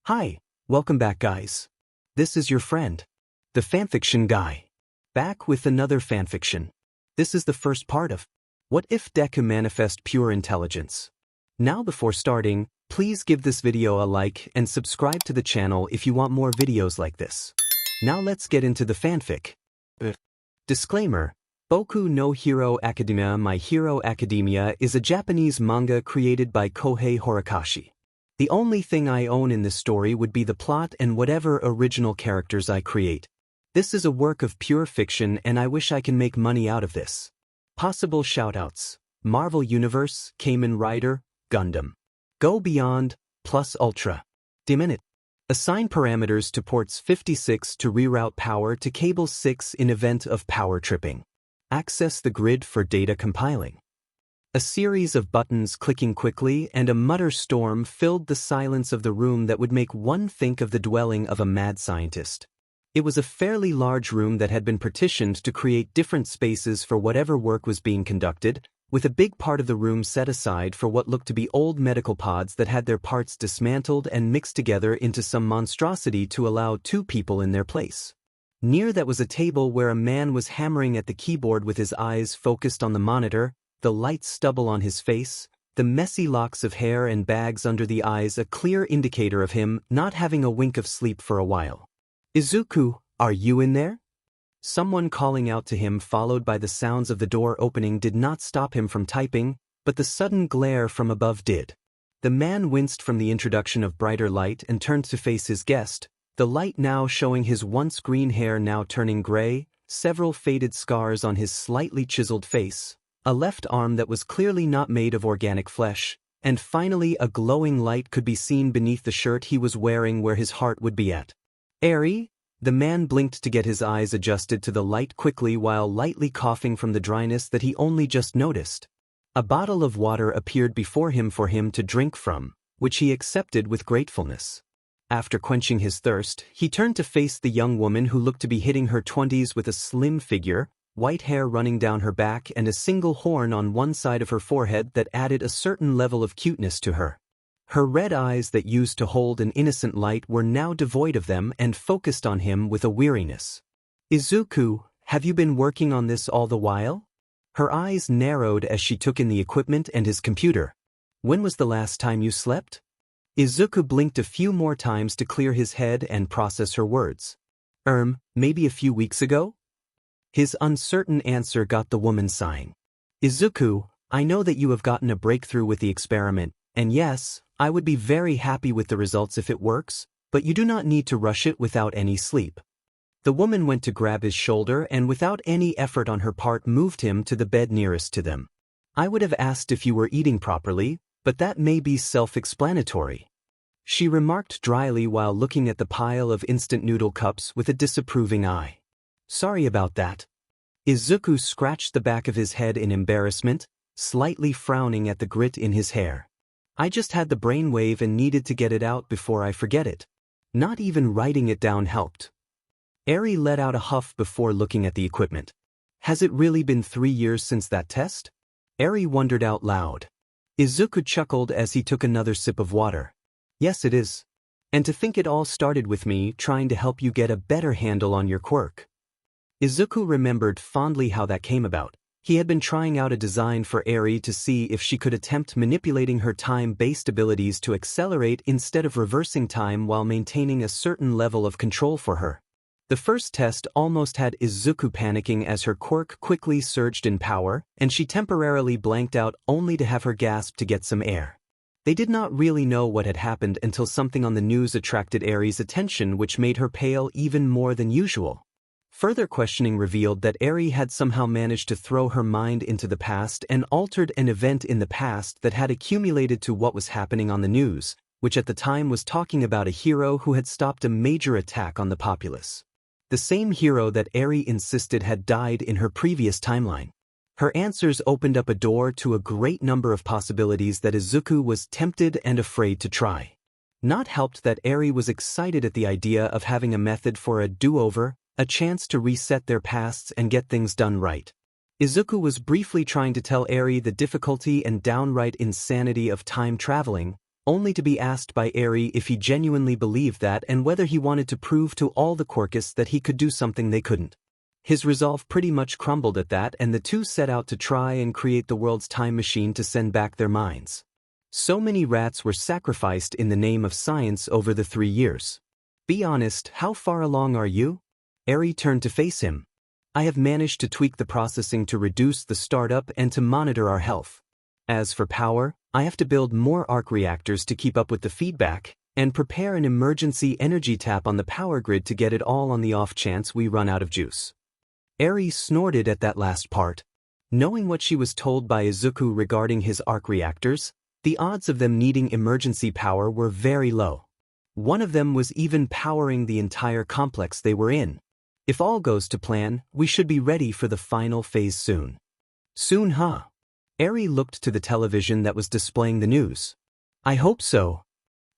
Hi, welcome back guys. This is your friend, the fanfiction guy, back with another fanfiction. This is the first part of What If Deku Manifest Pure Intelligence. Now before starting, please give this video a like and subscribe to the channel if you want more videos like this. Now let's get into the fanfic. Disclaimer: Boku no Hero Academia My Hero Academia is a Japanese manga created by Kohei Horikoshi. The only thing I own in this story would be the plot and whatever original characters I create. This is a work of pure fiction and I wish I can make money out of this. Possible shoutouts: Marvel Universe, Kamen Rider, Gundam. Go Beyond, Plus Ultra. Diminute. Assign parameters to ports 56 to reroute power to cable 6 in event of power tripping. Access the grid for data compiling. A series of buttons clicking quickly and a mutter storm filled the silence of the room that would make one think of the dwelling of a mad scientist. It was a fairly large room that had been partitioned to create different spaces for whatever work was being conducted, with a big part of the room set aside for what looked to be old medical pods that had their parts dismantled and mixed together into some monstrosity to allow two people in their place. Near that was a table where a man was hammering at the keyboard with his eyes focused on the monitor, the light stubble on his face, the messy locks of hair and bags under the eyes a clear indicator of him not having a wink of sleep for a while. "Izuku, are you in there?" Someone calling out to him followed by the sounds of the door opening did not stop him from typing, but the sudden glare from above did. The man winced from the introduction of brighter light and turned to face his guest, the light now showing his once green hair now turning gray, several faded scars on his slightly chiseled face, a left arm that was clearly not made of organic flesh, and finally a glowing light could be seen beneath the shirt he was wearing where his heart would be at. "Eri?" The man blinked to get his eyes adjusted to the light quickly while lightly coughing from the dryness that he only just noticed. A bottle of water appeared before him for him to drink from, which he accepted with gratefulness. After quenching his thirst, he turned to face the young woman who looked to be hitting her 20s with a slim figure, white hair running down her back and a single horn on one side of her forehead that added a certain level of cuteness to her. Her red eyes that used to hold an innocent light were now devoid of them and focused on him with a weariness. "Izuku, have you been working on this all the while?" Her eyes narrowed as she took in the equipment and his computer. "When was the last time you slept?" Izuku blinked a few more times to clear his head and process her words. Maybe a few weeks ago?" His uncertain answer got the woman sighing. "Izuku, I know that you have gotten a breakthrough with the experiment, and yes, I would be very happy with the results if it works, but you do not need to rush it without any sleep." The woman went to grab his shoulder and without any effort on her part moved him to the bed nearest to them. "I would have asked if you were eating properly, but that may be self-explanatory," she remarked dryly while looking at the pile of instant noodle cups with a disapproving eye. "Sorry about that." Izuku scratched the back of his head in embarrassment, slightly frowning at the grit in his hair. "I just had the brainwave and needed to get it out before I forget it. Not even writing it down helped." Eri let out a huff before looking at the equipment. "Has it really been 3 years since that test?" Eri wondered out loud. Izuku chuckled as he took another sip of water. "Yes, it is. And to think it all started with me trying to help you get a better handle on your quirk." Izuku remembered fondly how that came about. He had been trying out a design for Eri to see if she could attempt manipulating her time-based abilities to accelerate instead of reversing time while maintaining a certain level of control for her. The first test almost had Izuku panicking as her quirk quickly surged in power, and she temporarily blanked out only to have her gasp to get some air. They did not really know what had happened until something on the news attracted Eri's attention, which made her pale even more than usual. Further questioning revealed that Eri had somehow managed to throw her mind into the past and altered an event in the past that had accumulated to what was happening on the news, which at the time was talking about a hero who had stopped a major attack on the populace. The same hero that Eri insisted had died in her previous timeline. Her answers opened up a door to a great number of possibilities that Izuku was tempted and afraid to try. Not helped that Eri was excited at the idea of having a method for a do-over, a chance to reset their pasts and get things done right. Izuku was briefly trying to tell Eri the difficulty and downright insanity of time traveling, only to be asked by Eri if he genuinely believed that and whether he wanted to prove to all the quirkless that he could do something they couldn't. His resolve pretty much crumbled at that, and the two set out to try and create the world's time machine to send back their minds. So many rats were sacrificed in the name of science over the 3 years. Be honest, how far along are you? Eri turned to face him. I have managed to tweak the processing to reduce the startup and to monitor our health. As for power, I have to build more arc reactors to keep up with the feedback, and prepare an emergency energy tap on the power grid to get it all on the off chance we run out of juice. Eri snorted at that last part. Knowing what she was told by Izuku regarding his arc reactors, the odds of them needing emergency power were very low. One of them was even powering the entire complex they were in. If all goes to plan, we should be ready for the final phase soon. Soon, huh? Eri looked to the television that was displaying the news. I hope so.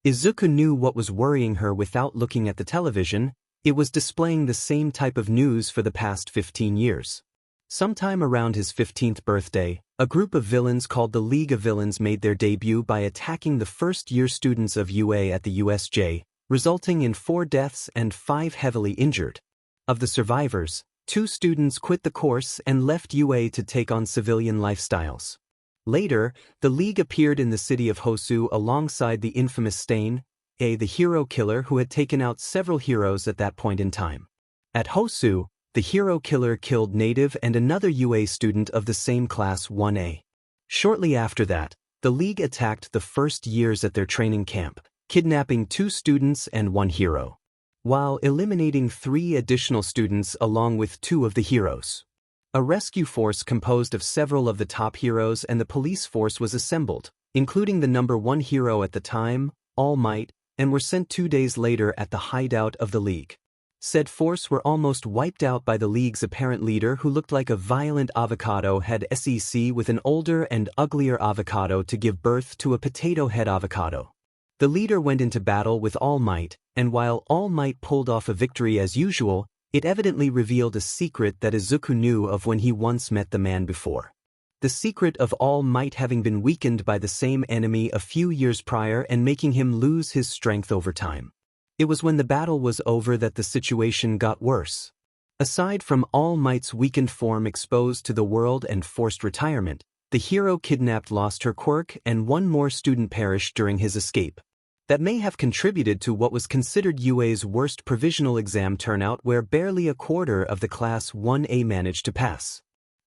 Izuku knew what was worrying her without looking at the television. It was displaying the same type of news for the past 15 years. Sometime around his 15th birthday, a group of villains called the League of Villains made their debut by attacking the first-year students of UA at the USJ, resulting in 4 deaths and 5 heavily injured. Of the survivors, 2 students quit the course and left UA to take on civilian lifestyles. Later, the League appeared in the city of Hosu alongside the infamous Stain, the hero killer who had taken out several heroes at that point in time. At Hosu, the hero killer killed Native and another UA student of the same class 1A. Shortly after that, the League attacked the first years at their training camp, kidnapping 2 students and 1 hero, while eliminating 3 additional students along with 2 of the heroes. A rescue force composed of several of the top heroes and the police force was assembled, including the number 1 hero at the time, All Might, and were sent 2 days later at the hideout of the League. Said force were almost wiped out by the League's apparent leader, who looked like a violent avocado head SEC with an older and uglier avocado to give birth to a potato head avocado. The leader went into battle with All Might, and while All Might pulled off a victory as usual, it evidently revealed a secret that Izuku knew of when he once met the man before. The secret of All Might having been weakened by the same enemy a few years prior and making him lose his strength over time. It was when the battle was over that the situation got worse. Aside from All Might's weakened form exposed to the world and forced retirement, the hero kidnapped lost her quirk and 1 more student perished during his escape. That may have contributed to what was considered UA's worst provisional exam turnout, where barely a quarter of the class 1A managed to pass.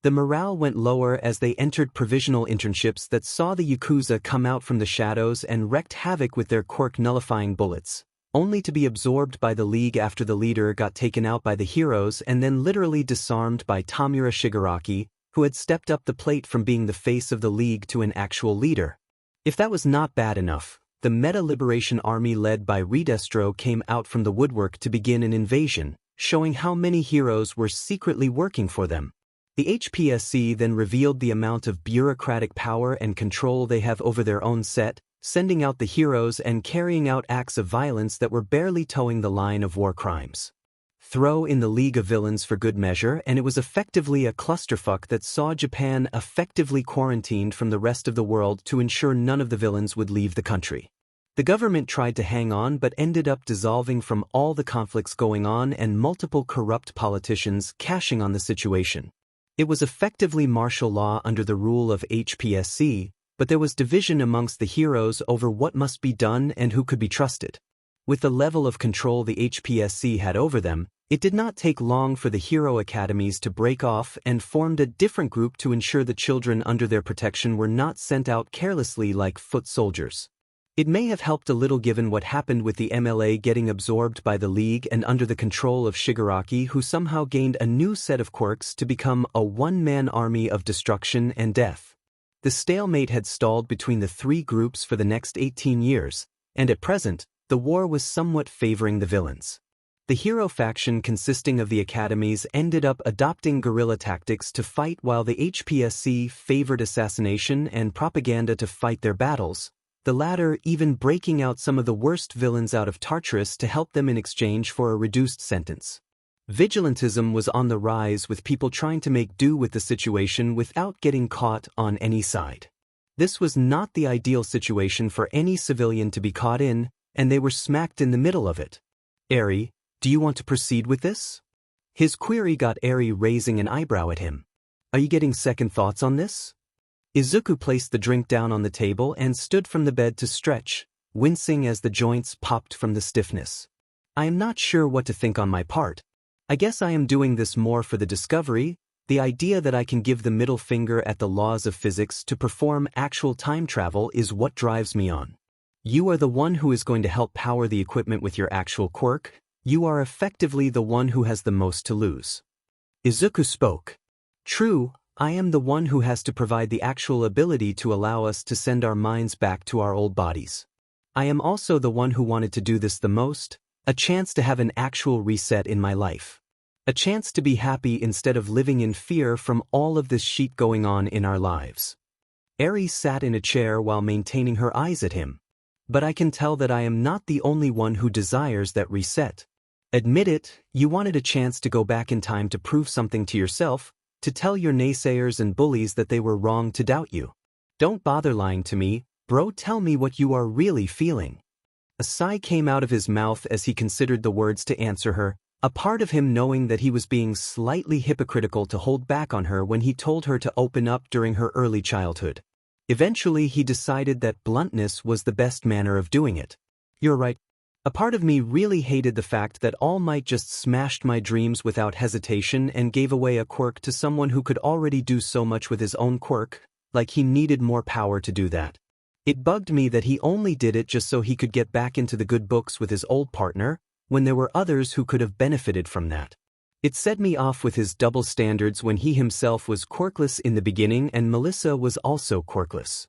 The morale went lower as they entered provisional internships that saw the Yakuza come out from the shadows and wreaked havoc with their quirk-nullifying bullets, only to be absorbed by the League after the leader got taken out by the heroes and then literally disarmed by Tamura Shigaraki, who had stepped up the plate from being the face of the League to an actual leader. If that was not bad enough, the Meta Liberation Army led by Redestro came out from the woodwork to begin an invasion, showing how many heroes were secretly working for them. The HPSC then revealed the amount of bureaucratic power and control they have over their own set, sending out the heroes and carrying out acts of violence that were barely towing the line of war crimes. Throw in the League of Villains for good measure, and it was effectively a clusterfuck that saw Japan effectively quarantined from the rest of the world to ensure none of the villains would leave the country. The government tried to hang on but ended up dissolving from all the conflicts going on and multiple corrupt politicians cashing on the situation. It was effectively martial law under the rule of HPSC, but there was division amongst the heroes over what must be done and who could be trusted. With the level of control the HPSC had over them, it did not take long for the hero academies to break off and formed a different group to ensure the children under their protection were not sent out carelessly like foot soldiers. It may have helped a little given what happened with the MLA getting absorbed by the League and under the control of Shigaraki, who somehow gained a new set of quirks to become a one-man army of destruction and death. The stalemate had stalled between the 3 groups for the next 18 years, and at present, the war was somewhat favoring the villains. The hero faction consisting of the academies ended up adopting guerrilla tactics to fight, while the HPSC favored assassination and propaganda to fight their battles, the latter even breaking out some of the worst villains out of Tartarus to help them in exchange for a reduced sentence. Vigilantism was on the rise, with people trying to make do with the situation without getting caught on any side. This was not the ideal situation for any civilian to be caught in, and they were smacked in the middle of it. Eri, do you want to proceed with this? His query got Eri raising an eyebrow at him. Are you getting second thoughts on this? Izuku placed the drink down on the table and stood from the bed to stretch, wincing as the joints popped from the stiffness. I am not sure what to think on my part. I guess I am doing this more for the discovery, the idea that I can give the middle finger at the laws of physics to perform actual time travel is what drives me on. You are the one who is going to help power the equipment with your actual quirk. You are effectively the one who has the most to lose. Izuku spoke. True, I am the one who has to provide the actual ability to allow us to send our minds back to our old bodies. I am also the one who wanted to do this the most, a chance to have an actual reset in my life. A chance to be happy instead of living in fear from all of this shit going on in our lives. Eri sat in a chair while maintaining her eyes at him. But I can tell that I am not the only one who desires that reset. Admit it, you wanted a chance to go back in time to prove something to yourself, to tell your naysayers and bullies that they were wrong to doubt you. Don't bother lying to me, bro, tell me what you are really feeling. A sigh came out of his mouth as he considered the words to answer her, a part of him knowing that he was being slightly hypocritical to hold back on her when he told her to open up during her early childhood. Eventually he decided that bluntness was the best manner of doing it. You're right. A part of me really hated the fact that All Might just smashed my dreams without hesitation and gave away a quirk to someone who could already do so much with his own quirk, like he needed more power to do that. It bugged me that he only did it just so he could get back into the good books with his old partner, when there were others who could have benefited from that. It set me off with his double standards when he himself was quirkless in the beginning and Melissa was also quirkless.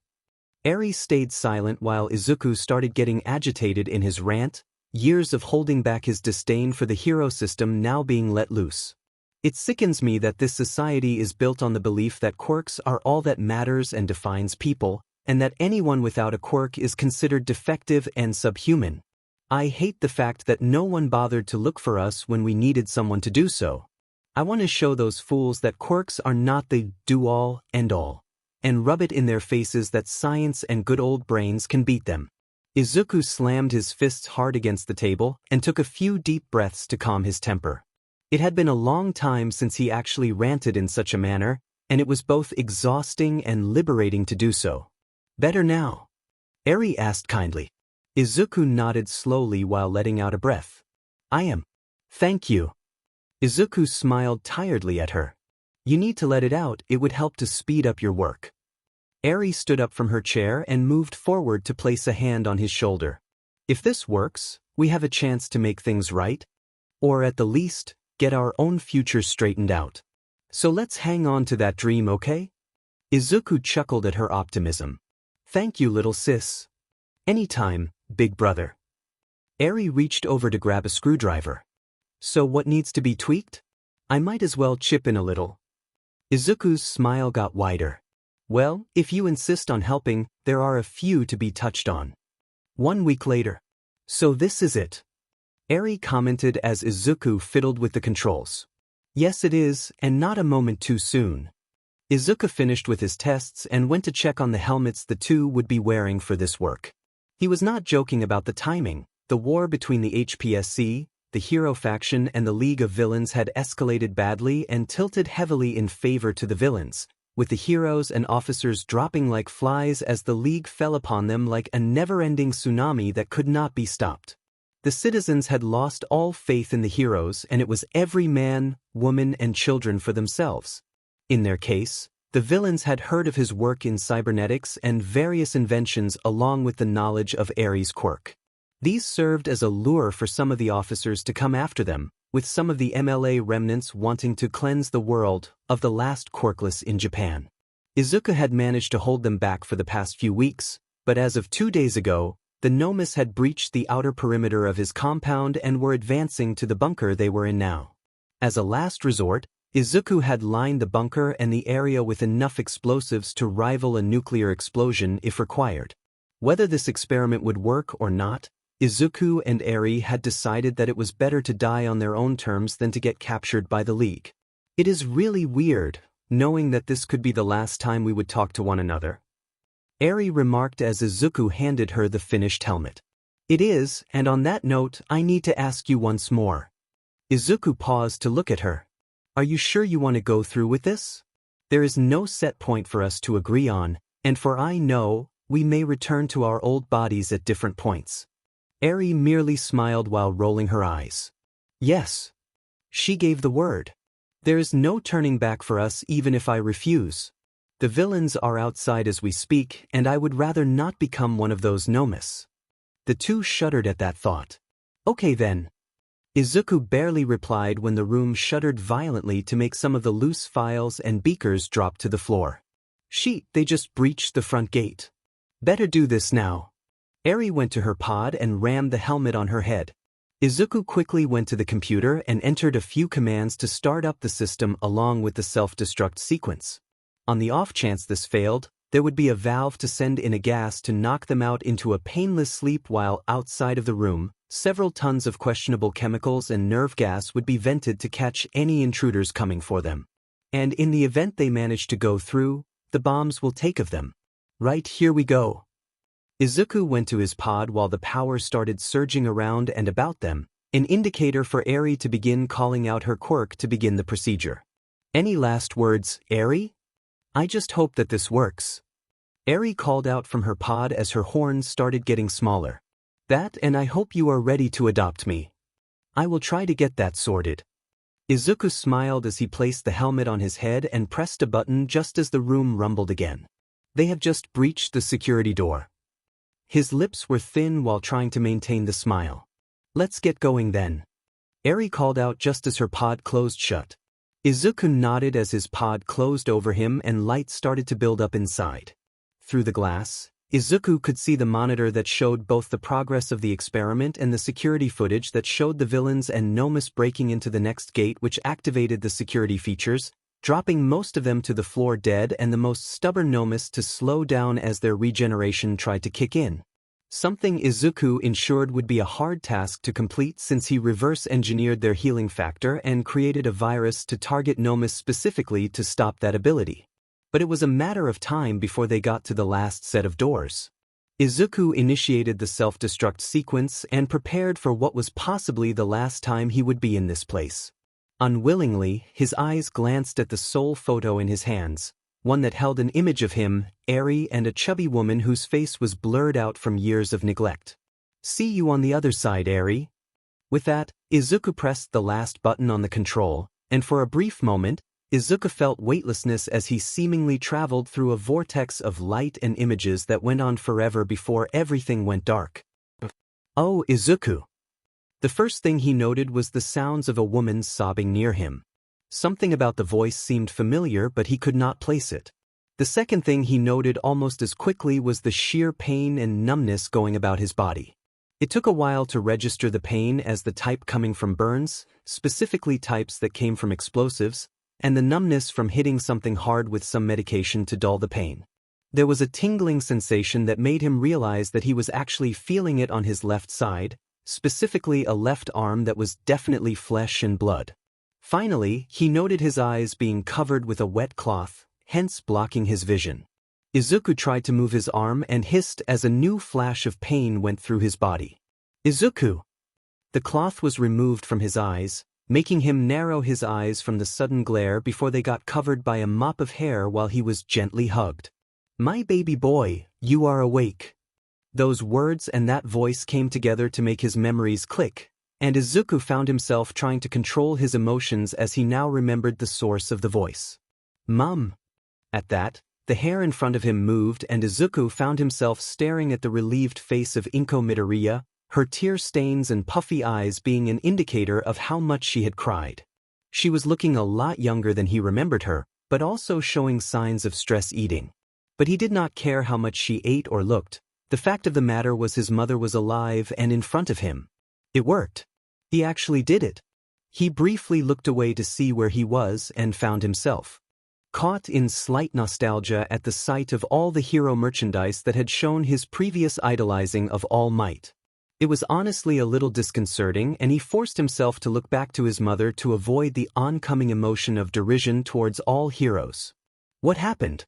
Eri stayed silent while Izuku started getting agitated in his rant, years of holding back his disdain for the hero system now being let loose. It sickens me that this society is built on the belief that quirks are all that matters and defines people, and that anyone without a quirk is considered defective and subhuman. I hate the fact that no one bothered to look for us when we needed someone to do so. I want to show those fools that quirks are not the do-all, end-all, and rub it in their faces that science and good old brains can beat them. Izuku slammed his fists hard against the table and took a few deep breaths to calm his temper. It had been a long time since he actually ranted in such a manner, and it was both exhausting and liberating to do so. Better now? Eri asked kindly. Izuku nodded slowly while letting out a breath. I am. Thank you. Izuku smiled tiredly at her. You need to let it out, it would help to speed up your work. Eri stood up from her chair and moved forward to place a hand on his shoulder. If this works, we have a chance to make things right. Or at the least, get our own future straightened out. So let's hang on to that dream, okay? Izuku chuckled at her optimism. Thank you, little sis. Anytime, big brother. Eri reached over to grab a screwdriver. So what needs to be tweaked? I might as well chip in a little. Izuku's smile got wider. Well, if you insist on helping, there are a few to be touched on. 1 week later. So this is it. Eri commented as Izuku fiddled with the controls. Yes it is, and not a moment too soon. Izuku finished with his tests and went to check on the helmets the two would be wearing for this work. He was not joking about the timing. The war between the HPSC, the hero faction and the League of Villains had escalated badly and tilted heavily in favor to the villains, with the heroes and officers dropping like flies as the League fell upon them like a never-ending tsunami that could not be stopped. The citizens had lost all faith in the heroes and it was every man, woman and children for themselves. In their case, the villains had heard of his work in cybernetics and various inventions along with the knowledge of Eri's quirk. These served as a lure for some of the officers to come after them, with some of the MLA remnants wanting to cleanse the world of the last quirkless in Japan. Izuku had managed to hold them back for the past few weeks, but as of 2 days ago, the Nomus had breached the outer perimeter of his compound and were advancing to the bunker they were in now. As a last resort, Izuku had lined the bunker and the area with enough explosives to rival a nuclear explosion if required. Whether this experiment would work or not, Izuku and Eri had decided that it was better to die on their own terms than to get captured by the League. It is really weird, knowing that this could be the last time we would talk to one another. Eri remarked as Izuku handed her the finished helmet. It is, and on that note I need to ask you once more. Izuku paused to look at her. Are you sure you want to go through with this? There is no set point for us to agree on, and for I know, we may return to our old bodies at different points. Eri merely smiled while rolling her eyes. Yes. She gave the word. There is no turning back for us even if I refuse. The villains are outside as we speak, and I would rather not become one of those nomus. The two shuddered at that thought. Okay then. Izuku barely replied when the room shuddered violently to make some of the loose phials and beakers drop to the floor. They just breached the front gate. Better do this now. Eri went to her pod and rammed the helmet on her head. Izuku quickly went to the computer and entered a few commands to start up the system along with the self-destruct sequence. On the off chance this failed, there would be a valve to send in a gas to knock them out into a painless sleep while outside of the room, several tons of questionable chemicals and nerve gas would be vented to catch any intruders coming for them. And in the event they manage to go through, the bombs will take of them. Right, here we go. Izuku went to his pod while the power started surging around and about them, an indicator for Eri to begin calling out her quirk to begin the procedure. Any last words, Eri? I just hope that this works. Eri called out from her pod as her horns started getting smaller. That, and I hope you are ready to adopt me. I will try to get that sorted. Izuku smiled as he placed the helmet on his head and pressed a button just as the room rumbled again. They have just breached the security door. His lips were thin while trying to maintain the smile. Let's get going then. Eri called out just as her pod closed shut. Izuku nodded as his pod closed over him and light started to build up inside. Through the glass, Izuku could see the monitor that showed both the progress of the experiment and the security footage that showed the villains and nomus breaking into the next gate which activated the security features, dropping most of them to the floor dead and the most stubborn nomus to slow down as their regeneration tried to kick in. Something Izuku ensured would be a hard task to complete since he reverse-engineered their healing factor and created a virus to target nomus specifically to stop that ability. But it was a matter of time before they got to the last set of doors. Izuku initiated the self-destruct sequence and prepared for what was possibly the last time he would be in this place. Unwillingly, his eyes glanced at the sole photo in his hands, one that held an image of him, Eri, and a chubby woman whose face was blurred out from years of neglect. See you on the other side, Eri. With that, Izuku pressed the last button on the control, and for a brief moment, Izuku felt weightlessness as he seemingly traveled through a vortex of light and images that went on forever before everything went dark. Oh, Izuku. The first thing he noted was the sounds of a woman sobbing near him. Something about the voice seemed familiar, but he could not place it. The second thing he noted almost as quickly was the sheer pain and numbness going about his body. It took a while to register the pain as the type coming from burns, specifically types that came from explosives, and the numbness from hitting something hard with some medication to dull the pain. There was a tingling sensation that made him realize that he was actually feeling it on his left side, specifically a left arm that was definitely flesh and blood. Finally, he noted his eyes being covered with a wet cloth, hence blocking his vision. Izuku tried to move his arm and hissed as a new flash of pain went through his body. Izuku! The cloth was removed from his eyes, making him narrow his eyes from the sudden glare before they got covered by a mop of hair while he was gently hugged. My baby boy, you are awake. Those words and that voice came together to make his memories click, and Izuku found himself trying to control his emotions as he now remembered the source of the voice. Mum. At that, the hair in front of him moved and Izuku found himself staring at the relieved face of Inko Midoriya, her tear stains and puffy eyes being an indicator of how much she had cried. She was looking a lot younger than he remembered her, but also showing signs of stress eating. But he did not care how much she ate or looked. The fact of the matter was his mother was alive and in front of him. It worked. He actually did it. He briefly looked away to see where he was and found himself caught in slight nostalgia at the sight of all the hero merchandise that had shown his previous idolizing of All Might. It was honestly a little disconcerting, and he forced himself to look back to his mother to avoid the oncoming emotion of derision towards all heroes. What happened?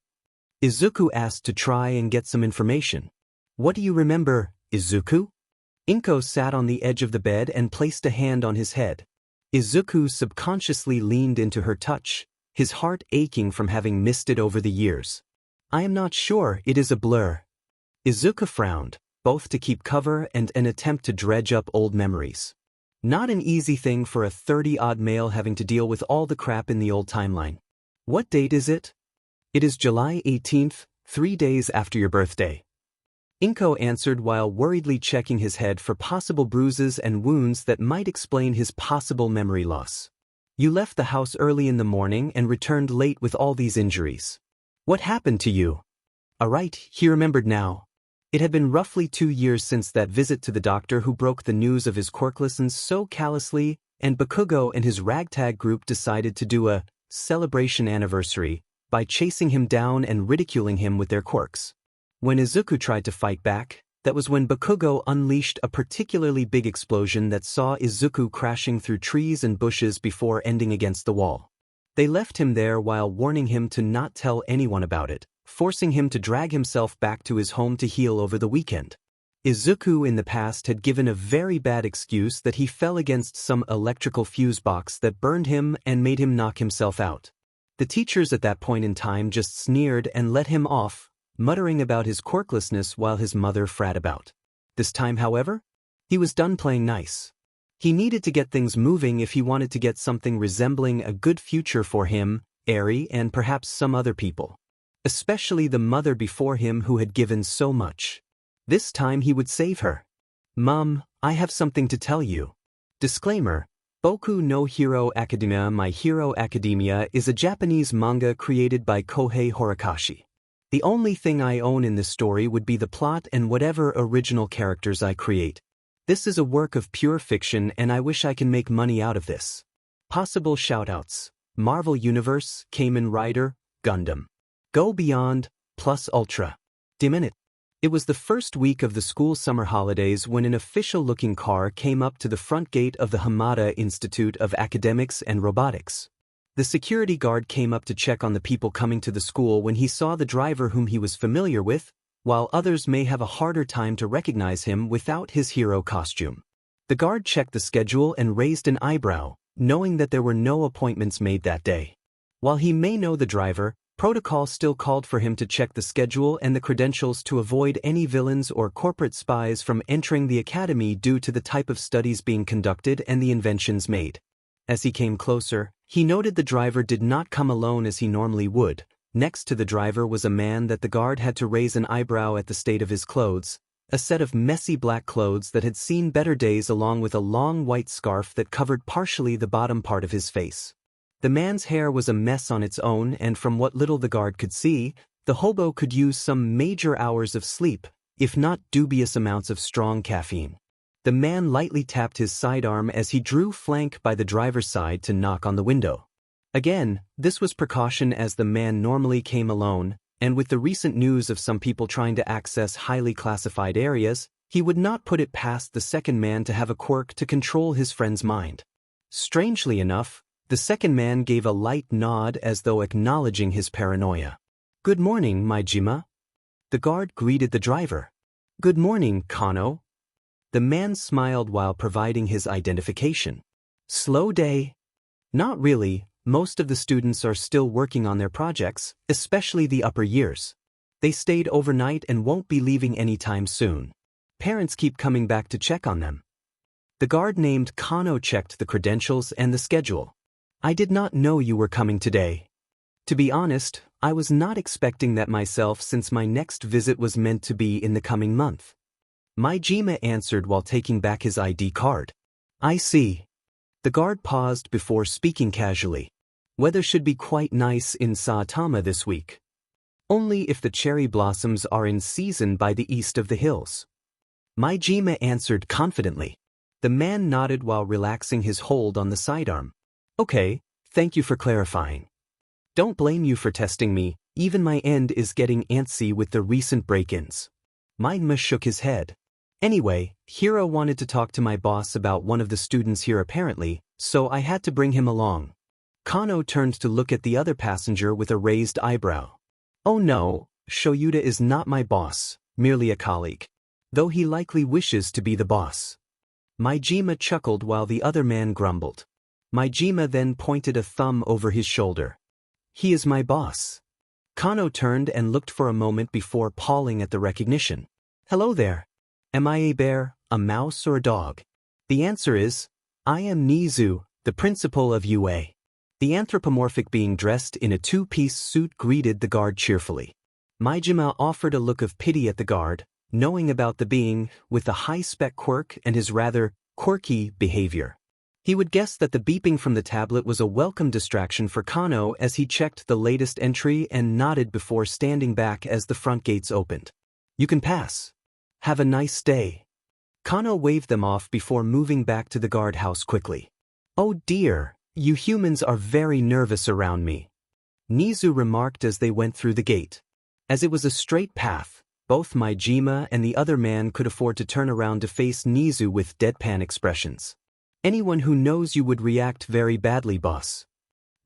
Izuku asked to try and get some information. What do you remember, Izuku? Inko sat on the edge of the bed and placed a hand on his head. Izuku subconsciously leaned into her touch, his heart aching from having missed it over the years. I am not sure, it is a blur. Izuku frowned, both to keep cover and an attempt to dredge up old memories. Not an easy thing for a 30-odd male having to deal with all the crap in the old timeline. What date is it? It is July 18th, 3 days after your birthday. Inko answered while worriedly checking his head for possible bruises and wounds that might explain his possible memory loss. You left the house early in the morning and returned late with all these injuries. What happened to you? Alright, he remembered now. It had been roughly 2 years since that visit to the doctor who broke the news of his quirklessness so callously, and Bakugo and his ragtag group decided to do a celebration anniversary by chasing him down and ridiculing him with their quirks. When Izuku tried to fight back, that was when Bakugo unleashed a particularly big explosion that saw Izuku crashing through trees and bushes before ending against the wall. They left him there while warning him to not tell anyone about it, forcing him to drag himself back to his home to heal over the weekend. Izuku in the past had given a very bad excuse that he fell against some electrical fuse box that burned him and made him knock himself out. The teachers at that point in time just sneered and let him off, muttering about his quirklessness while his mother frat about. This time, however, he was done playing nice. He needed to get things moving if he wanted to get something resembling a good future for him, Eri, and perhaps some other people. Especially the mother before him who had given so much. This time he would save her. Mom, I have something to tell you. Disclaimer: Boku no Hero Academia My Hero Academia is a Japanese manga created by Kohei Horikoshi. The only thing I own in this story would be the plot and whatever original characters I create. This is a work of pure fiction and I wish I can make money out of this. Possible shoutouts: Marvel Universe, Kamen Rider, Gundam. Go Beyond, Plus Ultra. Minute. It was the first week of the school summer holidays when an official-looking car came up to the front gate of the Hamada Institute of Academics and Robotics. The security guard came up to check on the people coming to the school when he saw the driver whom he was familiar with, while others may have a harder time to recognize him without his hero costume. The guard checked the schedule and raised an eyebrow, knowing that there were no appointments made that day. While he may know the driver, protocol still called for him to check the schedule and the credentials to avoid any villains or corporate spies from entering the academy due to the type of studies being conducted and the inventions made. As he came closer, he noted the driver did not come alone as he normally would. Next to the driver was a man that the guard had to raise an eyebrow at the state of his clothes, a set of messy black clothes that had seen better days along with a long white scarf that covered partially the bottom part of his face. The man's hair was a mess on its own, and from what little the guard could see, the hobo could use some major hours of sleep, if not dubious amounts of strong caffeine. The man lightly tapped his sidearm as he drew flank by the driver's side to knock on the window. Again, this was precaution as the man normally came alone, and with the recent news of some people trying to access highly classified areas, he would not put it past the second man to have a quirk to control his friend's mind. Strangely enough, the second man gave a light nod as though acknowledging his paranoia. Good morning, Majima. The guard greeted the driver. Good morning, Kano. The man smiled while providing his identification. Slow day? Not really, most of the students are still working on their projects, especially the upper years. They stayed overnight and won't be leaving anytime soon. Parents keep coming back to check on them. The guard named Kano checked the credentials and the schedule. I did not know you were coming today. To be honest, I was not expecting that myself since my next visit was meant to be in the coming month. Majima answered while taking back his ID card. I see. The guard paused before speaking casually. Weather should be quite nice in Saitama this week. Only if the cherry blossoms are in season by the east of the hills. Majima answered confidently. The man nodded while relaxing his hold on the sidearm. Okay, thank you for clarifying. Don't blame you for testing me, even my end is getting antsy with the recent break-ins. Majima shook his head. Anyway, Hiro wanted to talk to my boss about one of the students here apparently, so I had to bring him along. Kano turned to look at the other passenger with a raised eyebrow. Oh no, Shoyuta is not my boss, merely a colleague. Though he likely wishes to be the boss. Mijima chuckled while the other man grumbled. Mijima then pointed a thumb over his shoulder. He is my boss. Kano turned and looked for a moment before pawing at the recognition. Hello there. Am I a bear, a mouse or a dog? The answer is, I am Nizu, the principal of UA. The anthropomorphic being dressed in a two-piece suit greeted the guard cheerfully. Mijima offered a look of pity at the guard, knowing about the being with the high-spec quirk and his rather quirky behavior. He would guess that the beeping from the tablet was a welcome distraction for Kano as he checked the latest entry and nodded before standing back as the front gates opened. You can pass. Have a nice day. Kano waved them off before moving back to the guardhouse quickly. Oh dear, you humans are very nervous around me. Nizu remarked as they went through the gate. As it was a straight path, both Mijima and the other man could afford to turn around to face Nizu with deadpan expressions. Anyone who knows you would react very badly, boss.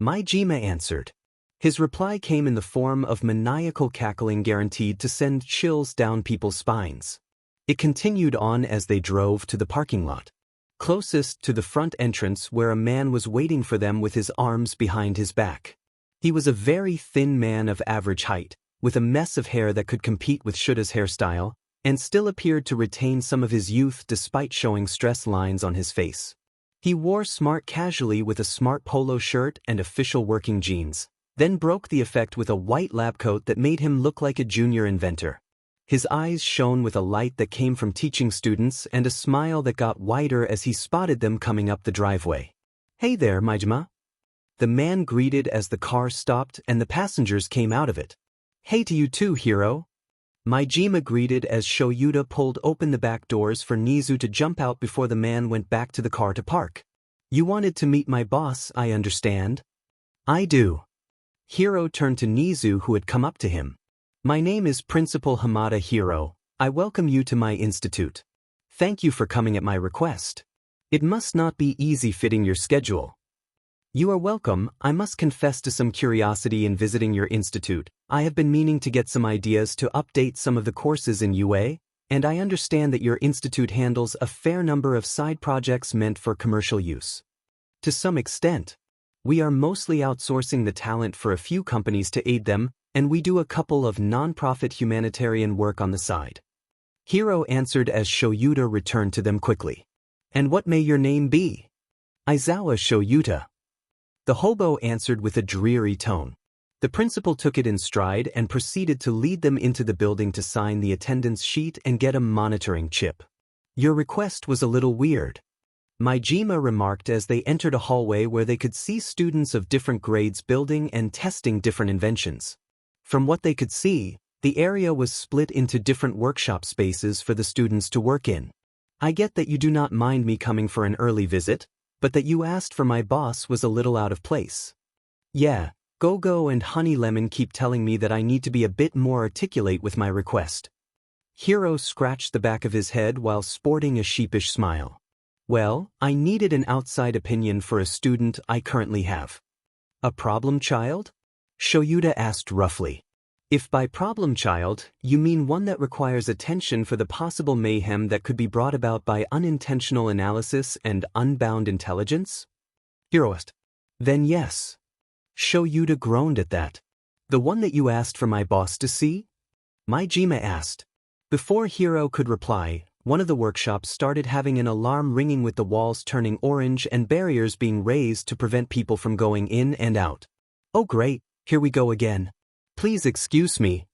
Mijima answered. His reply came in the form of maniacal cackling guaranteed to send chills down people's spines. It continued on as they drove to the parking lot, closest to the front entrance where a man was waiting for them with his arms behind his back. He was a very thin man of average height, with a mess of hair that could compete with Shuta's hairstyle, and still appeared to retain some of his youth despite showing stress lines on his face. He wore smart casually with a smart polo shirt and official working jeans, then broke the effect with a white lab coat that made him look like a junior inventor. His eyes shone with a light that came from teaching students and a smile that got wider as he spotted them coming up the driveway. Hey there, Mijima. The man greeted as the car stopped and the passengers came out of it. Hey to you too, hero. Mijima greeted as Shoyuta pulled open the back doors for Nizu to jump out before the man went back to the car to park. You wanted to meet my boss, I understand. I do. Hiro turned to Nizu who had come up to him. My name is Principal Hamada Hiro. I welcome you to my institute. Thank you for coming at my request. It must not be easy fitting your schedule. You are welcome. I must confess to some curiosity in visiting your institute. I have been meaning to get some ideas to update some of the courses in UA, and I understand that your institute handles a fair number of side projects meant for commercial use. To some extent, we are mostly outsourcing the talent for a few companies to aid them, and we do a couple of non-profit humanitarian work on the side. Hiro answered as Shoyuta returned to them quickly. And what may your name be? Aizawa Shoyuta. The hobo answered with a dreary tone. The principal took it in stride and proceeded to lead them into the building to sign the attendance sheet and get a monitoring chip. Your request was a little weird. Mijima remarked as they entered a hallway where they could see students of different grades building and testing different inventions. From what they could see, the area was split into different workshop spaces for the students to work in. I get that you do not mind me coming for an early visit, but that you asked for my boss was a little out of place. Yeah, Go-Go and Honey Lemon keep telling me that I need to be a bit more articulate with my request. Hiro scratched the back of his head while sporting a sheepish smile. Well, I needed an outside opinion for a student I currently have. A problem child? Shoyuta asked roughly. If by problem child, you mean one that requires attention for the possible mayhem that could be brought about by unintentional analysis and unbound intelligence? Heroist. Then yes. Shoyuta groaned at that. The one that you asked for my boss to see? Mijima asked. Before Hiro could reply, one of the workshops started having an alarm ringing with the walls turning orange and barriers being raised to prevent people from going in and out. Oh great, here we go again. Please excuse me.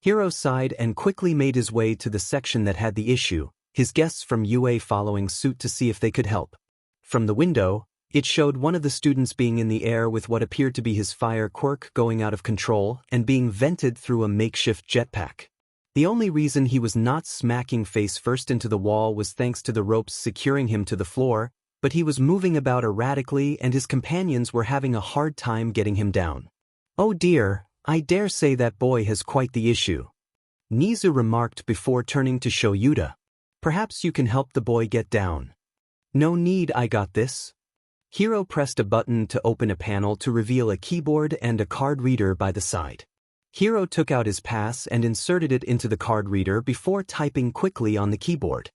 Hiro sighed and quickly made his way to the section that had the issue, his guests from UA following suit to see if they could help. From the window, it showed one of the students being in the air with what appeared to be his fire quirk going out of control and being vented through a makeshift jetpack. The only reason he was not smacking face first into the wall was thanks to the ropes securing him to the floor, but he was moving about erratically and his companions were having a hard time getting him down. Oh dear, I dare say that boy has quite the issue. Nizu remarked before turning to Shoyuta. Perhaps you can help the boy get down. No need, I got this. Hiro pressed a button to open a panel to reveal a keyboard and a card reader by the side. Hiro took out his pass and inserted it into the card reader before typing quickly on the keyboard.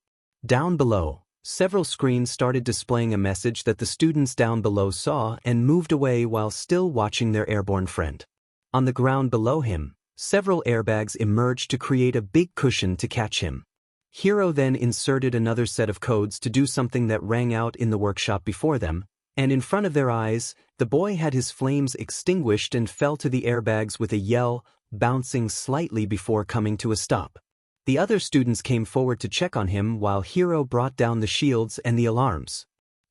Down below, several screens started displaying a message that the students down below saw and moved away while still watching their airborne friend. On the ground below him, several airbags emerged to create a big cushion to catch him. Hiro then inserted another set of codes to do something that rang out in the workshop before them, and in front of their eyes, the boy had his flames extinguished and fell to the airbags with a yell, bouncing slightly before coming to a stop. The other students came forward to check on him while Hiro brought down the shields and the alarms.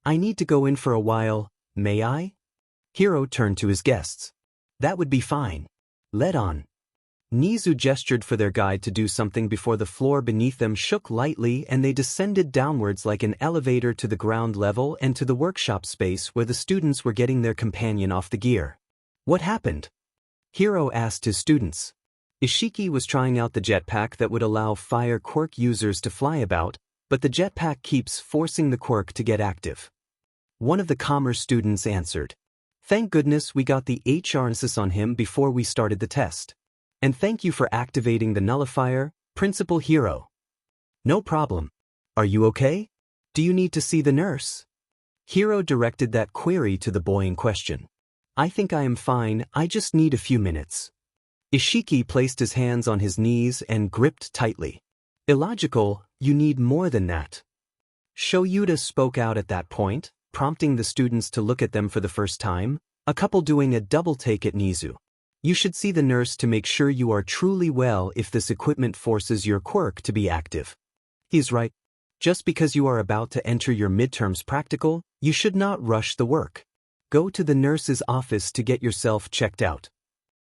"I need to go in for a while, may I?" Hiro turned to his guests. "That would be fine. Let on." Nizu gestured for their guide to do something before the floor beneath them shook lightly and they descended downwards like an elevator to the ground level and to the workshop space where the students were getting their companion off the gear. "What happened?" Hiro asked his students. Ishiki was trying out the jetpack that would allow fire quirk users to fly about, but the jetpack keeps forcing the quirk to get active. One of the commerce students answered. "Thank goodness we got the HRNSS on him before we started the test. And thank you for activating the nullifier, Principal Hiro." "No problem. Are you okay? Do you need to see the nurse?" Hiro directed that query to the boy in question. "I think I am fine, I just need a few minutes." Ishiki placed his hands on his knees and gripped tightly. "Illogical, you need more than that." Shoyuta spoke out at that point, prompting the students to look at them for the first time, a couple doing a double take at Nizu. "You should see the nurse to make sure you are truly well if this equipment forces your quirk to be active." He's right. Just because you are about to enter your midterms practical, you should not rush the work. Go to the nurse's office to get yourself checked out.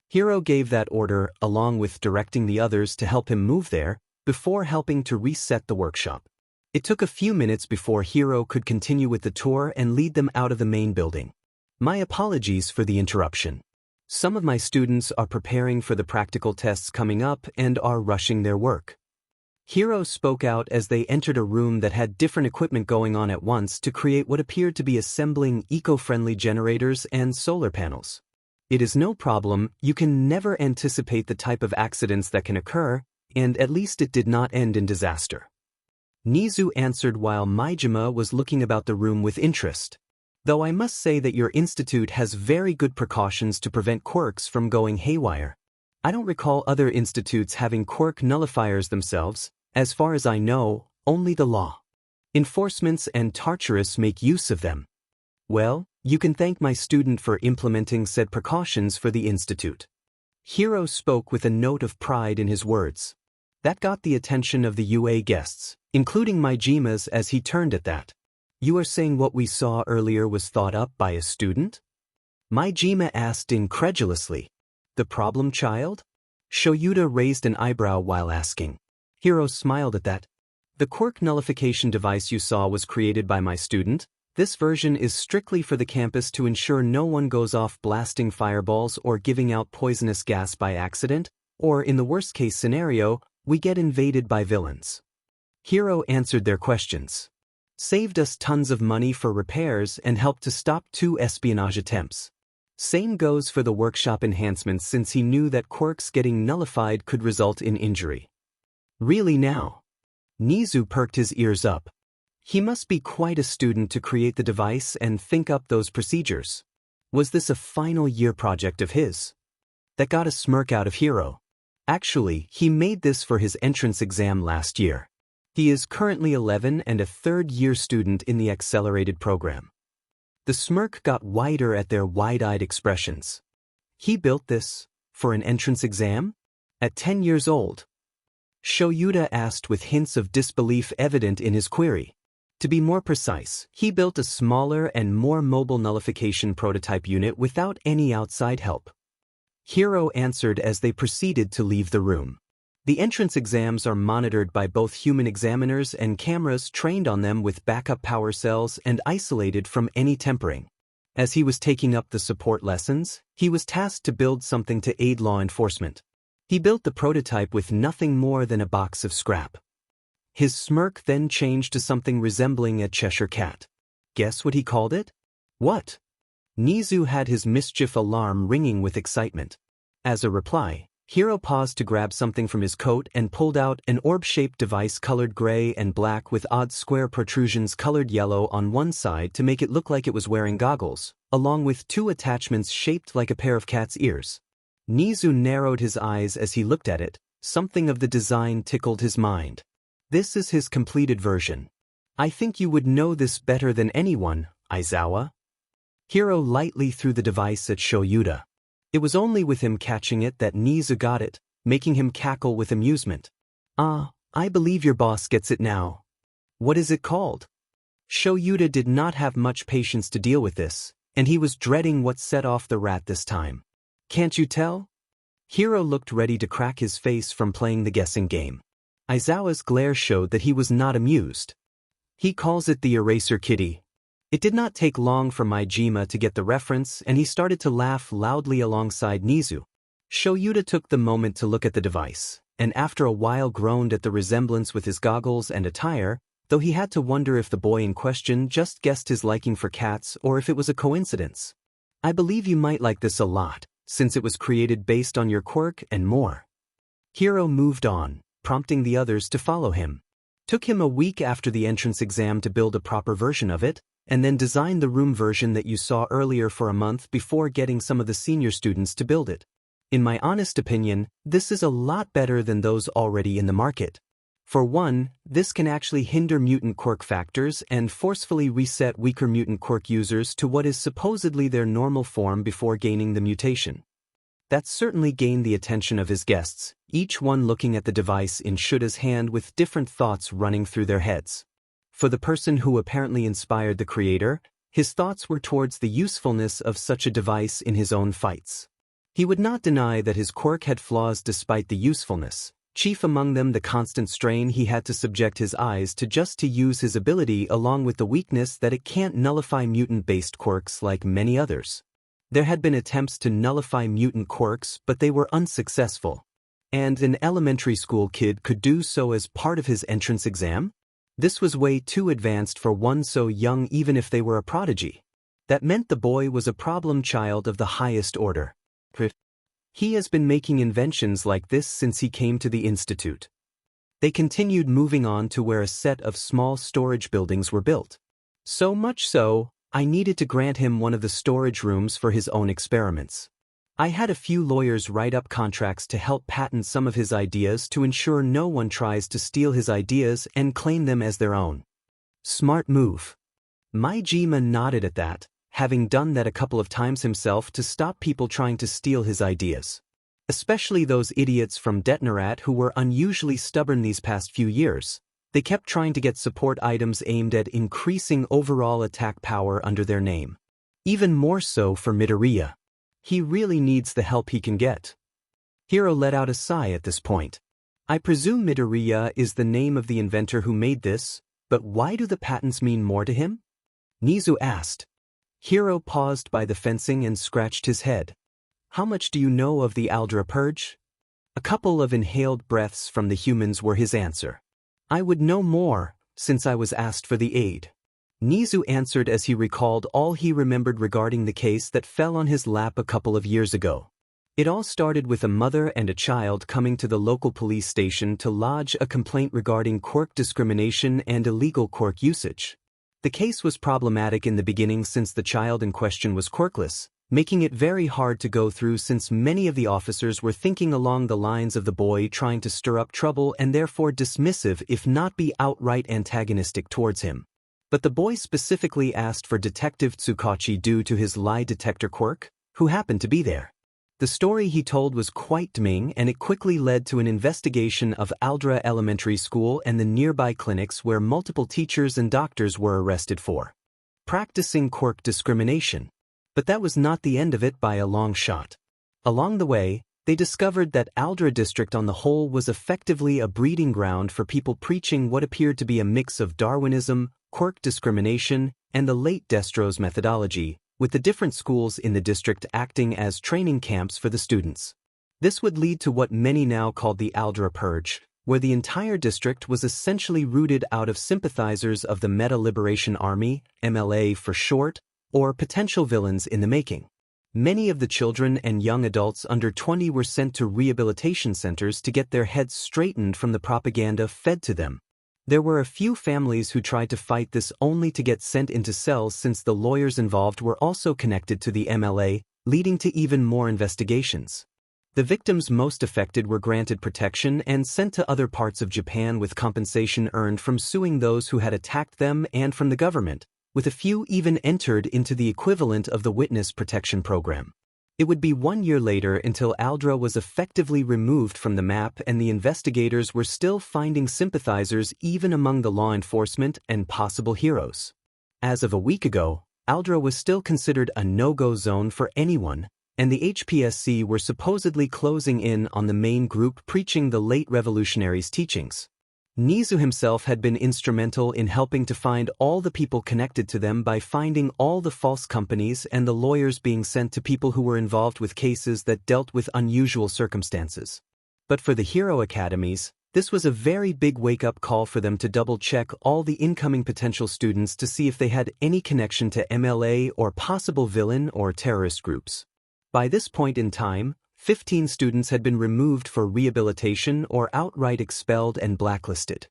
Hiro gave that order along with directing the others to help him move there, before helping to reset the workshop. It took a few minutes before Hiro could continue with the tour and lead them out of the main building. "My apologies for the interruption. Some of my students are preparing for the practical tests coming up and are rushing their work." Hiro spoke out as they entered a room that had different equipment going on at once to create what appeared to be assembling eco-friendly generators and solar panels. "It is no problem, you can never anticipate the type of accidents that can occur, and at least it did not end in disaster." Nizu answered while Maijima was looking about the room with interest. "Though I must say that your institute has very good precautions to prevent quirks from going haywire. I don't recall other institutes having quirk nullifiers themselves. As far as I know, only the law enforcements and Tartarus make use of them. Well, you can thank my student for implementing said precautions for the institute." Hiro spoke with a note of pride in his words. That got the attention of the UA guests, including Maijima's as he turned at that. "You are saying what we saw earlier was thought up by a student?" Maijima asked incredulously. "The problem child?" Shoyuta raised an eyebrow while asking. Hiro smiled at that. "The quirk nullification device you saw was created by my student. This version is strictly for the campus to ensure no one goes off blasting fireballs or giving out poisonous gas by accident, or in the worst case scenario, we get invaded by villains." Hiro answered their questions. "Saved us tons of money for repairs and helped to stop 2 espionage attempts. Same goes for the workshop enhancements since he knew that quirks getting nullified could result in injury." "Really now?" Nizu perked his ears up. He must be quite a student to create the device and think up those procedures. Was this a final year project of his? That got a smirk out of Hiro. Actually, he made this for his entrance exam last year. He is currently 11 and a third-year student in the accelerated program. The smirk got wider at their wide-eyed expressions. He built this for an entrance exam? At 10 years old? Shoyuta asked with hints of disbelief evident in his query. To be more precise, he built a smaller and more mobile nullification prototype unit without any outside help. Hiro answered as they proceeded to leave the room. The entrance exams are monitored by both human examiners and cameras trained on them with backup power cells and isolated from any tempering. As he was taking up the support lessons, he was tasked to build something to aid law enforcement. He built the prototype with nothing more than a box of scrap. His smirk then changed to something resembling a Cheshire cat. Guess what he called it? What? Nizu had his mischief alarm ringing with excitement. As a reply, Hiro paused to grab something from his coat and pulled out an orb-shaped device colored gray and black with odd square protrusions colored yellow on one side to make it look like it was wearing goggles, along with two attachments shaped like a pair of cat's ears. Nizu narrowed his eyes as he looked at it. Something of the design tickled his mind. This is his completed version. I think you would know this better than anyone, Aizawa. Hiro lightly threw the device at Shoyuta. It was only with him catching it that Nizu got it, making him cackle with amusement. Ah, I believe your boss gets it now. What is it called? Shoyuta did not have much patience to deal with this, and he was dreading what set off the rat this time. Can't you tell? Hiro looked ready to crack his face from playing the guessing game. Aizawa's glare showed that he was not amused. He calls it the eraser kitty. It did not take long for Maijima to get the reference, and he started to laugh loudly alongside Nizu. Shoyuta took the moment to look at the device, and after a while groaned at the resemblance with his goggles and attire, though he had to wonder if the boy in question just guessed his liking for cats or if it was a coincidence. I believe you might like this a lot, since it was created based on your quirk and more. Hiro moved on, prompting the others to follow him. Took him a week after the entrance exam to build a proper version of it, and then designed the room version that you saw earlier for a month before getting some of the senior students to build it. In my honest opinion, this is a lot better than those already in the market. For one, this can actually hinder mutant quirk factors and forcefully reset weaker mutant quirk users to what is supposedly their normal form before gaining the mutation. That certainly gained the attention of his guests, each one looking at the device in Shuta's hand with different thoughts running through their heads. For the person who apparently inspired the creator, his thoughts were towards the usefulness of such a device in his own fights. He would not deny that his quirk had flaws despite the usefulness, chief among them the constant strain he had to subject his eyes to use his ability, along with the weakness that it can't nullify mutant-based quirks like many others. There had been attempts to nullify mutant quirks, but they were unsuccessful. And an elementary school kid could do so as part of his entrance exam? This was way too advanced for one so young, even if they were a prodigy. That meant the boy was a problem child of the highest order. He has been making inventions like this since he came to the institute. They continued moving on to where a set of small storage buildings were built. So much so, I needed to grant him one of the storage rooms for his own experiments. I had a few lawyers write up contracts to help patent some of his ideas to ensure no one tries to steal his ideas and claim them as their own. Smart move. Maijima nodded at that, having done that a couple of times himself to stop people trying to steal his ideas. Especially those idiots from Detnerat who were unusually stubborn these past few years. They kept trying to get support items aimed at increasing overall attack power under their name. Even more so for Midoriya. He really needs the help he can get. Hiro let out a sigh at this point. I presume Midoriya is the name of the inventor who made this, but why do the patents mean more to him? Nizu asked. Hiro paused by the fencing and scratched his head. How much do you know of the Aldra Purge? A couple of inhaled breaths from the humans were his answer. I would know more, since I was asked for the aid. Nizu answered as he recalled all he remembered regarding the case that fell on his lap a couple of years ago. It all started with a mother and a child coming to the local police station to lodge a complaint regarding quirk discrimination and illegal quirk usage. The case was problematic in the beginning since the child in question was quirkless, making it very hard to go through since many of the officers were thinking along the lines of the boy trying to stir up trouble and therefore dismissive if not be outright antagonistic towards him. But the boy specifically asked for Detective Tsukachi due to his lie detector quirk, who happened to be there. The story he told was quite damning, and it quickly led to an investigation of Aldra Elementary School and the nearby clinics where multiple teachers and doctors were arrested for practicing quirk discrimination. But that was not the end of it by a long shot. Along the way, they discovered that Aldra District on the whole was effectively a breeding ground for people preaching what appeared to be a mix of Darwinism, quirk discrimination, and the late Destro's methodology, with the different schools in the district acting as training camps for the students. This would lead to what many now call the Aldra Purge, where the entire district was essentially rooted out of sympathizers of the Meta Liberation Army, MLA for short, or potential villains in the making. Many of the children and young adults under 20 were sent to rehabilitation centers to get their heads straightened from the propaganda fed to them. There were a few families who tried to fight this only to get sent into cells since the lawyers involved were also connected to the MLA, leading to even more investigations. The victims most affected were granted protection and sent to other parts of Japan with compensation earned from suing those who had attacked them and from the government, with a few even entered into the equivalent of the Witness Protection Program. It would be 1 year later until Aldra was effectively removed from the map, and the investigators were still finding sympathizers even among the law enforcement and possible heroes. As of a week ago, Aldra was still considered a no-go zone for anyone, and the HPSC were supposedly closing in on the main group preaching the late revolutionaries' teachings. Nizu himself had been instrumental in helping to find all the people connected to them by finding all the false companies and the lawyers being sent to people who were involved with cases that dealt with unusual circumstances. But for the Hero Academies, this was a very big wake-up call for them to double-check all the incoming potential students to see if they had any connection to MLA or possible villain or terrorist groups. By this point in time, 15 students had been removed for rehabilitation or outright expelled and blacklisted.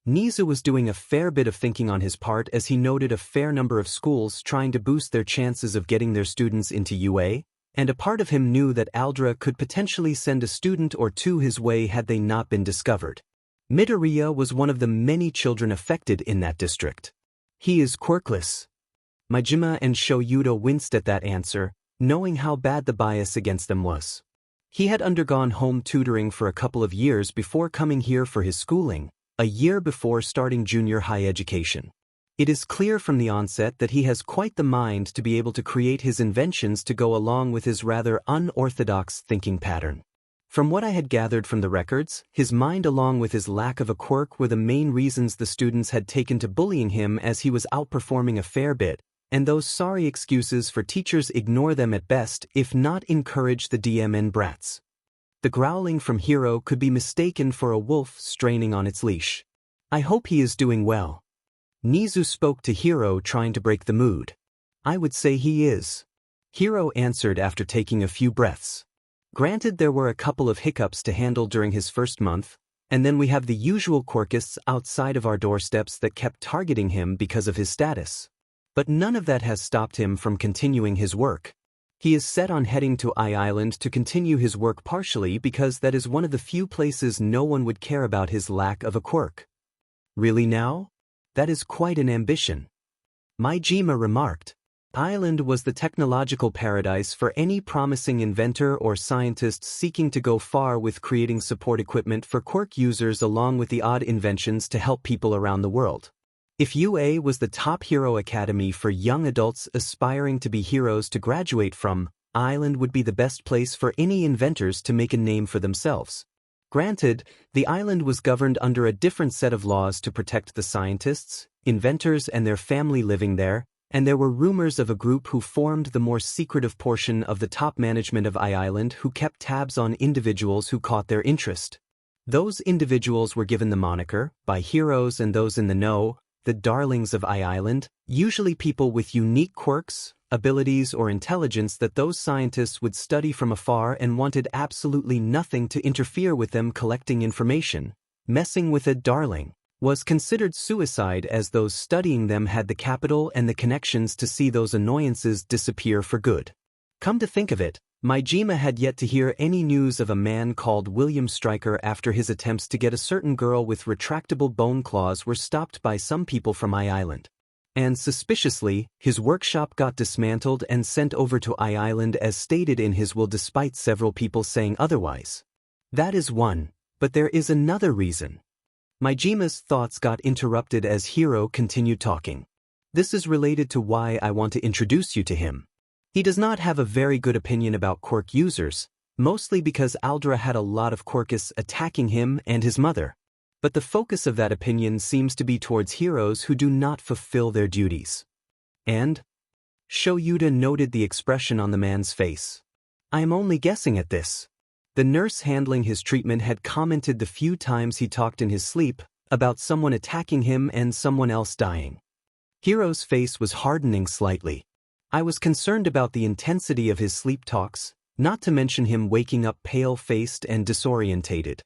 Nizu was doing a fair bit of thinking on his part as he noted a fair number of schools trying to boost their chances of getting their students into UA, and a part of him knew that Aldra could potentially send a student or two his way had they not been discovered. Midoriya was one of the many children affected in that district. He is quirkless. Majima and Shoyuta winced at that answer, knowing how bad the bias against them was. He had undergone home tutoring for a couple of years before coming here for his schooling, a year before starting junior high education. It is clear from the onset that he has quite the mind to be able to create his inventions to go along with his rather unorthodox thinking pattern. From what I had gathered from the records, his mind along with his lack of a quirk were the main reasons the students had taken to bullying him, as he was outperforming a fair bit, and those sorry excuses for teachers ignore them at best, if not encourage the DMN brats. The growling from Hero could be mistaken for a wolf straining on its leash. I hope he is doing well. Nizu spoke to Hero, trying to break the mood. I would say he is. Hero answered after taking a few breaths. Granted, there were a couple of hiccups to handle during his first month, and then we have the usual quirkists outside of our doorsteps that kept targeting him because of his status. But none of that has stopped him from continuing his work. He is set on heading to I-Island to continue his work, partially because that is one of the few places no one would care about his lack of a quirk. Really now? That is quite an ambition. Majima remarked. Island was the technological paradise for any promising inventor or scientist seeking to go far with creating support equipment for quirk users along with the odd inventions to help people around the world. If UA was the top hero academy for young adults aspiring to be heroes to graduate from, Island would be the best place for any inventors to make a name for themselves. Granted, the island was governed under a different set of laws to protect the scientists, inventors and their family living there, and there were rumors of a group who formed the more secretive portion of the top management of I-Island who kept tabs on individuals who caught their interest. Those individuals were given the moniker, by heroes and those in the know, the darlings of I-Island, usually people with unique quirks, abilities or intelligence that those scientists would study from afar and wanted absolutely nothing to interfere with them collecting information. Messing with a darling was considered suicide, as those studying them had the capital and the connections to see those annoyances disappear for good. Come to think of it, Majima had yet to hear any news of a man called William Stryker after his attempts to get a certain girl with retractable bone claws were stopped by some people from I-Island. And suspiciously, his workshop got dismantled and sent over to I-Island as stated in his will, despite several people saying otherwise. That is one, but there is another reason. Majima's thoughts got interrupted as Hiro continued talking. This is related to why I want to introduce you to him. He does not have a very good opinion about quirk users, mostly because Aldra had a lot of quirkists attacking him and his mother. But the focus of that opinion seems to be towards heroes who do not fulfill their duties. And? Shoyuta noted the expression on the man's face. I am only guessing at this. The nurse handling his treatment had commented the few times he talked in his sleep about someone attacking him and someone else dying. Hiro's face was hardening slightly. I was concerned about the intensity of his sleep talks, not to mention him waking up pale-faced and disorientated.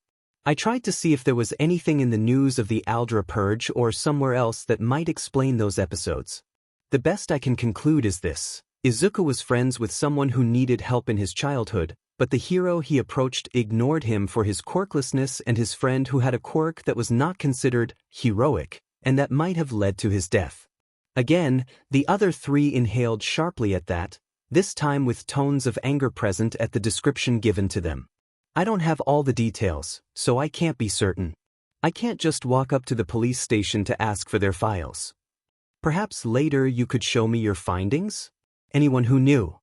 I tried to see if there was anything in the news of the Aldra Purge or somewhere else that might explain those episodes. The best I can conclude is this. Izuku was friends with someone who needed help in his childhood, but the hero he approached ignored him for his quirklessness and his friend who had a quirk that was not considered heroic, and that might have led to his death. Again, the other three inhaled sharply at that, this time with tones of anger present at the description given to them. I don't have all the details, so I can't be certain. I can't just walk up to the police station to ask for their files. Perhaps later you could show me your findings? Anyone who knew.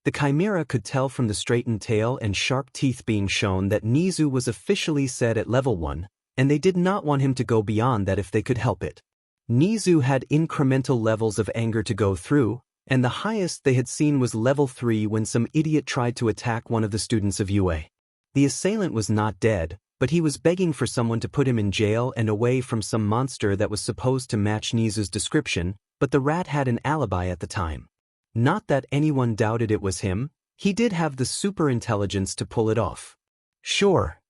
The Chimera could tell from the straightened tail and sharp teeth being shown that Nizu was officially set at level 1, and they did not want him to go beyond that if they could help it. Nizu had incremental levels of anger to go through, and the highest they had seen was level 3 when some idiot tried to attack one of the students of UA. The assailant was not dead, but he was begging for someone to put him in jail and away from some monster that was supposed to match Nizu's description, but the rat had an alibi at the time. Not that anyone doubted it was him, he did have the superintelligence to pull it off. Sure.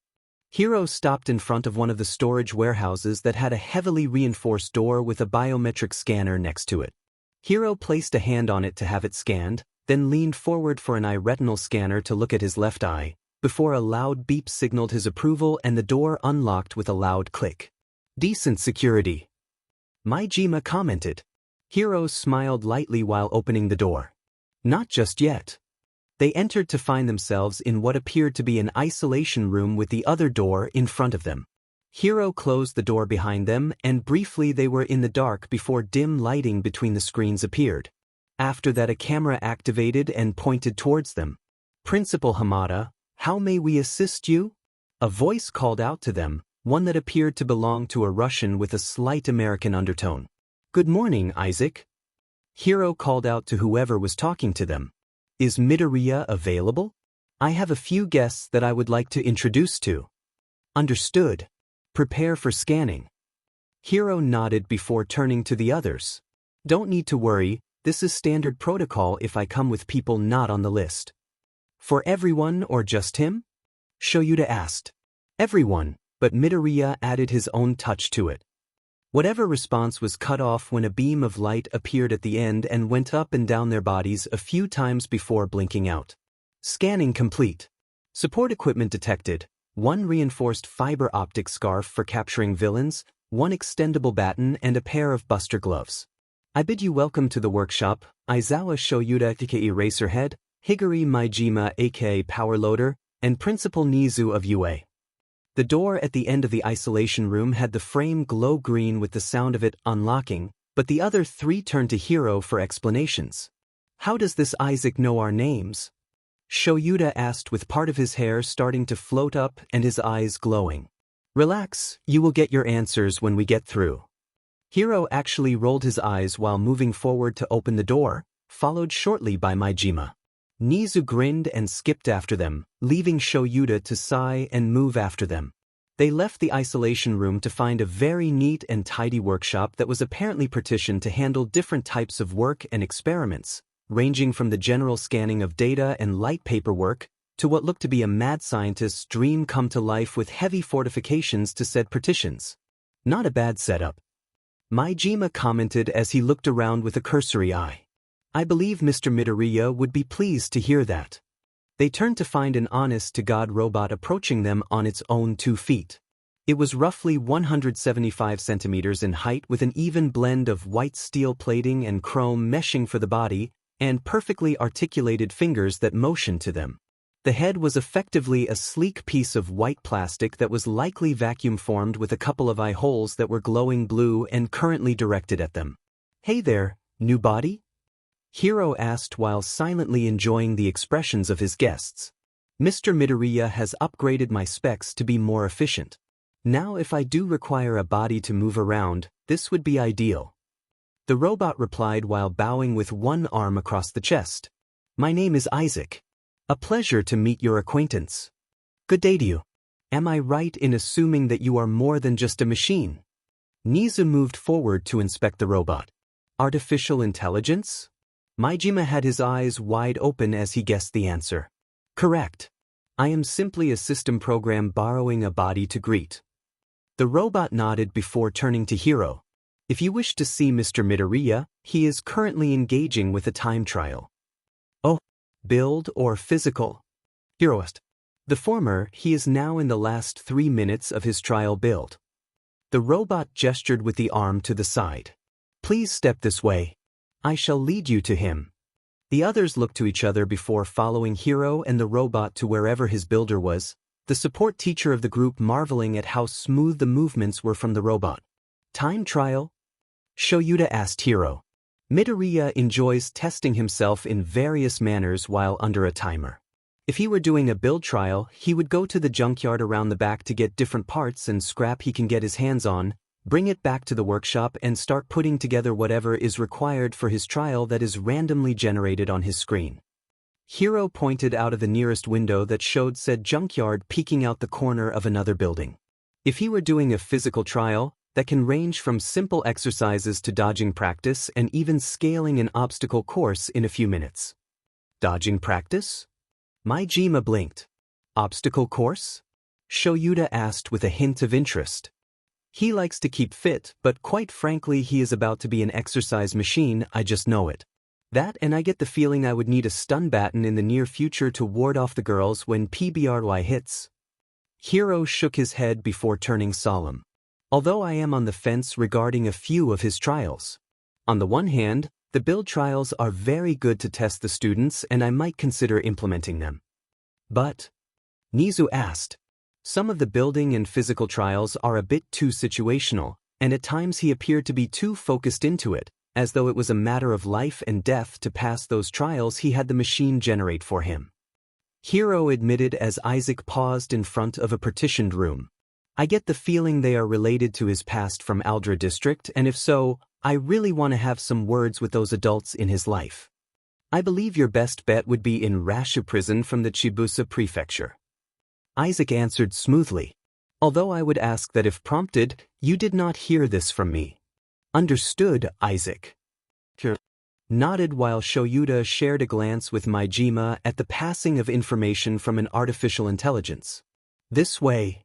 Hiro stopped in front of one of the storage warehouses that had a heavily reinforced door with a biometric scanner next to it. Hiro placed a hand on it to have it scanned, then leaned forward for an eye retinal scanner to look at his left eye, before a loud beep signaled his approval and the door unlocked with a loud click. Decent security. Maijima commented. Hiro smiled lightly while opening the door. Not just yet. They entered to find themselves in what appeared to be an isolation room with the other door in front of them. Hiro closed the door behind them and briefly they were in the dark before dim lighting between the screens appeared. After that a camera activated and pointed towards them. Principal Hamada, how may we assist you? A voice called out to them, one that appeared to belong to a Russian with a slight American undertone. Good morning, Isaac. Hiro called out to whoever was talking to them. Is Midoriya available? I have a few guests that I would like to introduce to. Understood. Prepare for scanning. Hiro nodded before turning to the others. Don't need to worry, this is standard protocol if I come with people not on the list. For everyone or just him? Shoyuta asked. Everyone, but Midoriya added his own touch to it. Whatever response was cut off when a beam of light appeared at the end and went up and down their bodies a few times before blinking out. Scanning complete. Support equipment detected. 1 reinforced fiber optic scarf for capturing villains, 1 extendable baton and a pair of buster gloves. I bid you welcome to the workshop, Aizawa Shoyuta aka Eraserhead, Higuri Maijima aka Power Loader, and Principal Nizu of UA. The door at the end of the isolation room had the frame glow green with the sound of it unlocking, but the other 3 turned to Hiro for explanations. How does this Isaac know our names? Shoyuta asked with part of his hair starting to float up and his eyes glowing. Relax, you will get your answers when we get through. Hiro actually rolled his eyes while moving forward to open the door, followed shortly by Maijima. Nizu grinned and skipped after them, leaving Shoyuta to sigh and move after them. They left the isolation room to find a very neat and tidy workshop that was apparently partitioned to handle different types of work and experiments, ranging from the general scanning of data and light paperwork to what looked to be a mad scientist's dream come to life with heavy fortifications to said partitions. Not a bad setup. Maijima commented as he looked around with a cursory eye. I believe Mr. Midoriya would be pleased to hear that. They turned to find an honest-to-God robot approaching them on its own 2 feet. It was roughly 175 centimeters in height with an even blend of white steel plating and chrome meshing for the body, and perfectly articulated fingers that motioned to them. The head was effectively a sleek piece of white plastic that was likely vacuum-formed with a couple of eye holes that were glowing blue and currently directed at them. Hey there, new body? Hiro asked while silently enjoying the expressions of his guests. Mr. Midoriya has upgraded my specs to be more efficient. Now if I do require a body to move around, this would be ideal. The robot replied while bowing with one arm across the chest. My name is Isaac. A pleasure to meet your acquaintance. Good day to you. Am I right in assuming that you are more than just a machine? Nizu moved forward to inspect the robot. Artificial intelligence? Mijima had his eyes wide open as he guessed the answer. Correct. I am simply a system program borrowing a body to greet. The robot nodded before turning to Hiro. If you wish to see Mr. Midoriya, he is currently engaging with a time trial. Oh, build or physical? Hiro asked. The former, he is now in the last 3 minutes of his trial build. The robot gestured with the arm to the side. Please step this way. I shall lead you to him. The others looked to each other before following Hiro and the robot to wherever his builder was, the support teacher of the group marveling at how smooth the movements were from the robot. Time trial? Shoyuta asked Hiro. Midoriya enjoys testing himself in various manners while under a timer. If he were doing a build trial, he would go to the junkyard around the back to get different parts and scrap he can get his hands on, bring it back to the workshop and start putting together whatever is required for his trial that is randomly generated on his screen. Hiro pointed out of the nearest window that showed said junkyard peeking out the corner of another building. If he were doing a physical trial, that can range from simple exercises to dodging practice and even scaling an obstacle course in a few minutes. Dodging practice? Mijima blinked. Obstacle course? Shoyuta asked with a hint of interest. He likes to keep fit, but quite frankly he is about to be an exercise machine, I just know it. That and I get the feeling I would need a stun baton in the near future to ward off the girls when PBRY hits. Hiro shook his head before turning solemn. Although I am on the fence regarding a few of his trials. On the one hand, the build trials are very good to test the students and I might consider implementing them. But? Nizu asked. Some of the building and physical trials are a bit too situational, and at times he appeared to be too focused into it, as though it was a matter of life and death to pass those trials he had the machine generate for him. Hiro admitted as Isaac paused in front of a partitioned room. I get the feeling they are related to his past from Aldra District, and if so, I really want to have some words with those adults in his life. I believe your best bet would be in Rasha Prison from the Chibusa Prefecture. Isaac answered smoothly. Although I would ask that if prompted, you did not hear this from me. Understood, Isaac. Sure. Nodded while Shoyuta shared a glance with Mijima at the passing of information from an artificial intelligence. This way.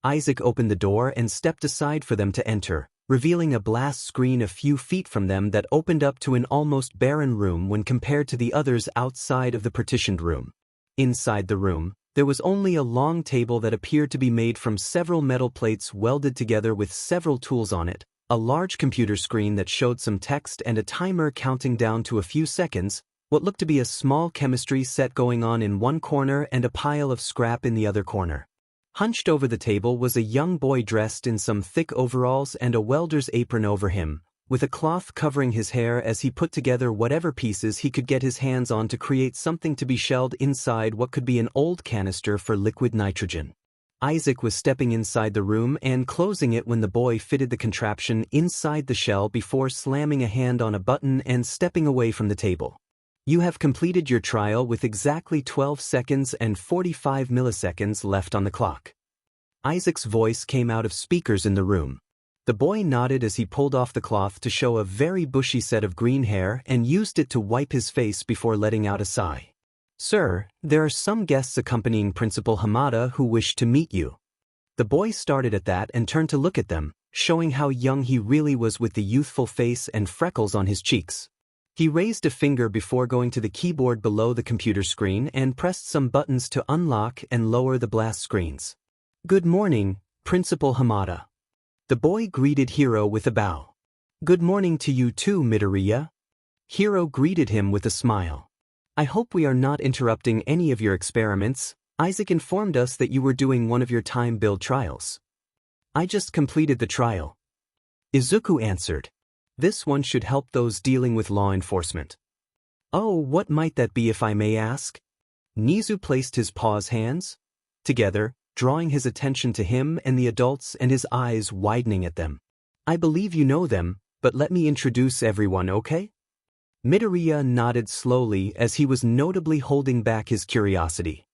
Isaac opened the door and stepped aside for them to enter, revealing a blast screen a few feet from them that opened up to an almost barren room when compared to the others outside of the partitioned room. Inside the room, there was only a long table that appeared to be made from several metal plates welded together with several tools on it, a large computer screen that showed some text and a timer counting down to a few seconds, what looked to be a small chemistry set going on in one corner and a pile of scrap in the other corner. Hunched over the table was a young boy dressed in some thick overalls and a welder's apron over him, with a cloth covering his hair as he put together whatever pieces he could get his hands on to create something to be shelled inside what could be an old canister for liquid nitrogen. Isaac was stepping inside the room and closing it when the boy fitted the contraption inside the shell before slamming a hand on a button and stepping away from the table. You have completed your trial with exactly 12 seconds and 45 milliseconds left on the clock. Isaac's voice came out of speakers in the room. The boy nodded as he pulled off the cloth to show a very bushy set of green hair and used it to wipe his face before letting out a sigh. Sir, there are some guests accompanying Principal Hamada who wish to meet you. The boy started at that and turned to look at them, showing how young he really was with the youthful face and freckles on his cheeks. He raised a finger before going to the keyboard below the computer screen and pressed some buttons to unlock and lower the blast screens. Good morning, Principal Hamada. The boy greeted Hiro with a bow. Good morning to you too, Midoriya. Hiro greeted him with a smile. I hope we are not interrupting any of your experiments. Isaac informed us that you were doing one of your time build trials. I just completed the trial. Izuku answered. This one should help those dealing with law enforcement. Oh, what might that be if I may ask? Nizu placed his paws hands together, drawing his attention to him and the adults and his eyes widening at them. I believe you know them, but let me introduce everyone, okay? Midoriya nodded slowly as he was notably holding back his curiosity.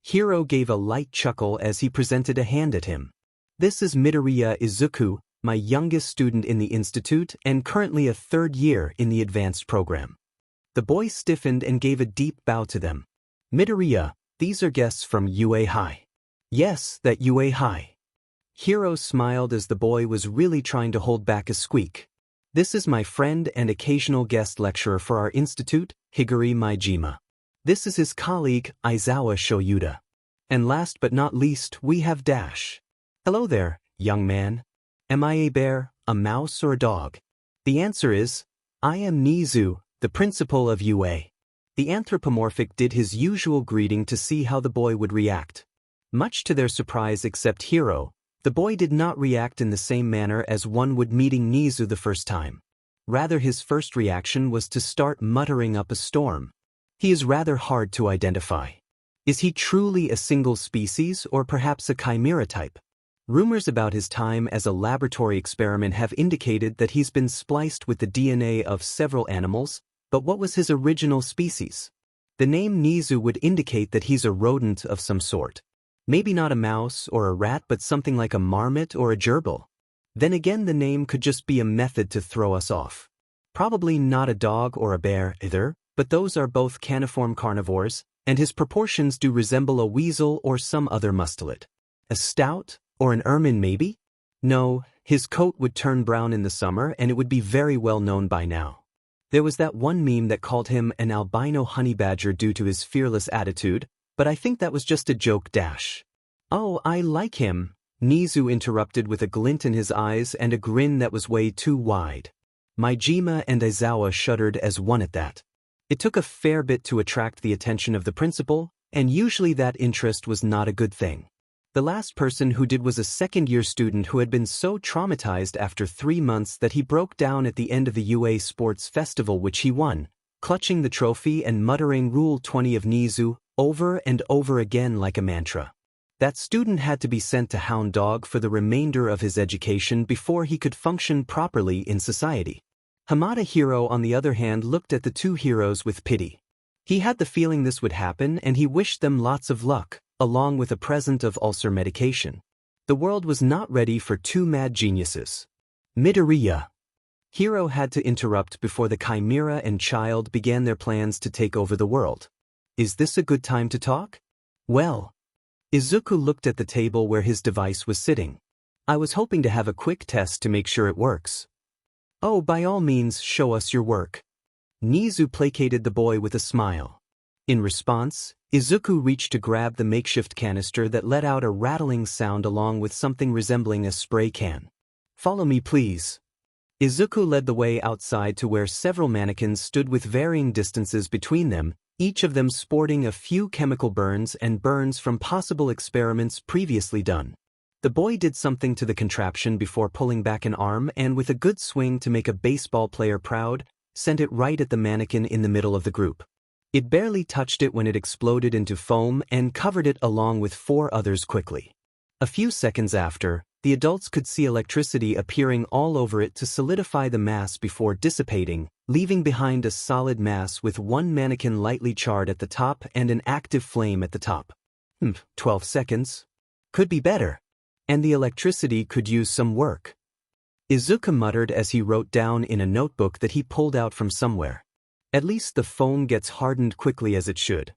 Hiro gave a light chuckle as he presented a hand at him. This is Midoriya Izuku, my youngest student in the institute and currently a third year in the advanced program. The boy stiffened and gave a deep bow to them. Midoriya, these are guests from UA High. Yes, that UA High. Hiro smiled as the boy was really trying to hold back a squeak. This is my friend and occasional guest lecturer for our institute, Higuri Maijima. This is his colleague, Aizawa Shoyuda. And last but not least, we have Dash. Hello there, young man. Am I a bear, a mouse or a dog? The answer is, I am Nizu, the principal of UA. The anthropomorphic did his usual greeting to see how the boy would react. Much to their surprise except Hiro, the boy did not react in the same manner as one would meeting Nizu the first time. Rather, his first reaction was to start muttering up a storm. He is rather hard to identify. Is he truly a single species or perhaps a chimera type? Rumors about his time as a laboratory experiment have indicated that he's been spliced with the DNA of several animals, but what was his original species? The name Nizu would indicate that he's a rodent of some sort. Maybe not a mouse or a rat, but something like a marmot or a gerbil. Then again, the name could just be a method to throw us off. Probably not a dog or a bear either, but those are both caniform carnivores, and his proportions do resemble a weasel or some other mustelid. A stoat? Or an ermine maybe? No, his coat would turn brown in the summer and it would be very well known by now. There was that one meme that called him an albino honey badger due to his fearless attitude, but I think that was just a joke. Dash. Oh, I like him, Nizu interrupted with a glint in his eyes and a grin that was way too wide. Maijima and Aizawa shuddered as one at that. It took a fair bit to attract the attention of the principal, and usually that interest was not a good thing. The last person who did was a second-year student who had been so traumatized after 3 months that he broke down at the end of the UA Sports Festival which he won, clutching the trophy and muttering Rule 20 of Nizu over and over again like a mantra. That student had to be sent to Hound Dog for the remainder of his education before he could function properly in society. Hamada Hiro, on the other hand, looked at the two heroes with pity. He had the feeling this would happen and he wished them lots of luck, along with a present of ulcer medication. The world was not ready for two mad geniuses. Midoriya. Hiro had to interrupt before the chimera and child began their plans to take over the world. Is this a good time to talk? Well. Izuku looked at the table where his device was sitting. I was hoping to have a quick test to make sure it works. Oh, by all means, show us your work. Nizu placated the boy with a smile. In response, Izuku reached to grab the makeshift canister that let out a rattling sound along with something resembling a spray can. Follow me, please. Izuku led the way outside to where several mannequins stood with varying distances between them, each of them sporting a few chemical burns and burns from possible experiments previously done. The boy did something to the contraption before pulling back an arm and with a good swing to make a baseball player proud, sent it right at the mannequin in the middle of the group. It barely touched it when it exploded into foam and covered it along with 4 others quickly. A few seconds after, the adults could see electricity appearing all over it to solidify the mass before dissipating, leaving behind a solid mass with one mannequin lightly charred at the top and an active flame at the top. 12 seconds. Could be better. And the electricity could use some work. Izuku muttered as he wrote down in a notebook that he pulled out from somewhere. At least the foam gets hardened quickly as it should.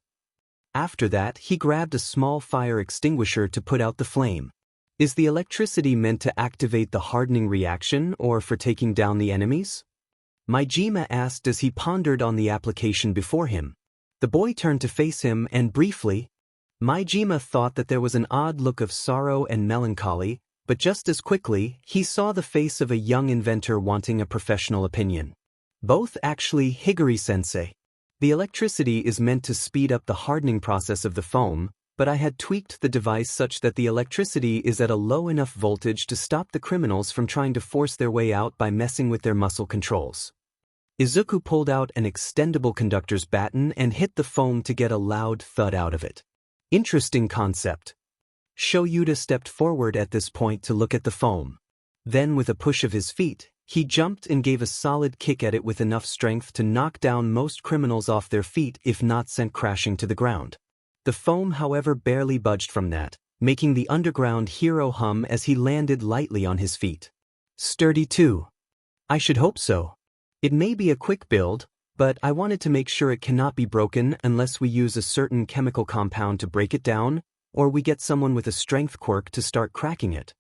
After that, he grabbed a small fire extinguisher to put out the flame. Is the electricity meant to activate the hardening reaction or for taking down the enemies? Maijima asked as he pondered on the application before him. The boy turned to face him and briefly, Maijima thought that there was an odd look of sorrow and melancholy, but just as quickly, he saw the face of a young inventor wanting a professional opinion. Both actually, Higuri-sensei. The electricity is meant to speed up the hardening process of the foam, but I had tweaked the device such that the electricity is at a low enough voltage to stop the criminals from trying to force their way out by messing with their muscle controls. Izuku pulled out an extendable conductor's baton and hit the foam to get a loud thud out of it. Interesting concept. Shoyuda stepped forward at this point to look at the foam. Then with a push of his feet, he jumped and gave a solid kick at it with enough strength to knock down most criminals off their feet if not sent crashing to the ground. The foam, however, barely budged from that, making the underground hero hum as he landed lightly on his feet. Sturdy too. I should hope so. It may be a quick build, but I wanted to make sure it cannot be broken unless we use a certain chemical compound to break it down, or we get someone with a strength quirk to start cracking it.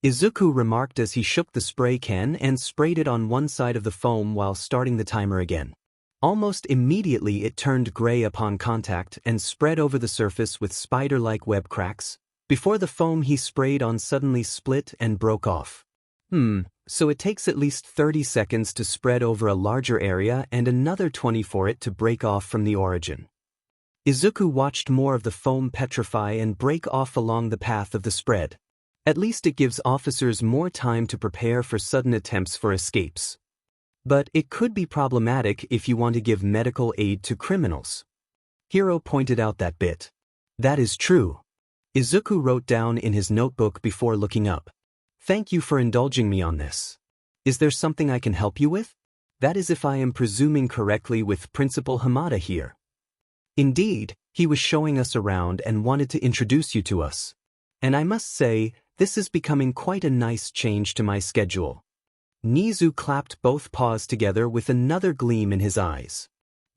Izuku remarked as he shook the spray can and sprayed it on one side of the foam while starting the timer again. Almost immediately it turned gray upon contact and spread over the surface with spider-like web cracks, before the foam he sprayed on suddenly split and broke off. So it takes at least 30 seconds to spread over a larger area and another 20 for it to break off from the origin. Izuku watched more of the foam petrify and break off along the path of the spread. At least it gives officers more time to prepare for sudden attempts for escapes. But it could be problematic if you want to give medical aid to criminals. Hiro pointed out that bit. That is true. Izuku wrote down in his notebook before looking up. Thank you for indulging me on this. Is there something I can help you with? That is if I am presuming correctly with Principal Hamada here. Indeed, he was showing us around and wanted to introduce you to us. And I must say, this is becoming quite a nice change to my schedule. Nizu clapped both paws together with another gleam in his eyes.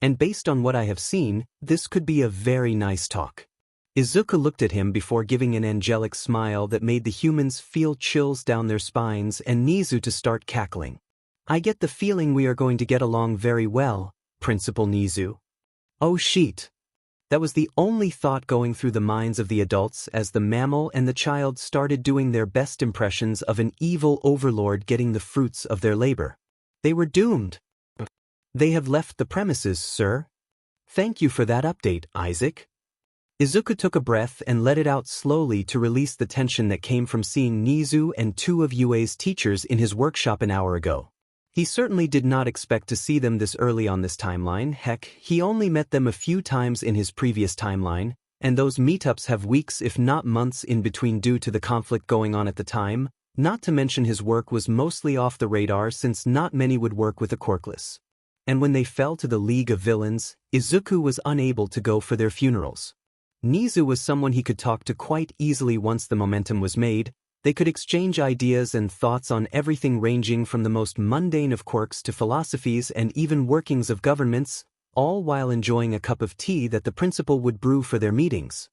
And based on what I have seen, this could be a very nice talk. Izuku looked at him before giving an angelic smile that made the humans feel chills down their spines and Nizu to start cackling. I get the feeling we are going to get along very well, Principal Nizu. Oh sheet. That was the only thought going through the minds of the adults as the mammal and the child started doing their best impressions of an evil overlord getting the fruits of their labor. They were doomed. They have left the premises, sir. Thank you for that update, Isaac. Izuku took a breath and let it out slowly to release the tension that came from seeing Nizu and two of Yue's teachers in his workshop an hour ago. He certainly did not expect to see them this early on this timeline. Heck, he only met them a few times in his previous timeline, and those meetups have weeks if not months in between due to the conflict going on at the time, not to mention his work was mostly off the radar since not many would work with a quirkless. And when they fell to the League of Villains, Izuku was unable to go for their funerals. Nizu was someone he could talk to quite easily once the momentum was made. They could exchange ideas and thoughts on everything ranging from the most mundane of quirks to philosophies and even workings of governments, all while enjoying a cup of tea that the principal would brew for their meetings.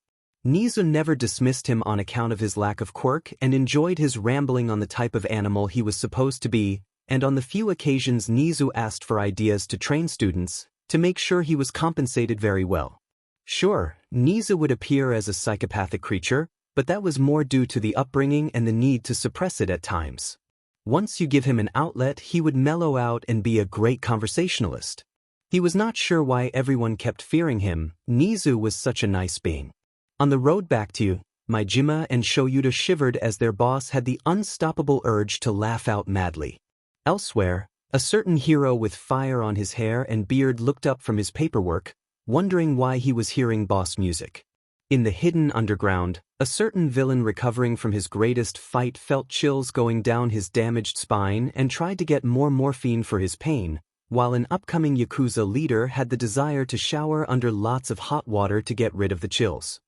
Nizu never dismissed him on account of his lack of quirk and enjoyed his rambling on the type of animal he was supposed to be, and on the few occasions Nizu asked for ideas to train students, to make sure he was compensated very well. Sure, Nizu would appear as a psychopathic creature, but that was more due to the upbringing and the need to suppress it at times. Once you give him an outlet, he would mellow out and be a great conversationalist. He was not sure why everyone kept fearing him. Nizu was such a nice being. On the road back to Majima and Shoyuta shivered as their boss had the unstoppable urge to laugh out madly. Elsewhere, a certain hero with fire on his hair and beard looked up from his paperwork, wondering why he was hearing boss music. In the hidden underground, a certain villain recovering from his greatest fight felt chills going down his damaged spine and tried to get more morphine for his pain, while an upcoming Yakuza leader had the desire to shower under lots of hot water to get rid of the chills.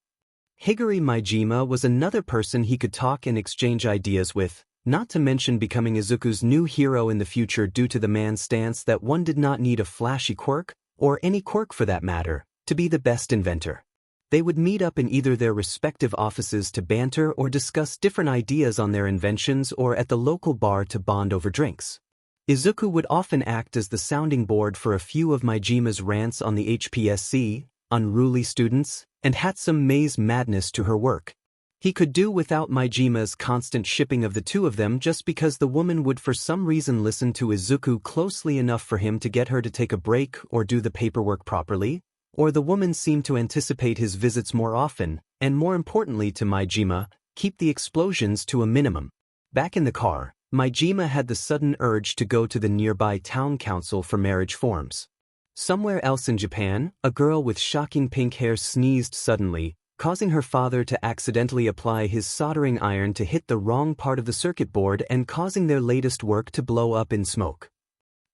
Higuri Majima was another person he could talk and exchange ideas with, not to mention becoming Izuku's new hero in the future due to the man's stance that one did not need a flashy quirk, or any quirk for that matter, to be the best inventor. They would meet up in either their respective offices to banter or discuss different ideas on their inventions or at the local bar to bond over drinks. Izuku would often act as the sounding board for a few of Majima's rants on the HPSC, unruly students, and Hatsum Mei's madness to her work. He could do without Majima's constant shipping of the two of them just because the woman would for some reason listen to Izuku closely enough for him to get her to take a break or do the paperwork properly, or the woman seemed to anticipate his visits more often, and more importantly to Majima, keep the explosions to a minimum. Back in the car, Majima had the sudden urge to go to the nearby town council for marriage forms. Somewhere else in Japan, a girl with shocking pink hair sneezed suddenly, causing her father to accidentally apply his soldering iron to hit the wrong part of the circuit board and causing their latest work to blow up in smoke.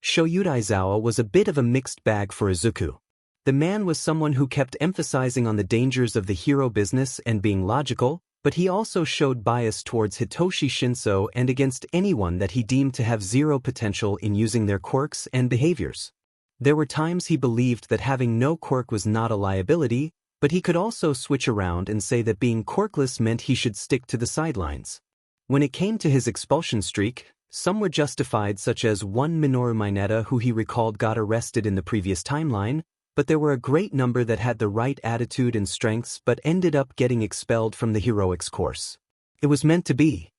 Shoyuta Izawa was a bit of a mixed bag for Izuku. The man was someone who kept emphasizing on the dangers of the hero business and being logical, but he also showed bias towards Hitoshi Shinso and against anyone that he deemed to have zero potential in using their quirks and behaviors. There were times he believed that having no quirk was not a liability, but he could also switch around and say that being quirkless meant he should stick to the sidelines. When it came to his expulsion streak, some were justified, such as one Minoru Mineta who he recalled got arrested in the previous timeline, but there were a great number that had the right attitude and strengths but ended up getting expelled from the heroics course. It was meant to be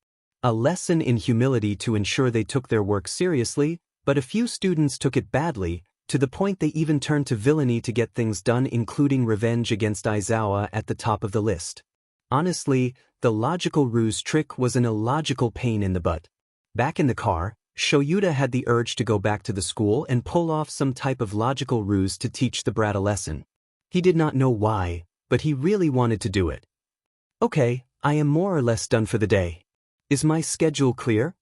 a lesson in humility to ensure they took their work seriously, but a few students took it badly, to the point they even turned to villainy to get things done, including revenge against Aizawa at the top of the list. Honestly, the logical ruse trick was an illogical pain in the butt. Back in the car, Shoyuta had the urge to go back to the school and pull off some type of logical ruse to teach the brat a lesson. He did not know why, but he really wanted to do it. Okay, I am more or less done for the day. Is my schedule clear?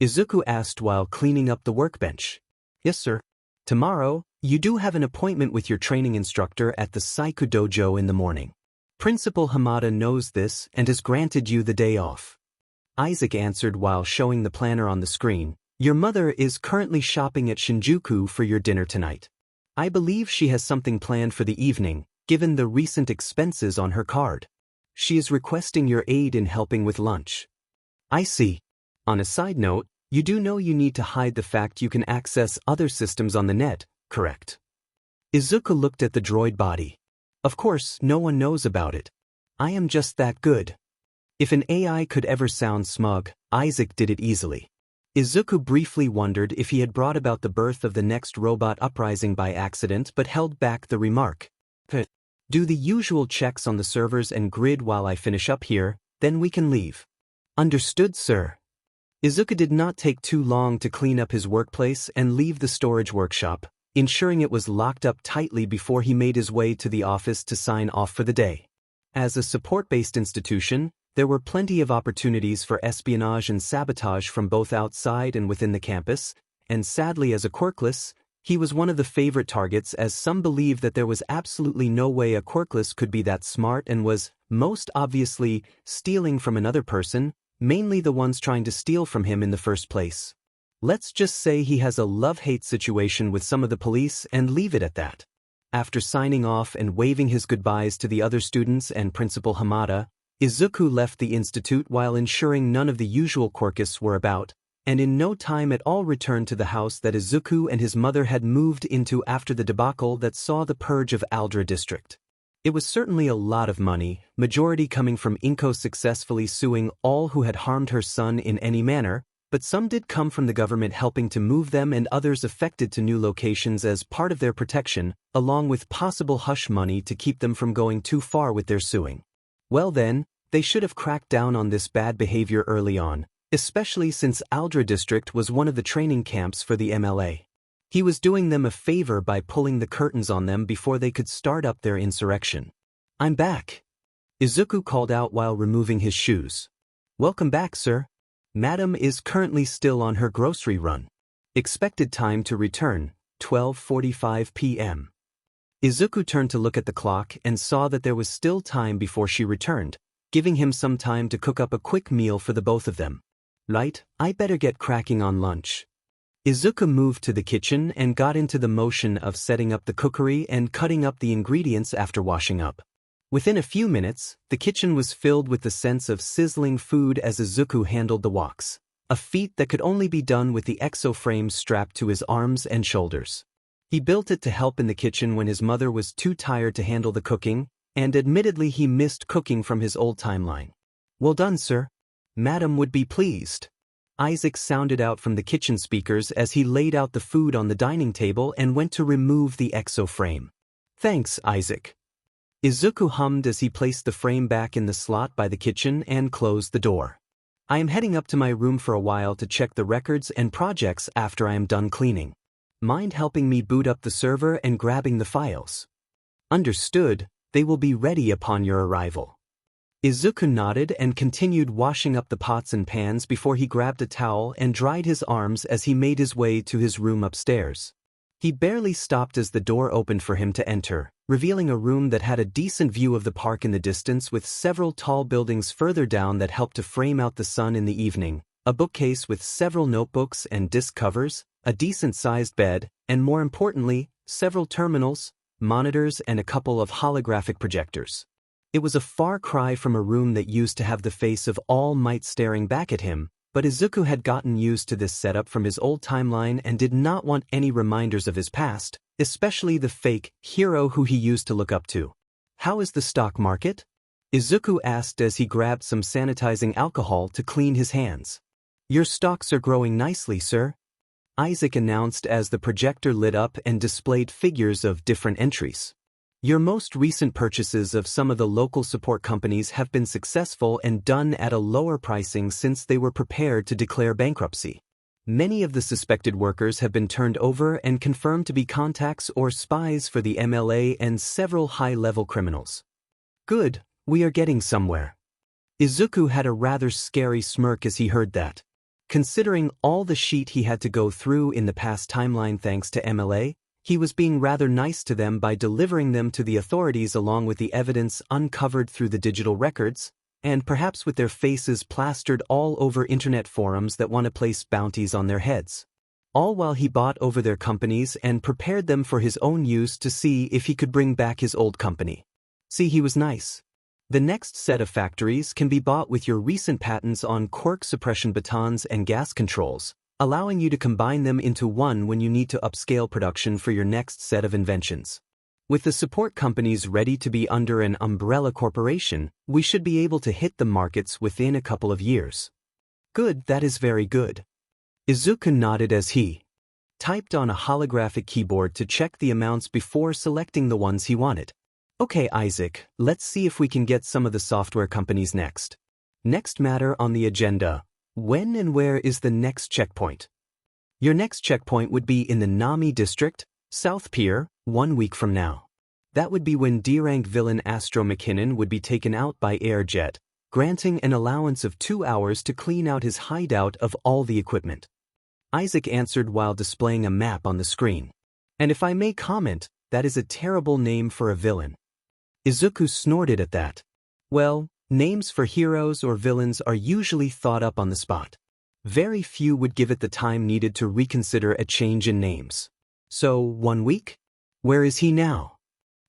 Izuku asked while cleaning up the workbench. Yes, sir. Tomorrow, you do have an appointment with your training instructor at the Saiku Dojo in the morning. Principal Hamada knows this and has granted you the day off. Isaac answered while showing the planner on the screen. Your mother is currently shopping at Shinjuku for your dinner tonight. I believe she has something planned for the evening, given the recent expenses on her card. She is requesting your aid in helping with lunch. I see. On a side note, you do know you need to hide the fact you can access other systems on the net, correct? Izuku looked at the droid body. Of course, no one knows about it. I am just that good. If an AI could ever sound smug, Isaac did it easily. Izuku briefly wondered if he had brought about the birth of the next robot uprising by accident but held back the remark. Do the usual checks on the servers and grid while I finish up here, then we can leave. Understood, sir. Izuku did not take too long to clean up his workplace and leave the storage workshop, ensuring it was locked up tightly before he made his way to the office to sign off for the day. As a support-based institution, there were plenty of opportunities for espionage and sabotage from both outside and within the campus, and sadly as a quirkless, he was one of the favorite targets, as some believed that there was absolutely no way a quirkless could be that smart and was, most obviously, stealing from another person, mainly the ones trying to steal from him in the first place. Let's just say he has a love-hate situation with some of the police and leave it at that. After signing off and waving his goodbyes to the other students and Principal Hamada, Izuku left the institute while ensuring none of the usual quirkists were about, and in no time at all returned to the house that Izuku and his mother had moved into after the debacle that saw the purge of Aldra District. It was certainly a lot of money, majority coming from Inko successfully suing all who had harmed her son in any manner, but some did come from the government helping to move them and others affected to new locations as part of their protection, along with possible hush money to keep them from going too far with their suing. Well then, they should have cracked down on this bad behavior early on, especially since Aldra District was one of the training camps for the MLA. He was doing them a favor by pulling the curtains on them before they could start up their insurrection. I'm back. Izuku called out while removing his shoes. Welcome back, sir. Madam is currently still on her grocery run. Expected time to return, 12:45 p.m. Izuku turned to look at the clock and saw that there was still time before she returned, giving him some time to cook up a quick meal for the both of them. Right, I better get cracking on lunch. Izuku moved to the kitchen and got into the motion of setting up the cookery and cutting up the ingredients after washing up. Within a few minutes, the kitchen was filled with the sense of sizzling food as Izuku handled the woks, a feat that could only be done with the exo-frame strapped to his arms and shoulders. He built it to help in the kitchen when his mother was too tired to handle the cooking, and admittedly he missed cooking from his old timeline. Well done, sir. Madam would be pleased. Isaac sounded out from the kitchen speakers as he laid out the food on the dining table and went to remove the exo frame. Thanks, Isaac. Izuku hummed as he placed the frame back in the slot by the kitchen and closed the door. I am heading up to my room for a while to check the records and projects after I am done cleaning. Mind helping me boot up the server and grabbing the files? Understood, they will be ready upon your arrival. Izuku nodded and continued washing up the pots and pans before he grabbed a towel and dried his arms as he made his way to his room upstairs. He barely stopped as the door opened for him to enter, revealing a room that had a decent view of the park in the distance with several tall buildings further down that helped to frame out the sun in the evening, a bookcase with several notebooks and disc covers, a decent-sized bed, and more importantly, several terminals, monitors, and a couple of holographic projectors. It was a far cry from a room that used to have the face of All Might staring back at him, but Izuku had gotten used to this setup from his old timeline and did not want any reminders of his past, especially the fake hero who he used to look up to. "How is the stock market?" Izuku asked as he grabbed some sanitizing alcohol to clean his hands. "Your stocks are growing nicely, sir," Isaac announced as the projector lit up and displayed figures of different entries. "Your most recent purchases of some of the local support companies have been successful and done at a lower pricing since they were prepared to declare bankruptcy. Many of the suspected workers have been turned over and confirmed to be contacts or spies for the MLA and several high-level criminals." "Good, we are getting somewhere." Izuku had a rather scary smirk as he heard that. Considering all the shit he had to go through in the past timeline thanks to MLA, he was being rather nice to them by delivering them to the authorities along with the evidence uncovered through the digital records, and perhaps with their faces plastered all over internet forums that want to place bounties on their heads. All while he bought over their companies and prepared them for his own use to see if he could bring back his old company. See, he was nice. The next set of factories can be bought with your recent patents on quirk suppression batons and gas controls, allowing you to combine them into one when you need to upscale production for your next set of inventions. With the support companies ready to be under an umbrella corporation, we should be able to hit the markets within a couple of years. "Good, that is very good." Izuku nodded as he typed on a holographic keyboard to check the amounts before selecting the ones he wanted. "Okay, Isaac, let's see if we can get some of the software companies next." Next matter on the agenda: when and where is the next checkpoint? Your next checkpoint would be in the Nami district, South Pier, 1 week from now. That would be when D-rank villain Astro McKinnon would be taken out by Airjet, granting an allowance of 2 hours to clean out his hideout of all the equipment. Isaac answered while displaying a map on the screen. "And if I may comment, that is a terrible name for a villain." Izuku snorted at that. Well, names for heroes or villains are usually thought up on the spot. Very few would give it the time needed to reconsider a change in names. So, 1 week? Where is he now?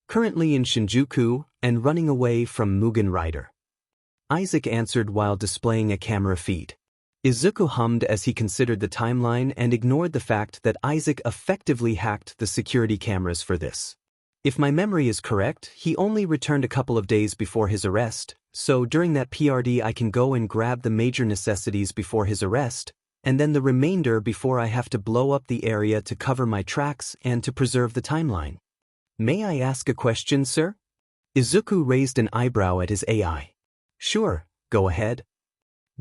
Currently in Shinjuku and running away from Mugen Rider. Isaac answered while displaying a camera feed. Izuku hummed as he considered the timeline and ignored the fact that Isaac effectively hacked the security cameras for this. If my memory is correct, he only returned a couple of days before his arrest, so during that PRD I can go and grab the major necessities before his arrest, and then the remainder before I have to blow up the area to cover my tracks and to preserve the timeline. "May I ask a question, sir?" Izuku raised an eyebrow at his AI. "Sure, go ahead."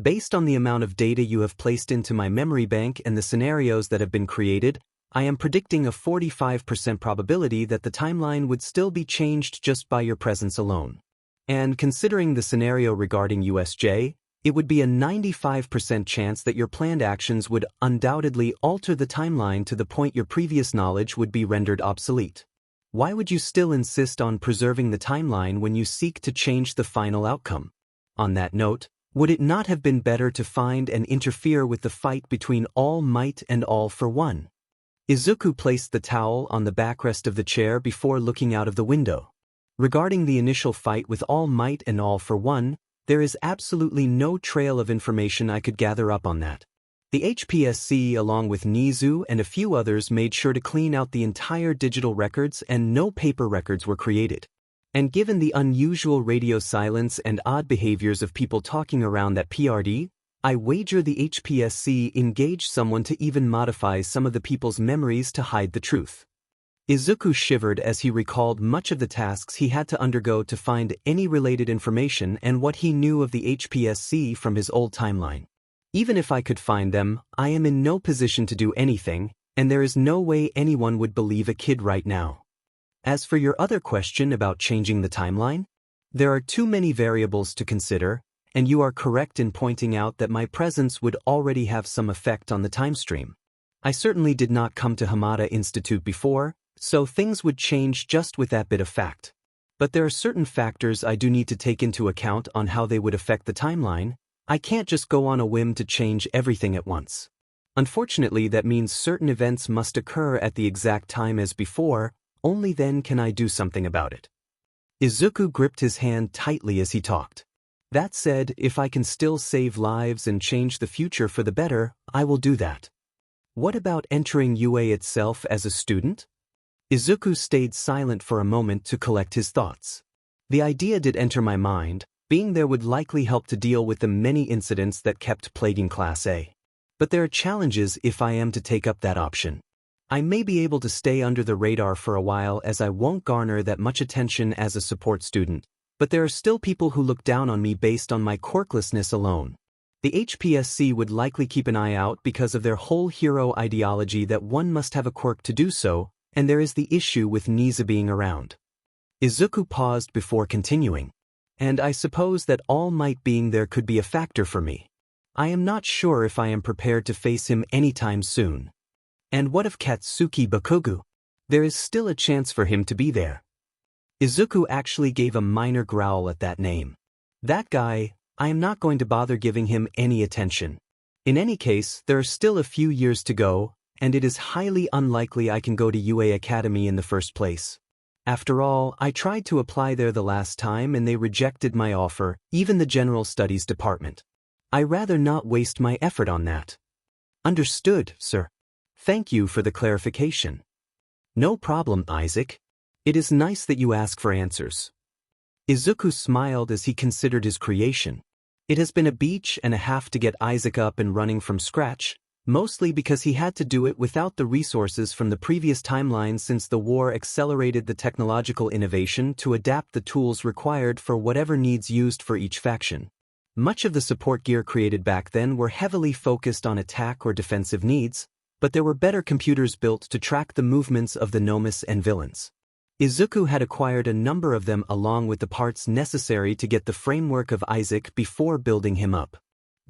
"Based on the amount of data you have placed into my memory bank and the scenarios that have been created, I am predicting a 45% probability that the timeline would still be changed just by your presence alone. And considering the scenario regarding USJ, it would be a 95% chance that your planned actions would undoubtedly alter the timeline to the point your previous knowledge would be rendered obsolete. Why would you still insist on preserving the timeline when you seek to change the final outcome? On that note, would it not have been better to find and interfere with the fight between All Might and All for One?" Izuku placed the towel on the backrest of the chair before looking out of the window. Regarding the initial fight with All Might and All for One, there is absolutely no trail of information I could gather up on that. The HPSC along with Nizu and a few others made sure to clean out the entire digital records and no paper records were created. And given the unusual radio silence and odd behaviors of people talking around that PRD, I wager the HPSC engaged someone to even modify some of the people's memories to hide the truth. Izuku shivered as he recalled much of the tasks he had to undergo to find any related information and what he knew of the HPSC from his old timeline. Even if I could find them, I am in no position to do anything, and there is no way anyone would believe a kid right now. As for your other question about changing the timeline, there are too many variables to consider, and you are correct in pointing out that my presence would already have some effect on the time stream. I certainly did not come to Hamada Institute before, so things would change just with that bit of fact. But there are certain factors I do need to take into account on how they would affect the timeline. I can't just go on a whim to change everything at once. Unfortunately, that means certain events must occur at the exact time as before, only then can I do something about it. Izuku gripped his hand tightly as he talked. That said, if I can still save lives and change the future for the better, I will do that. What about entering UA itself as a student? Izuku stayed silent for a moment to collect his thoughts. The idea did enter my mind, being there would likely help to deal with the many incidents that kept plaguing Class A. But there are challenges if I am to take up that option. I may be able to stay under the radar for a while as I won't garner that much attention as a support student, but there are still people who look down on me based on my quirklessness alone. The HPSC would likely keep an eye out because of their whole hero ideology that one must have a quirk to do so, and there is the issue with Niza being around. Izuku paused before continuing. And I suppose that All Might being there could be a factor for me. I am not sure if I am prepared to face him anytime soon. And what of Katsuki Bakugo? There is still a chance for him to be there. Izuku actually gave a minor growl at that name. That guy, I am not going to bother giving him any attention. In any case, there are still a few years to go, and it is highly unlikely I can go to UA Academy in the first place. After all, I tried to apply there the last time and they rejected my offer, even the General Studies Department. I rather not waste my effort on that. Understood, sir. Thank you for the clarification. No problem, Isaac. It is nice that you ask for answers. Izuku smiled as he considered his creation. It has been a beach and a half to get Isaac up and running from scratch, mostly because he had to do it without the resources from the previous timeline since the war accelerated the technological innovation to adapt the tools required for whatever needs used for each faction. Much of the support gear created back then were heavily focused on attack or defensive needs, but there were better computers built to track the movements of the Nomus and villains. Izuku had acquired a number of them along with the parts necessary to get the framework of Isaac before building him up.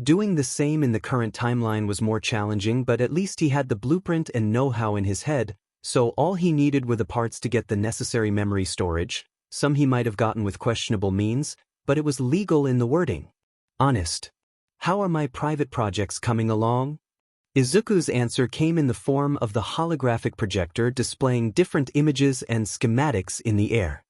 Doing the same in the current timeline was more challenging, but at least he had the blueprint and know-how in his head, so all he needed were the parts to get the necessary memory storage. Some he might have gotten with questionable means, but it was legal in the wording. Honest. How are my private projects coming along? Izuku's answer came in the form of the holographic projector displaying different images and schematics in the air.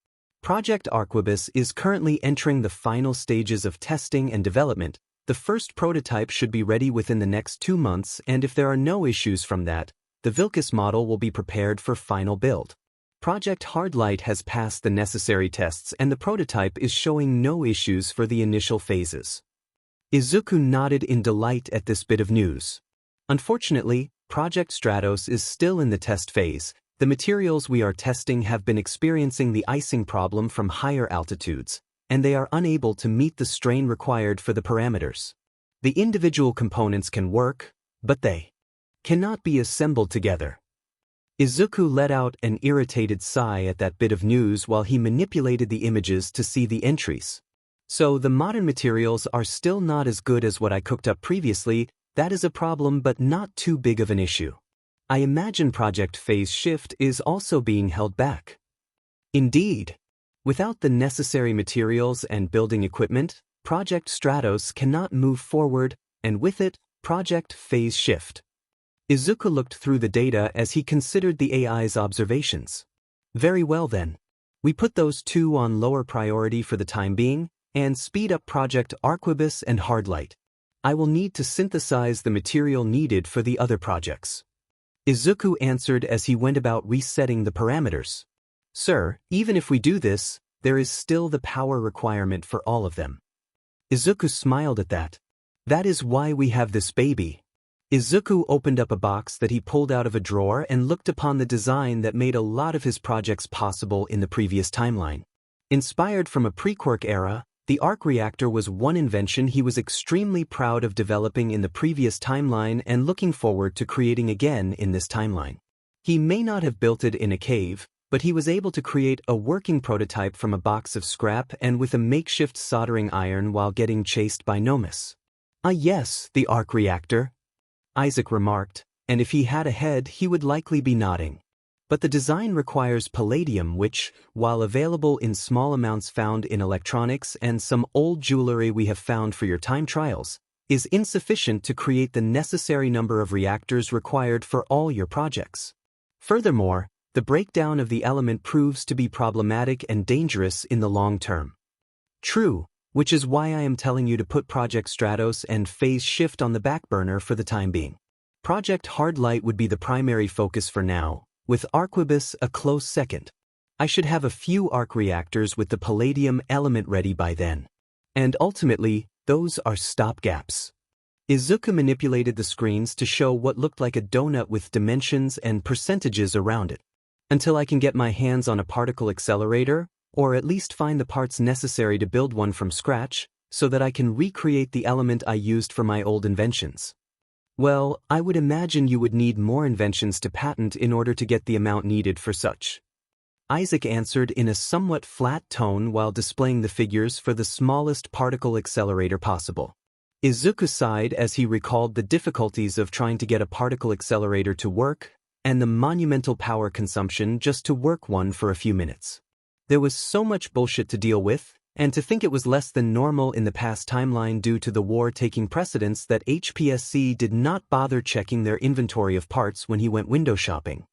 Project Arquebus is currently entering the final stages of testing and development. The first prototype should be ready within the next 2 months, and if there are no issues from that, the Vilcus model will be prepared for final build. Project Hardlight has passed the necessary tests and the prototype is showing no issues for the initial phases. Izuku nodded in delight at this bit of news. Unfortunately, Project Stratos is still in the test phase. The materials we are testing have been experiencing the icing problem from higher altitudes, and they are unable to meet the strain required for the parameters. The individual components can work, but they cannot be assembled together. Izuku let out an irritated sigh at that bit of news while he manipulated the images to see the entries. So the modern materials are still not as good as what I cooked up previously. That is a problem, but not too big of an issue. I imagine Project Phase Shift is also being held back. Indeed. Without the necessary materials and building equipment, Project Stratos cannot move forward, and with it, Project Phase Shift. Izuku looked through the data as he considered the AI's observations. Very well then. We put those two on lower priority for the time being, and speed up Project Arquebus and Hardlight. I will need to synthesize the material needed for the other projects. Izuku answered as he went about resetting the parameters. Sir, even if we do this, there is still the power requirement for all of them. Izuku smiled at that. That is why we have this baby. Izuku opened up a box that he pulled out of a drawer and looked upon the design that made a lot of his projects possible in the previous timeline. Inspired from a pre-quirk era, the arc reactor was one invention he was extremely proud of developing in the previous timeline and looking forward to creating again in this timeline. He may not have built it in a cave, but he was able to create a working prototype from a box of scrap and with a makeshift soldering iron while getting chased by Nomus. Ah yes, the arc reactor, Isaac remarked, and if he had a head he would likely be nodding. But the design requires palladium which, while available in small amounts found in electronics and some old jewelry we have found for your time trials, is insufficient to create the necessary number of reactors required for all your projects. Furthermore, the breakdown of the element proves to be problematic and dangerous in the long term. True, which is why I am telling you to put Project Stratos and Phase Shift on the back burner for the time being. Project Hardlight would be the primary focus for now, with Arquebus a close second. I should have a few arc reactors with the palladium element ready by then. And ultimately, those are stopgaps. Izuku manipulated the screens to show what looked like a donut with dimensions and percentages around it. Until I can get my hands on a particle accelerator, or at least find the parts necessary to build one from scratch, so that I can recreate the element I used for my old inventions. Well, I would imagine you would need more inventions to patent in order to get the amount needed for such. Isaac answered in a somewhat flat tone while displaying the figures for the smallest particle accelerator possible. Izuku sighed as he recalled the difficulties of trying to get a particle accelerator to work, and the monumental power consumption just to work one for a few minutes. There was so much bullshit to deal with, and to think it was less than normal in the past timeline due to the war taking precedence that HPSC did not bother checking their inventory of parts when he went window shopping.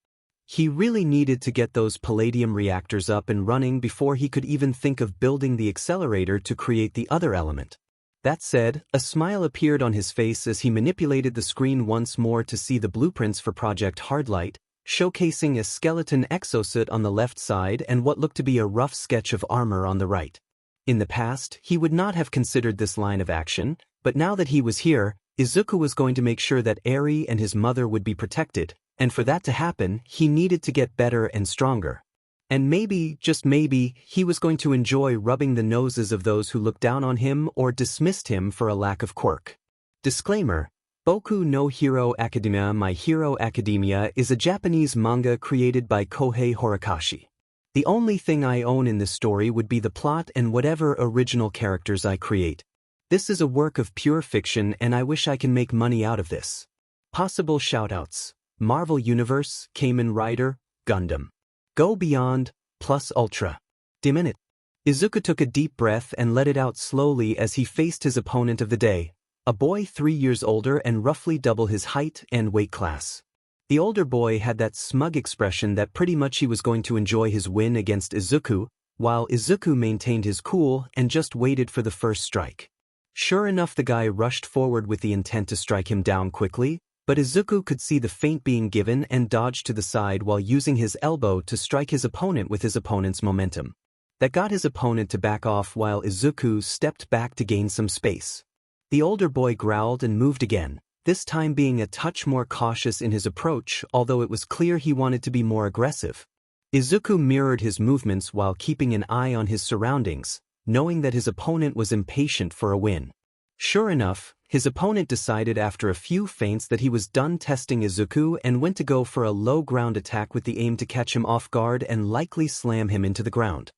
He really needed to get those palladium reactors up and running before he could even think of building the accelerator to create the other element. That said, a smile appeared on his face as he manipulated the screen once more to see the blueprints for Project Hardlight, showcasing a skeleton exosuit on the left side and what looked to be a rough sketch of armor on the right. In the past, he would not have considered this line of action, but now that he was here, Izuku was going to make sure that Eri and his mother would be protected, and for that to happen, he needed to get better and stronger. And maybe, just maybe, he was going to enjoy rubbing the noses of those who looked down on him or dismissed him for a lack of quirk. Disclaimer: Boku no Hero Academia My Hero Academia is a Japanese manga created by Kohei Horikoshi. The only thing I own in this story would be the plot and whatever original characters I create. This is a work of pure fiction and I wish I can make money out of this. Possible shoutouts: Marvel Universe, Kamen Rider, Gundam. Go Beyond, Plus Ultra. Dim it. Izuku took a deep breath and let it out slowly as he faced his opponent of the day, a boy 3 years older and roughly double his height and weight class. The older boy had that smug expression that pretty much he was going to enjoy his win against Izuku, while Izuku maintained his cool and just waited for the first strike. Sure enough, the guy rushed forward with the intent to strike him down quickly, but Izuku could see the feint being given and dodged to the side while using his elbow to strike his opponent with his opponent's momentum. That got his opponent to back off while Izuku stepped back to gain some space. The older boy growled and moved again, this time being a touch more cautious in his approach, although it was clear he wanted to be more aggressive. Izuku mirrored his movements while keeping an eye on his surroundings, knowing that his opponent was impatient for a win. Sure enough, his opponent decided after a few feints that he was done testing Izuku and went to go for a low ground attack with the aim to catch him off guard and likely slam him into the ground.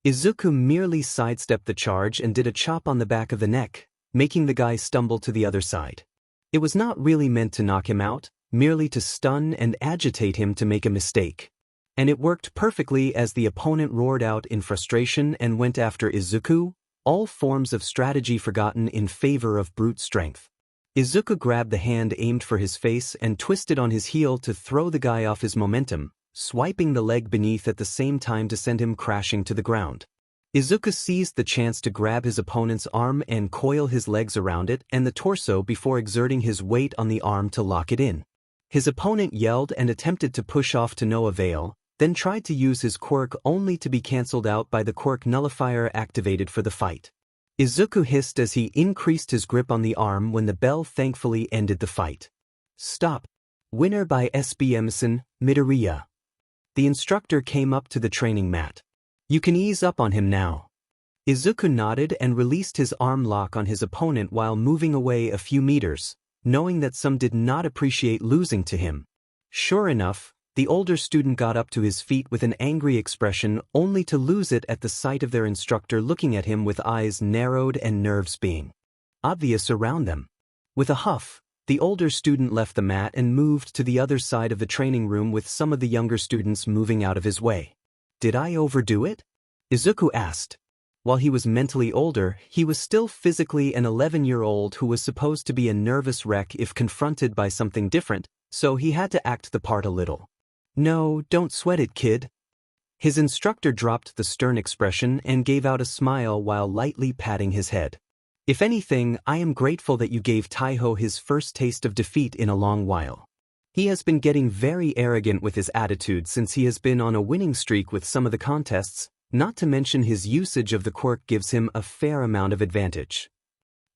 Izuku merely sidestepped the charge and did a chop on the back of the neck, making the guy stumble to the other side. It was not really meant to knock him out, merely to stun and agitate him to make a mistake. And it worked perfectly as the opponent roared out in frustration and went after Izuku, all forms of strategy forgotten in favor of brute strength. Izuku grabbed the hand aimed for his face and twisted on his heel to throw the guy off his momentum, swiping the leg beneath at the same time to send him crashing to the ground. Izuku seized the chance to grab his opponent's arm and coil his legs around it and the torso before exerting his weight on the arm to lock it in. His opponent yelled and attempted to push off to no avail, then tried to use his quirk only to be cancelled out by the quirk nullifier activated for the fight. Izuku hissed as he increased his grip on the arm when the bell thankfully ended the fight. Stop. Winner by SBMson, Midoriya. The instructor came up to the training mat. You can ease up on him now. Izuku nodded and released his arm lock on his opponent while moving away a few meters, knowing that some did not appreciate losing to him. Sure enough, the older student got up to his feet with an angry expression only to lose it at the sight of their instructor looking at him with eyes narrowed and nerves being obvious around them. With a huff, the older student left the mat and moved to the other side of the training room with some of the younger students moving out of his way. Did I overdo it? Izuku asked. While he was mentally older, he was still physically an 11-year-old who was supposed to be a nervous wreck if confronted by something different, so he had to act the part a little. "No, don't sweat it, kid." His instructor dropped the stern expression and gave out a smile while lightly patting his head. "If anything, I am grateful that you gave Taiho his first taste of defeat in a long while. He has been getting very arrogant with his attitude since he has been on a winning streak with some of the contests, not to mention his usage of the quirk gives him a fair amount of advantage."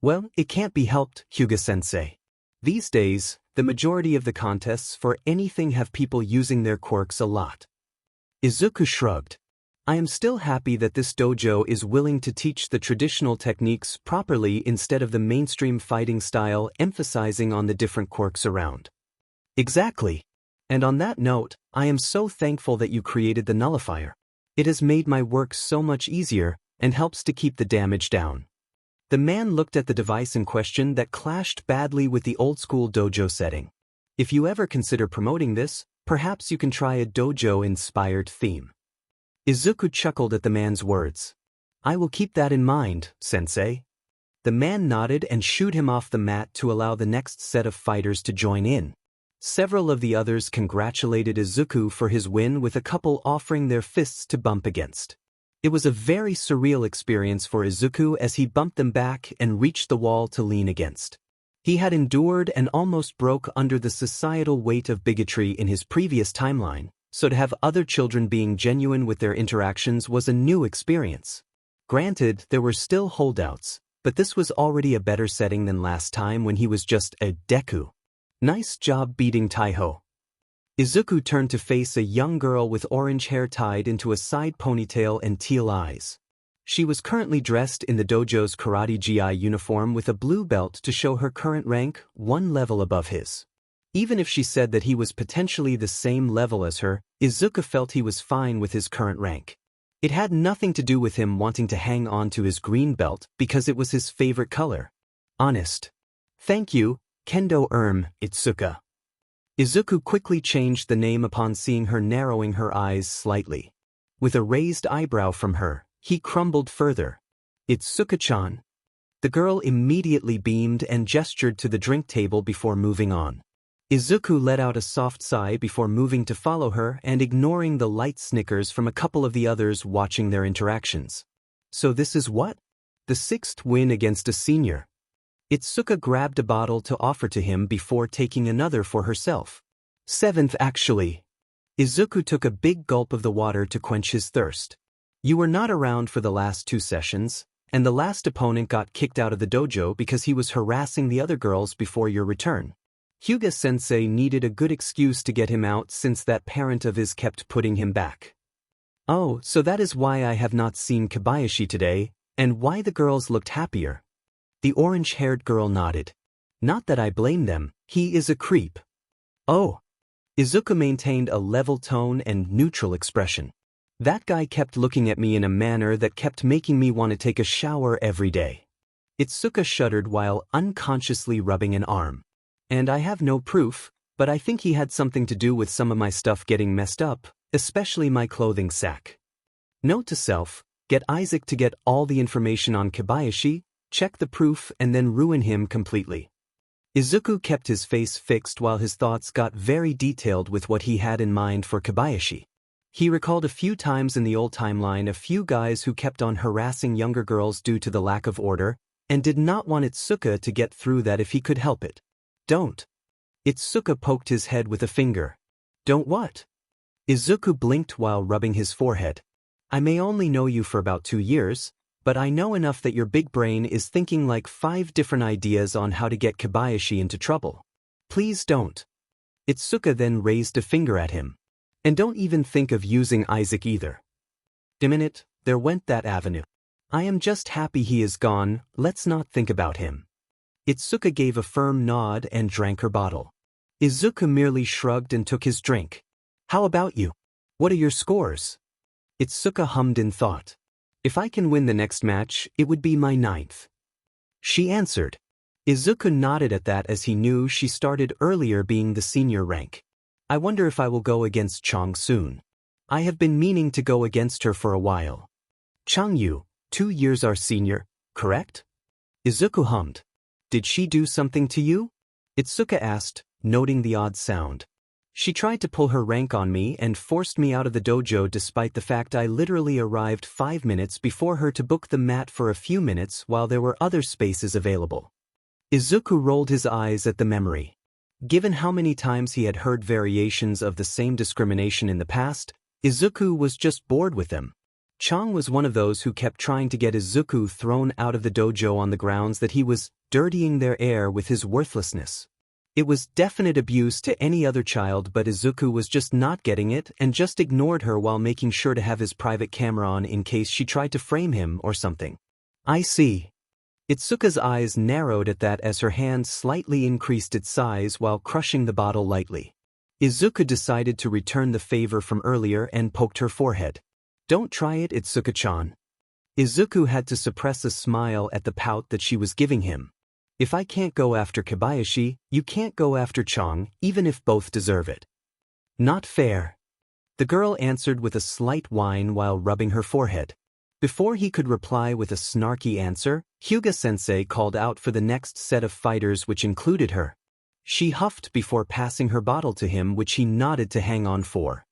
"Well, it can't be helped, Hyuga-sensei. These days, the majority of the contests for anything have people using their quirks a lot." Izuku shrugged. "I am still happy that this dojo is willing to teach the traditional techniques properly instead of the mainstream fighting style emphasizing on the different quirks around." "Exactly. And on that note, I am so thankful that you created the nullifier. It has made my work so much easier and helps to keep the damage down." The man looked at the device in question that clashed badly with the old-school dojo setting. "If you ever consider promoting this, perhaps you can try a dojo-inspired theme." Izuku chuckled at the man's words. "I will keep that in mind, sensei." The man nodded and shooed him off the mat to allow the next set of fighters to join in. Several of the others congratulated Izuku for his win, with a couple offering their fists to bump against. It was a very surreal experience for Izuku as he bumped them back and reached the wall to lean against. He had endured and almost broke under the societal weight of bigotry in his previous timeline, so to have other children being genuine with their interactions was a new experience. Granted, there were still holdouts, but this was already a better setting than last time when he was just a Deku. "Nice job beating Taiho." Izuku turned to face a young girl with orange hair tied into a side ponytail and teal eyes. She was currently dressed in the dojo's karate GI uniform with a blue belt to show her current rank one level above his. Even if she said that he was potentially the same level as her, Izuku felt he was fine with his current rank. It had nothing to do with him wanting to hang on to his green belt because it was his favorite color. "Honest. Thank you, Kendo Itsuka." Izuku quickly changed the name upon seeing her narrowing her eyes slightly. With a raised eyebrow from her, he crumbled further. "Itsuka-chan." The girl immediately beamed and gestured to the drink table before moving on. Izuku let out a soft sigh before moving to follow her and ignoring the light snickers from a couple of the others watching their interactions. "So this is what? The 6th win against a senior." Itsuka grabbed a bottle to offer to him before taking another for herself. "7th actually." Izuku took a big gulp of the water to quench his thirst. "You were not around for the last 2 sessions, and the last opponent got kicked out of the dojo because he was harassing the other girls before your return. Hyuga-sensei needed a good excuse to get him out since that parent of his kept putting him back." "Oh, so that is why I have not seen Kobayashi today, and why the girls looked happier." The orange-haired girl nodded. "Not that I blame them, he is a creep." "Oh." Izuku maintained a level tone and neutral expression. "That guy kept looking at me in a manner that kept making me want to take a shower every day." Itsuka shuddered while unconsciously rubbing an arm. "And I have no proof, but I think he had something to do with some of my stuff getting messed up, especially my clothing sack. Note to self, get Isaac to get all the information on Kobayashi, check the proof and then ruin him completely." Izuku kept his face fixed while his thoughts got very detailed with what he had in mind for Kobayashi. He recalled a few times in the old timeline a few guys who kept on harassing younger girls due to the lack of order, and did not want Itsuka to get through that if he could help it. "Don't." Itsuka poked his head with a finger. "Don't what?" Izuku blinked while rubbing his forehead. "I may only know you for about 2 years, but I know enough that your big brain is thinking like 5 different ideas on how to get Kobayashi into trouble. Please don't." Itsuka then raised a finger at him. "And don't even think of using Isaac either." "A minute, there went that avenue. I am just happy he is gone, let's not think about him." Itsuka gave a firm nod and drank her bottle. Izuku merely shrugged and took his drink. "How about you? What are your scores?" Itsuka hummed in thought. "If I can win the next match, it would be my 9th. She answered. Izuku nodded at that as he knew she started earlier being the senior rank. "I wonder if I will go against Chong soon. I have been meaning to go against her for a while." Changyu, 2 years our senior, correct? Izuku hummed. Did she do something to you? Itsuka asked, noting the odd sound. She tried to pull her rank on me and forced me out of the dojo despite the fact I literally arrived 5 minutes before her to book the mat for a few minutes while there were other spaces available. Izuku rolled his eyes at the memory. Given how many times he had heard variations of the same discrimination in the past, Izuku was just bored with them. Chang was one of those who kept trying to get Izuku thrown out of the dojo on the grounds that he was dirtying their air with his worthlessness. It was definite abuse to any other child, but Izuku was just not getting it and just ignored her while making sure to have his private camera on in case she tried to frame him or something. I see. Itsuka's eyes narrowed at that as her hand slightly increased its size while crushing the bottle lightly. Izuku decided to return the favor from earlier and poked her forehead. Don't try it, Itsuka-chan. Izuku had to suppress a smile at the pout that she was giving him. If I can't go after Kobayashi, you can't go after Chang, even if both deserve it. Not fair. The girl answered with a slight whine while rubbing her forehead. Before he could reply with a snarky answer, Hyuga-sensei called out for the next set of fighters, which included her. She huffed before passing her bottle to him, which he nodded to hang on for.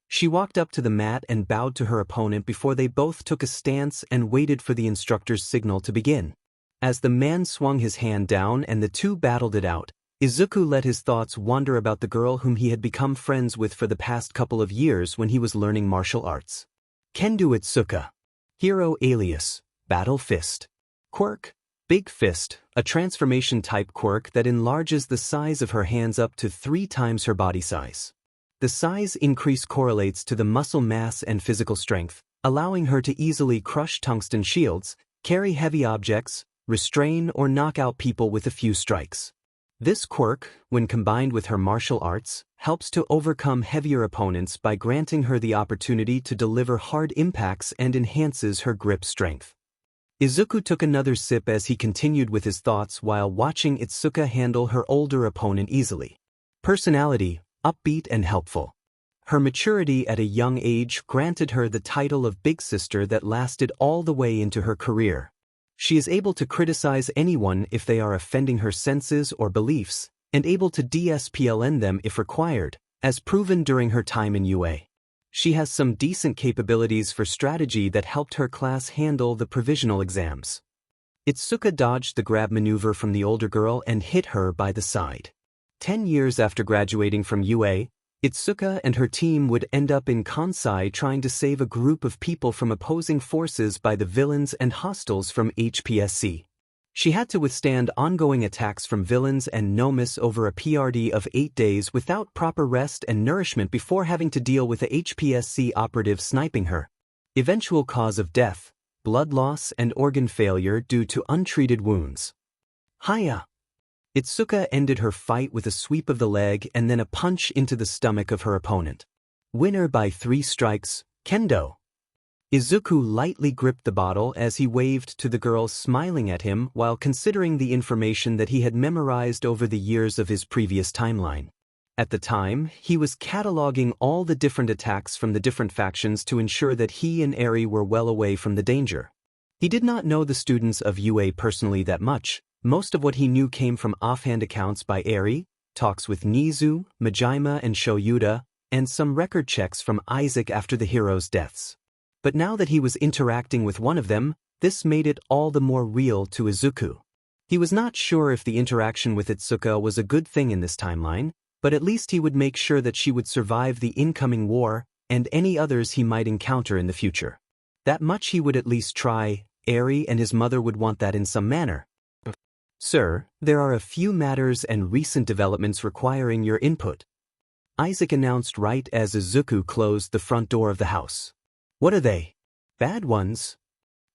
She walked up to the mat and bowed to her opponent before they both took a stance and waited for the instructor's signal to begin. As the man swung his hand down and the two battled it out, Izuku let his thoughts wander about the girl whom he had become friends with for the past couple of years when he was learning martial arts. Kendo Itsuka. Hero alias, Battle Fist. Quirk, Big Fist, a transformation-type quirk that enlarges the size of her hands up to 3 times her body size. The size increase correlates to the muscle mass and physical strength, allowing her to easily crush tungsten shields, carry heavy objects, restrain or knock out people with a few strikes. This quirk, when combined with her martial arts, helps to overcome heavier opponents by granting her the opportunity to deliver hard impacts and enhances her grip strength. Izuku took another sip as he continued with his thoughts while watching Itsuka handle her older opponent easily. Personality, upbeat and helpful. Her maturity at a young age granted her the title of Big Sister that lasted all the way into her career. She is able to criticize anyone if they are offending her senses or beliefs, and able to DSPLN them if required, as proven during her time in UA. She has some decent capabilities for strategy that helped her class handle the provisional exams. Itsuka dodged the grab maneuver from the older girl and hit her by the side. 10 years after graduating from UA, Itsuka and her team would end up in Kansai trying to save a group of people from opposing forces by the villains and hostiles from HPSC. She had to withstand ongoing attacks from villains and Nomis over a PRD of 8 days without proper rest and nourishment before having to deal with a HPSC operative sniping her. Eventual cause of death, blood loss and organ failure due to untreated wounds. Hiya! Itsuka ended her fight with a sweep of the leg and then a punch into the stomach of her opponent. Winner by 3 strikes, Kendo. Izuku lightly gripped the bottle as he waved to the girl smiling at him while considering the information that he had memorized over the years of his previous timeline. At the time, he was cataloging all the different attacks from the different factions to ensure that he and Eri were well away from the danger. He did not know the students of UA personally that much. Most of what he knew came from offhand accounts by Eri, talks with Nizu, Majima and Shoyuda, and some record checks from Isaac after the heroes' deaths. But now that he was interacting with one of them, this made it all the more real to Izuku. He was not sure if the interaction with Itsuka was a good thing in this timeline, but at least he would make sure that she would survive the incoming war and any others he might encounter in the future. That much he would at least try. Eri and his mother would want that in some manner. Sir, there are a few matters and recent developments requiring your input. Isaac announced right as Izuku closed the front door of the house. What are they? Bad ones?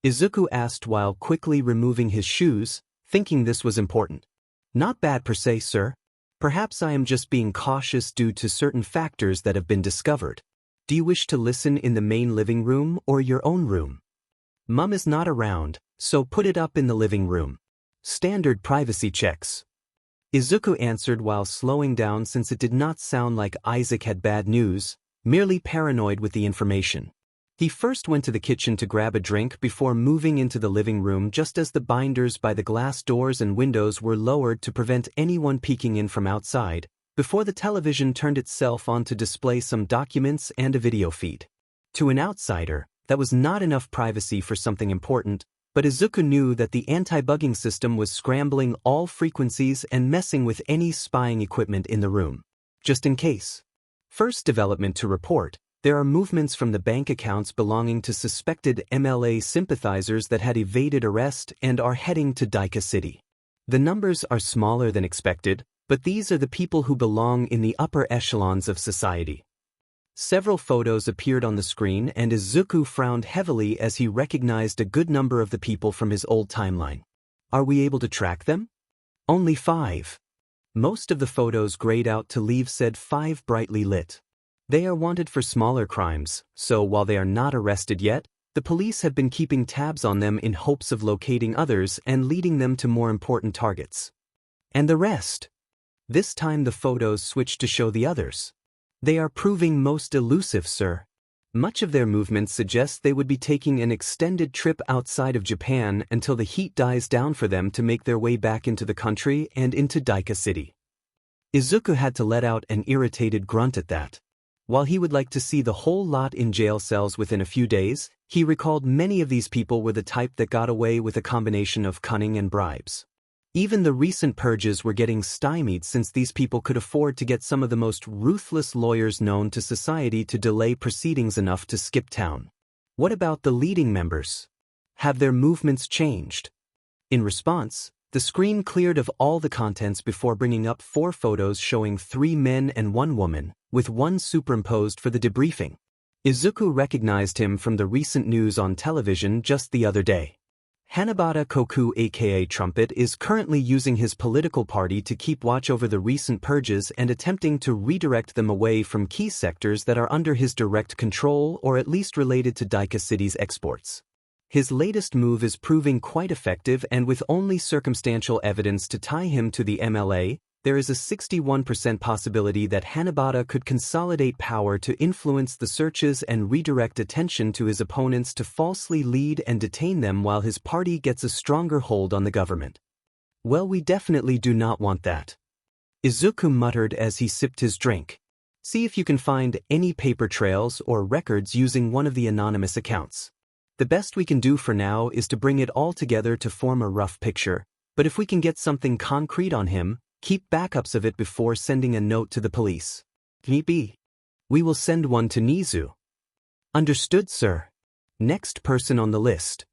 Izuku asked while quickly removing his shoes, thinking this was important. Not bad per se, sir. Perhaps I am just being cautious due to certain factors that have been discovered. Do you wish to listen in the main living room or your own room? Mum is not around, so put it up in the living room. Standard privacy checks. Izuku answered while slowing down since it did not sound like Isaac had bad news, merely paranoid with the information. He first went to the kitchen to grab a drink before moving into the living room just as the binders by the glass doors and windows were lowered to prevent anyone peeking in from outside, before the television turned itself on to display some documents and a video feed. To an outsider, that was not enough privacy for something important, but Izuku knew that the anti-bugging system was scrambling all frequencies and messing with any spying equipment in the room. Just in case. First development to report, there are movements from the bank accounts belonging to suspected MLA sympathizers that had evaded arrest and are heading to Daika City. The numbers are smaller than expected, but these are the people who belong in the upper echelons of society. Several photos appeared on the screen and Izuku frowned heavily as he recognized a good number of the people from his old timeline. Are we able to track them? Only 5. Most of the photos grayed out to leave said 5 brightly lit. They are wanted for smaller crimes, so while they are not arrested yet, the police have been keeping tabs on them in hopes of locating others and leading them to more important targets. And the rest? This time the photos switched to show the others. They are proving most elusive, sir. Much of their movements suggest they would be taking an extended trip outside of Japan until the heat dies down for them to make their way back into the country and into Daika City. Izuku had to let out an irritated grunt at that. While he would like to see the whole lot in jail cells within a few days, he recalled many of these people were the type that got away with a combination of cunning and bribes. Even the recent purges were getting stymied since these people could afford to get some of the most ruthless lawyers known to society to delay proceedings enough to skip town. What about the leading members? Have their movements changed? In response, the screen cleared of all the contents before bringing up 4 photos showing 3 men and 1 woman, with 1 superimposed for the debriefing. Izuku recognized him from the recent news on television just the other day. Hanabata Koku aka Trumpet is currently using his political party to keep watch over the recent purges and attempting to redirect them away from key sectors that are under his direct control or at least related to Daika City's exports. His latest move is proving quite effective, and with only circumstantial evidence to tie him to the MLA, there is a 61% possibility that Hanabata could consolidate power to influence the searches and redirect attention to his opponents to falsely lead and detain them while his party gets a stronger hold on the government. Well, we definitely do not want that. Izuku muttered as he sipped his drink. See if you can find any paper trails or records using one of the anonymous accounts. The best we can do for now is to bring it all together to form a rough picture, but if we can get something concrete on him, keep backups of it before sending a note to the police. Need be. We will send one to Nizu. Understood, sir. Next person on the list.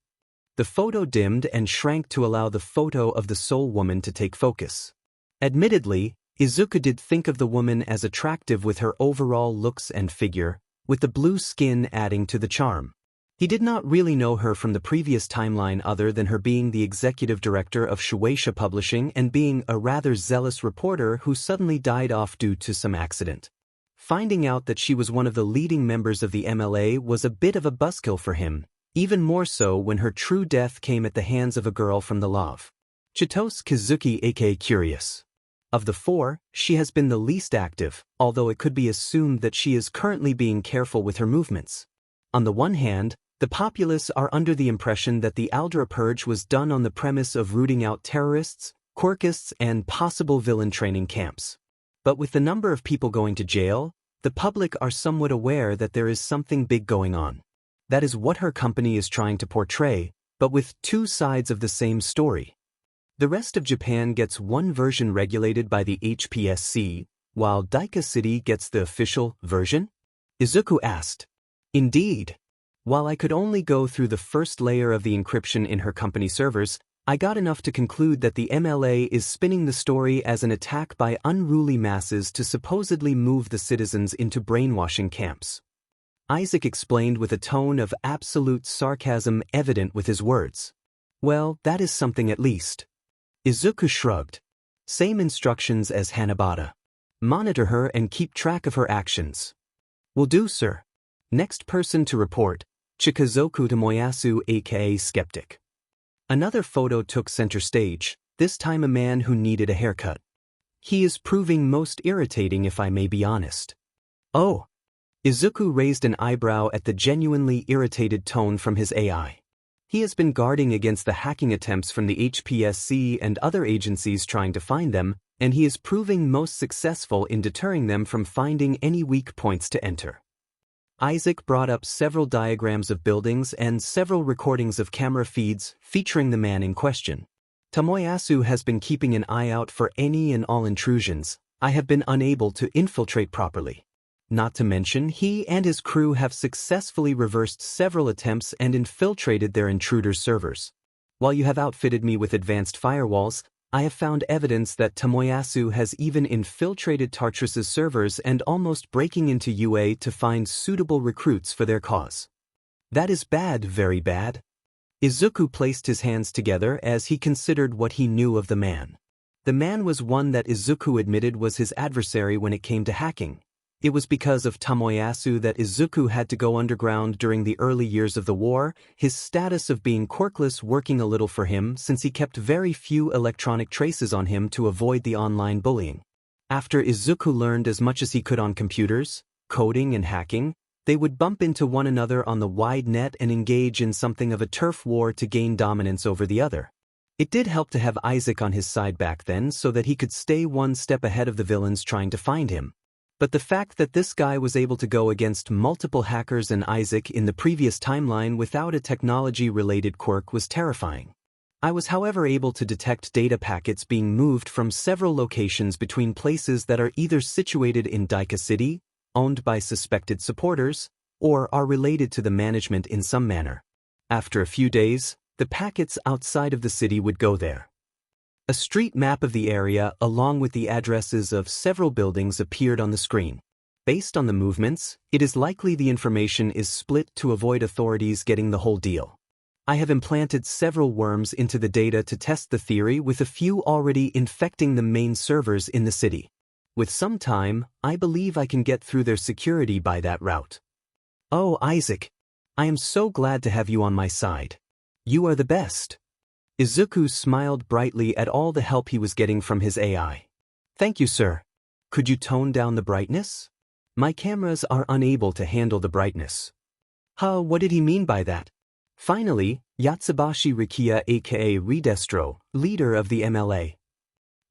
The photo dimmed and shrank to allow the photo of the soul woman to take focus. Admittedly, Izuku did think of the woman as attractive with her overall looks and figure, with the blue skin adding to the charm. He did not really know her from the previous timeline other than her being the executive director of Shueisha Publishing and being a rather zealous reporter who suddenly died off due to some accident. Finding out that she was one of the leading members of the MLA was a bit of a buzzkill for him, even more so when her true death came at the hands of a girl from the LOV. Chitose Kazuki aka Curious. Of the 4, she has been the least active, although it could be assumed that she is currently being careful with her movements. On the one hand, the populace are under the impression that the Aldra Purge was done on the premise of rooting out terrorists, quirkists, and possible villain training camps. But with the number of people going to jail, the public are somewhat aware that there is something big going on. That is what her company is trying to portray, but with 2 sides of the same story. The rest of Japan gets one version regulated by the HPSC, while Daika City gets the official version? Izuku asked. Indeed. While I could only go through the first layer of the encryption in her company servers, I got enough to conclude that the MLA is spinning the story as an attack by unruly masses to supposedly move the citizens into brainwashing camps. Isaac explained with a tone of absolute sarcasm evident with his words. Well, that is something at least. Izuku shrugged. Same instructions as Hanabata. Monitor her and keep track of her actions. Will do, sir. Next person to report. Chikazoku Tomoyasu aka Skeptic. Another photo took center stage, this time a man who needed a haircut. He is proving most irritating if I may be honest. Oh. Izuku raised an eyebrow at the genuinely irritated tone from his AI. He has been guarding against the hacking attempts from the HPSC and other agencies trying to find them, and he is proving most successful in deterring them from finding any weak points to enter. Isaac brought up several diagrams of buildings and several recordings of camera feeds featuring the man in question. Tomoyasu has been keeping an eye out for any and all intrusions. I have been unable to infiltrate properly. Not to mention, he and his crew have successfully reversed several attempts and infiltrated their intruders' servers. While you have outfitted me with advanced firewalls, I have found evidence that Tomoyasu has even infiltrated Tartarus's servers and almost breaking into UA to find suitable recruits for their cause. That is bad, very bad. Izuku placed his hands together as he considered what he knew of the man. The man was one that Izuku admitted was his adversary when it came to hacking. It was because of Tomoyasu that Izuku had to go underground during the early years of the war, his status of being quirkless working a little for him since he kept very few electronic traces on him to avoid the online bullying. After Izuku learned as much as he could on computers, coding and hacking, they would bump into one another on the wide net and engage in something of a turf war to gain dominance over the other. It did help to have Isaac on his side back then so that he could stay one step ahead of the villains trying to find him. But the fact that this guy was able to go against multiple hackers and Isaac in the previous timeline without a technology-related quirk was terrifying. I was however able to detect data packets being moved from several locations between places that are either situated in Daika City, owned by suspected supporters, or are related to the management in some manner. After a few days, the packets outside of the city would go there. A street map of the area along with the addresses of several buildings appeared on the screen. Based on the movements, it is likely the information is split to avoid authorities getting the whole deal. I have implanted several worms into the data to test the theory with a few already infecting the main servers in the city. With some time, I believe I can get through their security by that route. Oh, Isaac. I am so glad to have you on my side. You are the best. Izuku smiled brightly at all the help he was getting from his AI. Thank you, sir. Could you tone down the brightness? My cameras are unable to handle the brightness. What did he mean by that? Finally, Yatsubashi Rikiya aka Redestro, leader of the MLA.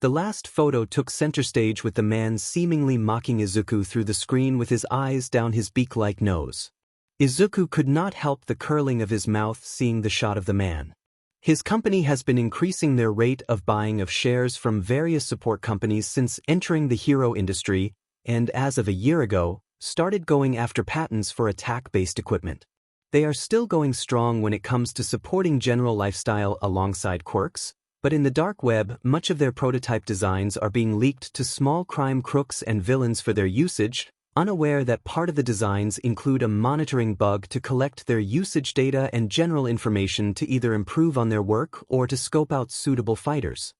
The last photo took center stage with the man seemingly mocking Izuku through the screen with his eyes down his beak-like nose. Izuku could not help the curling of his mouth seeing the shot of the man. His company has been increasing their rate of buying of shares from various support companies since entering the hero industry, and as of a year ago, started going after patents for attack-based equipment. They are still going strong when it comes to supporting general lifestyle alongside quirks, but in the dark web, much of their prototype designs are being leaked to small crime crooks and villains for their usage, unaware that part of the designs include a monitoring bug to collect their usage data and general information to either improve on their work or to scope out suitable fighters.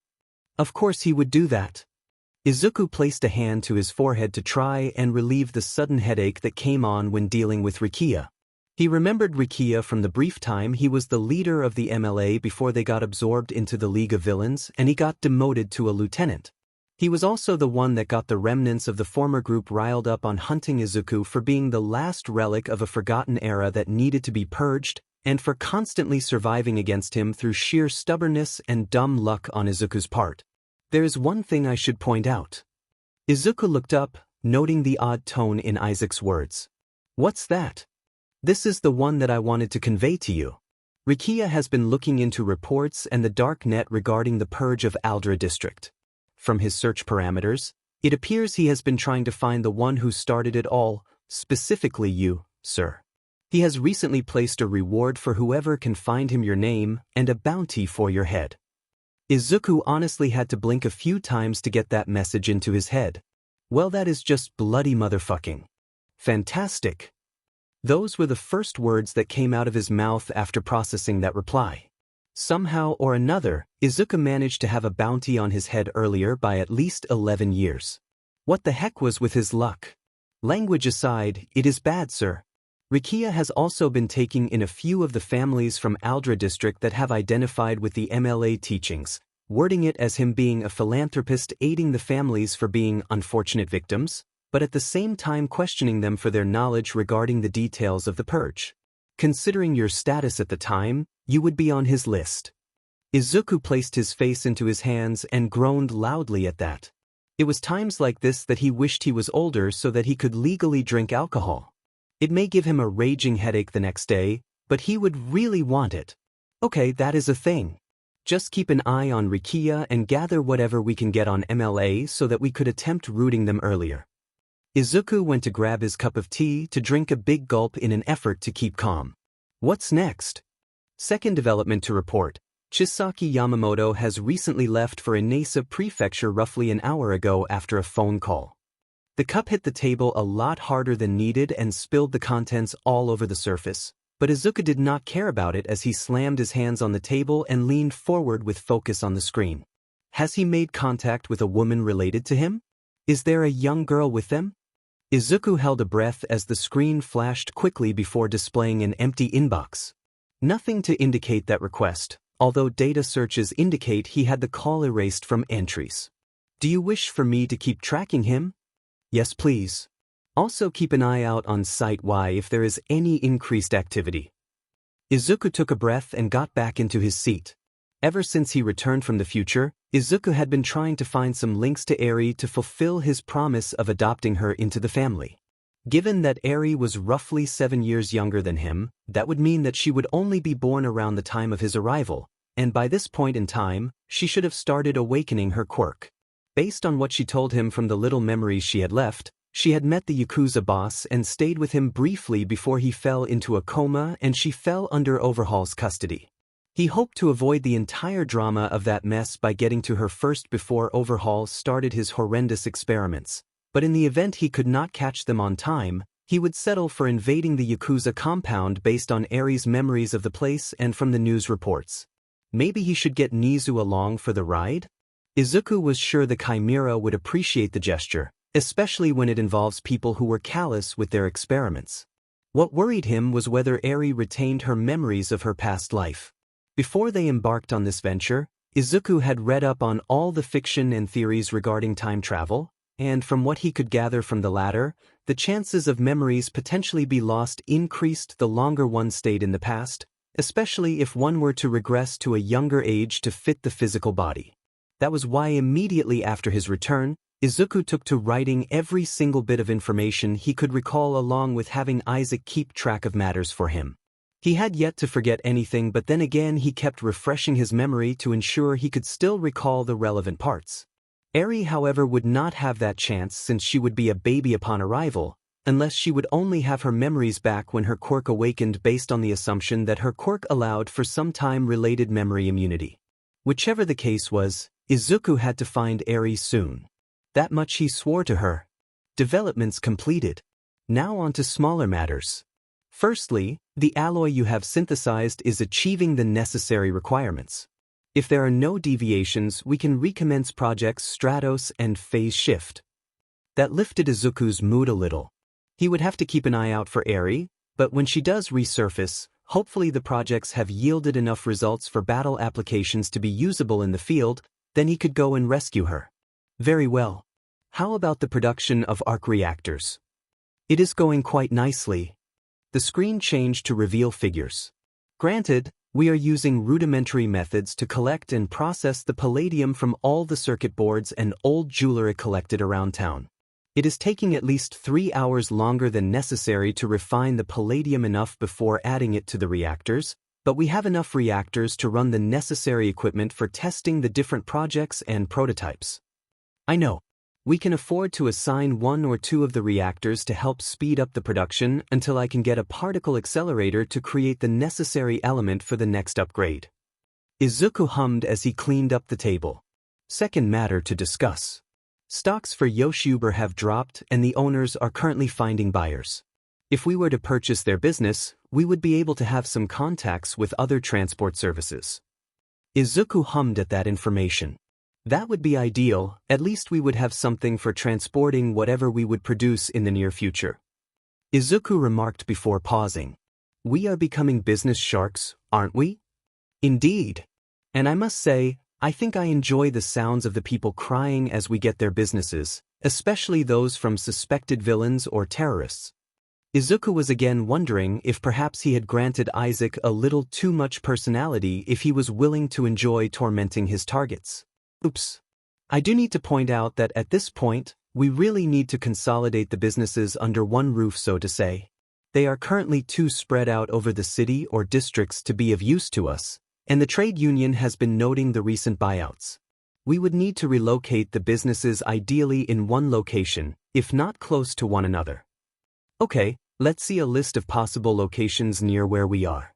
Of course he would do that. Izuku placed a hand to his forehead to try and relieve the sudden headache that came on when dealing with Rikiya. He remembered Rikiya from the brief time he was the leader of the MLA before they got absorbed into the League of Villains and he got demoted to a lieutenant. He was also the one that got the remnants of the former group riled up on hunting Izuku for being the last relic of a forgotten era that needed to be purged, and for constantly surviving against him through sheer stubbornness and dumb luck on Izuku's part. There is one thing I should point out. Izuku looked up, noting the odd tone in Isaac's words. What's that? This is the one that I wanted to convey to you. Rikiya has been looking into reports and the dark net regarding the purge of Aldra district. From his search parameters, it appears he has been trying to find the one who started it all, specifically you, sir. He has recently placed a reward for whoever can find him your name and a bounty for your head. Izuku honestly had to blink a few times to get that message into his head. Well, that is just bloody motherfucking fantastic. Those were the first words that came out of his mouth after processing that reply. Somehow or another, Izuku managed to have a bounty on his head earlier by at least 11 years. What the heck was with his luck? Language aside, it is bad, sir. Rikiya has also been taking in a few of the families from Aldra district that have identified with the MLA teachings, wording it as him being a philanthropist aiding the families for being unfortunate victims, but at the same time questioning them for their knowledge regarding the details of the purge. Considering your status at the time, you would be on his list. Izuku placed his face into his hands and groaned loudly at that. It was times like this that he wished he was older so that he could legally drink alcohol. It may give him a raging headache the next day, but he would really want it. Okay, that is a thing. Just keep an eye on Rikiya and gather whatever we can get on MLA so that we could attempt rooting them earlier. Izuku went to grab his cup of tea to drink a big gulp in an effort to keep calm. What's next? Second development to report. Chisaki Yamamoto has recently left for Inasa Prefecture roughly an hour ago after a phone call. The cup hit the table a lot harder than needed and spilled the contents all over the surface, but Izuku did not care about it as he slammed his hands on the table and leaned forward with focus on the screen. Has he made contact with a woman related to him? Is there a young girl with them? Izuku held a breath as the screen flashed quickly before displaying an empty inbox. Nothing to indicate that request, although data searches indicate he had the call erased from entries. Do you wish for me to keep tracking him? Yes, please. Also keep an eye out on Site Y if there is any increased activity. Izuku took a breath and got back into his seat. Ever since he returned from the future, Izuku had been trying to find some links to Eri to fulfill his promise of adopting her into the family. Given that Eri was roughly 7 years younger than him, that would mean that she would only be born around the time of his arrival, and by this point in time, she should have started awakening her quirk. Based on what she told him from the little memories she had left, she had met the Yakuza boss and stayed with him briefly before he fell into a coma and she fell under Overhaul's custody. He hoped to avoid the entire drama of that mess by getting to her first before Overhaul started his horrendous experiments, but in the event he could not catch them on time, he would settle for invading the Yakuza compound based on Eri's memories of the place and from the news reports. Maybe he should get Nizu along for the ride? Izuku was sure the Chimera would appreciate the gesture, especially when it involves people who were callous with their experiments. What worried him was whether Eri retained her memories of her past life. Before they embarked on this venture, Izuku had read up on all the fiction and theories regarding time travel, and from what he could gather from the latter, the chances of memories potentially be lost increased the longer one stayed in the past, especially if one were to regress to a younger age to fit the physical body. That was why immediately after his return, Izuku took to writing every single bit of information he could recall along with having Isaac keep track of matters for him. He had yet to forget anything, but then again he kept refreshing his memory to ensure he could still recall the relevant parts. Eri, however, would not have that chance since she would be a baby upon arrival, unless she would only have her memories back when her quirk awakened based on the assumption that her quirk allowed for some time-related memory immunity. Whichever the case was, Izuku had to find Eri soon. That much he swore to her. Developments completed. Now on to smaller matters. Firstly, the alloy you have synthesized is achieving the necessary requirements. If there are no deviations, we can recommence projects Stratos and Phase Shift. That lifted Izuku's mood a little. He would have to keep an eye out for Eri, but when she does resurface, hopefully the projects have yielded enough results for battle applications to be usable in the field, then he could go and rescue her. Very well. How about the production of arc reactors? It is going quite nicely. The screen changed to reveal figures. Granted, we are using rudimentary methods to collect and process the palladium from all the circuit boards and old jewelry collected around town. It is taking at least 3 hours longer than necessary to refine the palladium enough before adding it to the reactors, but we have enough reactors to run the necessary equipment for testing the different projects and prototypes. I know. We can afford to assign 1 or 2 of the reactors to help speed up the production until I can get a particle accelerator to create the necessary element for the next upgrade. Izuku hummed as he cleaned up the table. Second matter to discuss. Stocks for Yoshiyuber have dropped and the owners are currently finding buyers. If we were to purchase their business, we would be able to have some contacts with other transport services. Izuku hummed at that information. That would be ideal, at least we would have something for transporting whatever we would produce in the near future. Izuku remarked before pausing. We are becoming business sharks, aren't we? Indeed. And I must say, I think I enjoy the sounds of the people crying as we get their businesses, especially those from suspected villains or terrorists. Izuku was again wondering if perhaps he had granted Isaac a little too much personality if he was willing to enjoy tormenting his targets. Oops. I do need to point out that at this point, we really need to consolidate the businesses under one roof, so to say. They are currently too spread out over the city or districts to be of use to us, and the trade union has been noting the recent buyouts. We would need to relocate the businesses ideally in one location, if not close to one another. Okay, let's see a list of possible locations near where we are.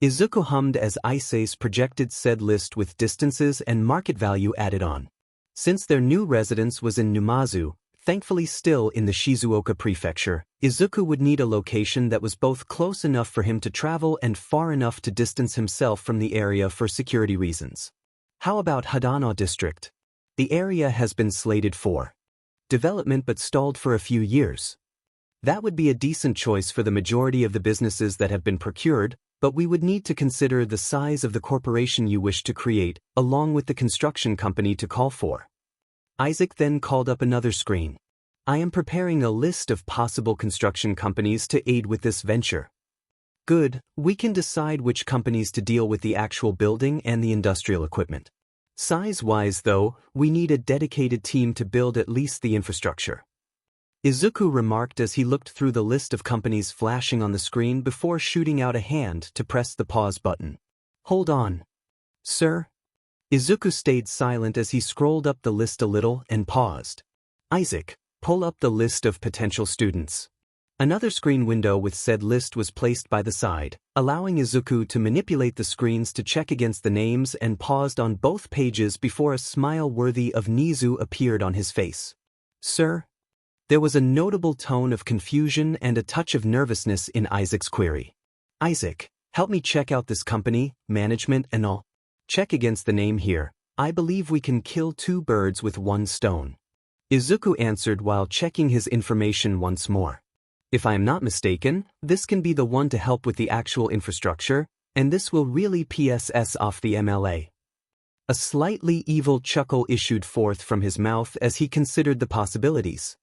Izuku hummed as Issei's projected said list with distances and market value added on. Since their new residence was in Numazu, thankfully still in the Shizuoka prefecture, Izuku would need a location that was both close enough for him to travel and far enough to distance himself from the area for security reasons. How about Hadano district? The area has been slated for development but stalled for a few years. That would be a decent choice for the majority of the businesses that have been procured, but we would need to consider the size of the corporation you wish to create, along with the construction company to call for. Isaac then called up another screen. I am preparing a list of possible construction companies to aid with this venture. Good, we can decide which companies to deal with the actual building and the industrial equipment. Size-wise though, we need a dedicated team to build at least the infrastructure. Izuku remarked as he looked through the list of companies flashing on the screen before shooting out a hand to press the pause button. Hold on. Sir? Izuku stayed silent as he scrolled up the list a little and paused. Isaac, pull up the list of potential students. Another screen window with said list was placed by the side, allowing Izuku to manipulate the screens to check against the names and paused on both pages before a smile worthy of Nizu appeared on his face. Sir? There was a notable tone of confusion and a touch of nervousness in Isaac's query. Isaac, help me check out this company, management and all. Check against the name here. I believe we can kill two birds with one stone. Izuku answered while checking his information once more. If I am not mistaken, this can be the one to help with the actual infrastructure, and this will really PSS off the MLA. A slightly evil chuckle issued forth from his mouth as he considered the possibilities.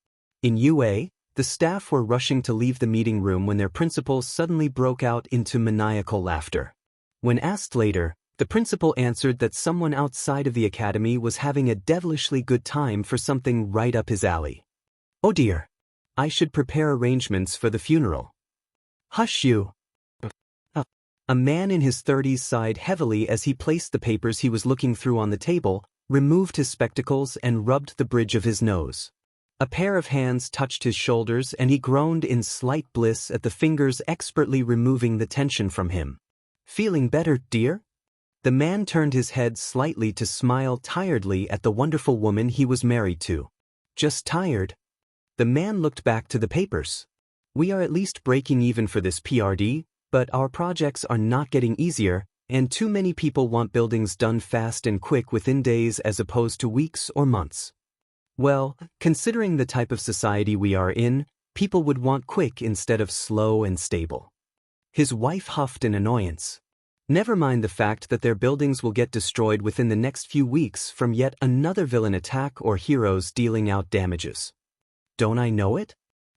In UA, the staff were rushing to leave the meeting room when their principal suddenly broke out into maniacal laughter. When asked later, the principal answered that someone outside of the academy was having a devilishly good time for something right up his alley. Oh dear. I should prepare arrangements for the funeral. Hush you. A man in his 30s sighed heavily as he placed the papers he was looking through on the table, removed his spectacles and rubbed the bridge of his nose. A pair of hands touched his shoulders and he groaned in slight bliss at the fingers expertly removing the tension from him. Feeling better, dear? The man turned his head slightly to smile tiredly at the wonderful woman he was married to. Just tired? The man looked back to the papers. We are at least breaking even for this PRD, but our projects are not getting easier, and too many people want buildings done fast and quick within days as opposed to weeks or months. Well, considering the type of society we are in, people would want quick instead of slow and stable. His wife huffed in annoyance. Never mind the fact that their buildings will get destroyed within the next few weeks from yet another villain attack or heroes dealing out damages. Don't I know it?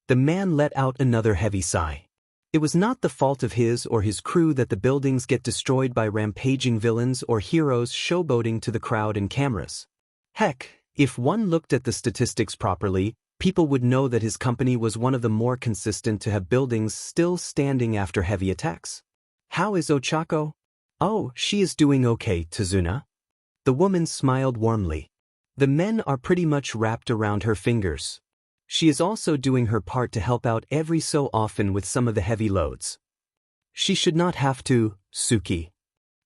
The man let out another heavy sigh. It was not the fault of his or his crew that the buildings get destroyed by rampaging villains or heroes showboating to the crowd and cameras. Heck, if one looked at the statistics properly, people would know that his company was one of the more consistent to have buildings still standing after heavy attacks. How is Ochako? Oh, she is doing okay, Tazuna. The woman smiled warmly. The men are pretty much wrapped around her fingers. She is also doing her part to help out every so often with some of the heavy loads. She should not have to, Suki.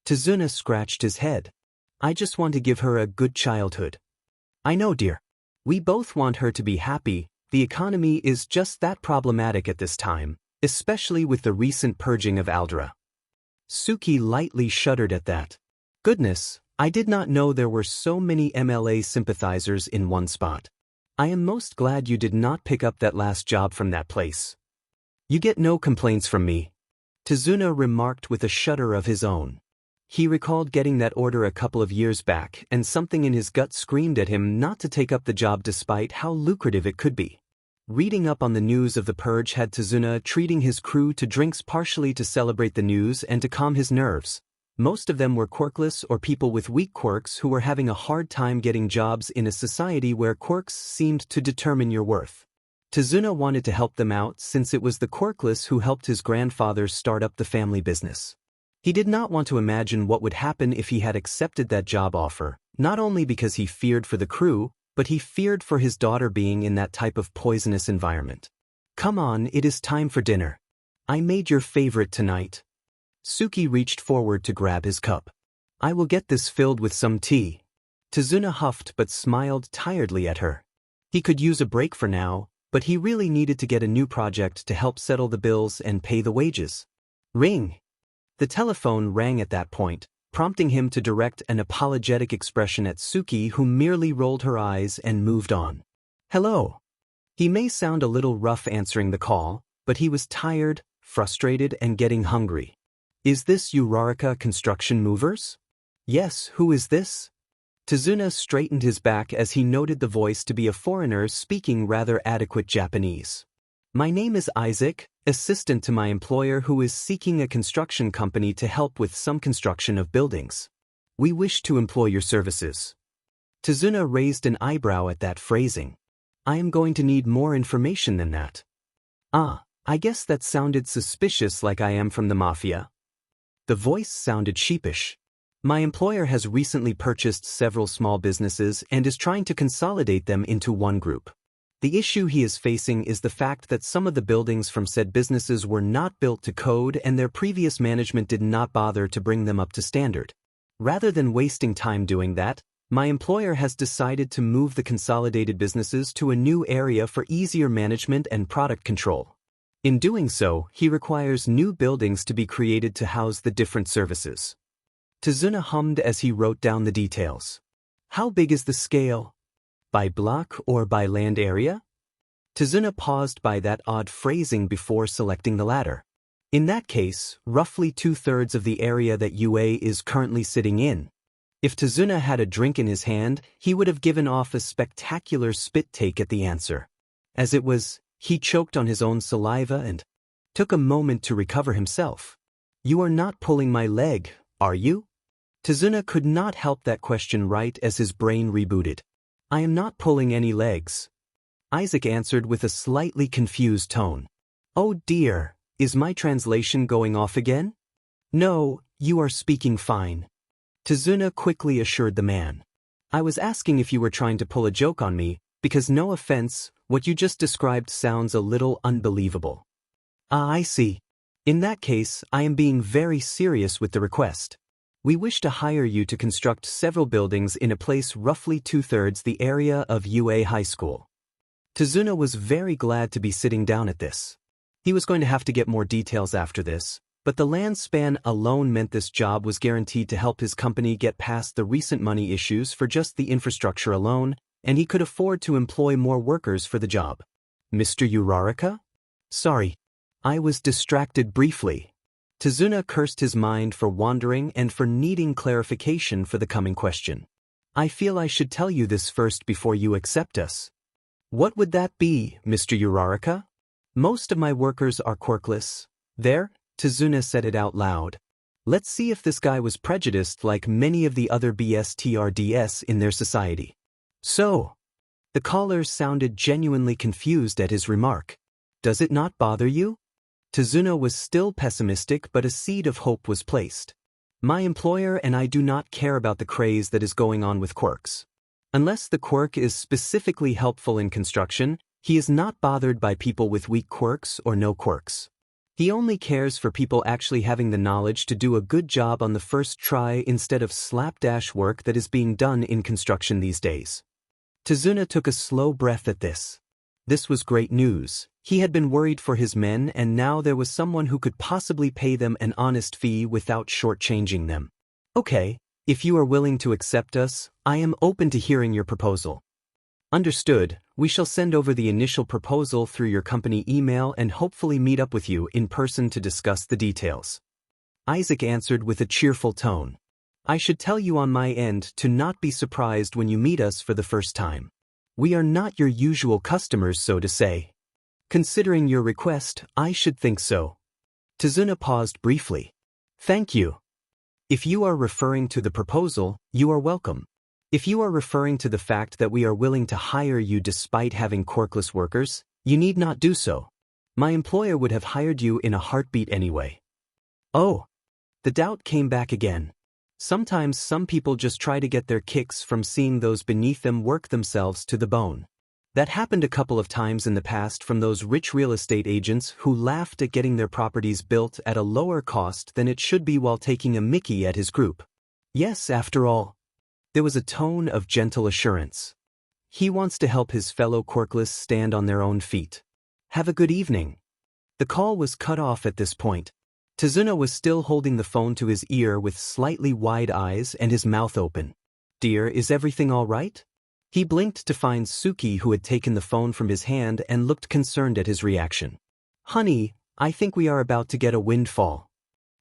Tazuna scratched his head. I just want to give her a good childhood. I know, dear. We both want her to be happy. The economy is just that problematic at this time, especially with the recent purging of Aldra. Suki lightly shuddered at that. Goodness, I did not know there were so many MLA sympathizers in one spot. I am most glad you did not pick up that last job from that place. You get no complaints from me. Tazuna remarked with a shudder of his own. He recalled getting that order a couple of years back, and something in his gut screamed at him not to take up the job despite how lucrative it could be. Reading up on the news of the purge had Tazuna treating his crew to drinks partially to celebrate the news and to calm his nerves. Most of them were quirkless or people with weak quirks who were having a hard time getting jobs in a society where quirks seemed to determine your worth. Tazuna wanted to help them out since it was the quirkless who helped his grandfather start up the family business. He did not want to imagine what would happen if he had accepted that job offer, not only because he feared for the crew, but he feared for his daughter being in that type of poisonous environment. Come on, it is time for dinner. I made your favorite tonight. Suki reached forward to grab his cup. I will get this filled with some tea. Tazuna huffed but smiled tiredly at her. He could use a break for now, but he really needed to get a new project to help settle the bills and pay the wages. Ring. The telephone rang at that point, prompting him to direct an apologetic expression at Suki, who merely rolled her eyes and moved on. Hello. He may sound a little rough answering the call, but he was tired, frustrated, and getting hungry. Is this Uraraka Construction Movers? Yes, who is this? Tazuna straightened his back as he noted the voice to be a foreigner speaking rather adequate Japanese. My name is Isaac, assistant to my employer who is seeking a construction company to help with some construction of buildings. We wish to employ your services. Tazuna raised an eyebrow at that phrasing. I am going to need more information than that. Ah, I guess that sounded suspicious, like I am from the mafia. The voice sounded sheepish. My employer has recently purchased several small businesses and is trying to consolidate them into one group. The issue he is facing is the fact that some of the buildings from said businesses were not built to code and their previous management did not bother to bring them up to standard. Rather than wasting time doing that, my employer has decided to move the consolidated businesses to a new area for easier management and product control. In doing so, he requires new buildings to be created to house the different services. Tazuna hummed as he wrote down the details. How big is the scale? By block or by land area? Tazuna paused by that odd phrasing before selecting the latter. In that case, roughly 2/3 of the area that UA is currently sitting in. If Tazuna had a drink in his hand, he would have given off a spectacular spit take at the answer. As it was, he choked on his own saliva and took a moment to recover himself. You are not pulling my leg, are you? Tazuna could not help that question right as his brain rebooted. I am not pulling any legs. Isaac answered with a slightly confused tone. Oh dear, is my translation going off again? No, you are speaking fine. Tazuna quickly assured the man. I was asking if you were trying to pull a joke on me, because no offense, what you just described sounds a little unbelievable. Ah, I see. In that case, I am being very serious with the request. We wish to hire you to construct several buildings in a place roughly 2/3 the area of UA High School. Tazuna was very glad to be sitting down at this. He was going to have to get more details after this, but the land span alone meant this job was guaranteed to help his company get past the recent money issues for just the infrastructure alone, and he could afford to employ more workers for the job. Mr. Uraraka? Sorry, I was distracted briefly. Tazuna cursed his mind for wandering and for needing clarification for the coming question. I feel I should tell you this first before you accept us. What would that be, Mr. Uraraka? Most of my workers are quirkless. There, Tazuna said it out loud. Let's see if this guy was prejudiced like many of the other BSTRDS in their society. So, the caller sounded genuinely confused at his remark. Does it not bother you? Tazuna was still pessimistic, but a seed of hope was placed. My employer and I do not care about the craze that is going on with quirks. Unless the quirk is specifically helpful in construction, he is not bothered by people with weak quirks or no quirks. He only cares for people actually having the knowledge to do a good job on the first try instead of slapdash work that is being done in construction these days. Tazuna took a slow breath at this. This was great news. He had been worried for his men, and now there was someone who could possibly pay them an honest fee without shortchanging them. Okay, if you are willing to accept us, I am open to hearing your proposal. Understood, we shall send over the initial proposal through your company email and hopefully meet up with you in person to discuss the details. Isaac answered with a cheerful tone. I should tell you on my end to not be surprised when you meet us for the first time. We are not your usual customers, so to say. Considering your request, I should think so. Tazuna paused briefly. Thank you. If you are referring to the proposal, you are welcome. If you are referring to the fact that we are willing to hire you despite having quirkless workers, you need not do so. My employer would have hired you in a heartbeat anyway. Oh. The doubt came back again. Sometimes some people just try to get their kicks from seeing those beneath them work themselves to the bone. That happened a couple of times in the past from those rich real estate agents who laughed at getting their properties built at a lower cost than it should be while taking a mickey at his group. Yes, after all. There was a tone of gentle assurance. He wants to help his fellow quirkless stand on their own feet. Have a good evening. The call was cut off at this point. Tazuna was still holding the phone to his ear with slightly wide eyes and his mouth open. Dear, is everything all right? He blinked to find Suki, who had taken the phone from his hand and looked concerned at his reaction. Honey, I think we are about to get a windfall.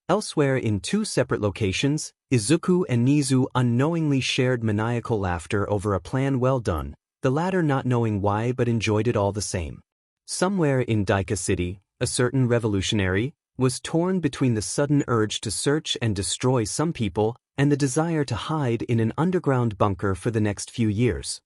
Elsewhere in two separate locations, Izuku and Nizu unknowingly shared maniacal laughter over a plan well done, the latter not knowing why but enjoyed it all the same. Somewhere in Daika City, a certain revolutionary was torn between the sudden urge to search and destroy some people and the desire to hide in an underground bunker for the next few years.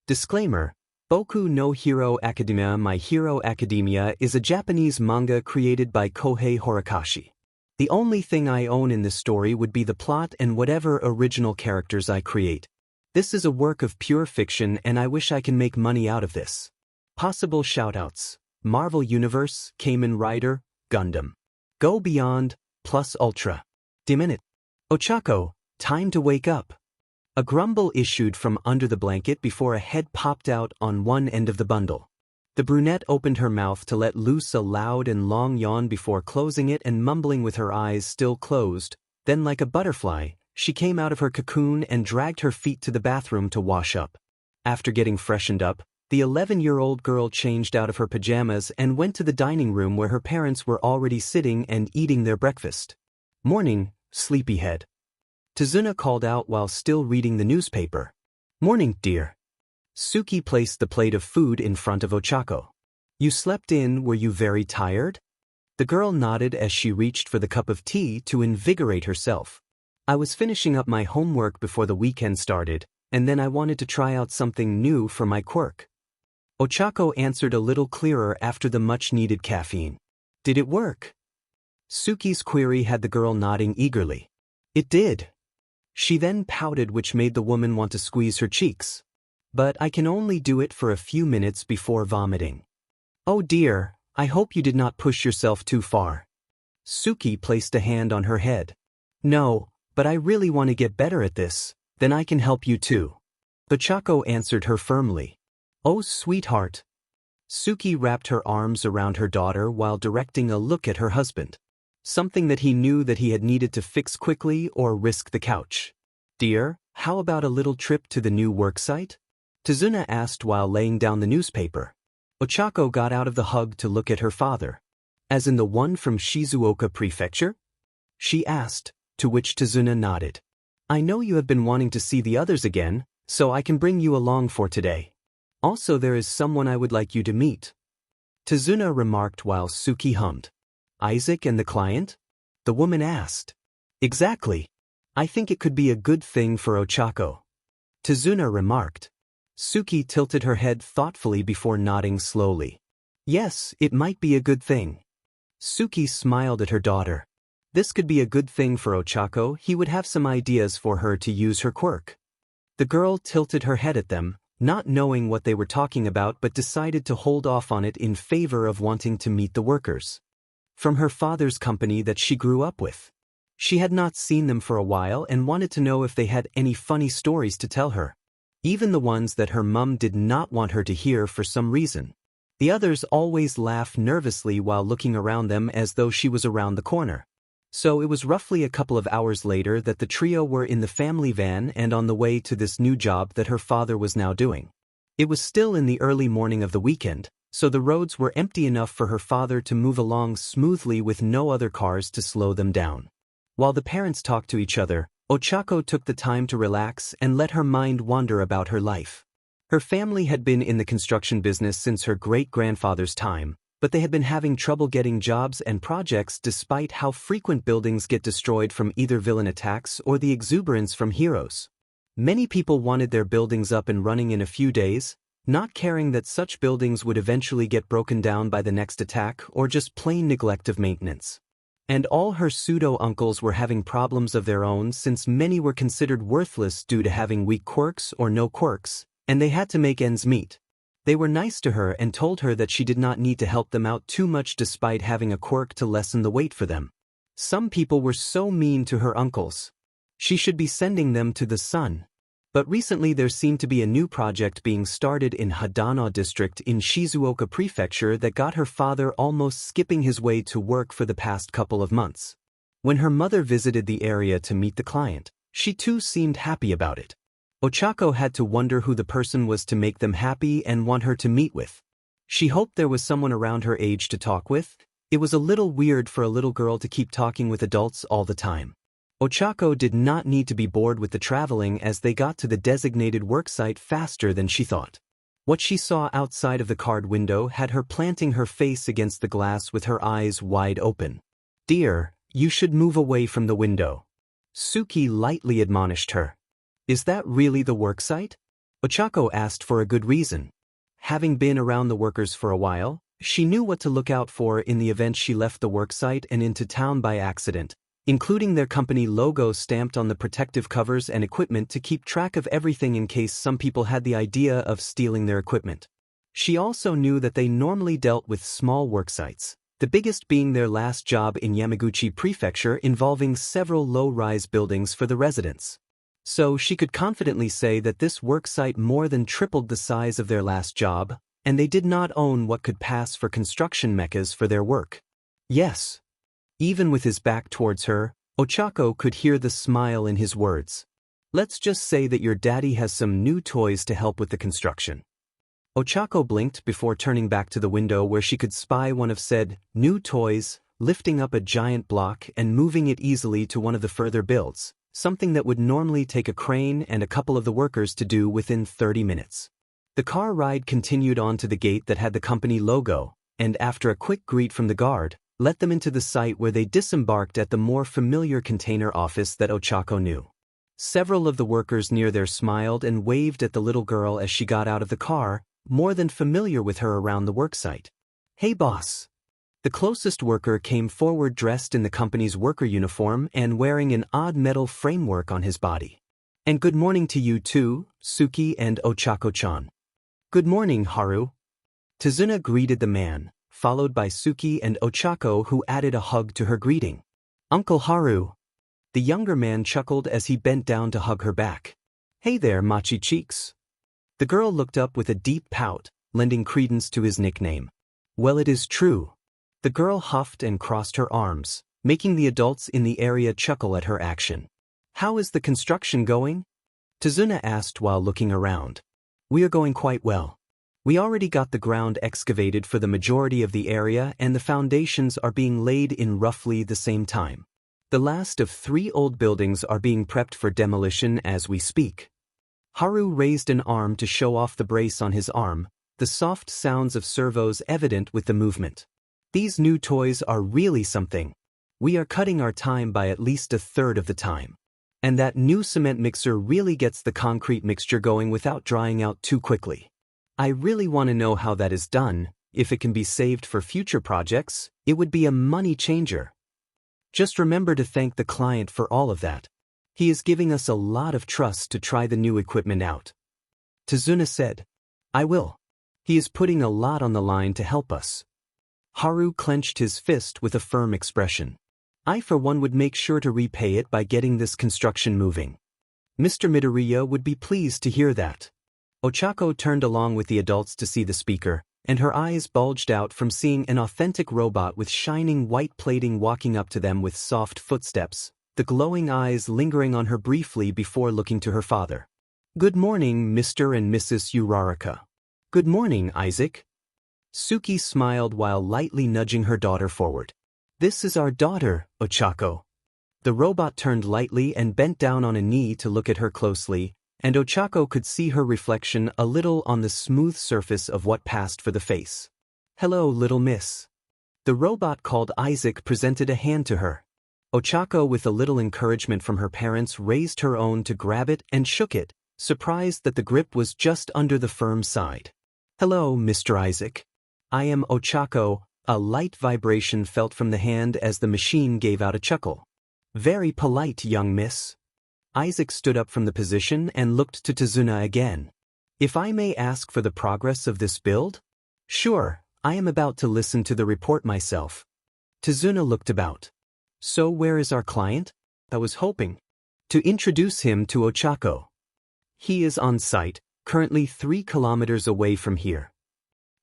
Disclaimer: Boku no Hero Academia My Hero Academia is a Japanese manga created by Kohei Horikoshi. The only thing I own in this story would be the plot and whatever original characters I create. This is a work of pure fiction and I wish I can make money out of this. Possible shoutouts: Marvel Universe, Kamen Rider, Gundam. Go Beyond, Plus Ultra. Minute. Ochako, time to wake up. A grumble issued from under the blanket before a head popped out on one end of the bundle. The brunette opened her mouth to let loose a loud and long yawn before closing it and mumbling with her eyes still closed. Then, like a butterfly, she came out of her cocoon and dragged her feet to the bathroom to wash up. After getting freshened up, the 11-year-old girl changed out of her pajamas and went to the dining room where her parents were already sitting and eating their breakfast. Morning, sleepyhead. Tazuna called out while still reading the newspaper. Morning, dear. Suki placed the plate of food in front of Ochako. You slept in, were you very tired? The girl nodded as she reached for the cup of tea to invigorate herself. I was finishing up my homework before the weekend started, and then I wanted to try out something new for my quirk. Ochako answered a little clearer after the much-needed caffeine. Did it work? Suki's query had the girl nodding eagerly. It did. She then pouted, which made the woman want to squeeze her cheeks. But I can only do it for a few minutes before vomiting. Oh dear, I hope you did not push yourself too far. Suki placed a hand on her head. No, but I really want to get better at this, then I can help you too. Ochako answered her firmly. Oh, sweetheart. Suki wrapped her arms around her daughter while directing a look at her husband. Something that he knew that he had needed to fix quickly or risk the couch. Dear, how about a little trip to the new worksite? Tazuna asked while laying down the newspaper. Ochako got out of the hug to look at her father. As in the one from Shizuoka Prefecture? She asked, to which Tazuna nodded. I know you have been wanting to see the others again, so I can bring you along for today. Also, there is someone I would like you to meet. Tazuna remarked while Suki hummed. Isaac and the client? The woman asked. Exactly. I think it could be a good thing for Ochako. Tazuna remarked. Suki tilted her head thoughtfully before nodding slowly. Yes, it might be a good thing. Suki smiled at her daughter. This could be a good thing for Ochako. He would have some ideas for her to use her quirk. The girl tilted her head at them, not knowing what they were talking about, but decided to hold off on it in favor of wanting to meet the workers. From her father's company that she grew up with. She had not seen them for a while and wanted to know if they had any funny stories to tell her. Even the ones that her mum did not want her to hear for some reason. The others always laughed nervously while looking around them as though she was around the corner. So it was roughly a couple of hours later that the trio were in the family van and on the way to this new job that her father was now doing. It was still in the early morning of the weekend, so the roads were empty enough for her father to move along smoothly with no other cars to slow them down. While the parents talked to each other, Ochako took the time to relax and let her mind wander about her life. Her family had been in the construction business since her great-grandfather's time, but they had been having trouble getting jobs and projects despite how frequent buildings get destroyed from either villain attacks or the exuberance from heroes. Many people wanted their buildings up and running in a few days, not caring that such buildings would eventually get broken down by the next attack or just plain neglect of maintenance. And all her pseudo-uncles were having problems of their own since many were considered worthless due to having weak quirks or no quirks, and they had to make ends meet. They were nice to her and told her that she did not need to help them out too much despite having a quirk to lessen the weight for them. Some people were so mean to her uncles. She should be sending them to the sun. But recently there seemed to be a new project being started in Hadano district in Shizuoka prefecture that got her father almost skipping his way to work for the past couple of months. When her mother visited the area to meet the client, she too seemed happy about it. Ochako had to wonder who the person was to make them happy and want her to meet with. She hoped there was someone around her age to talk with. It was a little weird for a little girl to keep talking with adults all the time. Ochako did not need to be bored with the traveling as they got to the designated worksite faster than she thought. What she saw outside of the card window had her planting her face against the glass with her eyes wide open. "Dear, you should move away from the window," Suki lightly admonished her. "Is that really the worksite?" Ochako asked for a good reason. Having been around the workers for a while, she knew what to look out for in the event she left the worksite and into town by accident, including their company logo stamped on the protective covers and equipment to keep track of everything in case some people had the idea of stealing their equipment. She also knew that they normally dealt with small worksites, the biggest being their last job in Yamaguchi Prefecture involving several low-rise buildings for the residents. So she could confidently say that this worksite more than tripled the size of their last job, and they did not own what could pass for construction mechas for their work. Yes. Even with his back towards her, Ochako could hear the smile in his words. "Let's just say that your daddy has some new toys to help with the construction." Ochako blinked before turning back to the window where she could spy one of said new toys, lifting up a giant block and moving it easily to one of the further builds, something that would normally take a crane and a couple of the workers to do within 30 minutes. The car ride continued on to the gate that had the company logo, and after a quick greet from the guard, let them into the site where they disembarked at the more familiar container office that Ochako knew. Several of the workers near there smiled and waved at the little girl as she got out of the car, more than familiar with her around the worksite. "Hey boss." The closest worker came forward dressed in the company's worker uniform and wearing an odd metal framework on his body. "And good morning to you too, Suki and Ochako-chan." "Good morning, Haru." Tazuna greeted the man, followed by Suki and Ochako, who added a hug to her greeting. "Uncle Haru." The younger man chuckled as he bent down to hug her back. "Hey there, Machi Cheeks." The girl looked up with a deep pout, lending credence to his nickname. "Well, it is true." The girl huffed and crossed her arms, making the adults in the area chuckle at her action. "How is the construction going?" Tazuna asked while looking around. "We are going quite well. We already got the ground excavated for the majority of the area and the foundations are being laid in roughly the same time. The last of 3 old buildings are being prepped for demolition as we speak." Haru raised an arm to show off the brace on his arm, the soft sounds of servos evident with the movement. "These new toys are really something. We are cutting our time by at least a third of the time. And that new cement mixer really gets the concrete mixture going without drying out too quickly. I really want to know how that is done. If it can be saved for future projects, it would be a money changer. Just remember to thank the client for all of that. He is giving us a lot of trust to try the new equipment out." Tazuna said. "I will. He is putting a lot on the line to help us." Haru clenched his fist with a firm expression. "I for one would make sure to repay it by getting this construction moving." Mr. Midoriya would be pleased to hear that. Ochako turned along with the adults to see the speaker, and her eyes bulged out from seeing an authentic robot with shining white plating walking up to them with soft footsteps, the glowing eyes lingering on her briefly before looking to her father. "Good morning, Mr. and Mrs. Uraraka." "Good morning, Isaac." Suki smiled while lightly nudging her daughter forward. "This is our daughter, Ochako." The robot turned lightly and bent down on a knee to look at her closely, and Ochako could see her reflection a little on the smooth surface of what passed for the face. "Hello, little miss." The robot called Isaac presented a hand to her. Ochako, with a little encouragement from her parents, raised her own to grab it and shook it, surprised that the grip was just under the firm side. "Hello, Mr. Isaac. I am Ochako." A light vibration felt from the hand as the machine gave out a chuckle. "Very polite, young miss." Isaac stood up from the position and looked to Tazuna again. "If I may ask for the progress of this build?" "Sure, I am about to listen to the report myself." Tazuna looked about. "So where is our client?" "I was hoping to introduce him to Ochako. He is on site, currently 3 kilometers away from here."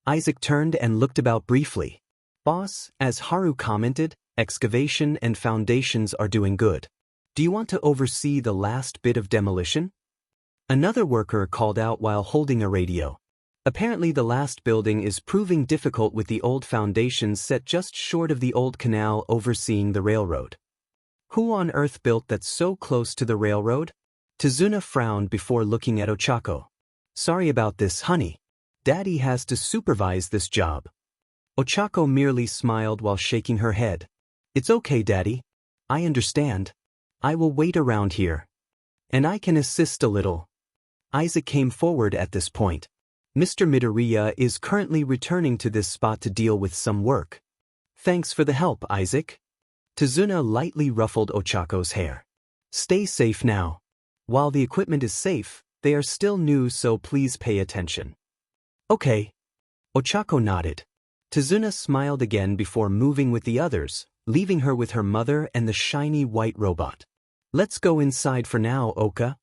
Isaac turned and looked about briefly. "Boss, as Haru commented, excavation and foundations are doing good. Do you want to oversee the last bit of demolition?" Another worker called out while holding a radio. "Apparently the last building is proving difficult with the old foundations set just short of the old canal overseeing the railroad." "Who on earth built that so close to the railroad?" Tazuna frowned before looking at Ochako. "Sorry about this, honey. Daddy has to supervise this job." Ochako merely smiled while shaking her head. "It's okay, Daddy. I understand. I will wait around here. And I can assist a little." Isaac came forward at this point. "Mr. Midoriya is currently returning to this spot to deal with some work." "Thanks for the help, Isaac." Tazuna lightly ruffled Ochako's hair. "Stay safe now. While the equipment is safe, they are still new, so please pay attention." "Okay." Ochako nodded. Tazuna smiled again before moving with the others, leaving her with her mother and the shiny white robot. "Let's go inside for now, Oka."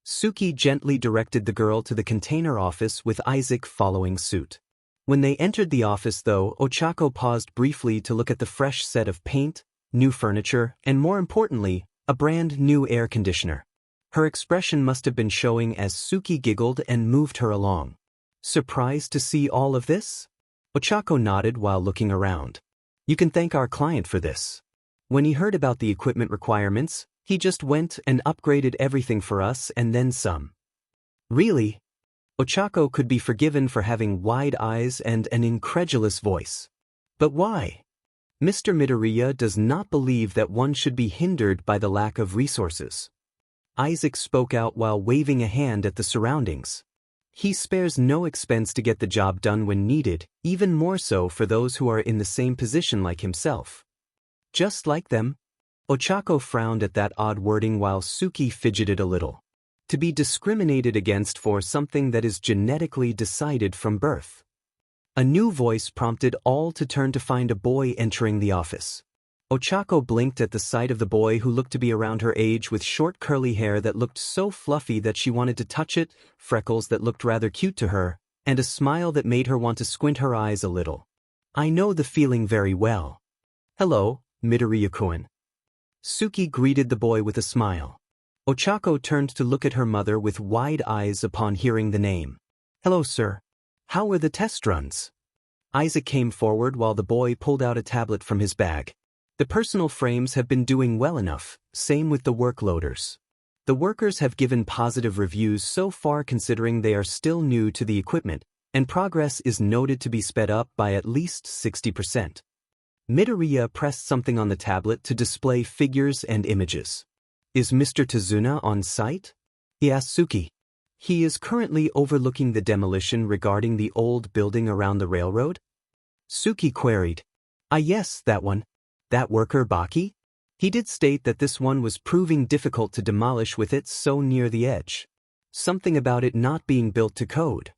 Suki gently directed the girl to the container office with Isaac following suit. When they entered the office though, Ochako paused briefly to look at the fresh set of paint, new furniture, and more importantly, a brand new air conditioner. Her expression must have been showing as Suki giggled and moved her along. "Surprised to see all of this?" Ochako nodded while looking around. "You can thank our client for this. When he heard about the equipment requirements, he just went and upgraded everything for us and then some." "Really?" Ochako could be forgiven for having wide eyes and an incredulous voice. "But why?" "Mr. Midoriya does not believe that one should be hindered by the lack of resources." Isaac spoke out while waving a hand at the surroundings. "He spares no expense to get the job done when needed, even more so for those who are in the same position like himself." "Just like them?" Ochako frowned at that odd wording while Suki fidgeted a little. "To be discriminated against for something that is genetically decided from birth." A new voice prompted all to turn to find a boy entering the office. Ochako blinked at the sight of the boy, who looked to be around her age, with short curly hair that looked so fluffy that she wanted to touch it, freckles that looked rather cute to her, and a smile that made her want to squint her eyes a little. "I know the feeling very well." "Hello, Midoriya-kun." Suki greeted the boy with a smile. Ochako turned to look at her mother with wide eyes upon hearing the name. "Hello, sir. How were the test runs?" Isaac came forward while the boy pulled out a tablet from his bag. "The personal frames have been doing well enough, same with the work loaders. The workers have given positive reviews so far considering they are still new to the equipment, and progress is noted to be sped up by at least 60%. Midoriya pressed something on the tablet to display figures and images. "Is Mr. Tazuna on site?" he asked Suki. "He is currently overlooking the demolition regarding the old building around the railroad?" Suki queried. "Ah yes, that one. That worker Baki? He did state that this one was proving difficult to demolish with it so near the edge. Something about it not being built to code."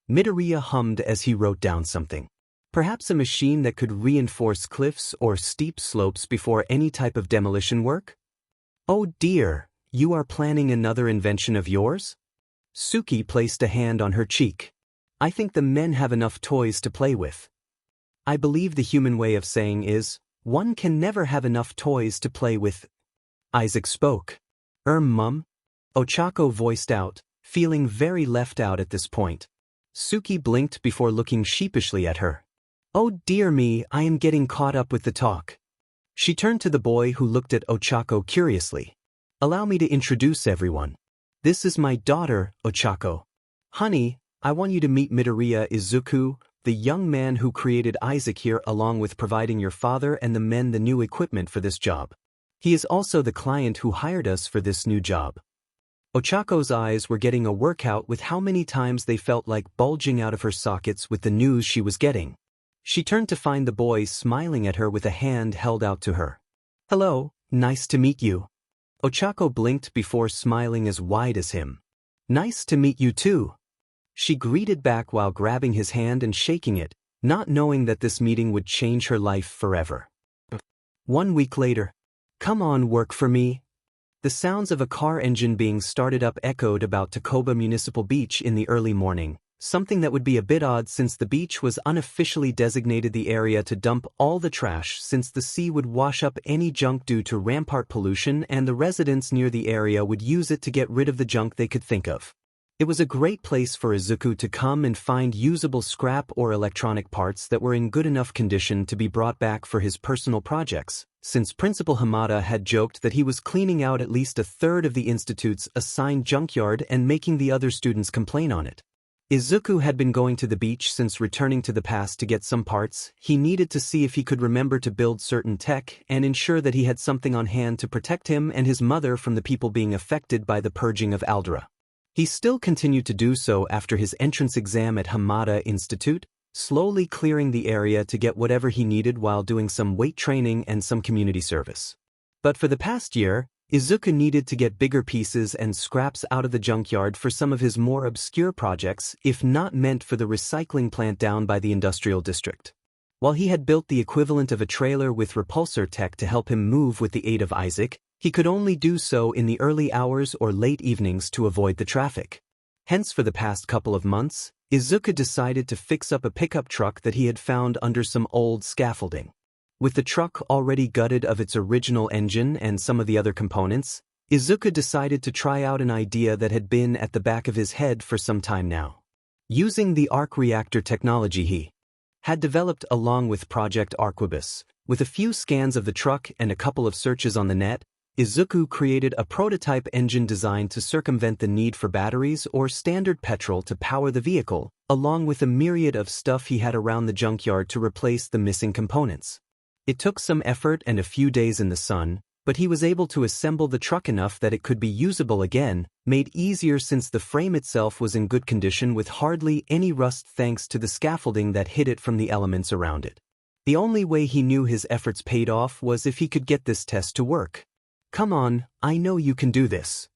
Midoriya hummed as he wrote down something. "Perhaps a machine that could reinforce cliffs or steep slopes before any type of demolition work?" "Oh dear, you are planning another invention of yours?" Suki placed a hand on her cheek. "I think the men have enough toys to play with." "I believe the human way of saying is, one can never have enough toys to play with." Isaac spoke. Mum?" Ochako voiced out, feeling very left out at this point. Suki blinked before looking sheepishly at her. "Oh dear me, I am getting caught up with the talk." She turned to the boy who looked at Ochako curiously. Allow me to introduce everyone. This is my daughter, Ochako. Honey, I want you to meet Midoriya Izuku, the young man who created Isaac here along with providing your father and the men the new equipment for this job. He is also the client who hired us for this new job. Ochako's eyes were getting a workout with how many times they felt like bulging out of her sockets with the news she was getting. She turned to find the boy smiling at her with a hand held out to her. Hello, nice to meet you. Ochako blinked before smiling as wide as him. Nice to meet you too. She greeted back while grabbing his hand and shaking it, not knowing that this meeting would change her life forever. 1 week later. Come on, work for me. The sounds of a car engine being started up echoed about Takoba Municipal Beach in the early morning, something that would be a bit odd since the beach was unofficially designated the area to dump all the trash since the sea would wash up any junk due to rampart pollution and the residents near the area would use it to get rid of the junk they could think of. It was a great place for Izuku to come and find usable scrap or electronic parts that were in good enough condition to be brought back for his personal projects, since Principal Hamada had joked that he was cleaning out at least a third of the institute's assigned junkyard and making the other students complain on it. Izuku had been going to the beach since returning to the past to get some parts. He needed to see if he could remember to build certain tech and ensure that he had something on hand to protect him and his mother from the people being affected by the purging of Aldera. He still continued to do so after his entrance exam at Hamada Institute, slowly clearing the area to get whatever he needed while doing some weight training and some community service. But for the past year, Izuku needed to get bigger pieces and scraps out of the junkyard for some of his more obscure projects, if not meant for the recycling plant down by the industrial district. While he had built the equivalent of a trailer with repulsor tech to help him move with the aid of Isaac, he could only do so in the early hours or late evenings to avoid the traffic. Hence, for the past couple of months, Izuku decided to fix up a pickup truck that he had found under some old scaffolding. With the truck already gutted of its original engine and some of the other components, Izuku decided to try out an idea that had been at the back of his head for some time now. Using the arc reactor technology he had developed along with Project Arquebus, with a few scans of the truck and a couple of searches on the net, Izuku created a prototype engine designed to circumvent the need for batteries or standard petrol to power the vehicle, along with a myriad of stuff he had around the junkyard to replace the missing components. It took some effort and a few days in the sun, but he was able to assemble the truck enough that it could be usable again, made easier since the frame itself was in good condition with hardly any rust thanks to the scaffolding that hid it from the elements around it. The only way he knew his efforts paid off was if he could get this test to work. Come on, I know you can do this.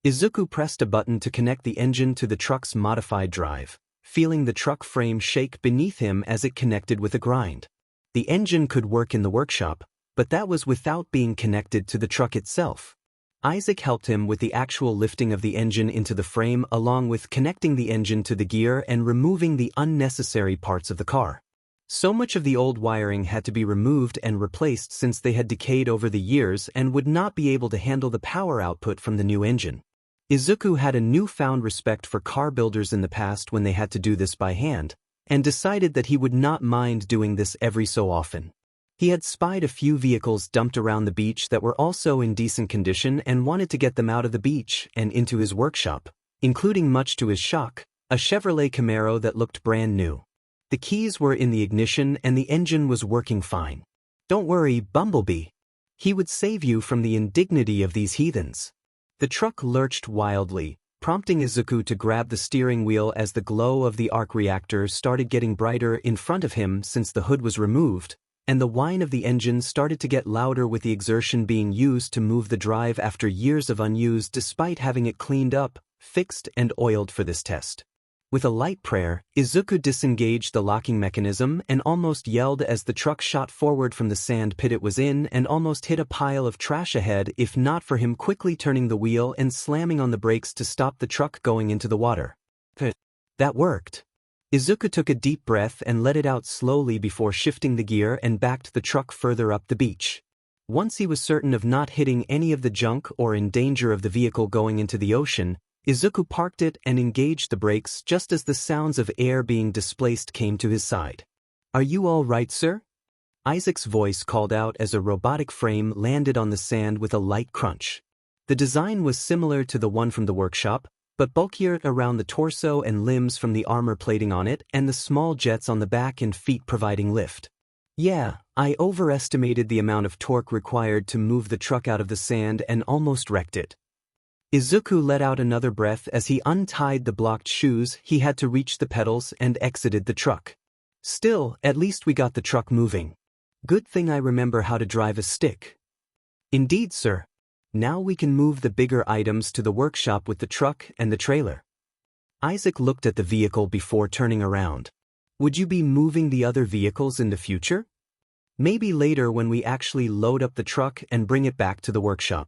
Izuku pressed a button to connect the engine to the truck's modified drive, feeling the truck frame shake beneath him as it connected with a grind. The engine could work in the workshop, but that was without being connected to the truck itself. Isaac helped him with the actual lifting of the engine into the frame along with connecting the engine to the gear and removing the unnecessary parts of the car. So much of the old wiring had to be removed and replaced since they had decayed over the years and would not be able to handle the power output from the new engine. Izuku had a newfound respect for car builders in the past when they had to do this by hand, and decided that he would not mind doing this every so often. He had spied a few vehicles dumped around the beach that were also in decent condition and wanted to get them out of the beach and into his workshop, including, much to his shock, a Chevrolet Camaro that looked brand new. The keys were in the ignition and the engine was working fine. Don't worry, Bumblebee. He would save you from the indignity of these heathens. The truck lurched wildly, prompting Izuku to grab the steering wheel as the glow of the arc reactor started getting brighter in front of him since the hood was removed, and the whine of the engine started to get louder with the exertion being used to move the drive after years of unused despite having it cleaned up, fixed and oiled for this test. With a light prayer, Izuku disengaged the locking mechanism and almost yelled as the truck shot forward from the sand pit it was in and almost hit a pile of trash ahead if not for him quickly turning the wheel and slamming on the brakes to stop the truck going into the water. That worked. Izuku took a deep breath and let it out slowly before shifting the gear and backed the truck further up the beach. Once he was certain of not hitting any of the junk or in danger of the vehicle going into the ocean, Izuku parked it and engaged the brakes just as the sounds of air being displaced came to his side. Are you all right, sir? Isaac's voice called out as a robotic frame landed on the sand with a light crunch. The design was similar to the one from the workshop, but bulkier around the torso and limbs from the armor plating on it and the small jets on the back and feet providing lift. Yeah, I overestimated the amount of torque required to move the truck out of the sand and almost wrecked it. Izuku let out another breath as he untied the blocked shoes. He had to reach the pedals and exited the truck. Still, at least we got the truck moving. Good thing I remember how to drive a stick. Indeed, sir. Now we can move the bigger items to the workshop with the truck and the trailer. Isaac looked at the vehicle before turning around. Would you be moving the other vehicles in the future? Maybe later when we actually load up the truck and bring it back to the workshop.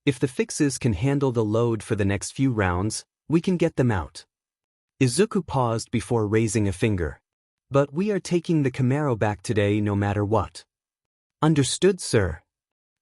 If the fixes can handle the load for the next few rounds, we can get them out. Izuku paused before raising a finger. But we are taking the Camaro back today no matter what. Understood, sir.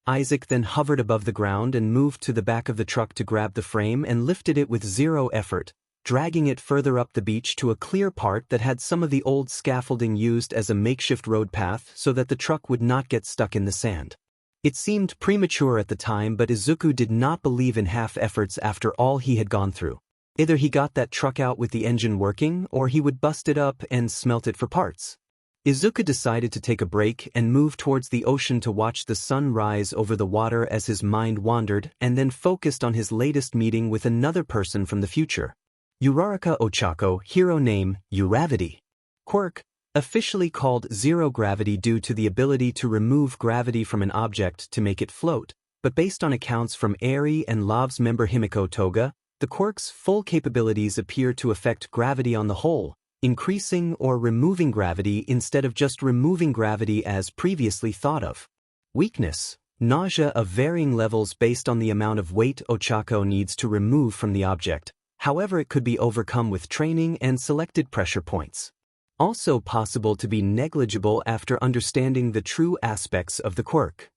Isaac then hovered above the ground and moved to the back of the truck to grab the frame and lifted it with zero effort, dragging it further up the beach to a clear part that had some of the old scaffolding used as a makeshift road path so that the truck would not get stuck in the sand. It seemed premature at the time, but Izuku did not believe in half efforts after all he had gone through. Either he got that truck out with the engine working, or he would bust it up and smelt it for parts. Izuku decided to take a break and move towards the ocean to watch the sun rise over the water as his mind wandered, and then focused on his latest meeting with another person from the future. Uraraka Ochako, hero name, Uravity. Quirk, officially called zero gravity due to the ability to remove gravity from an object to make it float, but based on accounts from Eri and Lav's member Himiko Toga, the quirk's full capabilities appear to affect gravity on the whole, increasing or removing gravity instead of just removing gravity as previously thought of. Weakness, nausea of varying levels based on the amount of weight Ochako needs to remove from the object, however it could be overcome with training and selected pressure points. Also possible to be negligible after understanding the true aspects of the quirk.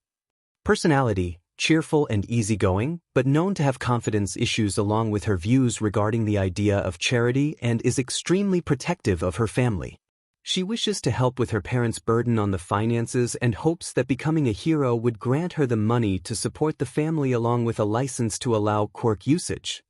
Personality, cheerful and easygoing, but known to have confidence issues along with her views regarding the idea of charity and is extremely protective of her family. She wishes to help with her parents' burden on the finances and hopes that becoming a hero would grant her the money to support the family along with a license to allow quirk usage.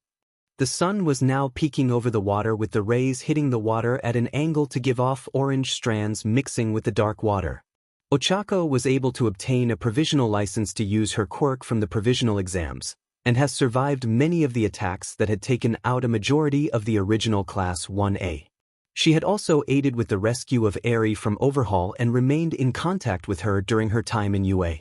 The sun was now peeking over the water with the rays hitting the water at an angle to give off orange strands mixing with the dark water. Ochako was able to obtain a provisional license to use her quirk from the provisional exams, and has survived many of the attacks that had taken out a majority of the original Class 1A. She had also aided with the rescue of Eri from Overhaul and remained in contact with her during her time in UA.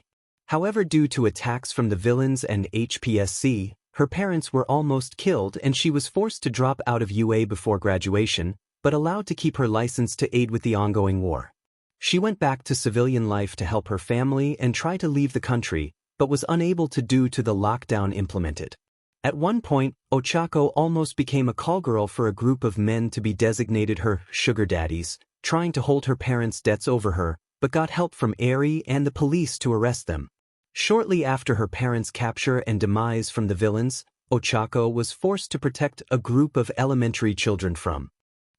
However, due to attacks from the villains and HPSC, her parents were almost killed and she was forced to drop out of UA before graduation, but allowed to keep her license to aid with the ongoing war. She went back to civilian life to help her family and try to leave the country, but was unable to due to the lockdown implemented. At one point, Ochako almost became a call girl for a group of men to be designated her sugar daddies, trying to hold her parents' debts over her, but got help from Eri and the police to arrest them. Shortly after her parents' capture and demise from the villains, Ochako was forced to protect a group of elementary children from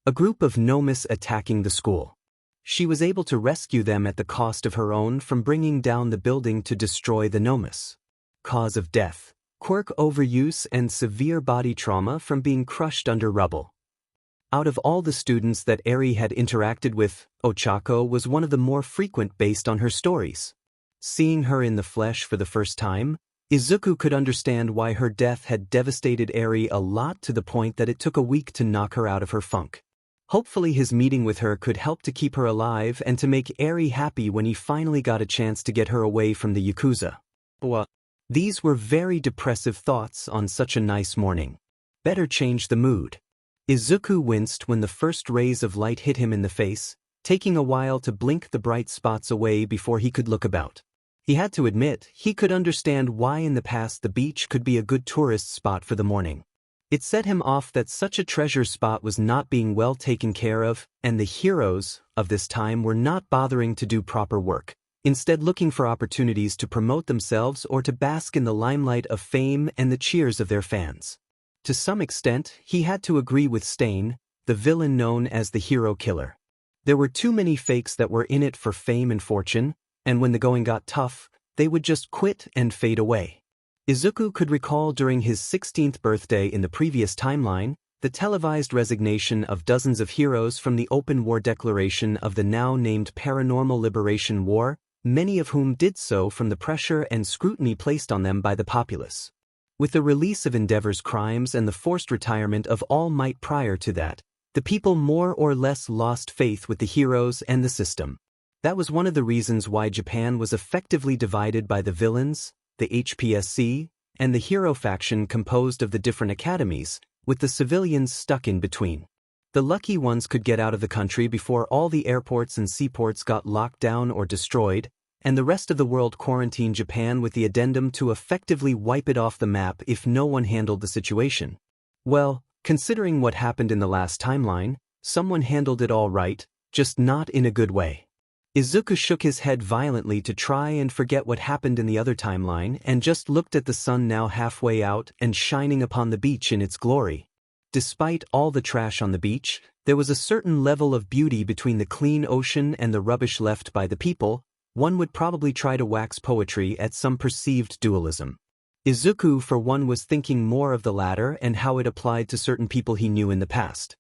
a group of nomis attacking the school. She was able to rescue them at the cost of her own from bringing down the building to destroy the nomis. Cause of death: quirk overuse and severe body trauma from being crushed under rubble. Out of all the students that Eri had interacted with, Ochako was one of the more frequent based on her stories. Seeing her in the flesh for the first time, Izuku could understand why her death had devastated Eri a lot to the point that it took a week to knock her out of her funk. Hopefully his meeting with her could help to keep her alive and to make Eri happy when he finally got a chance to get her away from the Yakuza. These were very depressive thoughts on such a nice morning. Better change the mood. Izuku winced when the first rays of light hit him in the face, taking a while to blink the bright spots away before he could look about. He had to admit he could understand why in the past the beach could be a good tourist spot for the morning. It set him off that such a treasure spot was not being well taken care of, and the heroes of this time were not bothering to do proper work, instead looking for opportunities to promote themselves or to bask in the limelight of fame and the cheers of their fans. To some extent, he had to agree with Stain, the villain known as the hero killer. There were too many fakes that were in it for fame and fortune, and when the going got tough, they would just quit and fade away. Izuku could recall during his 16th birthday in the previous timeline, the televised resignation of dozens of heroes from the open war declaration of the now-named Paranormal Liberation War, many of whom did so from the pressure and scrutiny placed on them by the populace. With the release of Endeavor's crimes and the forced retirement of All Might prior to that, the people more or less lost faith with the heroes and the system. That was one of the reasons why Japan was effectively divided by the villains, the HPSC, and the hero faction composed of the different academies, with the civilians stuck in between. The lucky ones could get out of the country before all the airports and seaports got locked down or destroyed, and the rest of the world quarantined Japan with the addendum to effectively wipe it off the map if no one handled the situation. Well, considering what happened in the last timeline, someone handled it all right, just not in a good way. Izuku shook his head violently to try and forget what happened in the other timeline and just looked at the sun now halfway out and shining upon the beach in its glory. Despite all the trash on the beach, there was a certain level of beauty between the clean ocean and the rubbish left by the people. One would probably try to wax poetry at some perceived dualism. Izuku, for one, was thinking more of the latter and how it applied to certain people he knew in the past.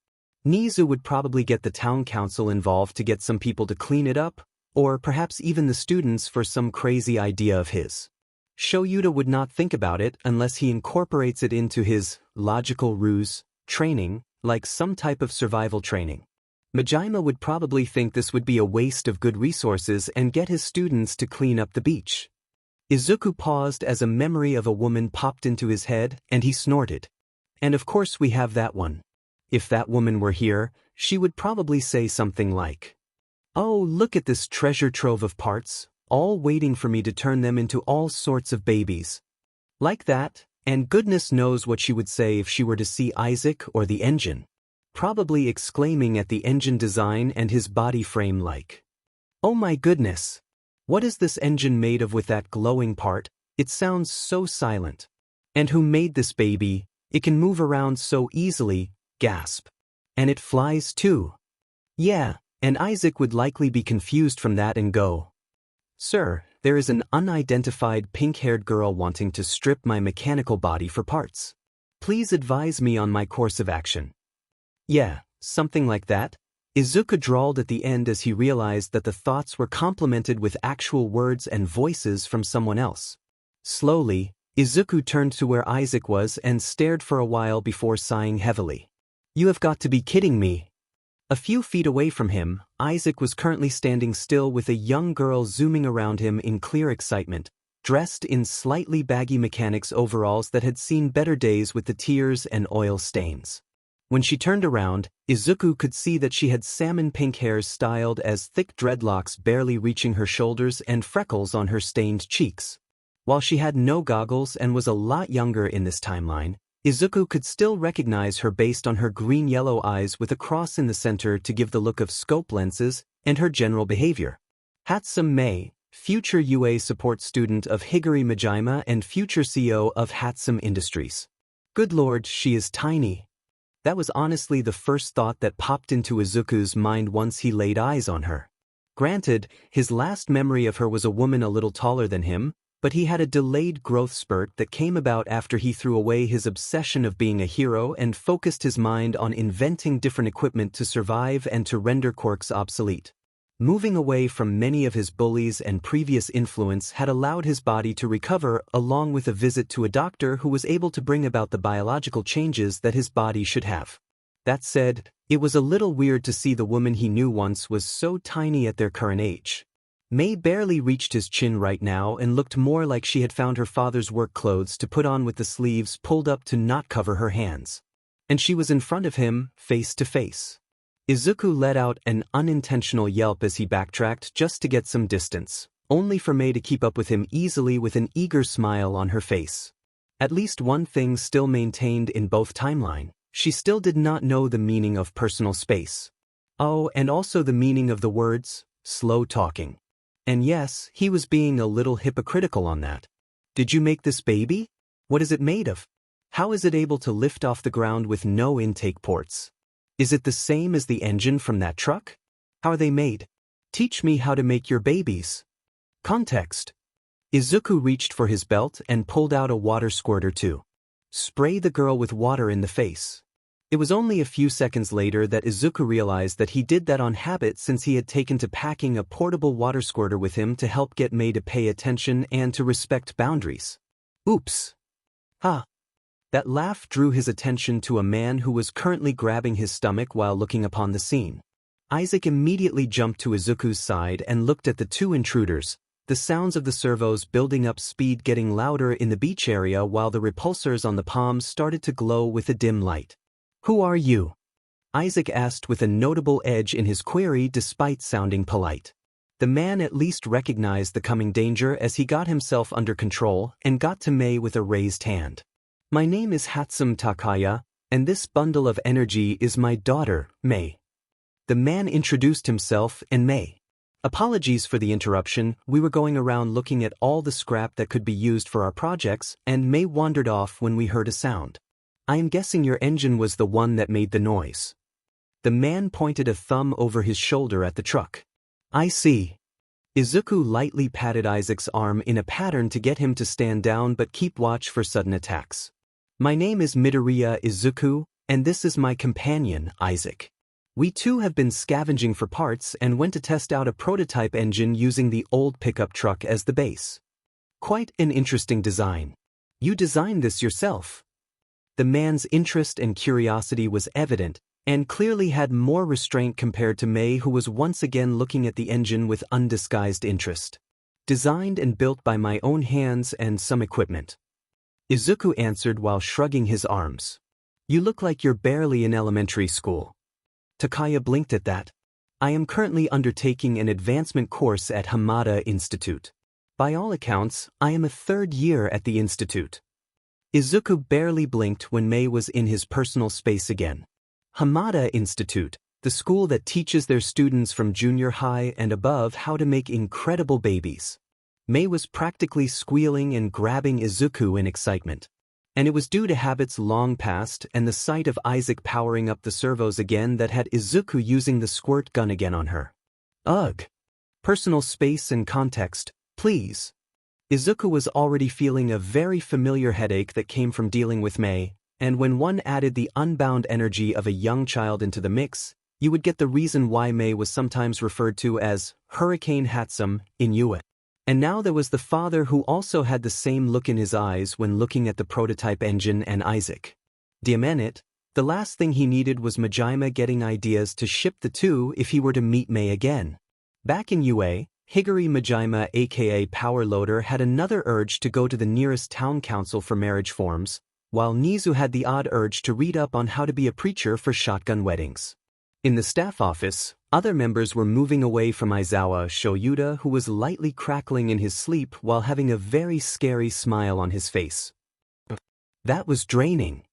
Nizu would probably get the town council involved to get some people to clean it up, or perhaps even the students for some crazy idea of his. Shoyuta would not think about it unless he incorporates it into his logical ruse training, like some type of survival training. Majima would probably think this would be a waste of good resources and get his students to clean up the beach. Izuku paused as a memory of a woman popped into his head, and he snorted. And of course we have that one. If that woman were here, she would probably say something like, "Oh, look at this treasure trove of parts, all waiting for me to turn them into all sorts of babies." Like that, and goodness knows what she would say if she were to see Isaac or the engine. Probably exclaiming at the engine design and his body frame like, "Oh my goodness! What is this engine made of with that glowing part? It sounds so silent. And who made this baby? It can move around so easily, gasp. And it flies too." Yeah, and Isaac would likely be confused from that and go, "Sir, there is an unidentified pink-haired girl wanting to strip my mechanical body for parts. Please advise me on my course of action." Yeah, something like that. Izuku drawled at the end as he realized that the thoughts were complemented with actual words and voices from someone else. Slowly, Izuku turned to where Isaac was and stared for a while before sighing heavily. "You have got to be kidding me." A few feet away from him, Isaac was currently standing still with a young girl zooming around him in clear excitement, dressed in slightly baggy mechanics overalls that had seen better days with the tears and oil stains. When she turned around, Izuku could see that she had salmon pink hair styled as thick dreadlocks barely reaching her shoulders and freckles on her stained cheeks. While she had no goggles and was a lot younger in this timeline, Izuku could still recognize her based on her green-yellow eyes with a cross in the center to give the look of scope lenses and her general behavior. Hatsum Mei, future UA support student of Higuri Majima and future CEO of Hatsum Industries. Good lord, she is tiny. That was honestly the first thought that popped into Izuku's mind once he laid eyes on her. Granted, his last memory of her was a woman a little taller than him, but he had a delayed growth spurt that came about after he threw away his obsession of being a hero and focused his mind on inventing different equipment to survive and to render quirks obsolete. Moving away from many of his bullies and previous influence had allowed his body to recover, along with a visit to a doctor who was able to bring about the biological changes that his body should have. That said, it was a little weird to see the woman he knew once was so tiny at their current age. Mei barely reached his chin right now and looked more like she had found her father's work clothes to put on with the sleeves pulled up to not cover her hands. And she was in front of him, face to face. Izuku let out an unintentional yelp as he backtracked just to get some distance, only for Mei to keep up with him easily with an eager smile on her face. At least one thing still maintained in both timelines: she still did not know the meaning of personal space. Oh, and also the meaning of the words, slow talking. And yes, he was being a little hypocritical on that. Did you make this baby? What is it made of? How is it able to lift off the ground with no intake ports? Is it the same as the engine from that truck? How are they made? Teach me how to make your babies. Context. Izuku reached for his belt and pulled out a water squirter to spray the girl with water in the face. It was only a few seconds later that Izuku realized that he did that on habit, since he had taken to packing a portable water squirter with him to help get Mei to pay attention and to respect boundaries. Oops. Ha. That laugh drew his attention to a man who was currently grabbing his stomach while looking upon the scene. Isaac immediately jumped to Izuku's side and looked at the two intruders, the sounds of the servos building up speed getting louder in the beach area while the repulsors on the palms started to glow with a dim light. "Who are you?" Isaac asked with a notable edge in his query despite sounding polite. The man at least recognized the coming danger as he got himself under control and got to Mei with a raised hand. "My name is Hatsum Takaya, and this bundle of energy is my daughter, Mei." The man introduced himself and Mei. "Apologies for the interruption, we were going around looking at all the scrap that could be used for our projects, and Mei wandered off when we heard a sound. I am guessing your engine was the one that made the noise." The man pointed a thumb over his shoulder at the truck. "I see." Izuku lightly patted Isaac's arm in a pattern to get him to stand down but keep watch for sudden attacks. "My name is Midoriya Izuku, and this is my companion, Isaac. We too have been scavenging for parts and went to test out a prototype engine using the old pickup truck as the base. Quite an interesting design. You designed this yourself?" The man's interest and curiosity was evident, and clearly had more restraint compared to Mei, who was once again looking at the engine with undisguised interest. "Designed and built by my own hands and some equipment," Izuku answered while shrugging his arms. "You look like you're barely in elementary school." Takaya blinked at that. "I am currently undertaking an advancement course at Hamada Institute. By all accounts, I am a third year at the institute." Izuku barely blinked when Mei was in his personal space again. Hamada Institute, the school that teaches their students from junior high and above how to make incredible babies. Mei was practically squealing and grabbing Izuku in excitement. And it was due to habits long past and the sight of Isaac powering up the servos again that had Izuku using the squirt gun again on her. "Ugh. Personal space and context, please." Izuku was already feeling a very familiar headache that came from dealing with Mei, and when one added the unbound energy of a young child into the mix, you would get the reason why Mei was sometimes referred to as Hurricane Hatsum in Inuit. And now there was the father who also had the same look in his eyes when looking at the prototype engine and Isaac. Damn it, the last thing he needed was Majima getting ideas to ship the two if he were to meet Mei again. Back in UA, Higuri Majima aka Power Loader had another urge to go to the nearest town council for marriage forms, while Nizu had the odd urge to read up on how to be a preacher for shotgun weddings. In the staff office, other members were moving away from Aizawa Shoyuta, who was lightly crackling in his sleep while having a very scary smile on his face. That was draining.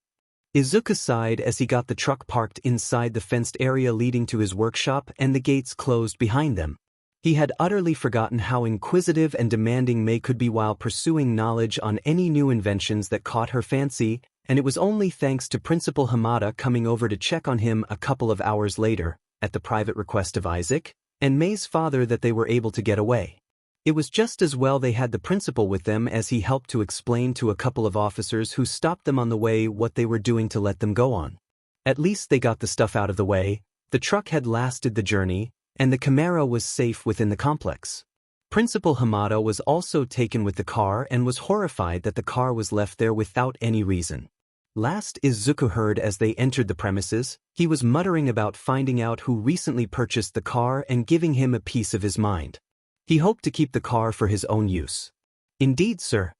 Izuku sighed as he got the truck parked inside the fenced area leading to his workshop and the gates closed behind them. He had utterly forgotten how inquisitive and demanding Mei could be while pursuing knowledge on any new inventions that caught her fancy, and it was only thanks to Principal Hamada coming over to check on him a couple of hours later, at the private request of Isaac, and Mei's father, that they were able to get away. It was just as well they had the principal with them, as he helped to explain to a couple of officers who stopped them on the way what they were doing to let them go on. At least they got the stuff out of the way, the truck had lasted the journey, and the Camaro was safe within the complex. Principal Hamada was also taken with the car and was horrified that the car was left there without any reason. Last Izuku heard as they entered the premises, he was muttering about finding out who recently purchased the car and giving him a piece of his mind. He hoped to keep the car for his own use. "Indeed, sir.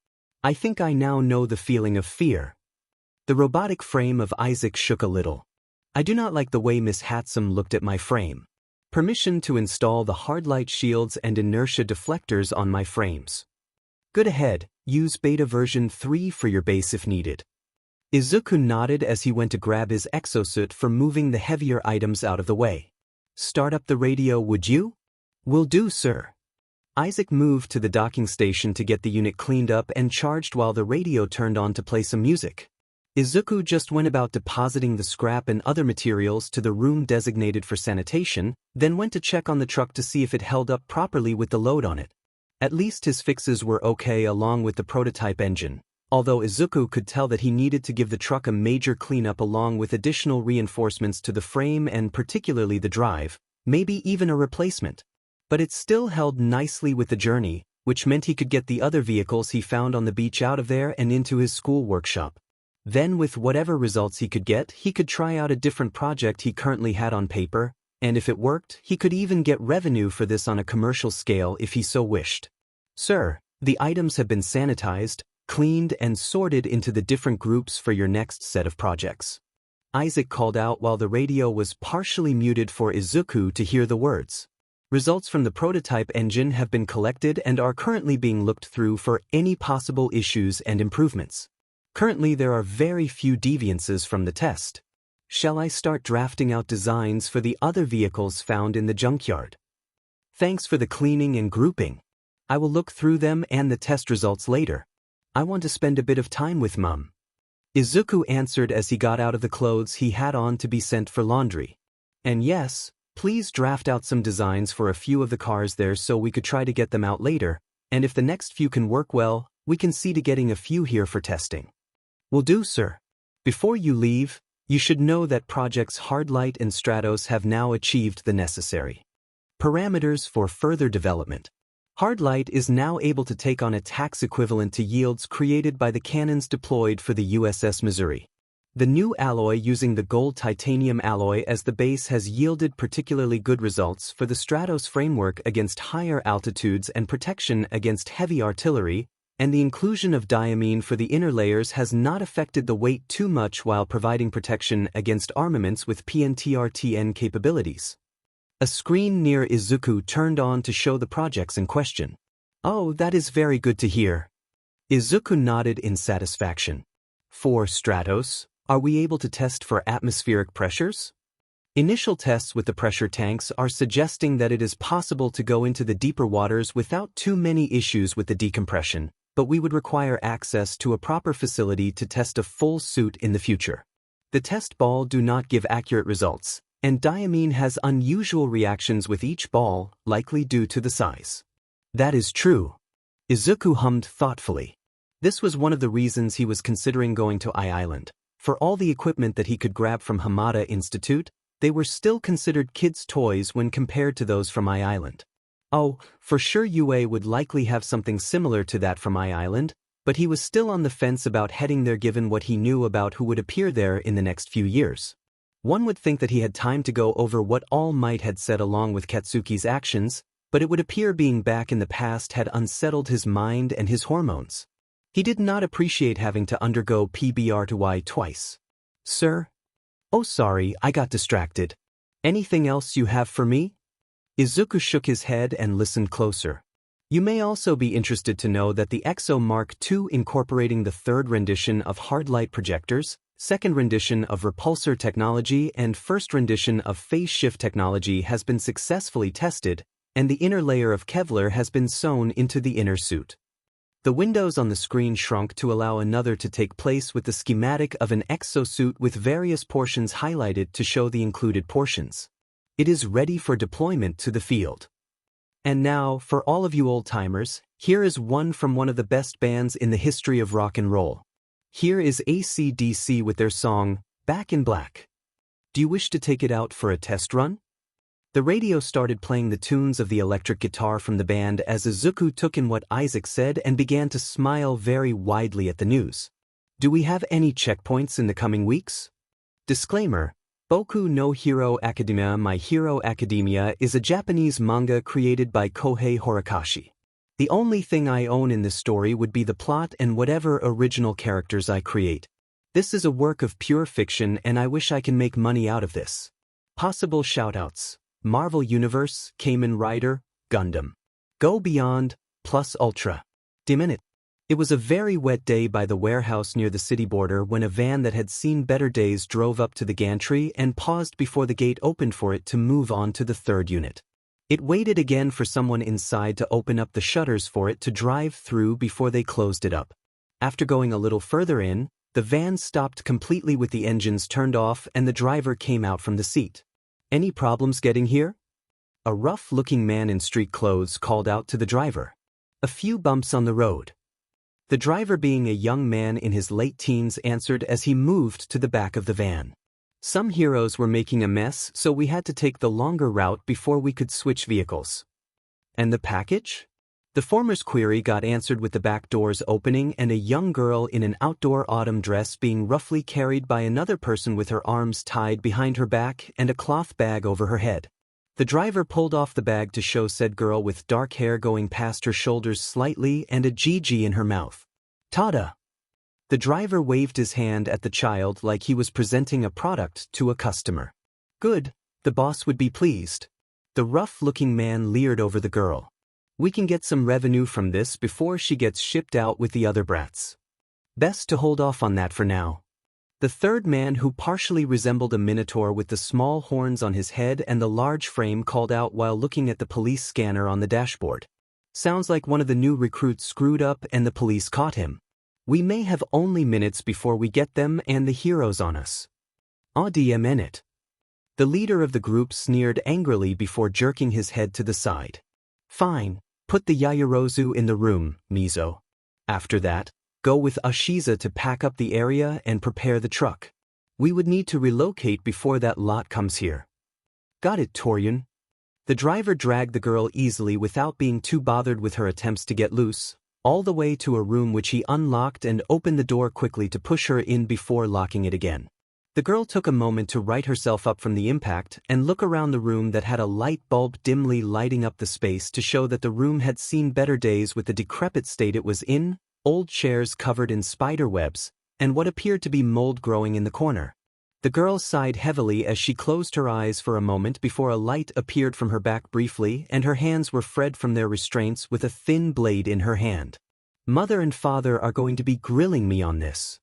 I think I now know the feeling of fear." The robotic frame of Isaac shook a little. "I do not like the way Miss Hatsum looked at my frame. Permission to install the hard light shields and inertia deflectors on my frames. Good ahead, use beta version 3 for your base if needed." Izuku nodded as he went to grab his exosuit for moving the heavier items out of the way. "Start up the radio, would you?" "Will do, sir." Isaac moved to the docking station to get the unit cleaned up and charged while the radio turned on to play some music. Izuku just went about depositing the scrap and other materials to the room designated for sanitation, then went to check on the truck to see if it held up properly with the load on it. At least his fixes were okay along with the prototype engine, although Izuku could tell that he needed to give the truck a major cleanup along with additional reinforcements to the frame and particularly the drive, maybe even a replacement. But it still held nicely with the journey, which meant he could get the other vehicles he found on the beach out of there and into his school workshop. Then with whatever results he could get, he could try out a different project he currently had on paper, and if it worked, he could even get revenue for this on a commercial scale if he so wished. Sir, the items have been sanitized, cleaned and sorted into the different groups for your next set of projects. Isaac called out while the radio was partially muted for Izuku to hear the words. Results from the prototype engine have been collected and are currently being looked through for any possible issues and improvements. Currently there are very few deviances from the test. Shall I start drafting out designs for the other vehicles found in the junkyard? Thanks for the cleaning and grouping. I will look through them and the test results later. I want to spend a bit of time with Mum. Izuku answered as he got out of the clothes he had on to be sent for laundry. And yes, please draft out some designs for a few of the cars there so we could try to get them out later, and if the next few can work well, we can see to getting a few here for testing. Will do, sir. Before you leave, you should know that projects Hardlight and Stratos have now achieved the necessary parameters for further development. Hardlight is now able to take on attacks equivalent to yields created by the cannons deployed for the USS Missouri. The new alloy using the gold titanium alloy as the base has yielded particularly good results for the Stratos framework against higher altitudes and protection against heavy artillery, and the inclusion of diamine for the inner layers has not affected the weight too much while providing protection against armaments with PNTRTN capabilities. A screen near Izuku turned on to show the projects in question. Oh, that is very good to hear. Izuku nodded in satisfaction. For Stratos, are we able to test for atmospheric pressures? Initial tests with the pressure tanks are suggesting that it is possible to go into the deeper waters without too many issues with the decompression, but we would require access to a proper facility to test a full suit in the future. The test ball do not give accurate results, and diamine has unusual reactions with each ball, likely due to the size. That is true. Izuku hummed thoughtfully. This was one of the reasons he was considering going to Island. For all the equipment that he could grab from Hamada Institute, they were still considered kids' toys when compared to those from Island. Oh, for sure UA would likely have something similar to that from Island, but he was still on the fence about heading there given what he knew about who would appear there in the next few years. One would think that he had time to go over what All Might had said along with Katsuki's actions, but it would appear being back in the past had unsettled his mind and his hormones. He did not appreciate having to undergo PBR to Y twice. Sir? Oh sorry, I got distracted. Anything else you have for me? Izuku shook his head and listened closer. You may also be interested to know that the EXO Mark II incorporating the third rendition of hardlight projectors, second rendition of repulsor technology and first rendition of phase shift technology has been successfully tested, and the inner layer of Kevlar has been sewn into the inner suit. The windows on the screen shrunk to allow another to take place with the schematic of an exosuit with various portions highlighted to show the included portions. It is ready for deployment to the field. And now, for all of you old-timers, here is one from one of the best bands in the history of rock and roll. Here is AC/DC with their song, Back in Black. Do you wish to take it out for a test run? The radio started playing the tunes of the electric guitar from the band as Izuku took in what Isaac said and began to smile very widely at the news. Do we have any checkpoints in the coming weeks? Disclaimer: Boku no Hero Academia My Hero Academia is a Japanese manga created by Kohei Horikoshi. The only thing I own in this story would be the plot and whatever original characters I create. This is a work of pure fiction and I wish I can make money out of this. Possible shoutouts: Marvel Universe, Kamen Rider, Gundam. Go Beyond, plus Ultra. Minute. It was a very wet day by the warehouse near the city border when a van that had seen better days drove up to the gantry and paused before the gate opened for it to move on to the third unit. It waited again for someone inside to open up the shutters for it to drive through before they closed it up. After going a little further in, the van stopped completely with the engines turned off and the driver came out from the seat. Any problems getting here? A rough-looking man in street clothes called out to the driver. A few bumps on the road. The driver, being a young man in his late teens, answered as he moved to the back of the van. Some heroes were making a mess, so we had to take the longer route before we could switch vehicles. And the package? The former's query got answered with the back doors opening and a young girl in an outdoor autumn dress being roughly carried by another person with her arms tied behind her back and a cloth bag over her head. The driver pulled off the bag to show said girl with dark hair going past her shoulders slightly and a GG in her mouth. "Tada!" The driver waved his hand at the child like he was presenting a product to a customer. "Good, the boss would be pleased." The rough-looking man leered over the girl. "We can get some revenue from this before she gets shipped out with the other brats. Best to hold off on that for now." The third man, who partially resembled a minotaur with the small horns on his head and the large frame, called out while looking at the police scanner on the dashboard. "Sounds like one of the new recruits screwed up and the police caught him. We may have only minutes before we get them and the heroes on us." "ADM it." The leader of the group sneered angrily before jerking his head to the side. "Fine, put the Yaoyorozu in the room, Mizo. After that, go with Ashiza to pack up the area and prepare the truck. We would need to relocate before that lot comes here." "Got it, Torian." The driver dragged the girl easily without being too bothered with her attempts to get loose, all the way to a room which he unlocked and opened the door quickly to push her in before locking it again. The girl took a moment to right herself up from the impact and look around the room that had a light bulb dimly lighting up the space to show that the room had seen better days with the decrepit state it was in, old chairs covered in spider webs, and what appeared to be mold growing in the corner. The girl sighed heavily as she closed her eyes for a moment before a light appeared from her back briefly and her hands were freed from their restraints with a thin blade in her hand. "Mother and father are going to be grilling me on this."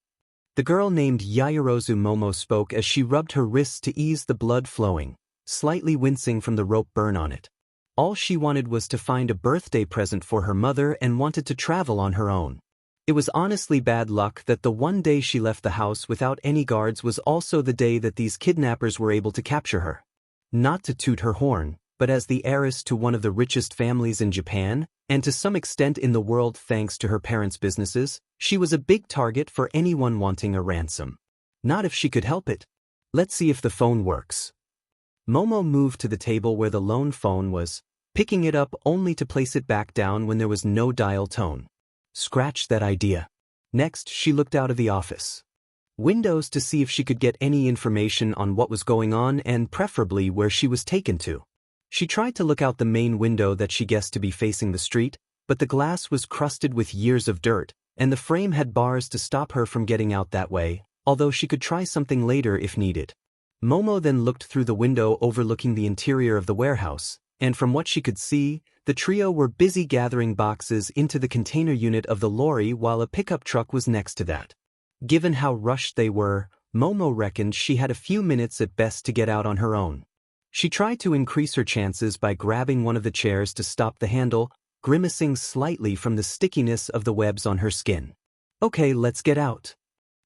The girl named Yaoyorozu Momo spoke as she rubbed her wrists to ease the blood flowing, slightly wincing from the rope burn on it. All she wanted was to find a birthday present for her mother and wanted to travel on her own. It was honestly bad luck that the one day she left the house without any guards was also the day that these kidnappers were able to capture her. Not to toot her horn, but as the heiress to one of the richest families in Japan, and to some extent in the world thanks to her parents' businesses, she was a big target for anyone wanting a ransom. Not if she could help it. "Let's see if the phone works." Momo moved to the table where the lone phone was, picking it up only to place it back down when there was no dial tone. Scratch that idea. Next, she looked out of the office windows to see if she could get any information on what was going on and preferably where she was taken to. She tried to look out the main window that she guessed to be facing the street, but the glass was crusted with years of dirt, and the frame had bars to stop her from getting out that way, although she could try something later if needed. Momo then looked through the window overlooking the interior of the warehouse, and from what she could see, the trio were busy gathering boxes into the container unit of the lorry while a pickup truck was next to that. Given how rushed they were, Momo reckoned she had a few minutes at best to get out on her own. She tried to increase her chances by grabbing one of the chairs to stop the handle, grimacing slightly from the stickiness of the webs on her skin. "Okay, let's get out."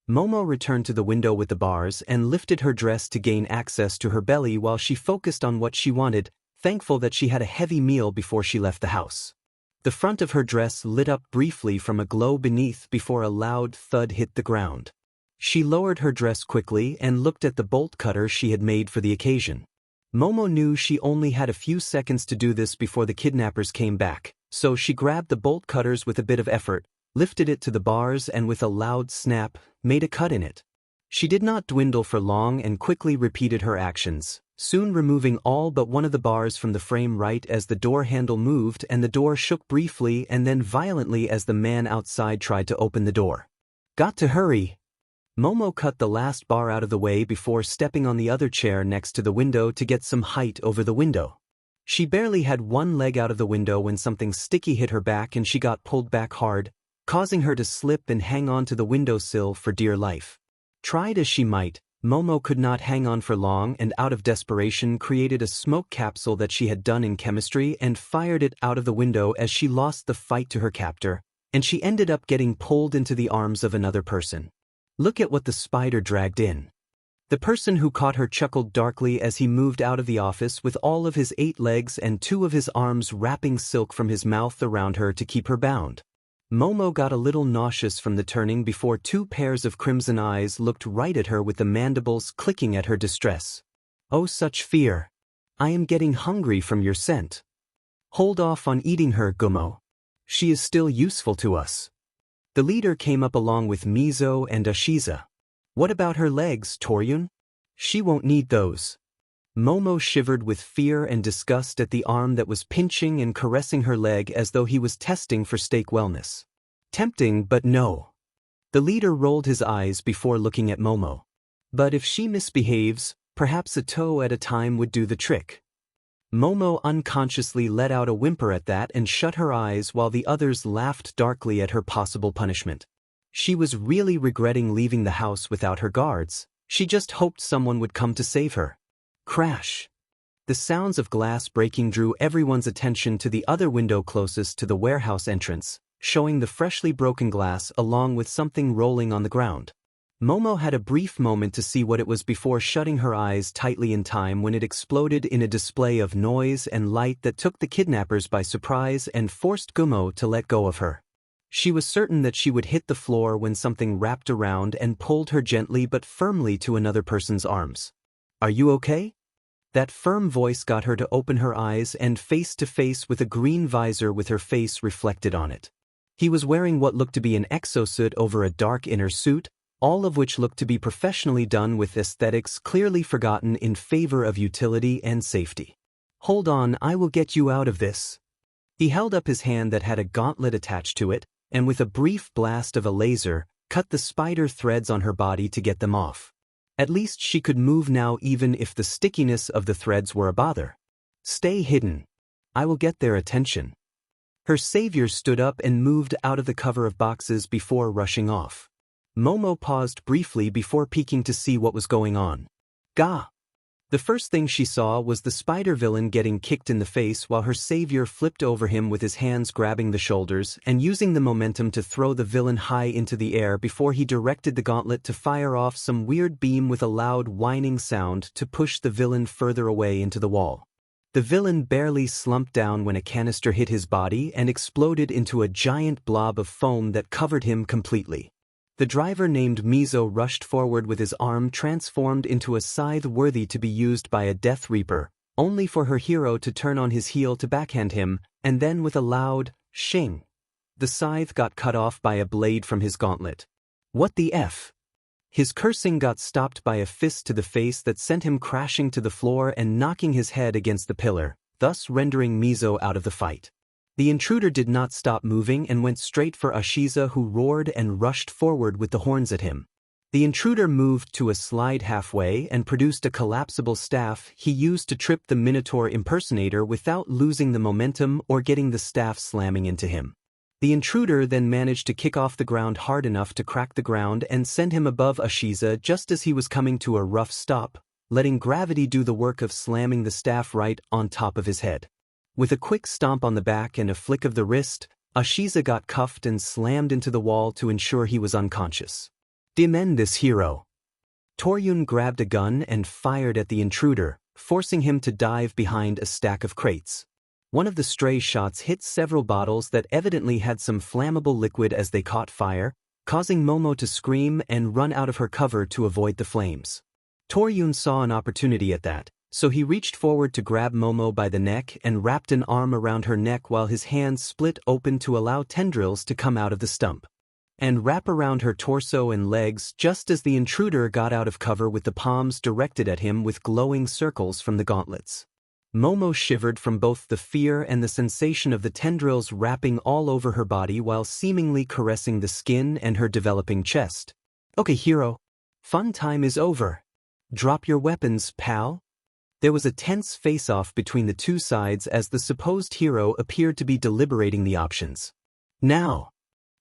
Momo returned to the window with the bars and lifted her dress to gain access to her belly while she focused on what she wanted, thankful that she had a heavy meal before she left the house. The front of her dress lit up briefly from a glow beneath before a loud thud hit the ground. She lowered her dress quickly and looked at the bolt cutter she had made for the occasion. Momo knew she only had a few seconds to do this before the kidnappers came back, so she grabbed the bolt cutters with a bit of effort, lifted it to the bars and with a loud snap, made a cut in it. She did not dwindle for long and quickly repeated her actions, soon removing all but one of the bars from the frame right as the door handle moved and the door shook briefly and then violently as the man outside tried to open the door. "Got to hurry." Momo cut the last bar out of the way before stepping on the other chair next to the window to get some height over the window. She barely had one leg out of the window when something sticky hit her back and she got pulled back hard, causing her to slip and hang on to the windowsill for dear life. Tried as she might, Momo could not hang on for long and out of desperation created a smoke capsule that she had done in chemistry and fired it out of the window as she lost the fight to her captor, and she ended up getting pulled into the arms of another person. Look at what the spider dragged in. The person who caught her chuckled darkly as he moved out of the office with all of his 8 legs and 2 of his arms wrapping silk from his mouth around her to keep her bound. Momo got a little nauseous from the turning before 2 pairs of crimson eyes looked right at her with the mandibles clicking at her distress. Oh, such fear! I am getting hungry from your scent. Hold off on eating her, Gumo. She is still useful to us. The leader came up along with Mizo and Ashiza. What about her legs, Toryun? She won't need those. Momo shivered with fear and disgust at the arm that was pinching and caressing her leg as though he was testing for steak wellness. Tempting, but no. The leader rolled his eyes before looking at Momo. But if she misbehaves, perhaps a toe at a time would do the trick. Momo unconsciously let out a whimper at that and shut her eyes while the others laughed darkly at her possible punishment. She was really regretting leaving the house without her guards. She just hoped someone would come to save her. Crash! The sounds of glass breaking drew everyone's attention to the other window closest to the warehouse entrance, showing the freshly broken glass along with something rolling on the ground. Momo had a brief moment to see what it was before shutting her eyes tightly in time when it exploded in a display of noise and light that took the kidnappers by surprise and forced Gumo to let go of her. She was certain that she would hit the floor when something wrapped around and pulled her gently but firmly to another person's arms. Are you okay? That firm voice got her to open her eyes and face to face with a green visor with her face reflected on it. He was wearing what looked to be an exosuit over a dark inner suit, all of which looked to be professionally done with aesthetics clearly forgotten in favor of utility and safety. Hold on, I will get you out of this. He held up his hand that had a gauntlet attached to it, and with a brief blast of a laser, cut the spider threads on her body to get them off. At least she could move now even if the stickiness of the threads were a bother. Stay hidden. I will get their attention. Her savior stood up and moved out of the cover of boxes before rushing off. Momo paused briefly before peeking to see what was going on. Gah! The first thing she saw was the spider villain getting kicked in the face while her savior flipped over him with his hands grabbing the shoulders and using the momentum to throw the villain high into the air before he directed the gauntlet to fire off some weird beam with a loud whining sound to push the villain further away into the wall. The villain barely slumped down when a canister hit his body and exploded into a giant blob of foam that covered him completely. The driver named Mizo rushed forward with his arm transformed into a scythe worthy to be used by a Death Reaper, only for her hero to turn on his heel to backhand him, and then with a loud shing, the scythe got cut off by a blade from his gauntlet. What the F? His cursing got stopped by a fist to the face that sent him crashing to the floor and knocking his head against the pillar, thus rendering Mizo out of the fight. The intruder did not stop moving and went straight for Ashiza, who roared and rushed forward with the horns at him. The intruder moved to a slide halfway and produced a collapsible staff he used to trip the Minotaur impersonator without losing the momentum or getting the staff slamming into him. The intruder then managed to kick off the ground hard enough to crack the ground and send him above Ashiza just as he was coming to a rough stop, letting gravity do the work of slamming the staff right on top of his head. With a quick stomp on the back and a flick of the wrist, Ashiza got cuffed and slammed into the wall to ensure he was unconscious. Demend this hero. Toryun grabbed a gun and fired at the intruder, forcing him to dive behind a stack of crates. One of the stray shots hit several bottles that evidently had some flammable liquid as they caught fire, causing Momo to scream and run out of her cover to avoid the flames. Toryun saw an opportunity at that, so he reached forward to grab Momo by the neck and wrapped an arm around her neck while his hands split open to allow tendrils to come out of the stump. And wrap around her torso and legs just as the intruder got out of cover with the palms directed at him with glowing circles from the gauntlets. Momo shivered from both the fear and the sensation of the tendrils wrapping all over her body while seemingly caressing the skin and her developing chest. Okay, hero. Fun time is over. Drop your weapons, pal. There was a tense face-off between the two sides as the supposed hero appeared to be deliberating the options. Now,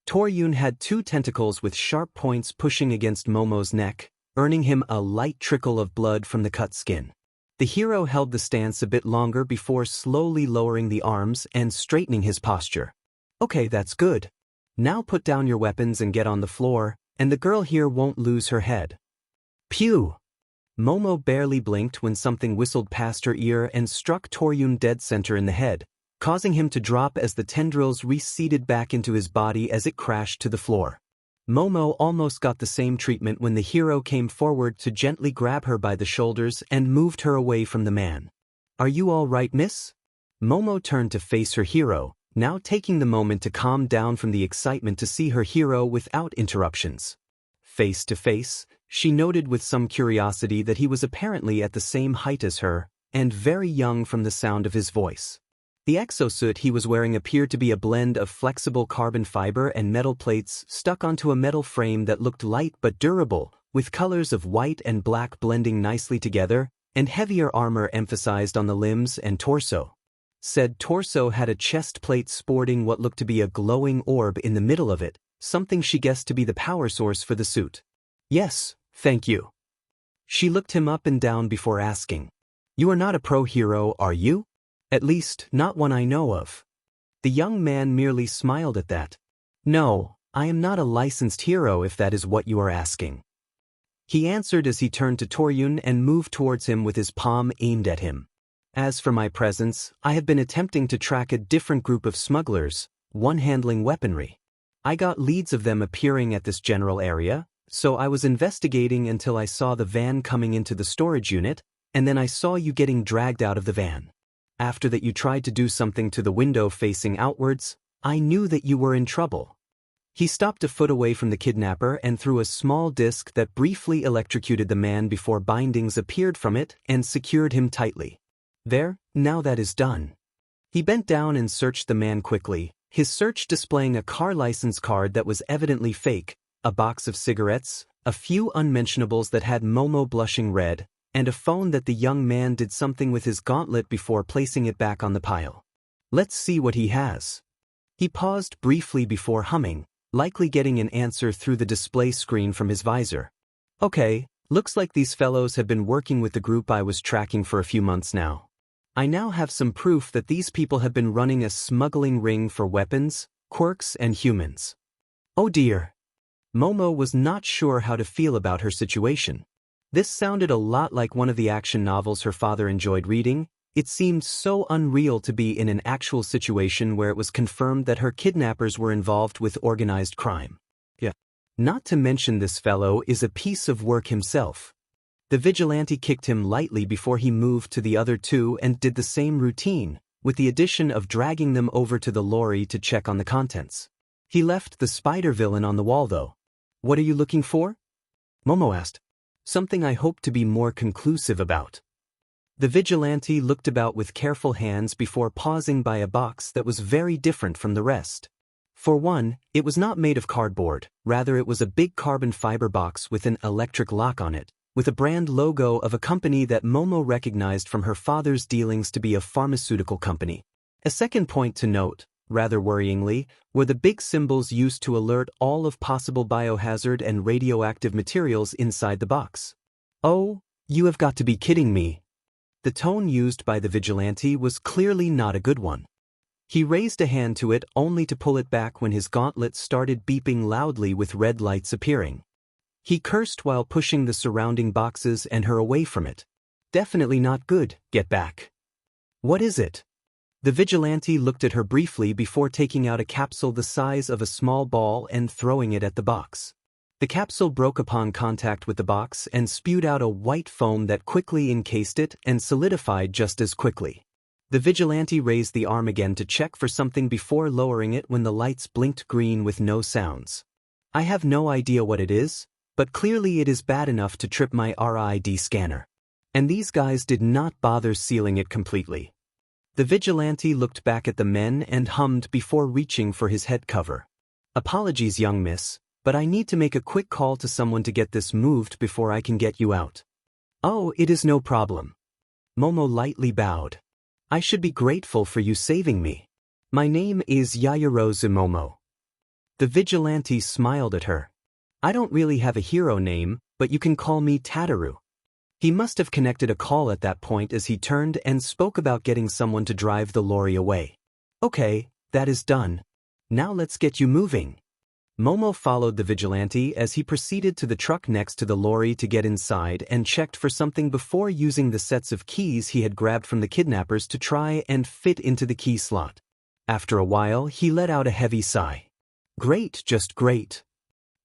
Toryun had 2 tentacles with sharp points pushing against Momo's neck, earning him a light trickle of blood from the cut skin. The hero held the stance a bit longer before slowly lowering the arms and straightening his posture. Okay, that's good. Now put down your weapons and get on the floor, and the girl here won't lose her head. Pew! Momo barely blinked when something whistled past her ear and struck Toryun dead center in the head, causing him to drop as the tendrils reseeded back into his body as it crashed to the floor. Momo almost got the same treatment when the hero came forward to gently grab her by the shoulders and moved her away from the man. "Are you all right, miss?" Momo turned to face her hero, now taking the moment to calm down from the excitement to see her hero without interruptions. Face to face, she noted with some curiosity that he was apparently at the same height as her, and very young from the sound of his voice. The exosuit he was wearing appeared to be a blend of flexible carbon fiber and metal plates stuck onto a metal frame that looked light but durable, with colors of white and black blending nicely together, and heavier armor emphasized on the limbs and torso. Said torso had a chest plate sporting what looked to be a glowing orb in the middle of it, something she guessed to be the power source for the suit. "Yes, thank you." She looked him up and down before asking, "You are not a pro hero, are you? At least, not one I know of." The young man merely smiled at that. "No, I am not a licensed hero if that is what you are asking," he answered as he turned to Toryun and moved towards him with his palm aimed at him. "As for my presence, I have been attempting to track a different group of smugglers, one handling weaponry. I got leads of them appearing at this general area, so I was investigating until I saw the van coming into the storage unit, and then I saw you getting dragged out of the van. After that you tried to do something to the window facing outwards, I knew that you were in trouble." He stopped a foot away from the kidnapper and threw a small disc that briefly electrocuted the man before bindings appeared from it and secured him tightly. "There, now that is done." He bent down and searched the man quickly, his search displaying a car license card that was evidently fake, a box of cigarettes, a few unmentionables that had Momo blushing red, and a phone that the young man did something with his gauntlet before placing it back on the pile. "Let's see what he has." He paused briefly before humming, likely getting an answer through the display screen from his visor. "Okay, looks like these fellows have been working with the group I was tracking for a few months now. I now have some proof that these people have been running a smuggling ring for weapons, quirks, and humans." Oh dear. Momo was not sure how to feel about her situation. This sounded a lot like one of the action novels her father enjoyed reading. It seemed so unreal to be in an actual situation where it was confirmed that her kidnappers were involved with organized crime. Yeah. Not to mention this fellow is a piece of work himself. The vigilante kicked him lightly before he moved to the other two and did the same routine, with the addition of dragging them over to the lorry to check on the contents. He left the spider villain on the wall though. "What are you looking for?" Momo asked. "Something I hope to be more conclusive about." The vigilante looked about with careful hands before pausing by a box that was very different from the rest. For one, it was not made of cardboard, rather it was a big carbon fiber box with an electric lock on it, with a brand logo of a company that Momo recognized from her father's dealings to be a pharmaceutical company. A second point to note, rather worryingly, were the big symbols used to alert all of possible biohazard and radioactive materials inside the box. "Oh, you have got to be kidding me." The tone used by the vigilante was clearly not a good one. He raised a hand to it only to pull it back when his gauntlet started beeping loudly with red lights appearing. He cursed while pushing the surrounding boxes and her away from it. "Definitely not good, get back." "What is it?" The vigilante looked at her briefly before taking out a capsule the size of a small ball and throwing it at the box. The capsule broke upon contact with the box and spewed out a white foam that quickly encased it and solidified just as quickly. The vigilante raised the arm again to check for something before lowering it when the lights blinked green with no sounds. "I have no idea what it is, but clearly it is bad enough to trip my RID scanner. And these guys did not bother sealing it completely." The vigilante looked back at the men and hummed before reaching for his head cover. "Apologies, young miss, but I need to make a quick call to someone to get this moved before I can get you out." "Oh, it is no problem." Momo lightly bowed. "I should be grateful for you saving me. My name is Yayarozu Momo." The vigilante smiled at her. "I don't really have a hero name, but you can call me Tataru." He must have connected a call at that point as he turned and spoke about getting someone to drive the lorry away. "Okay, that is done. Now let's get you moving." Momo followed the vigilante as he proceeded to the truck next to the lorry to get inside and checked for something before using the sets of keys he had grabbed from the kidnappers to try and fit into the key slot. After a while, he let out a heavy sigh. Great, just great.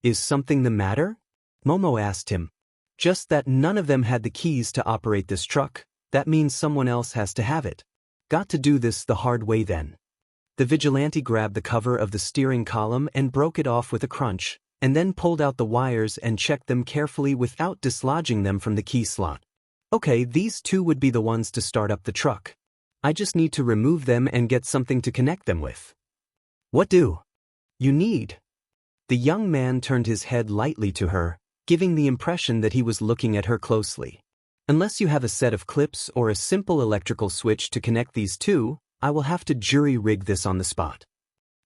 Is something the matter? Momo asked him. Just that none of them had the keys to operate this truck. That means someone else has to have it. Got to do this the hard way then. The vigilante grabbed the cover of the steering column and broke it off with a crunch, and then pulled out the wires and checked them carefully without dislodging them from the key slot. Okay, these two would be the ones to start up the truck. I just need to remove them and get something to connect them with. What do you need? The young man turned his head lightly to her, giving the impression that he was looking at her closely. Unless you have a set of clips or a simple electrical switch to connect these two, I will have to jury-rig this on the spot.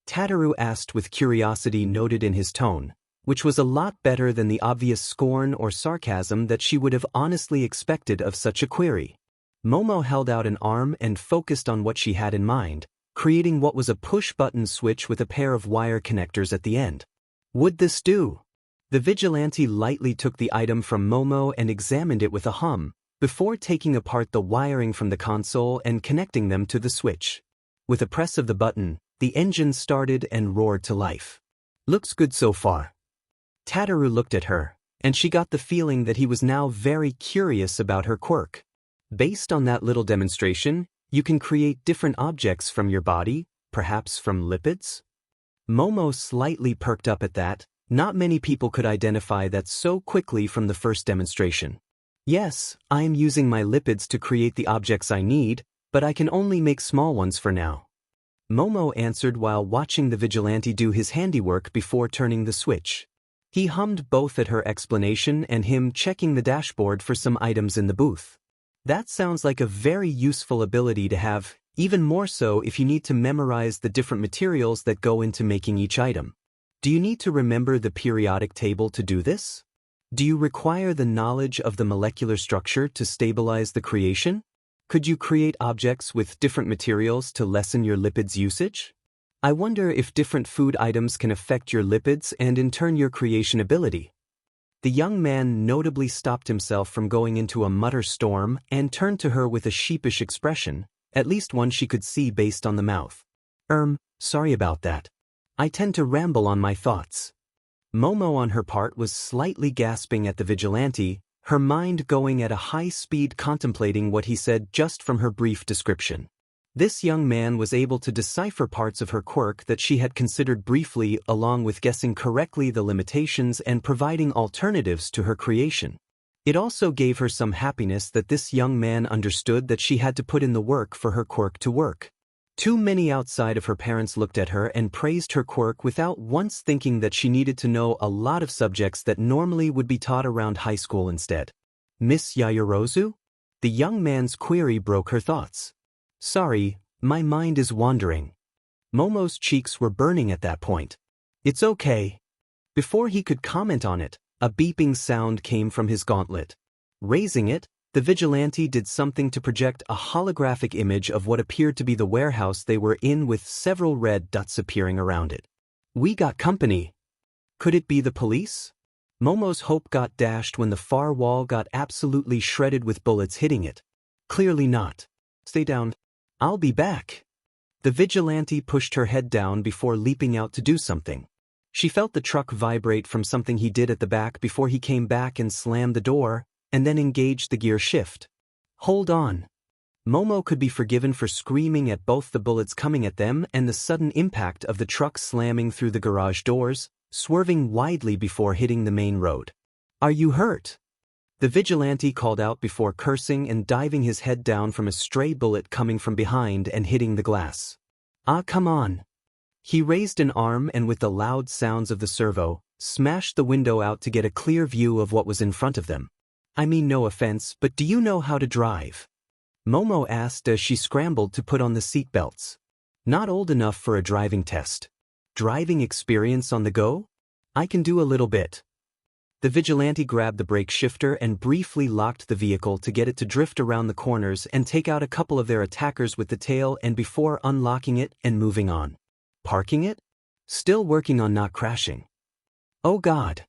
Tataru asked with curiosity noted in his tone, which was a lot better than the obvious scorn or sarcasm that she would have honestly expected of such a query. Momo held out an arm and focused on what she had in mind, creating what was a push-button switch with a pair of wire connectors at the end. Would this do? The vigilante lightly took the item from Momo and examined it with a hum, before taking apart the wiring from the console and connecting them to the switch. With a press of the button, the engine started and roared to life. Looks good so far. Tataru looked at her, and she got the feeling that he was now very curious about her quirk. Based on that little demonstration, you can create different objects from your body, perhaps from lipids? Momo slightly perked up at that. Not many people could identify that so quickly from the first demonstration. Yes, I am using my lipids to create the objects I need, but I can only make small ones for now. Momo answered while watching the vigilante do his handiwork before turning the switch. He hummed both at her explanation and him checking the dashboard for some items in the booth. That sounds like a very useful ability to have, even more so if you need to memorize the different materials that go into making each item. Do you need to remember the periodic table to do this? Do you require the knowledge of the molecular structure to stabilize the creation? Could you create objects with different materials to lessen your lipids usage? I wonder if different food items can affect your lipids and in turn your creation ability. The young man notably stopped himself from going into a mutter storm and turned to her with a sheepish expression, at least one she could see based on the mouth. Sorry about that. I tend to ramble on my thoughts. Momo on her part was slightly gasping at the vigilante, her mind going at a high speed contemplating what he said just from her brief description. This young man was able to decipher parts of her quirk that she had considered briefly along with guessing correctly the limitations and providing alternatives to her creation. It also gave her some happiness that this young man understood that she had to put in the work for her quirk to work. Too many outside of her parents looked at her and praised her quirk without once thinking that she needed to know a lot of subjects that normally would be taught around high school instead. Miss Yayorozu? The young man's query broke her thoughts. Sorry, my mind is wandering. Momo's cheeks were burning at that point. It's okay. Before he could comment on it, a beeping sound came from his gauntlet. Raising it, the vigilante did something to project a holographic image of what appeared to be the warehouse they were in with several red dots appearing around it. We got company. Could it be the police? Momo's hope got dashed when the far wall got absolutely shredded with bullets hitting it. Clearly not. Stay down. I'll be back. The vigilante pushed her head down before leaping out to do something. She felt the truck vibrate from something he did at the back before he came back and slammed the door, and then engaged the gear shift. Hold on. Momo could be forgiven for screaming at both the bullets coming at them and the sudden impact of the truck slamming through the garage doors, swerving widely before hitting the main road. Are you hurt? The vigilante called out before cursing and diving his head down from a stray bullet coming from behind and hitting the glass. Ah, come on. He raised an arm and with the loud sounds of the servo, smashed the window out to get a clear view of what was in front of them. I mean no offense, but do you know how to drive? Momo asked as she scrambled to put on the seatbelts. Not old enough for a driving test. Driving experience on the go? I can do a little bit. The vigilante grabbed the brake shifter and briefly locked the vehicle to get it to drift around the corners and take out a couple of their attackers with the tail and before unlocking it and moving on. Parking it? Still working on not crashing. Oh God.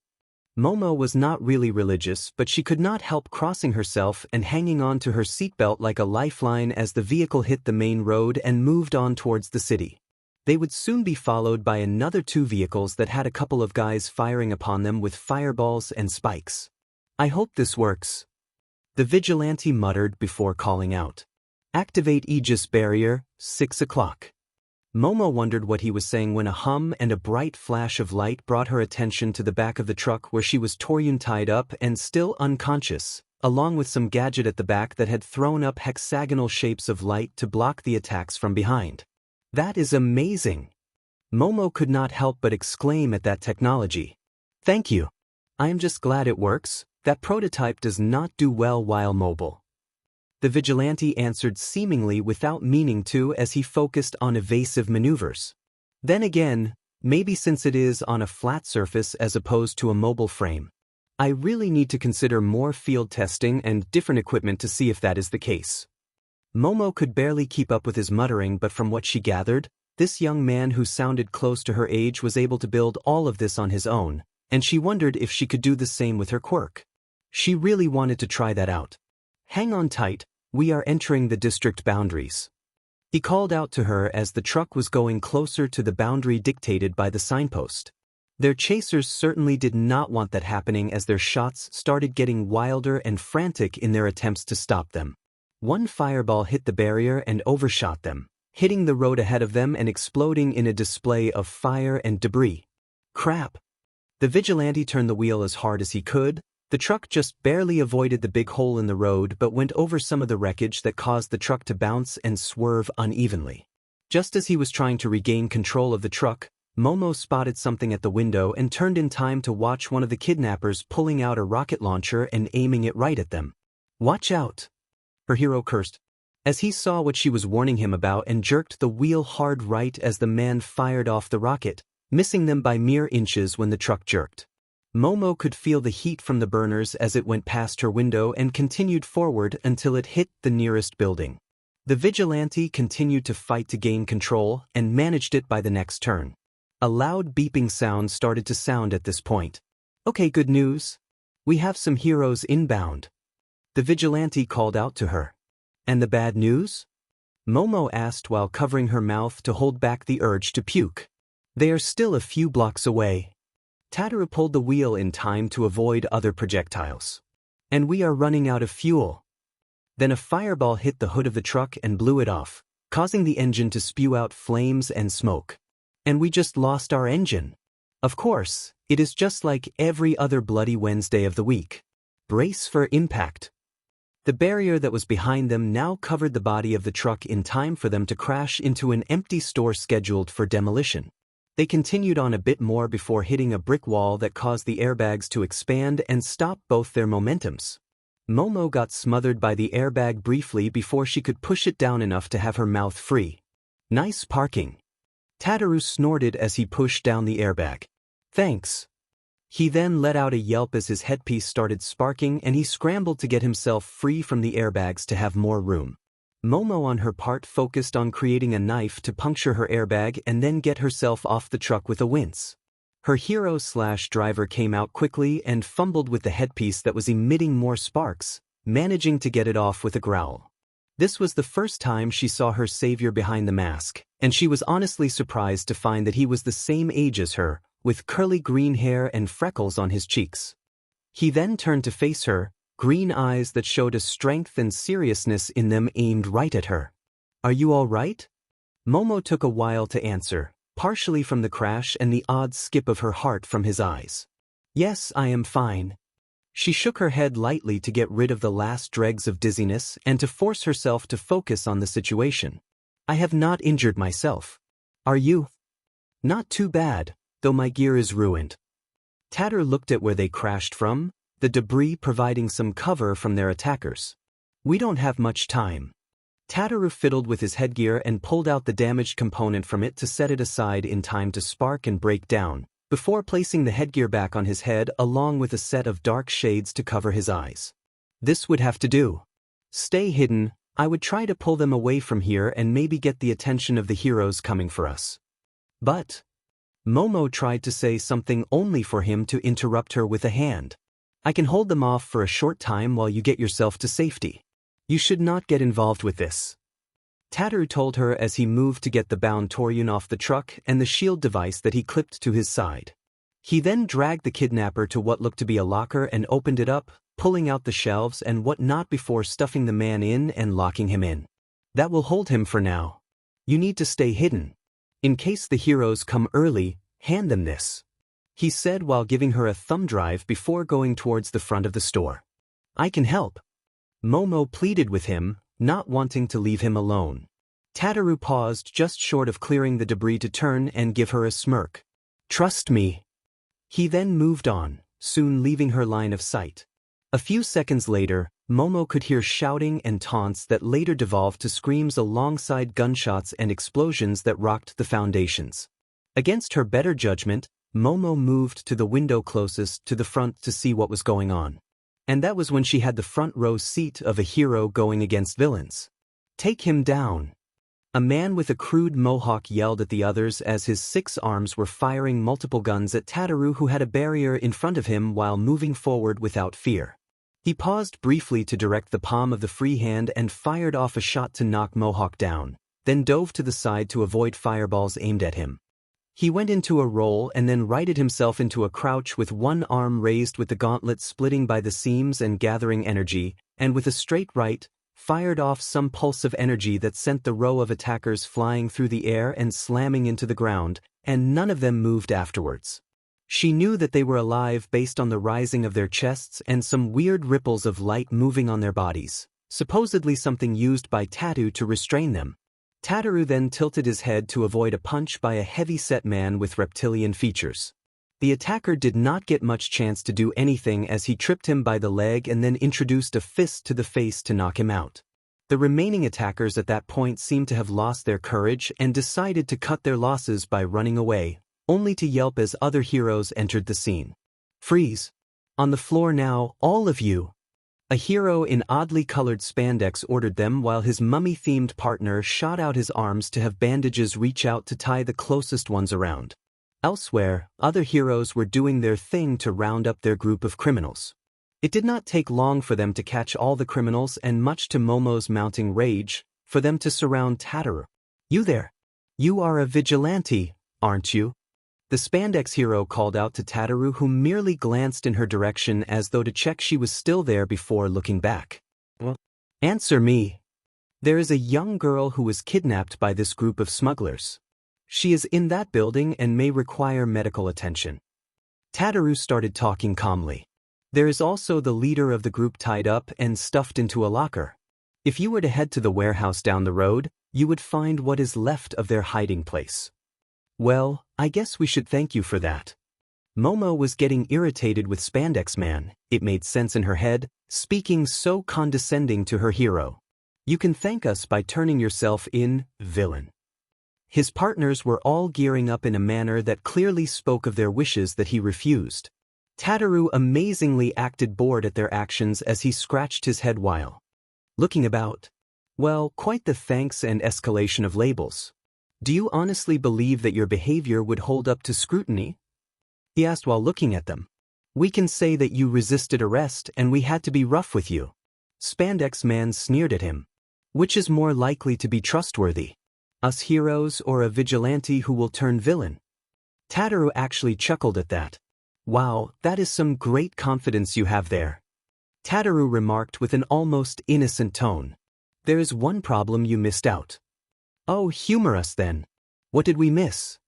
Momo was not really religious, but she could not help crossing herself and hanging on to her seatbelt like a lifeline as the vehicle hit the main road and moved on towards the city. They would soon be followed by another 2 vehicles that had a couple of guys firing upon them with fireballs and spikes. I hope this works. The vigilante muttered before calling out. Activate Aegis barrier, 6 o'clock. Momo wondered what he was saying when a hum and a bright flash of light brought her attention to the back of the truck where she was Toryun tied up and still unconscious, along with some gadget at the back that had thrown up hexagonal shapes of light to block the attacks from behind. That is amazing! Momo could not help but exclaim at that technology. Thank you. I am just glad it works. That prototype does not do well while mobile. The vigilante answered seemingly without meaning to as he focused on evasive maneuvers. Then again, maybe since it is on a flat surface as opposed to a mobile frame. I really need to consider more field testing and different equipment to see if that is the case. Momo could barely keep up with his muttering, but from what she gathered, this young man who sounded close to her age was able to build all of this on his own, and she wondered if she could do the same with her quirk. She really wanted to try that out. Hang on tight, we are entering the district boundaries. He called out to her as the truck was going closer to the boundary dictated by the signpost. Their chasers certainly did not want that happening as their shots started getting wilder and frantic in their attempts to stop them. One fireball hit the barrier and overshot them, hitting the road ahead of them and exploding in a display of fire and debris. Crap! The vigilante turned the wheel as hard as he could. The truck just barely avoided the big hole in the road but went over some of the wreckage that caused the truck to bounce and swerve unevenly. Just as he was trying to regain control of the truck, Momo spotted something at the window and turned in time to watch one of the kidnappers pulling out a rocket launcher and aiming it right at them. Watch out! Her hero cursed, as he saw what she was warning him about and jerked the wheel hard right as the man fired off the rocket, missing them by mere inches when the truck jerked. Momo could feel the heat from the burners as it went past her window and continued forward until it hit the nearest building. The vigilante continued to fight to gain control and managed it by the next turn. A loud beeping sound started to sound at this point. Okay, good news. We have some heroes inbound. The vigilante called out to her. And the bad news? Momo asked while covering her mouth to hold back the urge to puke. They are still a few blocks away. Tataru pulled the wheel in time to avoid other projectiles. And we are running out of fuel. Then a fireball hit the hood of the truck and blew it off, causing the engine to spew out flames and smoke. And we just lost our engine. Of course, it is just like every other bloody Wednesday of the week. Brace for impact. The barrier that was behind them now covered the body of the truck in time for them to crash into an empty store scheduled for demolition. They continued on a bit more before hitting a brick wall that caused the airbags to expand and stop both their momentums. Momo got smothered by the airbag briefly before she could push it down enough to have her mouth free. Nice parking. Tataru snorted as he pushed down the airbag. Thanks. He then let out a yelp as his headpiece started sparking and he scrambled to get himself free from the airbags to have more room. Momo on her part focused on creating a knife to puncture her airbag and then get herself off the truck with a wince. Her hero/driver came out quickly and fumbled with the headpiece that was emitting more sparks, managing to get it off with a growl. This was the first time she saw her savior behind the mask, and she was honestly surprised to find that he was the same age as her, with curly green hair and freckles on his cheeks. He then turned to face her, green eyes that showed a strength and seriousness in them aimed right at her. Are you all right? Momo took a while to answer, partially from the crash and the odd skip of her heart from his eyes. Yes, I am fine. She shook her head lightly to get rid of the last dregs of dizziness and to force herself to focus on the situation. I have not injured myself. Are you? Not too bad, though my gear is ruined. Tataru looked at where they crashed from, the debris providing some cover from their attackers. We don't have much time. Tataru fiddled with his headgear and pulled out the damaged component from it to set it aside in time to spark and break down, before placing the headgear back on his head along with a set of dark shades to cover his eyes. This would have to do. Stay hidden. I would try to pull them away from here and maybe get the attention of the heroes coming for us. But Momo tried to say something only for him to interrupt her with a hand. I can hold them off for a short time while you get yourself to safety. You should not get involved with this. Tataru told her as he moved to get the bound Toryun off the truck and the shield device that he clipped to his side. He then dragged the kidnapper to what looked to be a locker and opened it up, pulling out the shelves and whatnot before stuffing the man in and locking him in. That will hold him for now. You need to stay hidden. In case the heroes come early, hand them this, he said while giving her a thumb drive before going towards the front of the store. I can help. Momo pleaded with him, not wanting to leave him alone. Tataru paused just short of clearing the debris to turn and give her a smirk. Trust me. He then moved on, soon leaving her line of sight. A few seconds later, Momo could hear shouting and taunts that later devolved to screams alongside gunshots and explosions that rocked the foundations. Against her better judgment, Momo moved to the window closest to the front to see what was going on. And that was when she had the front row seat of a hero going against villains. Take him down. A man with a crude mohawk yelled at the others as his 6 arms were firing multiple guns at Tataru, who had a barrier in front of him while moving forward without fear. He paused briefly to direct the palm of the free hand and fired off a shot to knock Mohawk down, then dove to the side to avoid fireballs aimed at him. He went into a roll and then righted himself into a crouch with one arm raised with the gauntlet splitting by the seams and gathering energy, and with a straight right, fired off some pulse of energy that sent the row of attackers flying through the air and slamming into the ground, and none of them moved afterwards. She knew that they were alive based on the rising of their chests and some weird ripples of light moving on their bodies, supposedly something used by Tatu to restrain them. Tataru then tilted his head to avoid a punch by a heavy-set man with reptilian features. The attacker did not get much chance to do anything as he tripped him by the leg and then introduced a fist to the face to knock him out. The remaining attackers at that point seemed to have lost their courage and decided to cut their losses by running away, only to yelp as other heroes entered the scene. Freeze! On the floor now, all of you! A hero in oddly colored spandex ordered them while his mummy-themed partner shot out his arms to have bandages reach out to tie the closest ones around. Elsewhere, other heroes were doing their thing to round up their group of criminals. It did not take long for them to catch all the criminals and, much to Momo's mounting rage, for them to surround Tataru. You there! You are a vigilante, aren't you? The spandex hero called out to Tataru, who merely glanced in her direction as though to check she was still there before looking back. Well, answer me. There is a young girl who was kidnapped by this group of smugglers. She is in that building and may require medical attention. Tataru started talking calmly. There is also the leader of the group tied up and stuffed into a locker. If you were to head to the warehouse down the road, you would find what is left of their hiding place. Well, I guess we should thank you for that. Momo was getting irritated with Spandex Man. It made sense in her head, speaking so condescending to her hero. You can thank us by turning yourself in, villain. His partners were all gearing up in a manner that clearly spoke of their wishes that he refused. Tataru amazingly acted bored at their actions as he scratched his head while looking about. Well, quite the thanks and escalation of labels. Do you honestly believe that your behavior would hold up to scrutiny? He asked while looking at them. We can say that you resisted arrest and we had to be rough with you. Spandex Man sneered at him. Which is more likely to be trustworthy? Us heroes or a vigilante who will turn villain? Tataru actually chuckled at that. Wow, that is some great confidence you have there. Tataru remarked with an almost innocent tone. There is one problem you missed out. Oh, humor us then. What did we miss?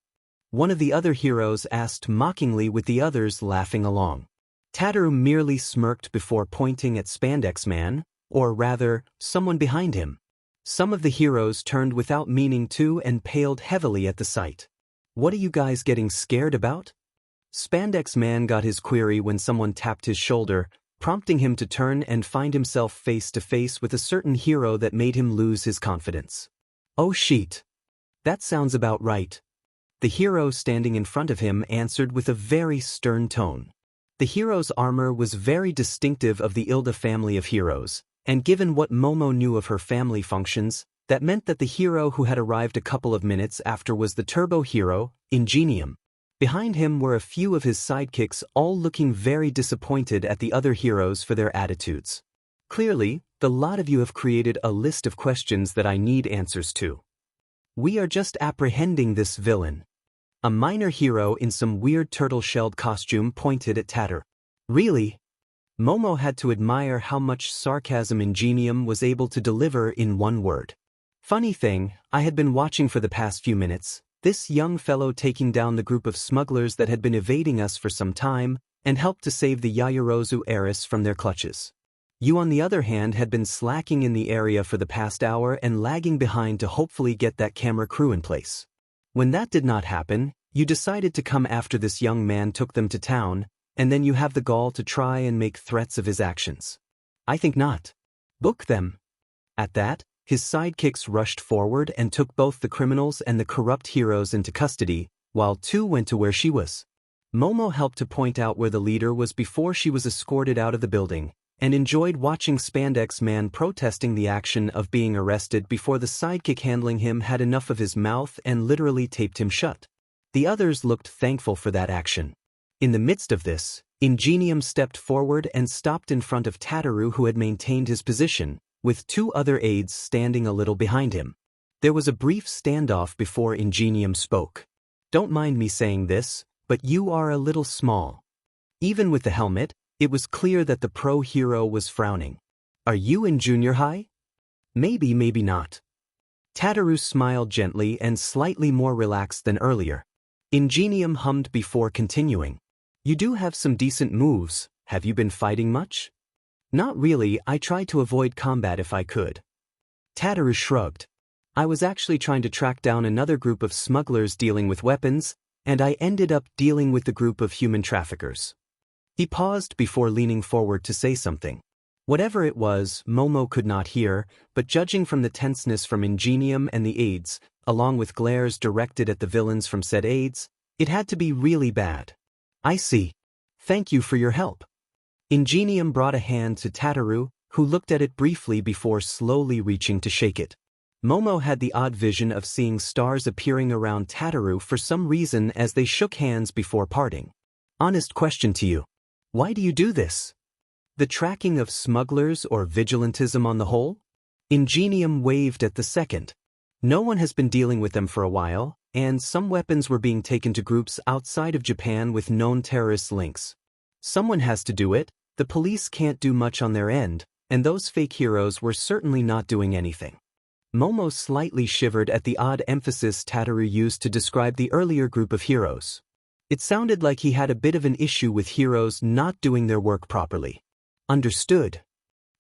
One of the other heroes asked mockingly, with the others laughing along. Tataru merely smirked before pointing at Spandex Man, or rather, someone behind him. Some of the heroes turned without meaning to and paled heavily at the sight. What are you guys getting scared about? Spandex Man got his query when someone tapped his shoulder, prompting him to turn and find himself face to face with a certain hero that made him lose his confidence. Oh shit. That sounds about right. The hero standing in front of him answered with a very stern tone. The hero's armor was very distinctive of the Ilda family of heroes, and given what Momo knew of her family functions, that meant that the hero who had arrived a couple of minutes after was the turbo hero, Ingenium. Behind him were a few of his sidekicks, all looking very disappointed at the other heroes for their attitudes. Clearly, the lot of you have created a list of questions that I need answers to. We are just apprehending this villain. A minor hero in some weird turtle-shelled costume pointed at Tataru. Really? Momo had to admire how much sarcasm Ingenium was able to deliver in one word. Funny thing, I had been watching for the past few minutes, this young fellow taking down the group of smugglers that had been evading us for some time, and helped to save the Yaoyorozu heiress from their clutches. You on the other hand had been slacking in the area for the past hour and lagging behind to hopefully get that camera crew in place. When that did not happen, you decided to come after this young man took them to town, and then you have the gall to try and make threats of his actions. I think not. Book them. At that, his sidekicks rushed forward and took both the criminals and the corrupt heroes into custody, while two went to where she was. Momo helped to point out where the leader was before she was escorted out of the building, and enjoyed watching Spandex Man protesting the action of being arrested before the sidekick handling him had enough of his mouth and literally taped him shut. The others looked thankful for that action. In the midst of this, Ingenium stepped forward and stopped in front of Tataru, who had maintained his position, with two other aides standing a little behind him. There was a brief standoff before Ingenium spoke. Don't mind me saying this, but you are a little small. Even with the helmet, it was clear that the pro-hero was frowning. Are you in junior high? Maybe, maybe not. Tataru smiled gently and slightly more relaxed than earlier. Ingenium hummed before continuing. You do have some decent moves. Have you been fighting much? Not really, I tried to avoid combat if I could. Tataru shrugged. I was actually trying to track down another group of smugglers dealing with weapons, and I ended up dealing with the group of human traffickers. He paused before leaning forward to say something. Whatever it was, Momo could not hear, but judging from the tenseness from Ingenium and the aides, along with glares directed at the villains from said aides, it had to be really bad. I see. Thank you for your help. Ingenium brought a hand to Tataru, who looked at it briefly before slowly reaching to shake it. Momo had the odd vision of seeing stars appearing around Tataru for some reason as they shook hands before parting. Honest question to you. Why do you do this? The tracking of smugglers or vigilantism on the whole? Ingenium waved at the second. No one has been dealing with them for a while, and some weapons were being taken to groups outside of Japan with known terrorist links. Someone has to do it, the police can't do much on their end, and those fake heroes were certainly not doing anything. Momo slightly shivered at the odd emphasis Tataru used to describe the earlier group of heroes. It sounded like he had a bit of an issue with heroes not doing their work properly. Understood.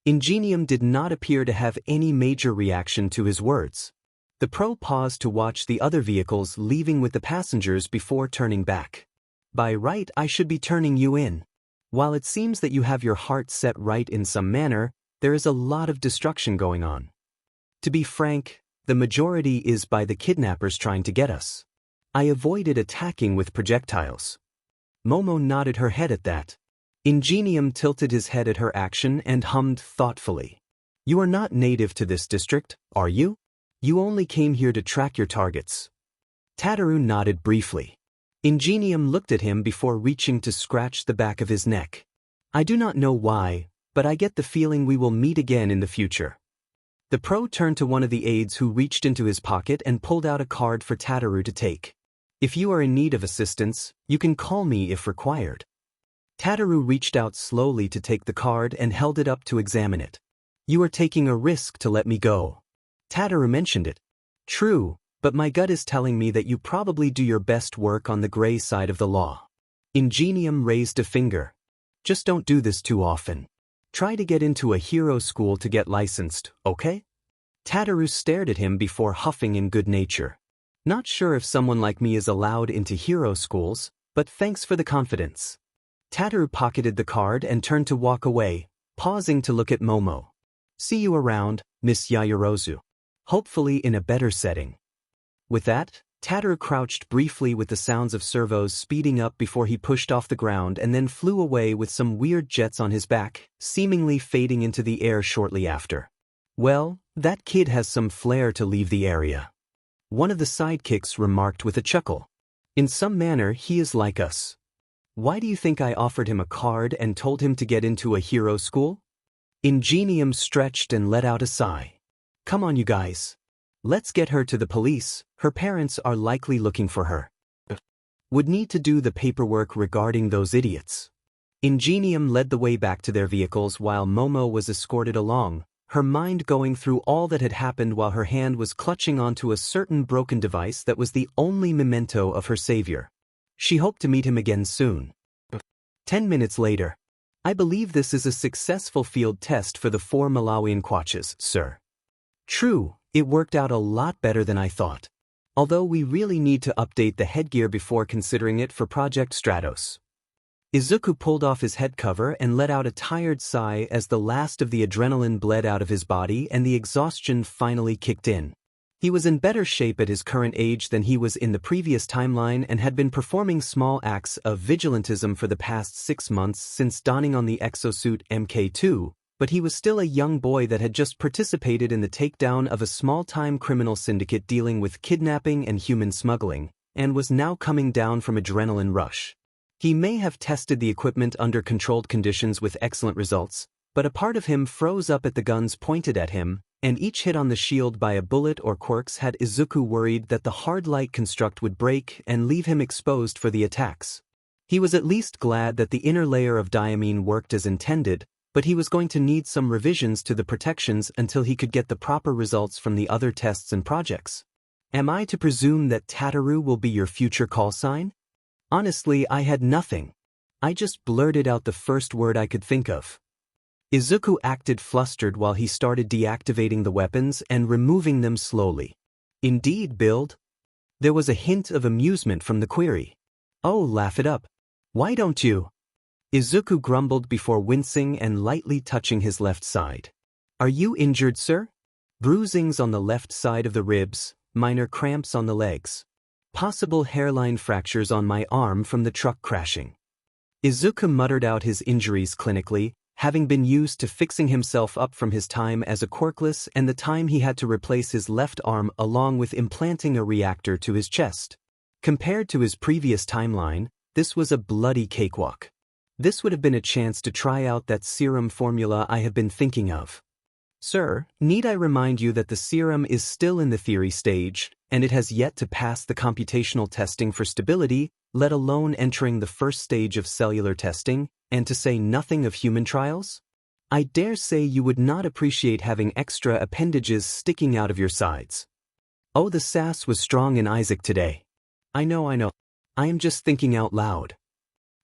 Ingenium did not appear to have any major reaction to his words. The pro paused to watch the other vehicles leaving with the passengers before turning back. By right, I should be turning you in. While it seems that you have your heart set right in some manner, there is a lot of destruction going on. To be frank, the majority is by the kidnappers trying to get us. I avoided attacking with projectiles. Momo nodded her head at that. Ingenium tilted his head at her action and hummed thoughtfully. You are not native to this district, are you? You only came here to track your targets. Tataru nodded briefly. Ingenium looked at him before reaching to scratch the back of his neck. I do not know why, but I get the feeling we will meet again in the future. The pro turned to one of the aides who reached into his pocket and pulled out a card for Tataru to take. If you are in need of assistance, you can call me if required. Tataru reached out slowly to take the card and held it up to examine it. You are taking a risk to let me go. Tataru mentioned it. True, but my gut is telling me that you probably do your best work on the gray side of the law. Ingenium raised a finger. Just don't do this too often. Try to get into a hero school to get licensed, okay? Tataru stared at him before huffing in good nature. Not sure if someone like me is allowed into hero schools, but thanks for the confidence. Tataru pocketed the card and turned to walk away, pausing to look at Momo. See you around, Miss Yaoyorozu. Hopefully in a better setting. With that, Tataru crouched briefly with the sounds of servos speeding up before he pushed off the ground and then flew away with some weird jets on his back, seemingly fading into the air shortly after. Well, that kid has some flair to leave the area. One of the sidekicks remarked with a chuckle. In some manner he is like us. Why do you think I offered him a card and told him to get into a hero school? Ingenium stretched and let out a sigh. Come on you guys. Let's get her to the police, her parents are likely looking for her. Would need to do the paperwork regarding those idiots. Ingenium led the way back to their vehicles while Momo was escorted along, her mind going through all that had happened while her hand was clutching onto a certain broken device that was the only memento of her savior. She hoped to meet him again soon. 10 minutes later. I believe this is a successful field test for the 4 Malawian kwaches, sir. True, it worked out a lot better than I thought. Although we really need to update the headgear before considering it for Project Stratos. Izuku pulled off his head cover and let out a tired sigh as the last of the adrenaline bled out of his body and the exhaustion finally kicked in. He was in better shape at his current age than he was in the previous timeline and had been performing small acts of vigilantism for the past 6 months since donning on the exosuit MK2, but he was still a young boy that had just participated in the takedown of a small-time criminal syndicate dealing with kidnapping and human smuggling, and was now coming down from adrenaline rush. He may have tested the equipment under controlled conditions with excellent results, but a part of him froze up at the guns pointed at him, and each hit on the shield by a bullet or quirks had Izuku worried that the hard light construct would break and leave him exposed for the attacks. He was at least glad that the inner layer of diamine worked as intended, but he was going to need some revisions to the protections until he could get the proper results from the other tests and projects. Am I to presume that Tataru will be your future call sign? Honestly, I had nothing. I just blurted out the first word I could think of. Izuku acted flustered while he started deactivating the weapons and removing them slowly. Indeed, build? There was a hint of amusement from the query. Oh, laugh it up. Why don't you? Izuku grumbled before wincing and lightly touching his left side. Are you injured, sir? Bruisings on the left side of the ribs, minor cramps on the legs. Possible hairline fractures on my arm from the truck crashing. Izuku muttered out his injuries clinically, having been used to fixing himself up from his time as a quirkless and the time he had to replace his left arm along with implanting a reactor to his chest. Compared to his previous timeline, this was a bloody cakewalk. This would have been a chance to try out that serum formula I have been thinking of. Sir, need I remind you that the serum is still in the theory stage, and it has yet to pass the computational testing for stability, let alone entering the first stage of cellular testing, and to say nothing of human trials? I dare say you would not appreciate having extra appendages sticking out of your sides. Oh, the sass was strong in Isaac today. I know. I am just thinking out loud.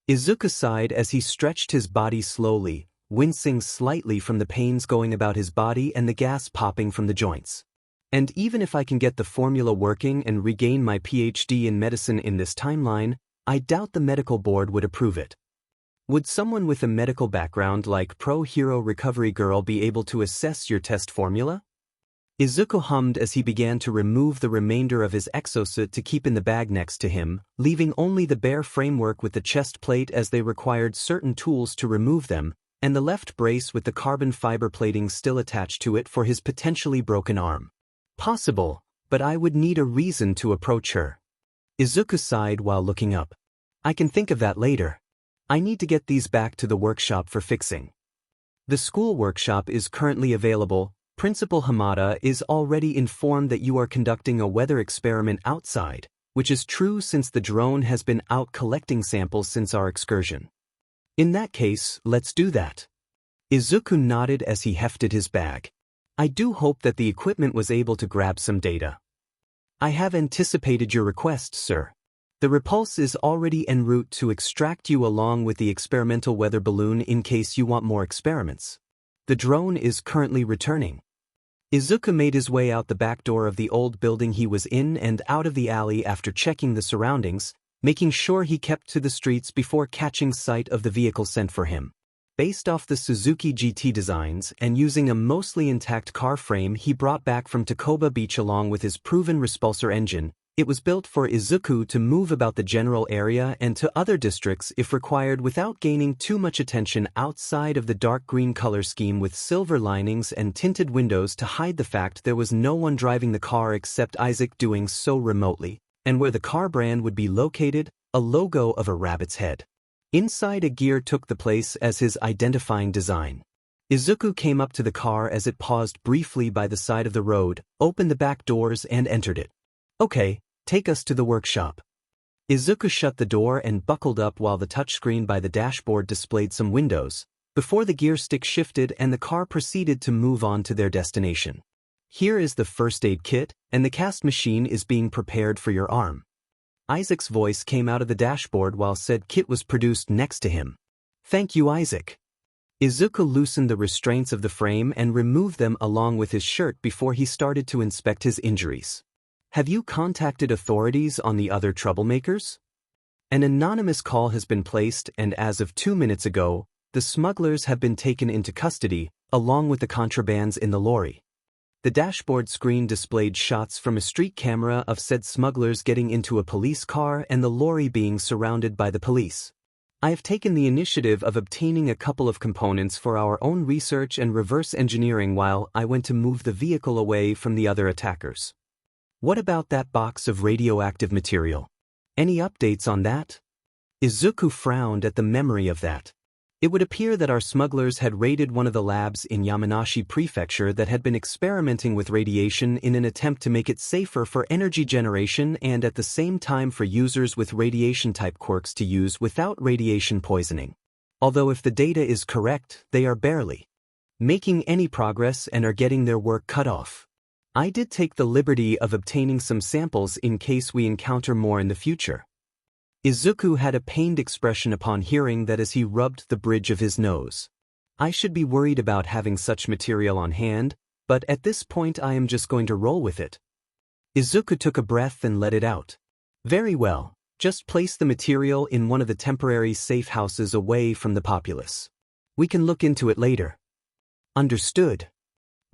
Izuku sighed as he stretched his body slowly, wincing slightly from the pains going about his body and the gas popping from the joints. And even if I can get the formula working and regain my PhD in medicine in this timeline, I doubt the medical board would approve it. Would someone with a medical background like Pro Hero Recovery Girl be able to assess your test formula? Izuku hummed as he began to remove the remainder of his exosuit to keep in the bag next to him, leaving only the bare framework with the chest plate as they required certain tools to remove them, and the left brace with the carbon fiber plating still attached to it for his potentially broken arm. Possible, but I would need a reason to approach her. Izuku sighed while looking up. I can think of that later. I need to get these back to the workshop for fixing. The school workshop is currently available. Principal Hamada is already informed that you are conducting a weather experiment outside, which is true since the drone has been out collecting samples since our excursion. In that case, let's do that. Izuku nodded as he hefted his bag. I do hope that the equipment was able to grab some data. I have anticipated your request, sir. The repulse is already en route to extract you along with the experimental weather balloon in case you want more experiments. The drone is currently returning. Izuku made his way out the back door of the old building he was in and out of the alley after checking the surroundings, making sure he kept to the streets before catching sight of the vehicle sent for him. Based off the Suzuki GT designs and using a mostly intact car frame he brought back from Takoba Beach along with his proven repulsor engine, it was built for Izuku to move about the general area and to other districts if required without gaining too much attention outside of the dark green color scheme with silver linings and tinted windows to hide the fact there was no one driving the car except Isaac doing so remotely. and where the car brand would be located, a logo of a rabbit's head. Inside, a gear took the place as his identifying design. Izuku came up to the car as it paused briefly by the side of the road, opened the back doors and entered it. "Okay, take us to the workshop." Izuku shut the door and buckled up while the touchscreen by the dashboard displayed some windows, before the gear stick shifted and the car proceeded to move on to their destination. "Here is the first aid kit, and the cast machine is being prepared for your arm." Isaac's voice came out of the dashboard while said kit was produced next to him. "Thank you, Isaac." Izuku loosened the restraints of the frame and removed them along with his shirt before he started to inspect his injuries. "Have you contacted authorities on the other troublemakers?" An anonymous call has been placed, and as of 2 minutes ago, the smugglers have been taken into custody, along with the contrabands in the lorry. The dashboard screen displayed shots from a street camera of said smugglers getting into a police car and the lorry being surrounded by the police. "I have taken the initiative of obtaining a couple of components for our own research and reverse engineering while I went to move the vehicle away from the other attackers." "What about that box of radioactive material? Any updates on that?" Izuku frowned at the memory of that. It would appear that our smugglers had raided one of the labs in Yamanashi Prefecture that had been experimenting with radiation in an attempt to make it safer for energy generation and at the same time for users with radiation-type quirks to use without radiation poisoning. Although if the data is correct, they are barely making any progress and are getting their work cut off. I did take the liberty of obtaining some samples in case we encounter more in the future. Izuku had a pained expression upon hearing that as he rubbed the bridge of his nose. "I should be worried about having such material on hand, but at this point I am just going to roll with it." Izuku took a breath and let it out. "Very well, just place the material in one of the temporary safe houses away from the populace. We can look into it later." "Understood.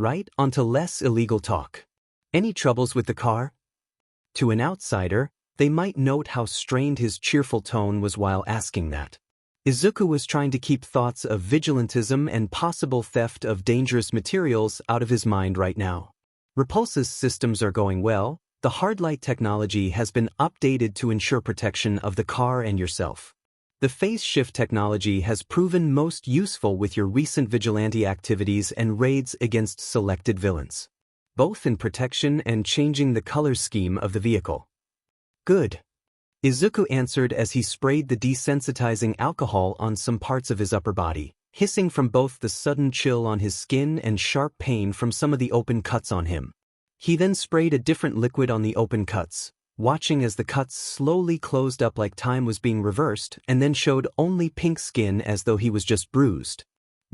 Right, on to less illegal talk. Any troubles with the car?" To an outsider, they might note how strained his cheerful tone was while asking that. Izuku was trying to keep thoughts of vigilantism and possible theft of dangerous materials out of his mind right now. Repulse's systems are going well. The hardlight technology has been updated to ensure protection of the car and yourself. The phase shift technology has proven most useful with your recent vigilante activities and raids against selected villains, both in protection and changing the color scheme of the vehicle. "Good," Izuku answered as he sprayed the desensitizing alcohol on some parts of his upper body, hissing from both the sudden chill on his skin and sharp pain from some of the open cuts on him. He then sprayed a different liquid on the open cuts, watching as the cuts slowly closed up like time was being reversed and then showed only pink skin as though he was just bruised.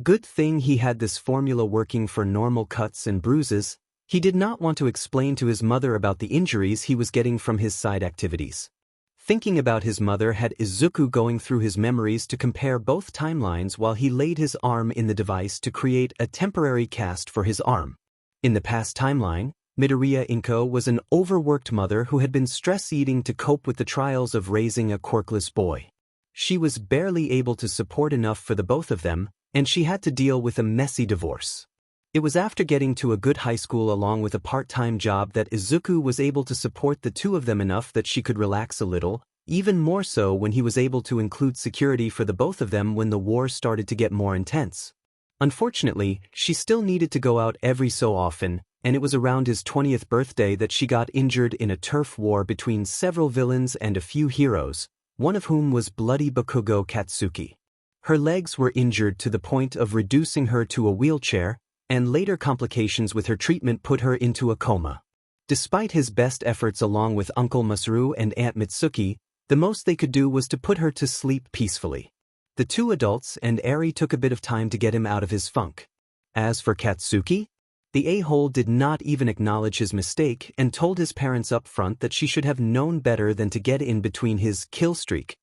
Good thing he had this formula working for normal cuts and bruises. He did not want to explain to his mother about the injuries he was getting from his side activities. Thinking about his mother had Izuku going through his memories to compare both timelines while he laid his arm in the device to create a temporary cast for his arm. In the past timeline, Midoriya Izuku was an overworked mother who had been stress-eating to cope with the trials of raising a quirkless boy. She was barely able to support enough for the both of them, and she had to deal with a messy divorce. It was after getting to a good high school along with a part-time job that Izuku was able to support the two of them enough that she could relax a little, even more so when he was able to include security for the both of them when the war started to get more intense. Unfortunately, she still needed to go out every so often, and it was around his 20th birthday that she got injured in a turf war between several villains and a few heroes, one of whom was Bloody Bakugo Katsuki. Her legs were injured to the point of reducing her to a wheelchair, and later complications with her treatment put her into a coma. Despite his best efforts along with Uncle Masaru and Aunt Mitsuki, the most they could do was to put her to sleep peacefully. The two adults and Eri took a bit of time to get him out of his funk. As for Katsuki, the a-hole did not even acknowledge his mistake and told his parents up front that she should have known better than to get in between his kill streak.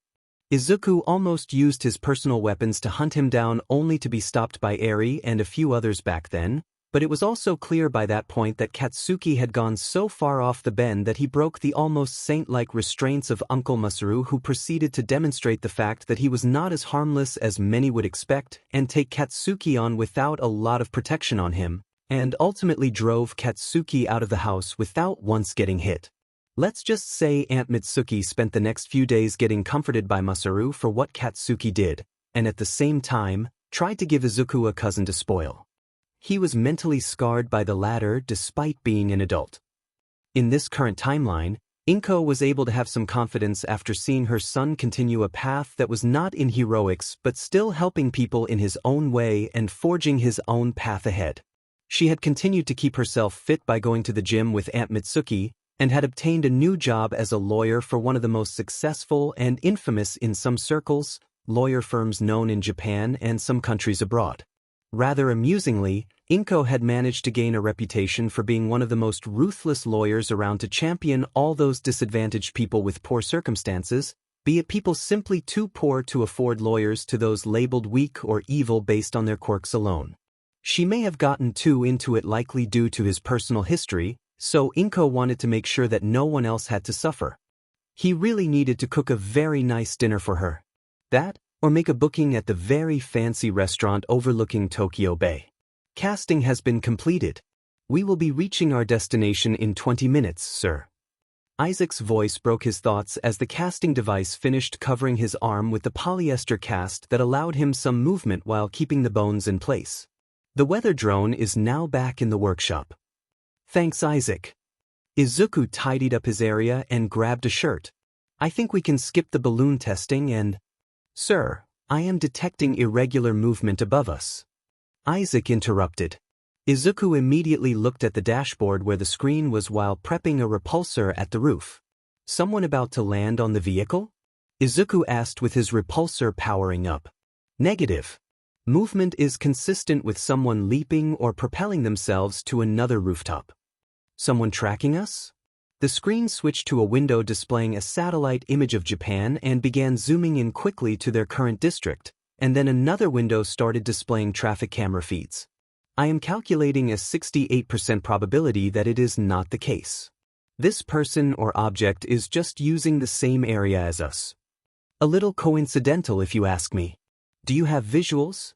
Izuku almost used his personal weapons to hunt him down only to be stopped by Eri and a few others back then, but it was also clear by that point that Katsuki had gone so far off the bend that he broke the almost saint-like restraints of Uncle Masaru, who proceeded to demonstrate the fact that he was not as harmless as many would expect and take Katsuki on without a lot of protection on him, and ultimately drove Katsuki out of the house without once getting hit. Let's just say Aunt Mitsuki spent the next few days getting comforted by Masaru for what Katsuki did, and at the same time, tried to give Izuku a cousin to spoil. He was mentally scarred by the latter despite being an adult. In this current timeline, Inko was able to have some confidence after seeing her son continue a path that was not in heroics but still helping people in his own way and forging his own path ahead. She had continued to keep herself fit by going to the gym with Aunt Mitsuki, and had obtained a new job as a lawyer for one of the most successful and infamous in some circles, lawyer firms known in Japan and some countries abroad. Rather amusingly, Inko had managed to gain a reputation for being one of the most ruthless lawyers around to champion all those disadvantaged people with poor circumstances, be it people simply too poor to afford lawyers to those labeled weak or evil based on their quirks alone. She may have gotten too into it likely due to his personal history, so Inko wanted to make sure that no one else had to suffer. He really needed to cook a very nice dinner for her. That, or make a booking at the very fancy restaurant overlooking Tokyo Bay. Casting has been completed. We will be reaching our destination in 20 minutes, sir. Isaac's voice broke his thoughts as the casting device finished covering his arm with the polyester cast that allowed him some movement while keeping the bones in place. The weather drone is now back in the workshop. Thanks, Isaac. Izuku tidied up his area and grabbed a shirt. I think we can skip the balloon testing and... Sir, I am detecting irregular movement above us. Isaac interrupted. Izuku immediately looked at the dashboard where the screen was while prepping a repulsor at the roof. Someone about to land on the vehicle? Izuku asked with his repulsor powering up. Negative. Movement is consistent with someone leaping or propelling themselves to another rooftop. Someone tracking us? The screen switched to a window displaying a satellite image of Japan and began zooming in quickly to their current district, and then another window started displaying traffic camera feeds. I am calculating a 68% probability that it is not the case. This person or object is just using the same area as us. A little coincidental if you ask me. Do you have visuals?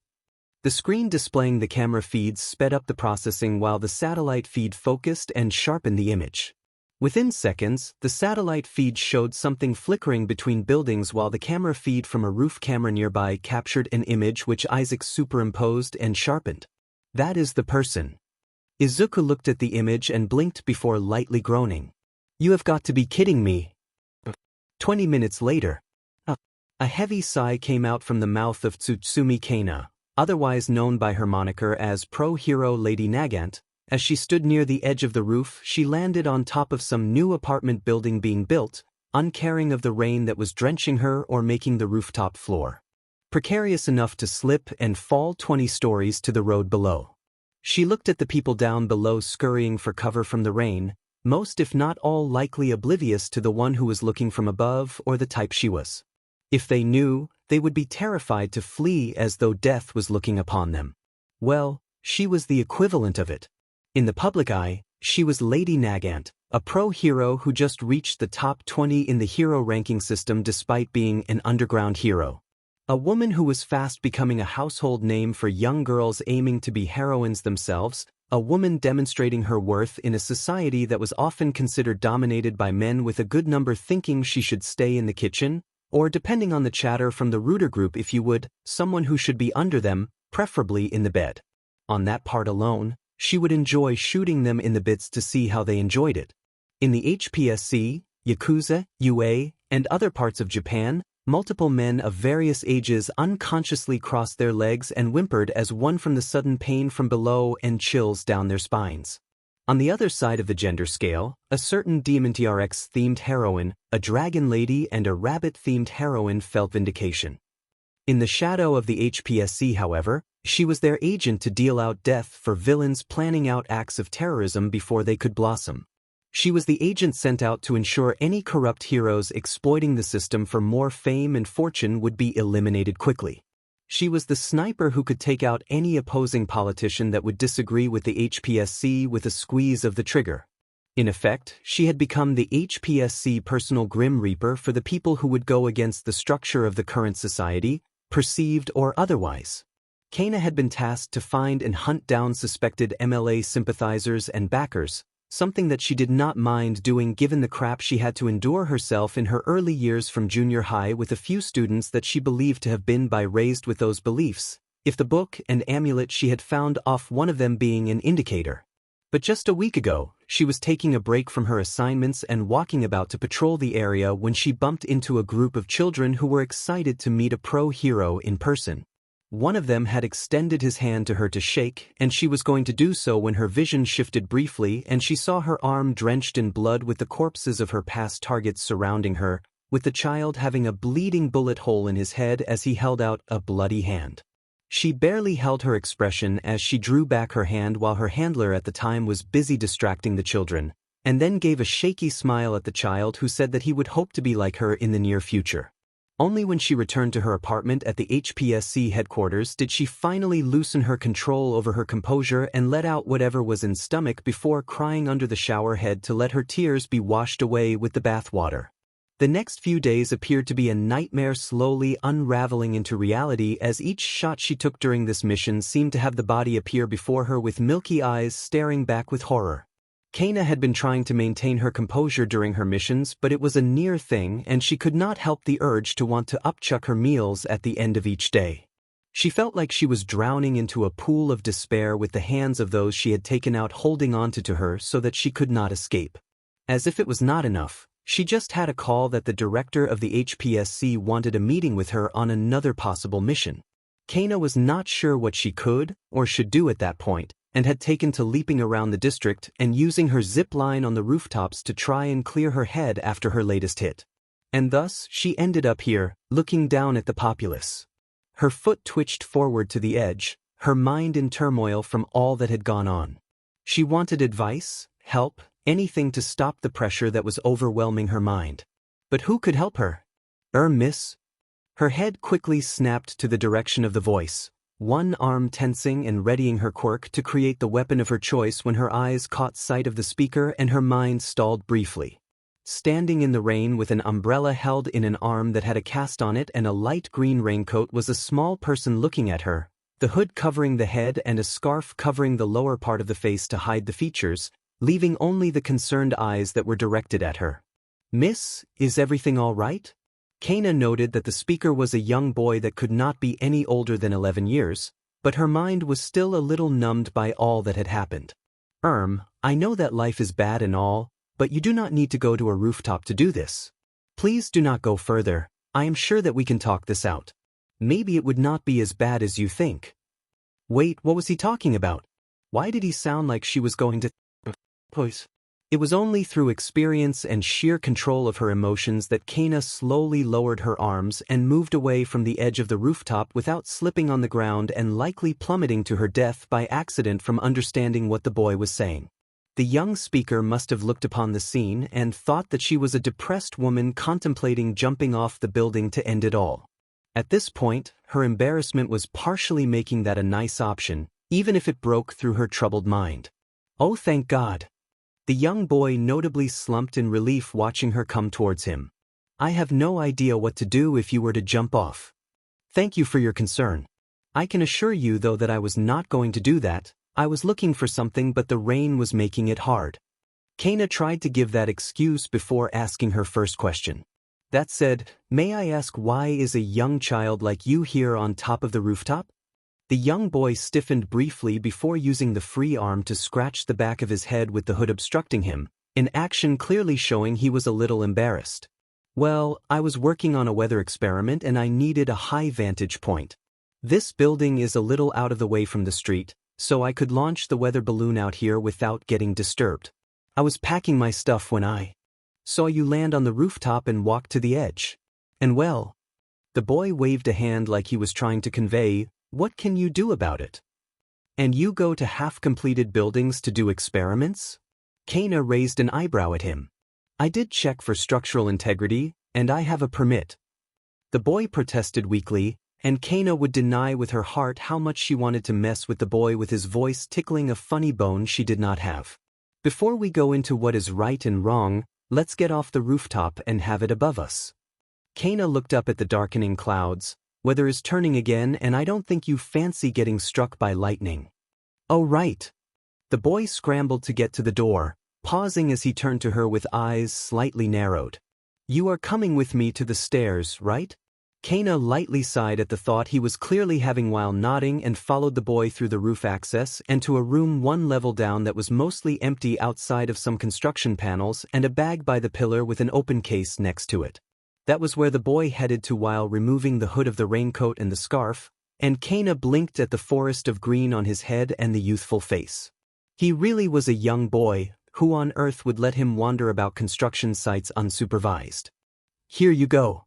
The screen displaying the camera feeds sped up the processing while the satellite feed focused and sharpened the image. Within seconds, the satellite feed showed something flickering between buildings while the camera feed from a roof camera nearby captured an image which Isaac superimposed and sharpened. That is the person. Izuku looked at the image and blinked before lightly groaning. You have got to be kidding me. 20 minutes later, a heavy sigh came out from the mouth of Tsutsumi Kana, otherwise known by her moniker as Pro-Hero Lady Nagant. As she stood near the edge of the roof, she landed on top of some new apartment building being built, uncaring of the rain that was drenching her or making the rooftop floor precarious enough to slip and fall 20 stories to the road below. She looked at the people down below scurrying for cover from the rain, most if not all likely oblivious to the one who was looking from above or the type she was. If they knew, they would be terrified to flee as though death was looking upon them. Well, she was the equivalent of it. In the public eye, she was Lady Nagant, a pro-hero who just reached the top 20 in the hero ranking system despite being an underground hero. A woman who was fast becoming a household name for young girls aiming to be heroines themselves, a woman demonstrating her worth in a society that was often considered dominated by men with a good number thinking she should stay in the kitchen, or depending on the chatter from the Rooter group if you would, someone who should be under them, preferably in the bed. On that part alone, she would enjoy shooting them in the bits to see how they enjoyed it. In the HPSC, Yakuza, UA, and other parts of Japan, multiple men of various ages unconsciously crossed their legs and whimpered as one from the sudden pain from below and chills down their spines. On the other side of the gender scale, a certain Demon TRX-themed heroine, a dragon lady and a rabbit-themed heroine felt vindication. In the shadow of the HPSC, however, she was their agent to deal out death for villains planning out acts of terrorism before they could blossom. She was the agent sent out to ensure any corrupt heroes exploiting the system for more fame and fortune would be eliminated quickly. She was the sniper who could take out any opposing politician that would disagree with the HPSC with a squeeze of the trigger. In effect, she had become the HPSC personal Grim Reaper for the people who would go against the structure of the current society, perceived or otherwise. Kana had been tasked to find and hunt down suspected MLA sympathizers and backers, something that she did not mind doing given the crap she had to endure herself in her early years from junior high with a few students that she believed to have been raised with those beliefs, if the book and amulet she had found off one of them being an indicator. But just a week ago, she was taking a break from her assignments and walking about to patrol the area when she bumped into a group of children who were excited to meet a pro hero in person. One of them had extended his hand to her to shake, and she was going to do so when her vision shifted briefly and she saw her arm drenched in blood with the corpses of her past targets surrounding her, with the child having a bleeding bullet hole in his head as he held out a bloody hand. She barely held her expression as she drew back her hand while her handler at the time was busy distracting the children, and then gave a shaky smile at the child who said that he would hope to be like her in the near future. Only when she returned to her apartment at the HPSC headquarters did she finally loosen her control over her composure and let out whatever was in stomach before crying under the shower head to let her tears be washed away with the bath water. The next few days appeared to be a nightmare slowly unraveling into reality as each shot she took during this mission seemed to have the body appear before her with milky eyes staring back with horror. Kana had been trying to maintain her composure during her missions, but it was a near thing and she could not help the urge to want to upchuck her meals at the end of each day. She felt like she was drowning into a pool of despair with the hands of those she had taken out holding onto to her so that she could not escape. As if it was not enough, she just had a call that the director of the HPSC wanted a meeting with her on another possible mission. Kana was not sure what she could or should do at that point, and had taken to leaping around the district and using her zip line on the rooftops to try and clear her head after her latest hit. And thus, she ended up here, looking down at the populace. Her foot twitched forward to the edge, her mind in turmoil from all that had gone on. She wanted advice, help, anything to stop the pressure that was overwhelming her mind. But who could help her? Miss? Her head quickly snapped to the direction of the voice, one arm tensing and readying her quirk to create the weapon of her choice when her eyes caught sight of the speaker and her mind stalled briefly. Standing in the rain with an umbrella held in an arm that had a cast on it and a light green raincoat was a small person looking at her, the hood covering the head and a scarf covering the lower part of the face to hide the features, leaving only the concerned eyes that were directed at her. "Miss, is everything all right?" Kana noted that the speaker was a young boy that could not be any older than 11 years, but her mind was still a little numbed by all that had happened. I know that life is bad and all, but you do not need to go to a rooftop to do this. Please do not go further. I am sure that we can talk this out. Maybe it would not be as bad as you think." Wait, what was he talking about? Why did he sound like she was going to... Please. It was only through experience and sheer control of her emotions that Kana slowly lowered her arms and moved away from the edge of the rooftop without slipping on the ground and likely plummeting to her death by accident from understanding what the boy was saying. The young speaker must have looked upon the scene and thought that she was a depressed woman contemplating jumping off the building to end it all. At this point, her embarrassment was partially making that a nice option, even if it broke through her troubled mind. Oh, thank God. The young boy notably slumped in relief watching her come towards him. "I have no idea what to do if you were to jump off. Thank you for your concern. I can assure you though that I was not going to do that. I was looking for something but the rain was making it hard." Kana tried to give that excuse before asking her first question. "That said, may I ask why is a young child like you here on top of the rooftop?" The young boy stiffened briefly before using the free arm to scratch the back of his head with the hood obstructing him, in action clearly showing he was a little embarrassed. "Well, I was working on a weather experiment and I needed a high vantage point. This building is a little out of the way from the street, so I could launch the weather balloon out here without getting disturbed. I was packing my stuff when I saw you land on the rooftop and walk to the edge. And well..." The boy waved a hand like he was trying to convey, "What can you do about it? And you go to half-completed buildings to do experiments?" Kana raised an eyebrow at him. "I did check for structural integrity, and I have a permit." The boy protested weakly, and Kana would deny with her heart how much she wanted to mess with the boy with his voice tickling a funny bone she did not have. "Before we go into what is right and wrong, let's get off the rooftop and have it above us." Kana looked up at the darkening clouds. "Weather is turning again and I don't think you fancy getting struck by lightning." "Oh right." The boy scrambled to get to the door, pausing as he turned to her with eyes slightly narrowed. "You are coming with me to the stairs, right?" Kana lightly sighed at the thought he was clearly having while nodding and followed the boy through the roof access and to a room one level down that was mostly empty outside of some construction panels and a bag by the pillar with an open case next to it. That was where the boy headed to while removing the hood of the raincoat and the scarf, and Kana blinked at the forest of green on his head and the youthful face. He really was a young boy. Who on earth would let him wander about construction sites unsupervised? "Here you go."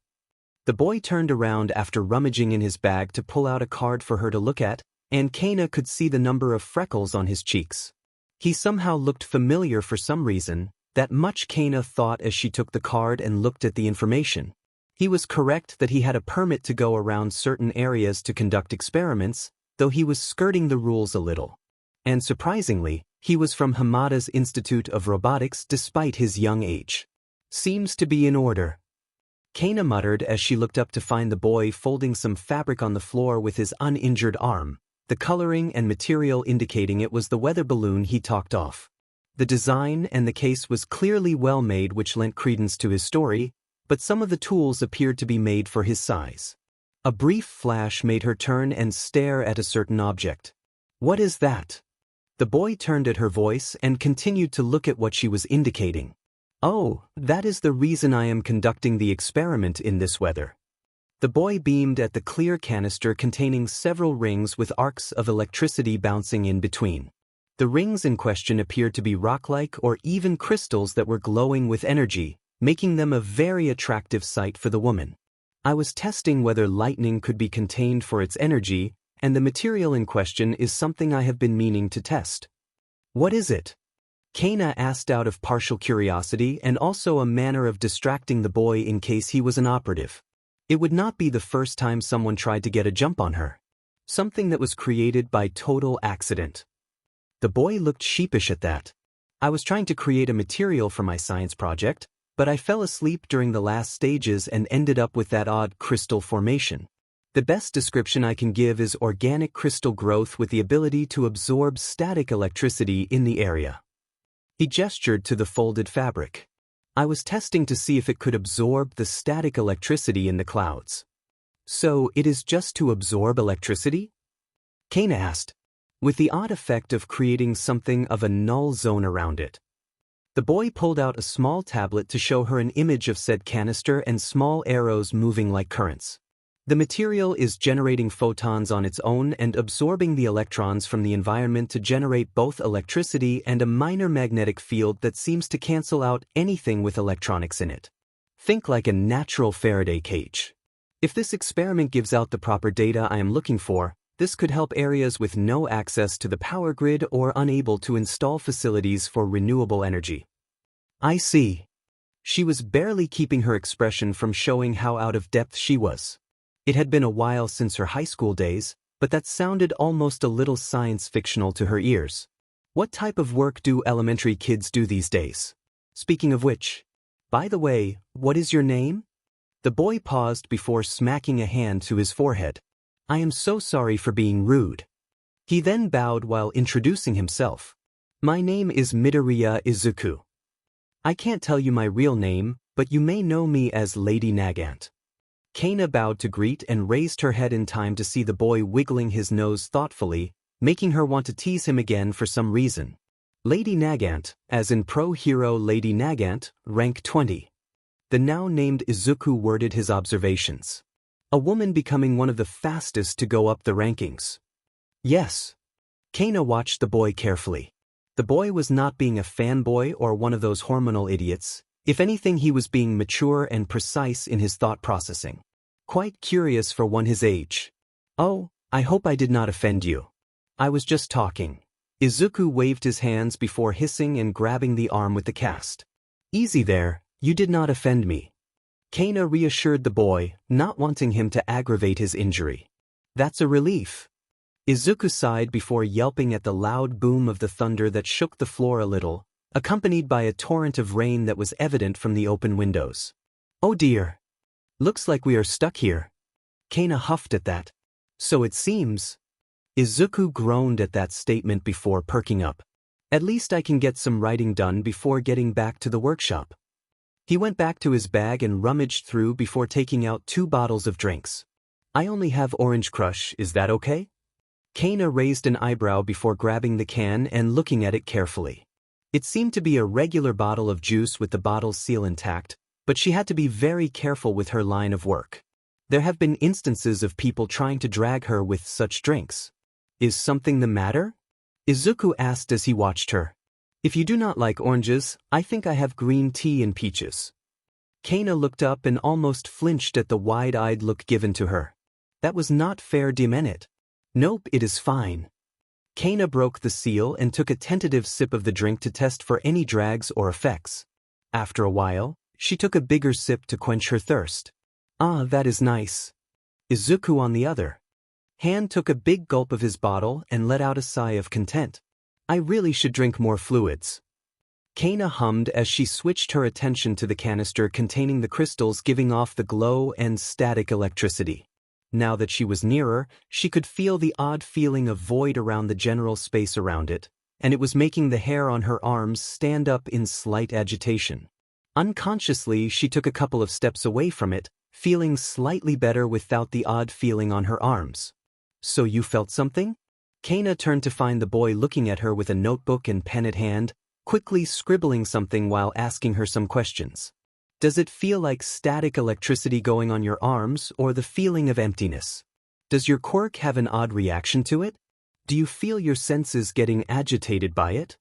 The boy turned around after rummaging in his bag to pull out a card for her to look at, and Kana could see the number of freckles on his cheeks. He somehow looked familiar for some reason, that much Kana thought as she took the card and looked at the information. He was correct that he had a permit to go around certain areas to conduct experiments, though he was skirting the rules a little. And surprisingly, he was from Hamada's Institute of Robotics despite his young age. "Seems to be in order," Kana muttered as she looked up to find the boy folding some fabric on the floor with his uninjured arm, the coloring and material indicating it was the weather balloon he talked off. The design and the case was clearly well made, which lent credence to his story, but some of the tools appeared to be made for his size. A brief flash made her turn and stare at a certain object. "What is that?" The boy turned at her voice and continued to look at what she was indicating. "Oh, that is the reason I am conducting the experiment in this weather." The boy beamed at the clear canister containing several rings with arcs of electricity bouncing in between. The rings in question appeared to be rock-like or even crystals that were glowing with energy, making them a very attractive sight for the woman. "I was testing whether lightning could be contained for its energy, and the material in question is something I have been meaning to test." "What is it?" Kana asked out of partial curiosity and also a manner of distracting the boy in case he was an operative. It would not be the first time someone tried to get a jump on her. Something that was created by total accident. The boy looked sheepish at that. "I was trying to create a material for my science project, but I fell asleep during the last stages and ended up with that odd crystal formation. The best description I can give is organic crystal growth with the ability to absorb static electricity in the area." He gestured to the folded fabric. "I was testing to see if it could absorb the static electricity in the clouds." "So it is just to absorb electricity?" Kana asked, with the odd effect of creating something of a null zone around it. The boy pulled out a small tablet to show her an image of said canister and small arrows moving like currents. "The material is generating photons on its own and absorbing the electrons from the environment to generate both electricity and a minor magnetic field that seems to cancel out anything with electronics in it. Think like a natural Faraday cage. If this experiment gives out the proper data I am looking for, this could help areas with no access to the power grid or unable to install facilities for renewable energy." "I see." She was barely keeping her expression from showing how out of depth she was. It had been a while since her high school days, but that sounded almost a little science-fictional to her ears. What type of work do elementary kids do these days? Speaking of which, by the way, what is your name? The boy paused before smacking a hand to his forehead. "I am so sorry for being rude." He then bowed while introducing himself. "My name is Midoriya Izuku. I can't tell you my real name, but you may know me as Lady Nagant." Kana bowed to greet and raised her head in time to see the boy wiggling his nose thoughtfully, making her want to tease him again for some reason. Lady Nagant, as in pro-hero Lady Nagant, rank 20. The now named Izuku worded his observations. A woman becoming one of the fastest to go up the rankings. "Yes." Kana watched the boy carefully. The boy was not being a fanboy or one of those hormonal idiots. If anything, he was being mature and precise in his thought processing. Quite curious for one his age. "Oh, I hope I did not offend you. I was just talking." Izuku waved his hands before hissing and grabbing the arm with the cast. "Easy there, you did not offend me." Kana reassured the boy, not wanting him to aggravate his injury. "That's a relief." Izuku sighed before yelping at the loud boom of the thunder that shook the floor a little, accompanied by a torrent of rain that was evident from the open windows. "Oh dear. Looks like we are stuck here." Kana huffed at that. "So it seems." Izuku groaned at that statement before perking up. At least I can get some writing done before getting back to the workshop. He went back to his bag and rummaged through before taking out 2 bottles of drinks. I only have Orange Crush, is that okay? Kana raised an eyebrow before grabbing the can and looking at it carefully. It seemed to be a regular bottle of juice with the bottle's seal intact, but she had to be very careful with her line of work. There have been instances of people trying to drag her with such drinks. Is something the matter? Izuku asked as he watched her. If you do not like oranges, I think I have green tea and peaches. Kana looked up and almost flinched at the wide-eyed look given to her. That was not fair de minute. Nope, it is fine. Kana broke the seal and took a tentative sip of the drink to test for any drags or effects. After a while, she took a bigger sip to quench her thirst. Ah, that is nice. Izuku on the other hand took a big gulp of his bottle and let out a sigh of content. I really should drink more fluids. Kana hummed as she switched her attention to the canister containing the crystals giving off the glow and static electricity. Now that she was nearer, she could feel the odd feeling of void around the general space around it, and it was making the hair on her arms stand up in slight agitation. Unconsciously, she took a couple of steps away from it, feeling slightly better without the odd feeling on her arms. So you felt something? Kana turned to find the boy looking at her with a notebook and pen at hand, quickly scribbling something while asking her some questions. Does it feel like static electricity going on your arms or the feeling of emptiness? Does your quirk have an odd reaction to it? Do you feel your senses getting agitated by it?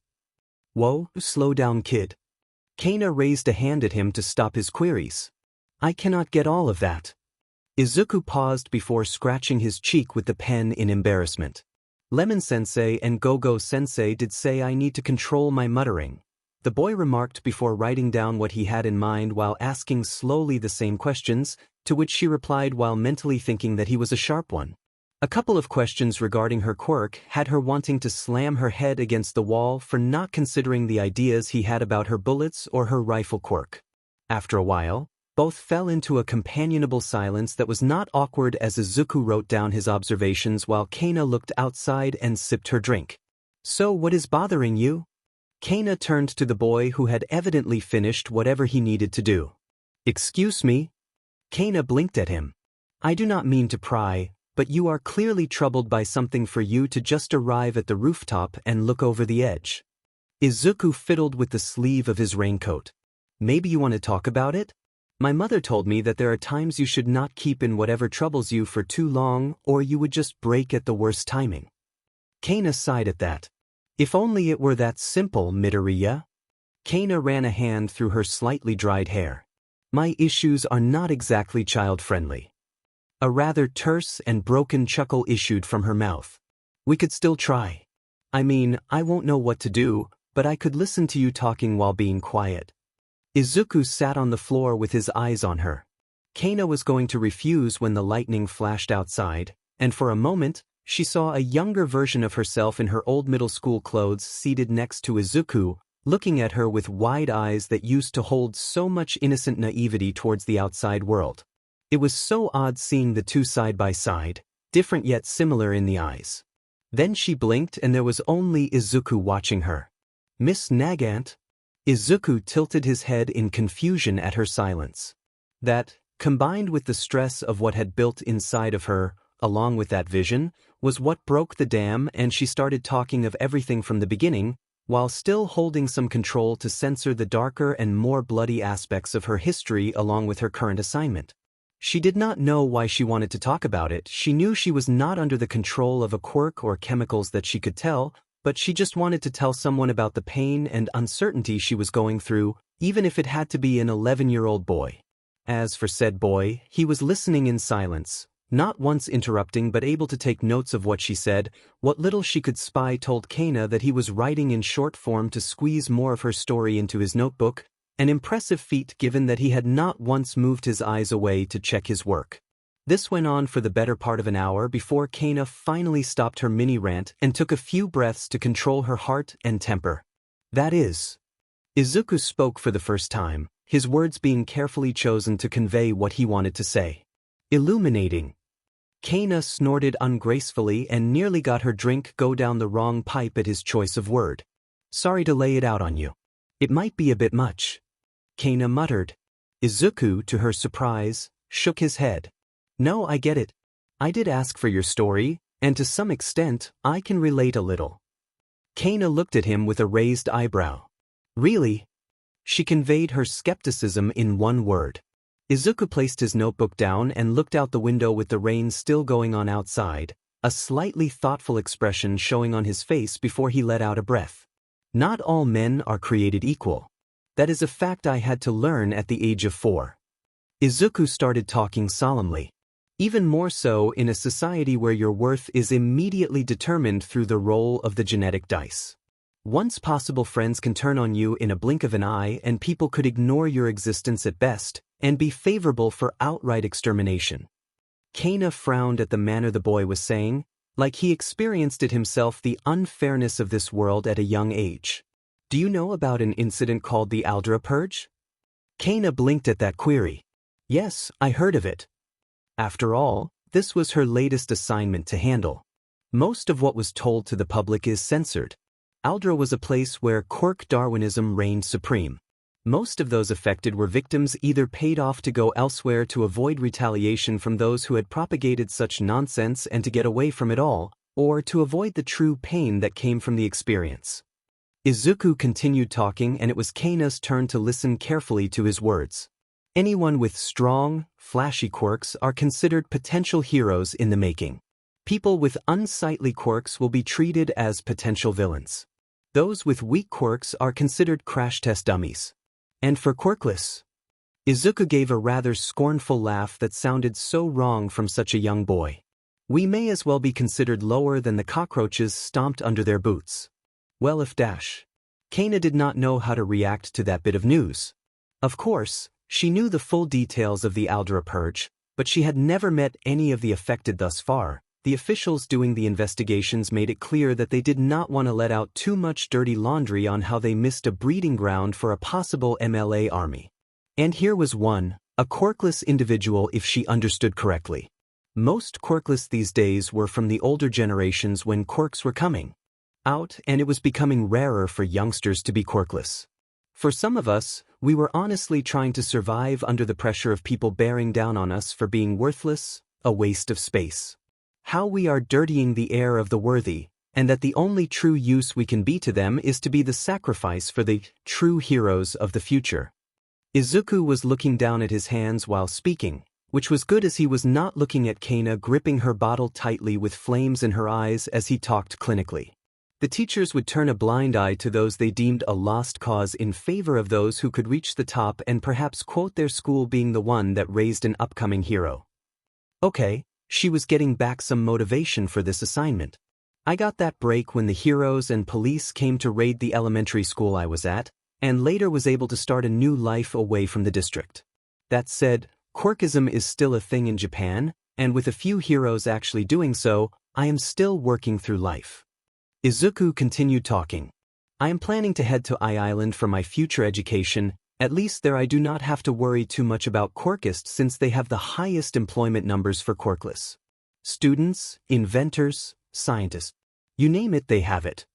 Whoa, slow down, kid. Kana raised a hand at him to stop his queries. I cannot get all of that. Izuku paused before scratching his cheek with the pen in embarrassment. Lemon-sensei and Gogo-sensei did say I need to control my muttering. The boy remarked before writing down what he had in mind while asking slowly the same questions, to which she replied while mentally thinking that he was a sharp one. A couple of questions regarding her quirk had her wanting to slam her head against the wall for not considering the ideas he had about her bullets or her rifle quirk. After a while, both fell into a companionable silence that was not awkward as Izuku wrote down his observations while Kana looked outside and sipped her drink. So what is bothering you? Kana turned to the boy who had evidently finished whatever he needed to do. Excuse me? Kana blinked at him. I do not mean to pry, but you are clearly troubled by something for you to just arrive at the rooftop and look over the edge. Izuku fiddled with the sleeve of his raincoat. Maybe you want to talk about it? My mother told me that there are times you should not keep in whatever troubles you for too long or you would just break at the worst timing. Kana sighed at that. If only it were that simple, Midoriya. Kana ran a hand through her slightly dried hair. My issues are not exactly child-friendly. A rather terse and broken chuckle issued from her mouth. We could still try. I mean, I won't know what to do, but I could listen to you talking while being quiet. Izuku sat on the floor with his eyes on her. Kana was going to refuse when the lightning flashed outside, and for a moment, she saw a younger version of herself in her old middle school clothes seated next to Izuku, looking at her with wide eyes that used to hold so much innocent naivety towards the outside world. It was so odd seeing the two side by side, different yet similar in the eyes. Then she blinked and there was only Izuku watching her. Miss Nagant? Izuku tilted his head in confusion at her silence. That, combined with the stress of what had built inside of her, along with that vision, was what broke the dam, and she started talking of everything from the beginning, while still holding some control to censor the darker and more bloody aspects of her history along with her current assignment. She did not know why she wanted to talk about it. She knew she was not under the control of a quirk or chemicals that she could tell, but she just wanted to tell someone about the pain and uncertainty she was going through, even if it had to be an 11-year-old boy. As for said boy, he was listening in silence, not once interrupting but able to take notes of what she said. What little she could spy told Kana that he was writing in short form to squeeze more of her story into his notebook, an impressive feat given that he had not once moved his eyes away to check his work. This went on for the better part of an hour before Kana finally stopped her mini-rant and took a few breaths to control her heart and temper. That is. Izuku spoke for the first time, his words being carefully chosen to convey what he wanted to say. Illuminating. Kana snorted ungracefully and nearly got her drink go down the wrong pipe at his choice of word. Sorry to lay it out on you. It might be a bit much. Kana muttered. Izuku, to her surprise, shook his head. No, I get it. I did ask for your story, and to some extent, I can relate a little. Kana looked at him with a raised eyebrow. Really? She conveyed her skepticism in one word. Izuku placed his notebook down and looked out the window with the rain still going on outside, a slightly thoughtful expression showing on his face before he let out a breath. Not all men are created equal. That is a fact I had to learn at the age of 4. Izuku started talking solemnly. Even more so in a society where your worth is immediately determined through the roll of the genetic dice. Once possible friends can turn on you in a blink of an eye, and people could ignore your existence at best and be favorable for outright extermination. Kana frowned at the manner the boy was saying, like he experienced it himself, the unfairness of this world at a young age. Do you know about an incident called the Aldra Purge? Kana blinked at that query. Yes, I heard of it. After all, this was her latest assignment to handle. Most of what was told to the public is censored. Aldra was a place where quirk Darwinism reigned supreme. Most of those affected were victims either paid off to go elsewhere to avoid retaliation from those who had propagated such nonsense and to get away from it all, or to avoid the true pain that came from the experience. Izuku continued talking, and it was Kana's turn to listen carefully to his words. Anyone with strong, flashy quirks are considered potential heroes in the making. People with unsightly quirks will be treated as potential villains. Those with weak quirks are considered crash test dummies. And for quirkless? Izuku gave a rather scornful laugh that sounded so wrong from such a young boy. We may as well be considered lower than the cockroaches stomped under their boots. Well, if dash. Kana did not know how to react to that bit of news. Of course, she knew the full details of the Aldra Purge, but she had never met any of the affected thus far. The officials doing the investigations made it clear that they did not want to let out too much dirty laundry on how they missed a breeding ground for a possible MLA army. And here was one, a quirkless individual if she understood correctly. Most quirkless these days were from the older generations when quirks were coming out, and it was becoming rarer for youngsters to be quirkless. For some of us, we were honestly trying to survive under the pressure of people bearing down on us for being worthless, a waste of space. How we are dirtying the air of the worthy, and that the only true use we can be to them is to be the sacrifice for the true heroes of the future. Izuku was looking down at his hands while speaking, which was good as he was not looking at Kana gripping her bottle tightly with flames in her eyes as he talked clinically. The teachers would turn a blind eye to those they deemed a lost cause in favor of those who could reach the top and perhaps quote their school being the one that raised an upcoming hero. Okay. She was getting back some motivation for this assignment. I got that break when the heroes and police came to raid the elementary school I was at, and later was able to start a new life away from the district. That said, quirkism is still a thing in Japan, and with a few heroes actually doing so, I am still working through life. Izuku continued talking. I am planning to head to Island for my future education. At least there I do not have to worry too much about quirkists since they have the highest employment numbers for quirkless. Students, inventors, scientists. You name it, they have it.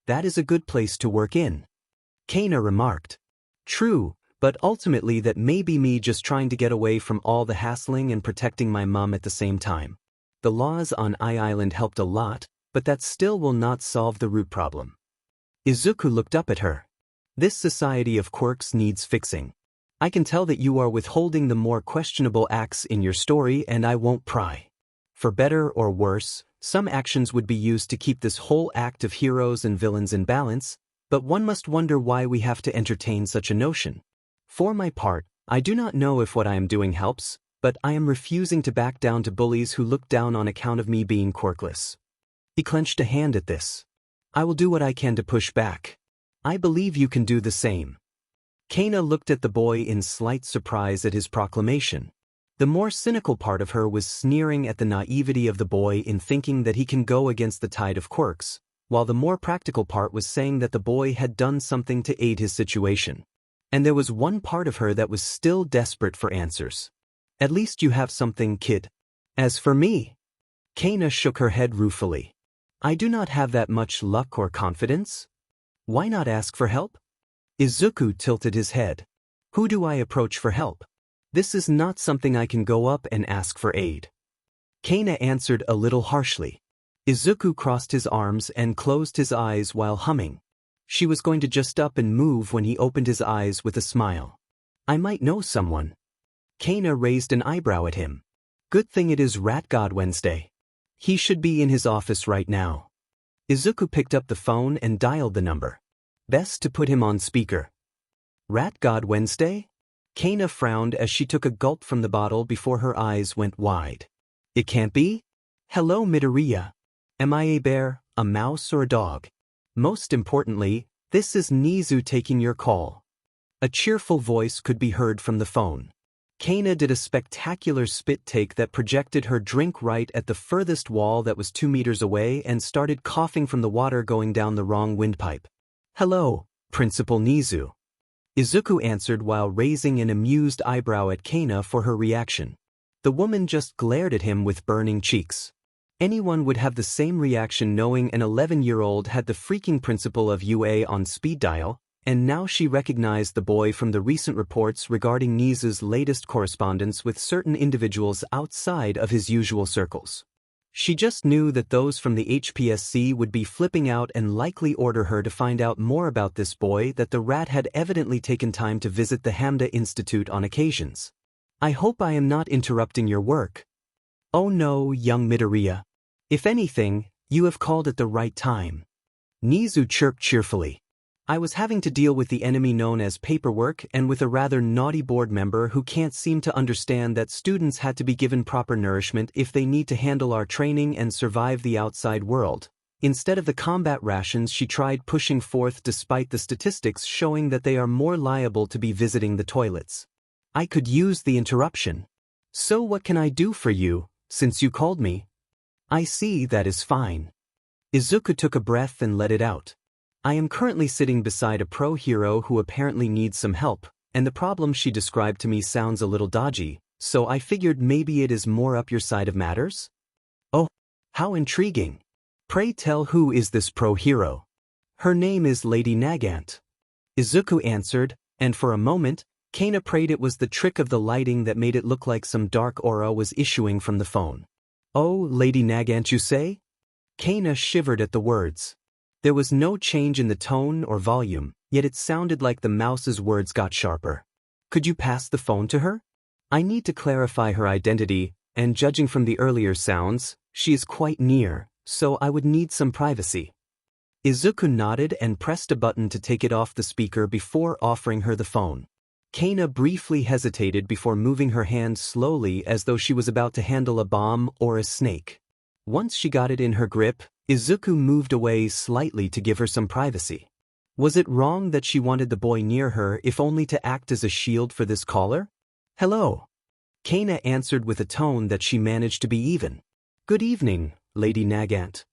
That is a good place to work in. Kana remarked. True, but ultimately that may be me just trying to get away from all the hassling and protecting my mom at the same time. The laws on Island helped a lot, but that still will not solve the root problem. Izuku looked up at her. This society of quirks needs fixing. I can tell that you are withholding the more questionable acts in your story, and I won't pry. For better or worse, some actions would be used to keep this whole act of heroes and villains in balance, but one must wonder why we have to entertain such a notion. For my part, I do not know if what I am doing helps, but I am refusing to back down to bullies who look down on account of me being quirkless. He clenched a hand at this. I will do what I can to push back. I believe you can do the same. Kana looked at the boy in slight surprise at his proclamation. The more cynical part of her was sneering at the naivety of the boy in thinking that he can go against the tide of quirks, while the more practical part was saying that the boy had done something to aid his situation. And there was one part of her that was still desperate for answers. At least you have something, kid. As for me, Kana shook her head ruefully. I do not have that much luck or confidence. Why not ask for help? Izuku tilted his head. Who do I approach for help? This is not something I can go up and ask for aid. Kana answered a little harshly. Izuku crossed his arms and closed his eyes while humming. She was going to just up and move when he opened his eyes with a smile. I might know someone. Kana raised an eyebrow at him. Good thing it is Rat God Wednesday. He should be in his office right now. Izuku picked up the phone and dialed the number. Best to put him on speaker. Rat God Wednesday? Kana frowned as she took a gulp from the bottle before her eyes went wide. It can't be? Hello, Midoriya. Am I a bear, a mouse, or a dog? Most importantly, this is Nizu taking your call. A cheerful voice could be heard from the phone. Kana did a spectacular spit take that projected her drink right at the furthest wall that was 2 meters away and started coughing from the water going down the wrong windpipe. Hello, Principal Nizu. Izuku answered while raising an amused eyebrow at Kana for her reaction. The woman just glared at him with burning cheeks. Anyone would have the same reaction knowing an 11-year-old had the freaking principal of UA on speed dial, and now she recognized the boy from the recent reports regarding Nizu's latest correspondence with certain individuals outside of his usual circles. She just knew that those from the HPSC would be flipping out and likely order her to find out more about this boy that the rat had evidently taken time to visit the Hamda Institute on occasions. I hope I am not interrupting your work. Oh no, young Midoriya. If anything, you have called at the right time. Nizu chirped cheerfully. I was having to deal with the enemy known as paperwork and with a rather naughty board member who can't seem to understand that students had to be given proper nourishment if they need to handle our training and survive the outside world. Instead of the combat rations she tried pushing forth despite the statistics showing that they are more liable to be visiting the toilets. I could use the interruption. So what can I do for you, since you called me? I see, that is fine. Izuku took a breath and let it out. I am currently sitting beside a pro hero who apparently needs some help, and the problem she described to me sounds a little dodgy, so I figured maybe it is more up your side of matters? Oh, how intriguing. Pray tell, who is this pro hero? Her name is Lady Nagant. Izuku answered, and for a moment, Kana prayed it was the trick of the lighting that made it look like some dark aura was issuing from the phone. Oh, Lady Nagant, you say? Kana shivered at the words. There was no change in the tone or volume, yet it sounded like the mouse's words got sharper. Could you pass the phone to her? I need to clarify her identity, and judging from the earlier sounds, she is quite near, so I would need some privacy. Izuku nodded and pressed a button to take it off the speaker before offering her the phone. Kana briefly hesitated before moving her hand slowly as though she was about to handle a bomb or a snake. Once she got it in her grip, Izuku moved away slightly to give her some privacy. Was it wrong that she wanted the boy near her if only to act as a shield for this caller? Hello. Kana answered with a tone that she managed to be even. Good evening, Lady Nagant.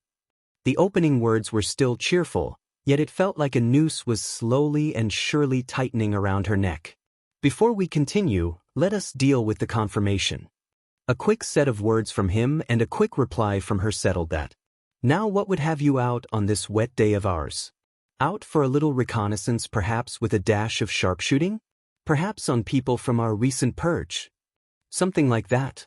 The opening words were still cheerful, yet it felt like a noose was slowly and surely tightening around her neck. Before we continue, let us deal with the confirmation. A quick set of words from him and a quick reply from her settled that. Now what would have you out on this wet day of ours? Out for a little reconnaissance, perhaps with a dash of sharpshooting? Perhaps on people from our recent purge? Something like that.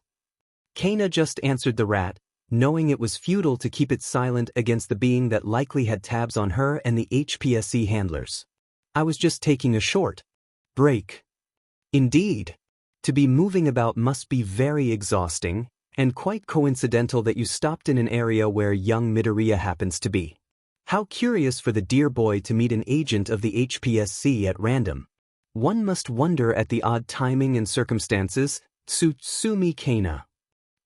Kana just answered the rat, knowing it was futile to keep it silent against the being that likely had tabs on her and the HPSC handlers. I was just taking a short break. Indeed. To be moving about must be very exhausting, and quite coincidental that you stopped in an area where young Midoriya happens to be. How curious for the dear boy to meet an agent of the HPSC at random. One must wonder at the odd timing and circumstances. Tsutsumi Kana.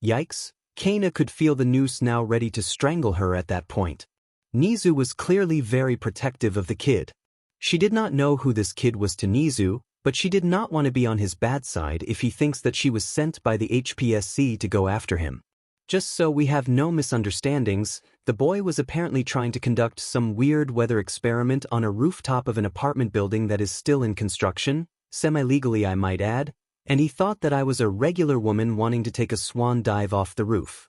Yikes, Kana could feel the noose now ready to strangle her at that point. Nizu was clearly very protective of the kid. She did not know who this kid was to Nizu, but she did not want to be on his bad side if he thinks that she was sent by the HPSC to go after him. Just so we have no misunderstandings, the boy was apparently trying to conduct some weird weather experiment on a rooftop of an apartment building that is still in construction, semi-legally I might add, and he thought that I was a regular woman wanting to take a swan dive off the roof.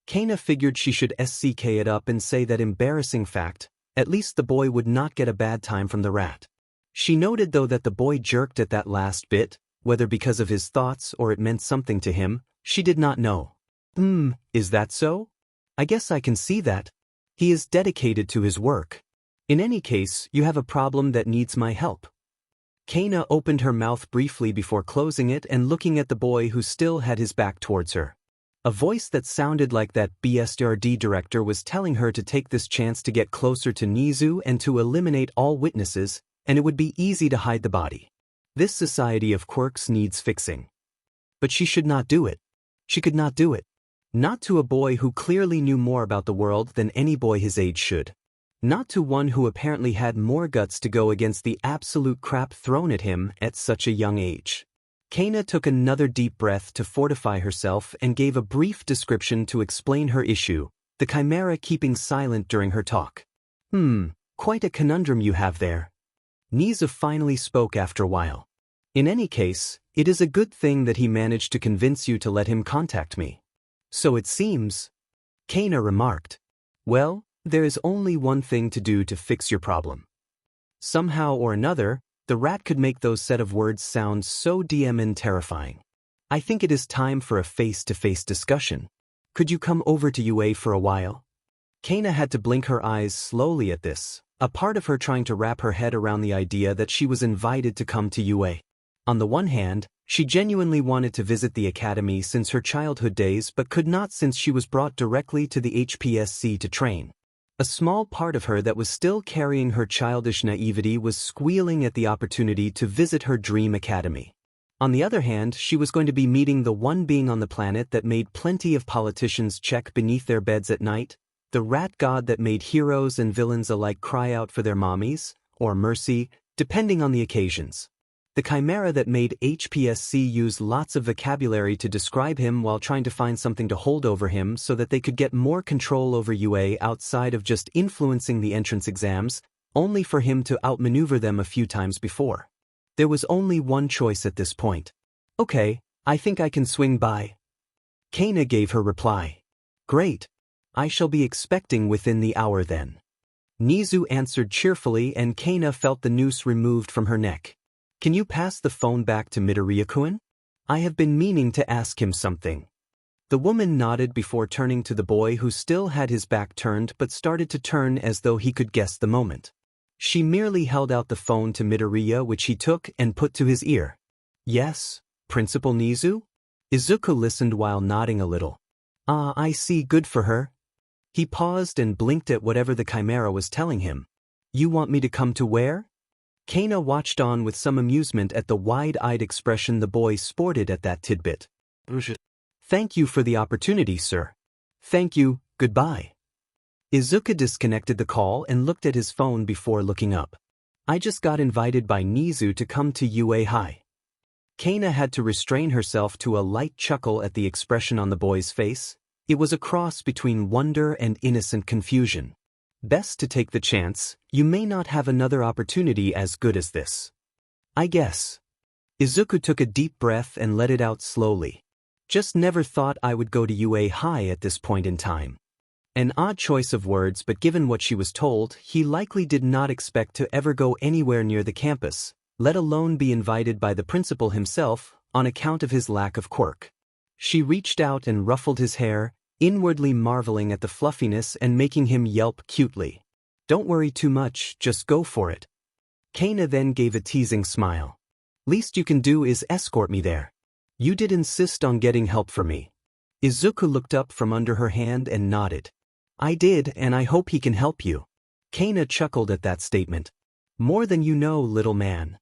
Kana figured she should SCK it up and say that embarrassing fact, At least the boy would not get a bad time from the rat. She noted though that the boy jerked at that last bit, whether because of his thoughts or it meant something to him, she did not know. Is that so? I guess I can see that. He is dedicated to his work. In any case, you have a problem that needs my help. Kana opened her mouth briefly before closing it and looking at the boy who still had his back towards her. A voice that sounded like that BSRD director was telling her to take this chance to get closer to Nizu and to eliminate all witnesses, and it would be easy to hide the body. This society of quirks needs fixing. But she should not do it. She could not do it. Not to a boy who clearly knew more about the world than any boy his age should. Not to one who apparently had more guts to go against the absolute crap thrown at him at such a young age. Kana took another deep breath to fortify herself and gave a brief description to explain her issue, the chimera keeping silent during her talk. Quite a conundrum you have there. Nizu finally spoke after a while. In any case, it is a good thing that he managed to convince you to let him contact me. So it seems. Kana remarked. Well, there is only one thing to do to fix your problem. Somehow or another, the rat could make those set of words sound so and terrifying. I think it is time for a face-to-face discussion. Could you come over to UA for a while? Kana had to blink her eyes slowly at this, a part of her trying to wrap her head around the idea that she was invited to come to UA. On the one hand, she genuinely wanted to visit the academy since her childhood days but could not since she was brought directly to the HPSC to train. A small part of her that was still carrying her childish naivety was squealing at the opportunity to visit her dream academy. On the other hand, she was going to be meeting the one being on the planet that made plenty of politicians check beneath their beds at night, the rat god that made heroes and villains alike cry out for their mommies, or mercy, depending on the occasions. The chimera that made HPSC use lots of vocabulary to describe him while trying to find something to hold over him so that they could get more control over UA outside of just influencing the entrance exams, only for him to outmaneuver them a few times before. There was only one choice at this point. Okay, I think I can swing by. Kana gave her reply. Great. I shall be expecting within the hour then. Nizu answered cheerfully and Kana felt the noose removed from her neck. Can you pass the phone back to Midoriya-kun? I have been meaning to ask him something. The woman nodded before turning to the boy who still had his back turned but started to turn as though he could guess the moment. She merely held out the phone to Midoriya, which he took and put to his ear. Yes, Principal Nizu? Izuku listened while nodding a little. Ah, I see, good for her. He paused and blinked at whatever the chimera was telling him. You want me to come to where? Kana watched on with some amusement at the wide-eyed expression the boy sported at that tidbit. Thank you for the opportunity, sir. Thank you, goodbye. Izuku disconnected the call and looked at his phone before looking up. I just got invited by Nizu to come to UA High. Kana had to restrain herself to a light chuckle at the expression on the boy's face. It was a cross between wonder and innocent confusion. Best to take the chance, you may not have another opportunity as good as this. I guess. Izuku took a deep breath and let it out slowly. Just never thought I would go to UA High at this point in time. An odd choice of words, but given what she was told, he likely did not expect to ever go anywhere near the campus, let alone be invited by the principal himself, on account of his lack of quirk. She reached out and ruffled his hair, inwardly marveling at the fluffiness and making him yelp cutely. Don't worry too much, just go for it. Kana then gave a teasing smile. Least you can do is escort me there. You did insist on getting help from me. Izuku looked up from under her hand and nodded. I did, and I hope he can help you. Kana chuckled at that statement. More than you know, little man.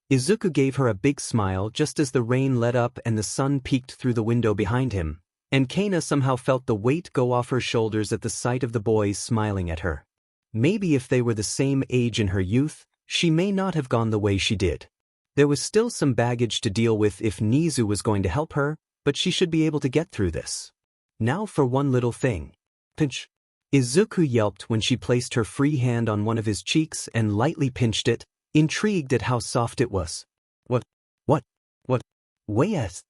Izuku gave her a big smile just as the rain let up and the sun peeked through the window behind him, and Kana somehow felt the weight go off her shoulders at the sight of the boys smiling at her. Maybe if they were the same age in her youth, she may not have gone the way she did. There was still some baggage to deal with if Nizu was going to help her, but she should be able to get through this. Now for one little thing. Pinch. Izuku yelped when she placed her free hand on one of his cheeks and lightly pinched it, intrigued at how soft it was. What? Yes.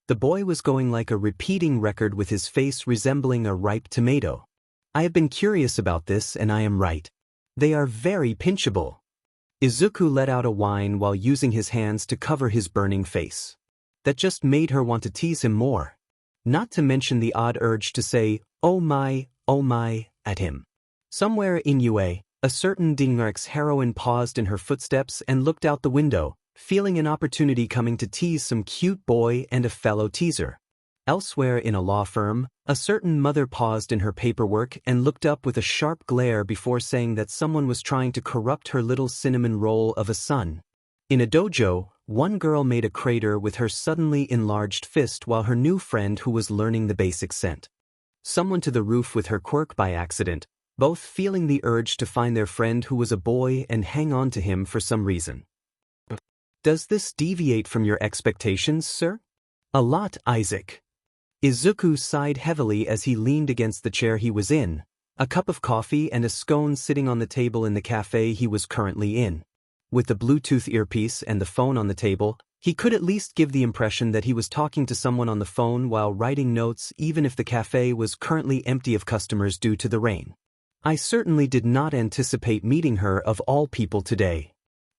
The boy was going like a repeating record with his face resembling a ripe tomato. I have been curious about this and I am right. They are very pinchable. Izuku let out a whine while using his hands to cover his burning face. That just made her want to tease him more. Not to mention the odd urge to say, oh my, at him. Somewhere in UA, a certain Dingark's heroine paused in her footsteps and looked out the window, feeling an opportunity coming to tease some cute boy and a fellow teaser. Elsewhere in a law firm, a certain mother paused in her paperwork and looked up with a sharp glare before saying that someone was trying to corrupt her little cinnamon roll of a son. In a dojo, one girl made a crater with her suddenly enlarged fist while her new friend who was learning the basics sent someone to the roof with her quirk by accident, both feeling the urge to find their friend who was a boy and hang on to him for some reason. Does this deviate from your expectations, sir? A lot, Isaac. Izuku sighed heavily as he leaned against the chair he was in, a cup of coffee and a scone sitting on the table in the cafe he was currently in. With the Bluetooth earpiece and the phone on the table, he could at least give the impression that he was talking to someone on the phone while writing notes even if the cafe was currently empty of customers due to the rain. I certainly did not anticipate meeting her of all people today.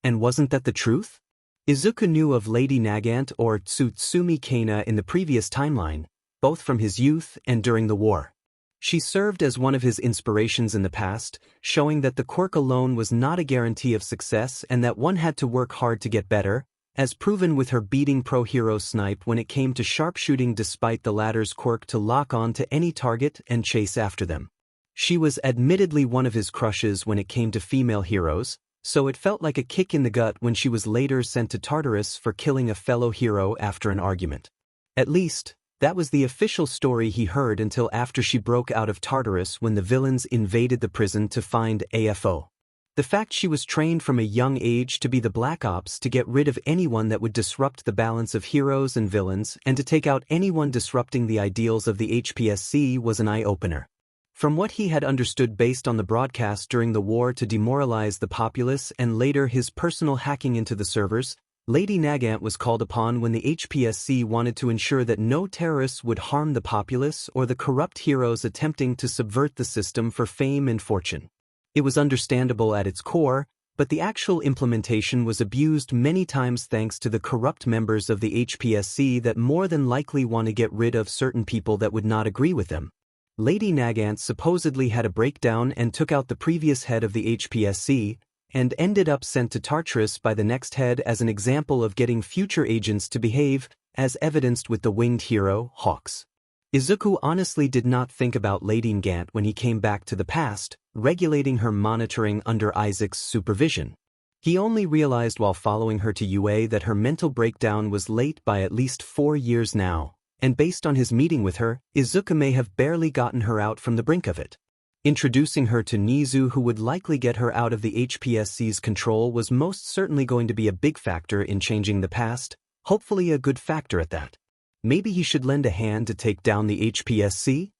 And wasn't that the truth? Izuku knew of Lady Nagant or Tsutsumi Kana in the previous timeline, both from his youth and during the war. She served as one of his inspirations in the past, showing that the quirk alone was not a guarantee of success and that one had to work hard to get better, as proven with her beating pro-hero Snipe when it came to sharpshooting despite the latter's quirk to lock on to any target and chase after them. She was admittedly one of his crushes when it came to female heroes, so it felt like a kick in the gut when she was later sent to Tartarus for killing a fellow hero after an argument. At least, that was the official story he heard until after she broke out of Tartarus when the villains invaded the prison to find AFO. The fact she was trained from a young age to be the Black Ops to get rid of anyone that would disrupt the balance of heroes and villains and to take out anyone disrupting the ideals of the HPSC was an eye-opener. From what he had understood based on the broadcast during the war to demoralize the populace and later his personal hacking into the servers, Lady Nagant was called upon when the HPSC wanted to ensure that no terrorists would harm the populace or the corrupt heroes attempting to subvert the system for fame and fortune. It was understandable at its core, but the actual implementation was abused many times thanks to the corrupt members of the HPSC that more than likely want to get rid of certain people that would not agree with them. Lady Nagant supposedly had a breakdown and took out the previous head of the HPSC, and ended up sent to Tartarus by the next head as an example of getting future agents to behave, as evidenced with the winged hero, Hawks. Izuku honestly did not think about Lady Nagant when he came back to the past, regulating her monitoring under Isaac's supervision. He only realized while following her to UA that her mental breakdown was late by at least 4 years now, and based on his meeting with her, Izuku may have barely gotten her out from the brink of it. Introducing her to Nizu, who would likely get her out of the HPSC's control, was most certainly going to be a big factor in changing the past, hopefully a good factor at that. Maybe he should lend a hand to take down the HPSC?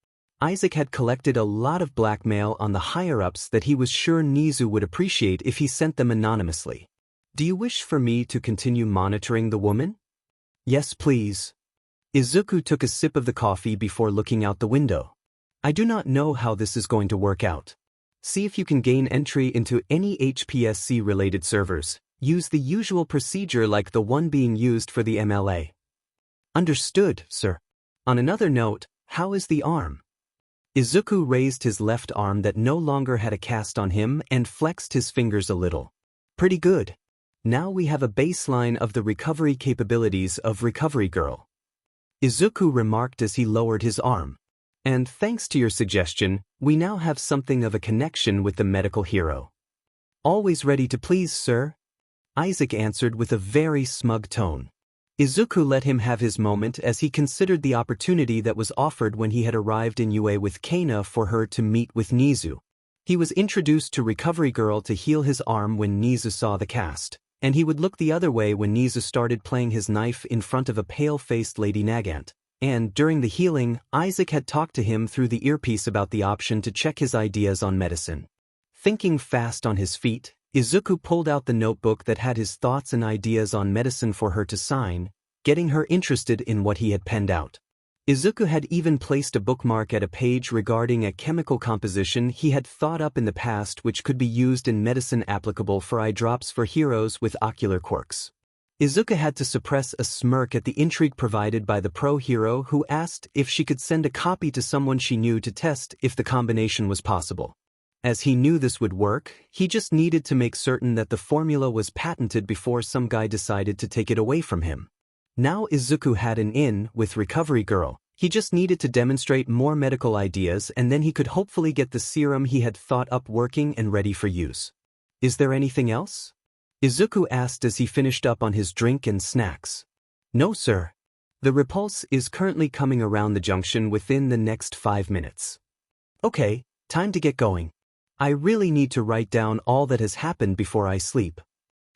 Isaac had collected a lot of blackmail on the higher-ups that he was sure Nizu would appreciate if he sent them anonymously. Do you wish for me to continue monitoring the woman? Yes, please. Izuku took a sip of the coffee before looking out the window. I do not know how this is going to work out. See if you can gain entry into any HPSC-related servers. Use the usual procedure like the one being used for the MLA. Understood, sir. On another note, how is the arm? Izuku raised his left arm that no longer had a cast on him and flexed his fingers a little. Pretty good. Now we have a baseline of the recovery capabilities of Recovery Girl. Izuku remarked as he lowered his arm. And thanks to your suggestion, we now have something of a connection with the medical hero. Always ready to please, sir. Isaac answered with a very smug tone. Izuku let him have his moment as he considered the opportunity that was offered when he had arrived in UA with Kana for her to meet with Nizu. He was introduced to Recovery Girl to heal his arm when Nizu saw the cast, and he would look the other way when Nizu started playing his knife in front of a pale-faced Lady Nagant. And during the healing, Isaac had talked to him through the earpiece about the option to check his ideas on medicine. Thinking fast on his feet, Izuku pulled out the notebook that had his thoughts and ideas on medicine for her to sign, getting her interested in what he had penned out. Izuku had even placed a bookmark at a page regarding a chemical composition he had thought up in the past which could be used in medicine applicable for eye drops for heroes with ocular quirks. Izuku had to suppress a smirk at the intrigue provided by the pro-hero who asked if she could send a copy to someone she knew to test if the combination was possible. As he knew this would work, he just needed to make certain that the formula was patented before some guy decided to take it away from him. Now Izuku had an in with Recovery Girl. He just needed to demonstrate more medical ideas and then he could hopefully get the serum he had thought up working and ready for use. Is there anything else? Izuku asked as he finished up on his drink and snacks. No, sir. The repulse is currently coming around the junction within the next 5 minutes. Okay, time to get going. I really need to write down all that has happened before I sleep.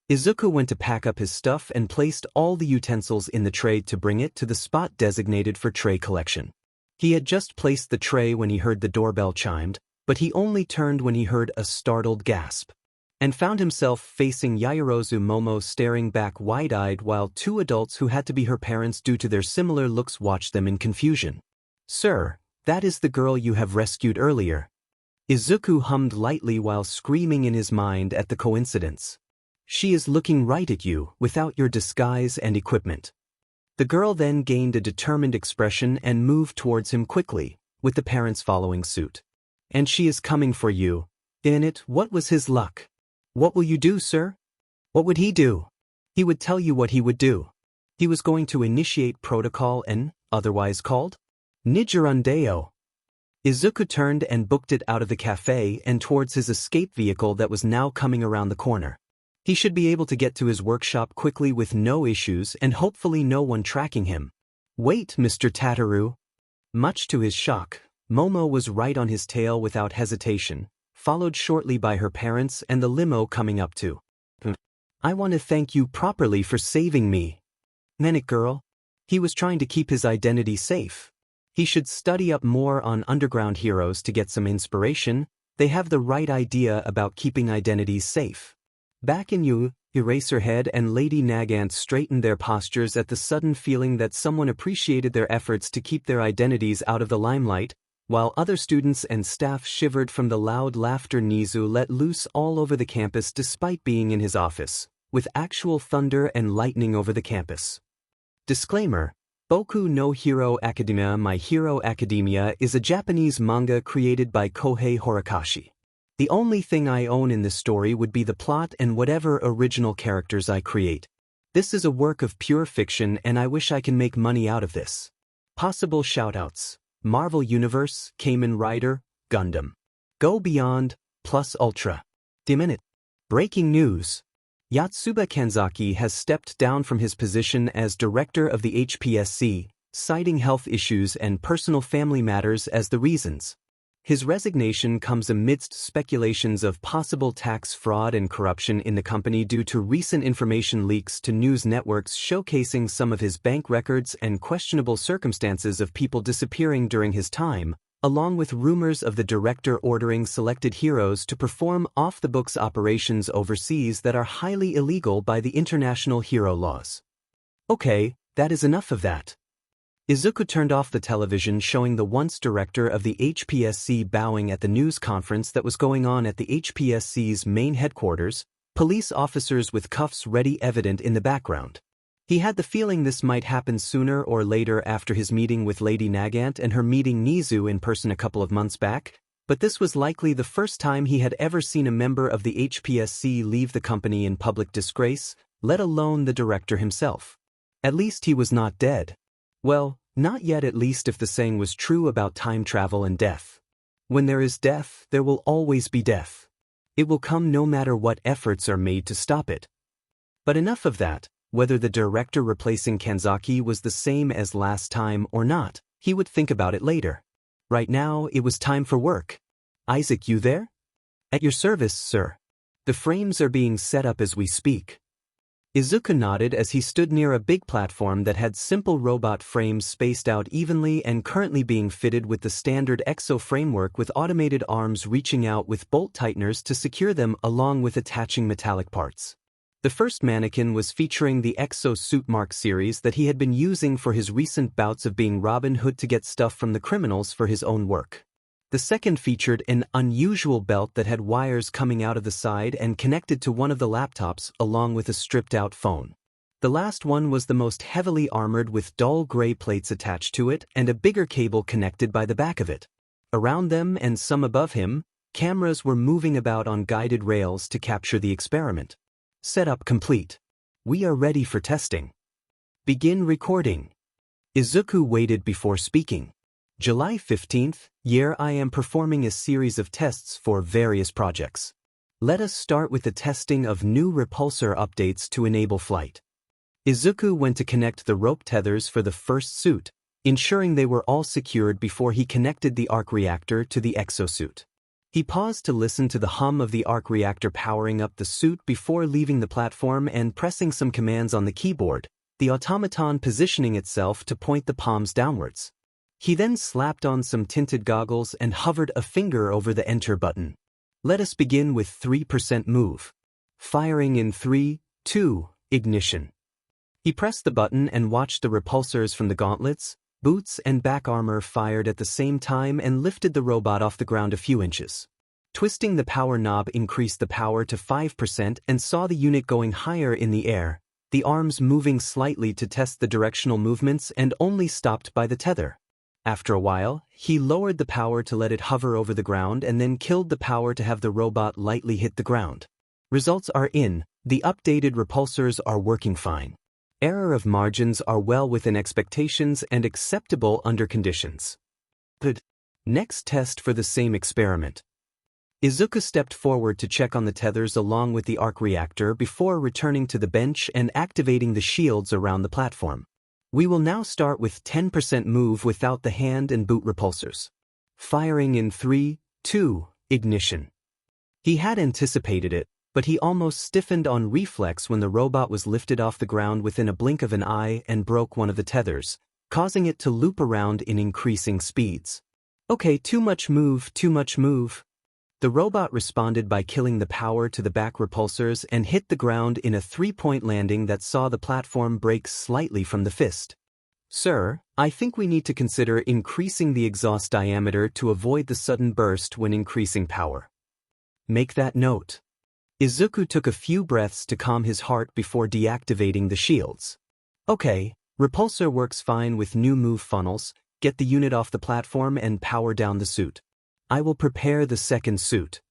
Izuku went to pack up his stuff and placed all the utensils in the tray to bring it to the spot designated for tray collection. He had just placed the tray when he heard the doorbell chimed, but he only turned when he heard a startled gasp, and found himself facing Yaoyorozu Momo staring back wide-eyed while two adults who had to be her parents due to their similar looks watched them in confusion. Sir, that is the girl you have rescued earlier. Izuku hummed lightly while screaming in his mind at the coincidence. She is looking right at you, without your disguise and equipment. The girl then gained a determined expression and moved towards him quickly, with the parents following suit. And she is coming for you. In it, what was his luck? What will you do, sir? What would he do? He would tell you what he would do. He was going to initiate Protocol N, otherwise called Nijirundeo. Izuku turned and booked it out of the cafe and towards his escape vehicle that was now coming around the corner. He should be able to get to his workshop quickly with no issues and hopefully no one tracking him. Wait, Mr. Tataru. Much to his shock, Momo was right on his tail without hesitation, followed shortly by her parents and the limo coming up to. I want to thank you properly for saving me. Manic girl. He was trying to keep his identity safe. He should study up more on underground heroes to get some inspiration. They have the right idea about keeping identities safe. Back in you, Eraserhead and Lady Nagant straightened their postures at the sudden feeling that someone appreciated their efforts to keep their identities out of the limelight, while other students and staff shivered from the loud laughter Nizu let loose all over the campus despite being in his office, with actual thunder and lightning over the campus. Disclaimer: Boku no Hero Academia My Hero Academia is a Japanese manga created by Kohei Horikoshi. The only thing I own in this story would be the plot and whatever original characters I create. This is a work of pure fiction and I wish I can make money out of this. Possible shoutouts: Marvel Universe, Kamen Rider, Gundam. Go Beyond, plus Ultra. Minute. Breaking news. Yatsuba Kanzaki has stepped down from his position as director of the HPSC, citing health issues and personal family matters as the reasons. His resignation comes amidst speculations of possible tax fraud and corruption in the company due to recent information leaks to news networks showcasing some of his bank records and questionable circumstances of people disappearing during his time, along with rumors of the director ordering selected heroes to perform off-the-books operations overseas that are highly illegal by the international hero laws. Okay, that is enough of that. Izuku turned off the television showing the once director of the HPSC bowing at the news conference that was going on at the HPSC's main headquarters, police officers with cuffs ready evident in the background. He had the feeling this might happen sooner or later after his meeting with Lady Nagant and her meeting Nizu in person a couple of months back, but this was likely the first time he had ever seen a member of the HPSC leave the company in public disgrace, let alone the director himself. At least he was not dead. Well, not yet, at least if the saying was true about time travel and death. When there is death, there will always be death. It will come no matter what efforts are made to stop it. But enough of that. Whether the director replacing Kanzaki was the same as last time or not, he would think about it later. Right now, it was time for work. Isaac, you there? At your service, sir. The frames are being set up as we speak. Izuku nodded as he stood near a big platform that had simple robot frames spaced out evenly and currently being fitted with the standard EXO framework with automated arms reaching out with bolt tighteners to secure them along with attaching metallic parts. The first mannequin was featuring the Exo Suit Mark series that he had been using for his recent bouts of being Robin Hood to get stuff from the criminals for his own work. The second featured an unusual belt that had wires coming out of the side and connected to one of the laptops along with a stripped-out phone. The last one was the most heavily armored with dull gray plates attached to it and a bigger cable connected by the back of it. Around them and some above him, cameras were moving about on guided rails to capture the experiment. Setup complete. We are ready for testing. Begin recording. Izuku waited before speaking. July 15th, year I am performing a series of tests for various projects. Let us start with the testing of new repulsor updates to enable flight. Izuku went to connect the rope tethers for the first suit, ensuring they were all secured before he connected the arc reactor to the exosuit. He paused to listen to the hum of the arc reactor powering up the suit before leaving the platform and pressing some commands on the keyboard, the automaton positioning itself to point the palms downwards. He then slapped on some tinted goggles and hovered a finger over the enter button. Let us begin with 3% move. Firing in 3, 2, ignition. He pressed the button and watched the repulsors from the gauntlets, boots and back armor fired at the same time and lifted the robot off the ground a few inches. Twisting the power knob increased the power to 5% and saw the unit going higher in the air, the arms moving slightly to test the directional movements and only stopped by the tether. After a while, he lowered the power to let it hover over the ground and then killed the power to have the robot lightly hit the ground. Results are in. The updated repulsors are working fine. Error of margins are well within expectations and acceptable under conditions. Good. Next test for the same experiment. Izuku stepped forward to check on the tethers along with the arc reactor before returning to the bench and activating the shields around the platform. We will now start with 10% move without the hand and boot repulsors. Firing in 3, 2, ignition. He had anticipated it, but he almost stiffened on reflex when the robot was lifted off the ground within a blink of an eye and broke one of the tethers, causing it to loop around in increasing speeds. Okay, too much move, too much move. The robot responded by killing the power to the back repulsors and hit the ground in a 3-point landing that saw the platform break slightly from the fist. Sir, I think we need to consider increasing the exhaust diameter to avoid the sudden burst when increasing power. Make that note. Izuku took a few breaths to calm his heart before deactivating the shields. Okay, repulsor works fine with new move funnels, get the unit off the platform and power down the suit. I will prepare the second suit.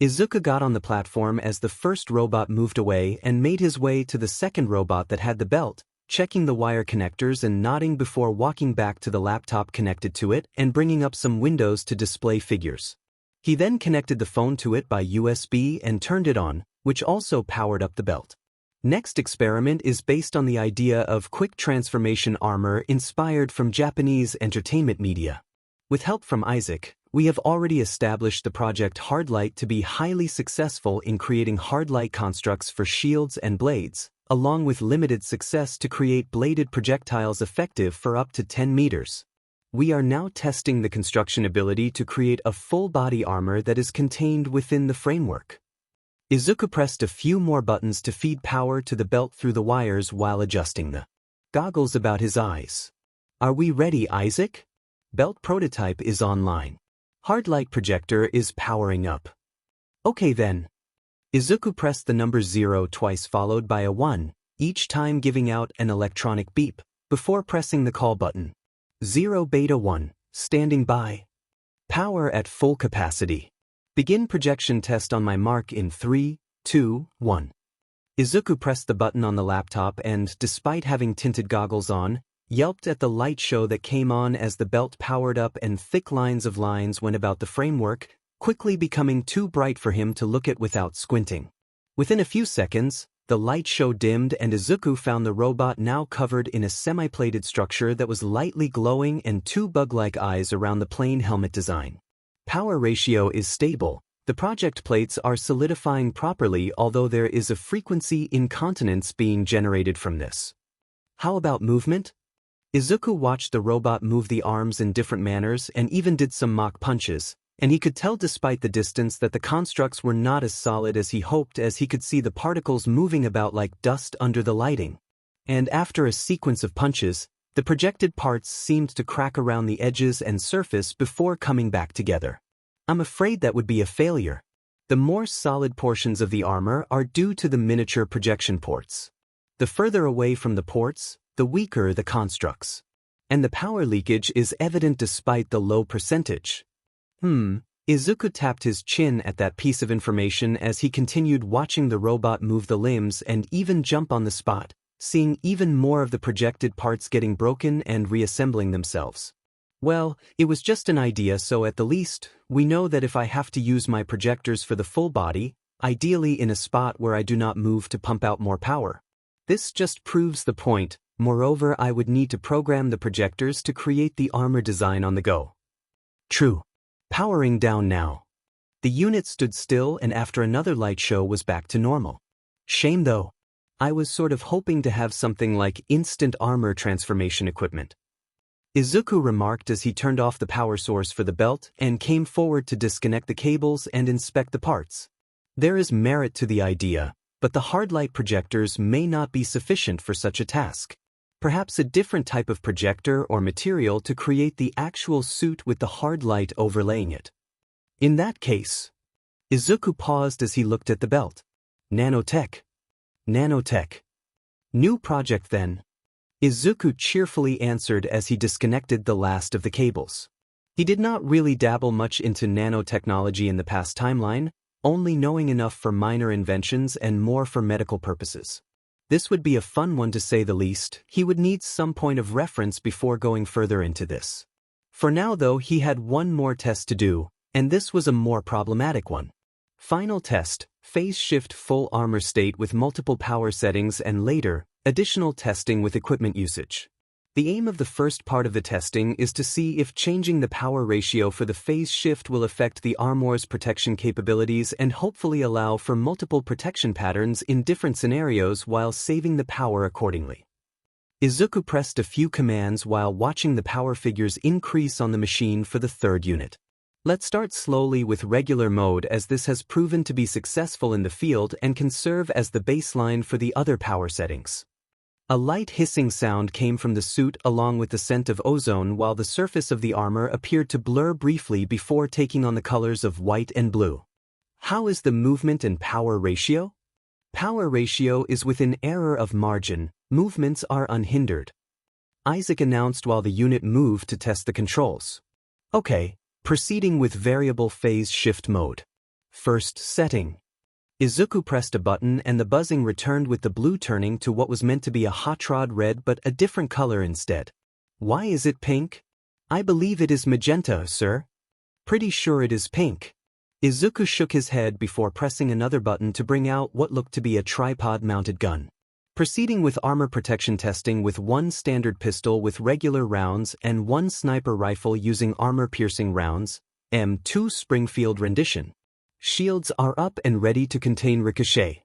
Izuku got on the platform as the first robot moved away and made his way to the second robot that had the belt, checking the wire connectors and nodding before walking back to the laptop connected to it and bringing up some windows to display figures. He then connected the phone to it by USB and turned it on, which also powered up the belt. Next experiment is based on the idea of quick transformation armor inspired from Japanese entertainment media. With help from Isaac, we have already established the project Hardlight to be highly successful in creating hardlight constructs for shields and blades, along with limited success to create bladed projectiles effective for up to 10 meters. We are now testing the construction ability to create a full-body armor that is contained within the framework. Izuku pressed a few more buttons to feed power to the belt through the wires while adjusting the goggles about his eyes. Are we ready, Isaac? Belt prototype is online. Hardlight projector is powering up. Okay then. Izuku pressed the number 0 twice followed by a 1, each time giving out an electronic beep, before pressing the call button. 0 beta 1, standing by. Power at full capacity. Begin projection test on my mark in 3, 2, 1. Izuku pressed the button on the laptop and, despite having tinted goggles on, yelped at the light show that came on as the belt powered up and thick lines of lines went about the framework, quickly becoming too bright for him to look at without squinting. Within a few seconds, the light show dimmed and Izuku found the robot now covered in a semi-plated structure that was lightly glowing and 2 bug-like eyes around the plain helmet design. Power ratio is stable. The project plates are solidifying properly, although there is a frequency incontinence being generated from this. How about movement? Izuku watched the robot move the arms in different manners and even did some mock punches, and he could tell despite the distance that the constructs were not as solid as he hoped, as he could see the particles moving about like dust under the lighting. And after a sequence of punches, the projected parts seemed to crack around the edges and surface before coming back together. I'm afraid that would be a failure. The more solid portions of the armor are due to the miniature projection ports. The further away from the ports, the weaker the constructs. And the power leakage is evident despite the low percentage. Izuku tapped his chin at that piece of information as he continued watching the robot move the limbs and even jump on the spot, seeing even more of the projected parts getting broken and reassembling themselves. Well, it was just an idea, so at the least, we know that if I have to use my projectors for the full body, ideally in a spot where I do not move to pump out more power. This just proves the point. Moreover, I would need to program the projectors to create the armor design on the go. True. Powering down now. The unit stood still, and after another light show was back to normal. Shame though. I was sort of hoping to have something like instant armor transformation equipment. Izuku remarked as he turned off the power source for the belt and came forward to disconnect the cables and inspect the parts. There is merit to the idea, but the hard light projectors may not be sufficient for such a task. Perhaps a different type of projector or material to create the actual suit with the hard light overlaying it. In that case, Izuku paused as he looked at the belt. Nanotech. Nanotech. New project then. Izuku cheerfully answered as he disconnected the last of the cables. He did not really dabble much into nanotechnology in the past timeline, only knowing enough for minor inventions and more for medical purposes. This would be a fun one to say the least. He would need some point of reference before going further into this. For now though, he had one more test to do, and this was a more problematic one. Final test, phase shift full armor state with multiple power settings, and later, additional testing with equipment usage. The aim of the first part of the testing is to see if changing the power ratio for the phase shift will affect the armor's protection capabilities and hopefully allow for multiple protection patterns in different scenarios while saving the power accordingly. Izuku pressed a few commands while watching the power figures increase on the machine for the third unit. Let's start slowly with regular mode, as this has proven to be successful in the field and can serve as the baseline for the other power settings. A light hissing sound came from the suit along with the scent of ozone, while the surface of the armor appeared to blur briefly before taking on the colors of white and blue. How is the movement and power ratio? Power ratio is within error of margin, movements are unhindered. Isaac announced while the unit moved to test the controls. Okay, proceeding with variable phase shift mode. First setting. Izuku pressed a button and the buzzing returned with the blue turning to what was meant to be a hot rod red but a different color instead. Why is it pink? I believe it is magenta, sir. Pretty sure it is pink. Izuku shook his head before pressing another button to bring out what looked to be a tripod-mounted gun. Proceeding with armor protection testing with one standard pistol with regular rounds and one sniper rifle using armor-piercing rounds, M2 Springfield rendition. Shields are up and ready to contain ricochet.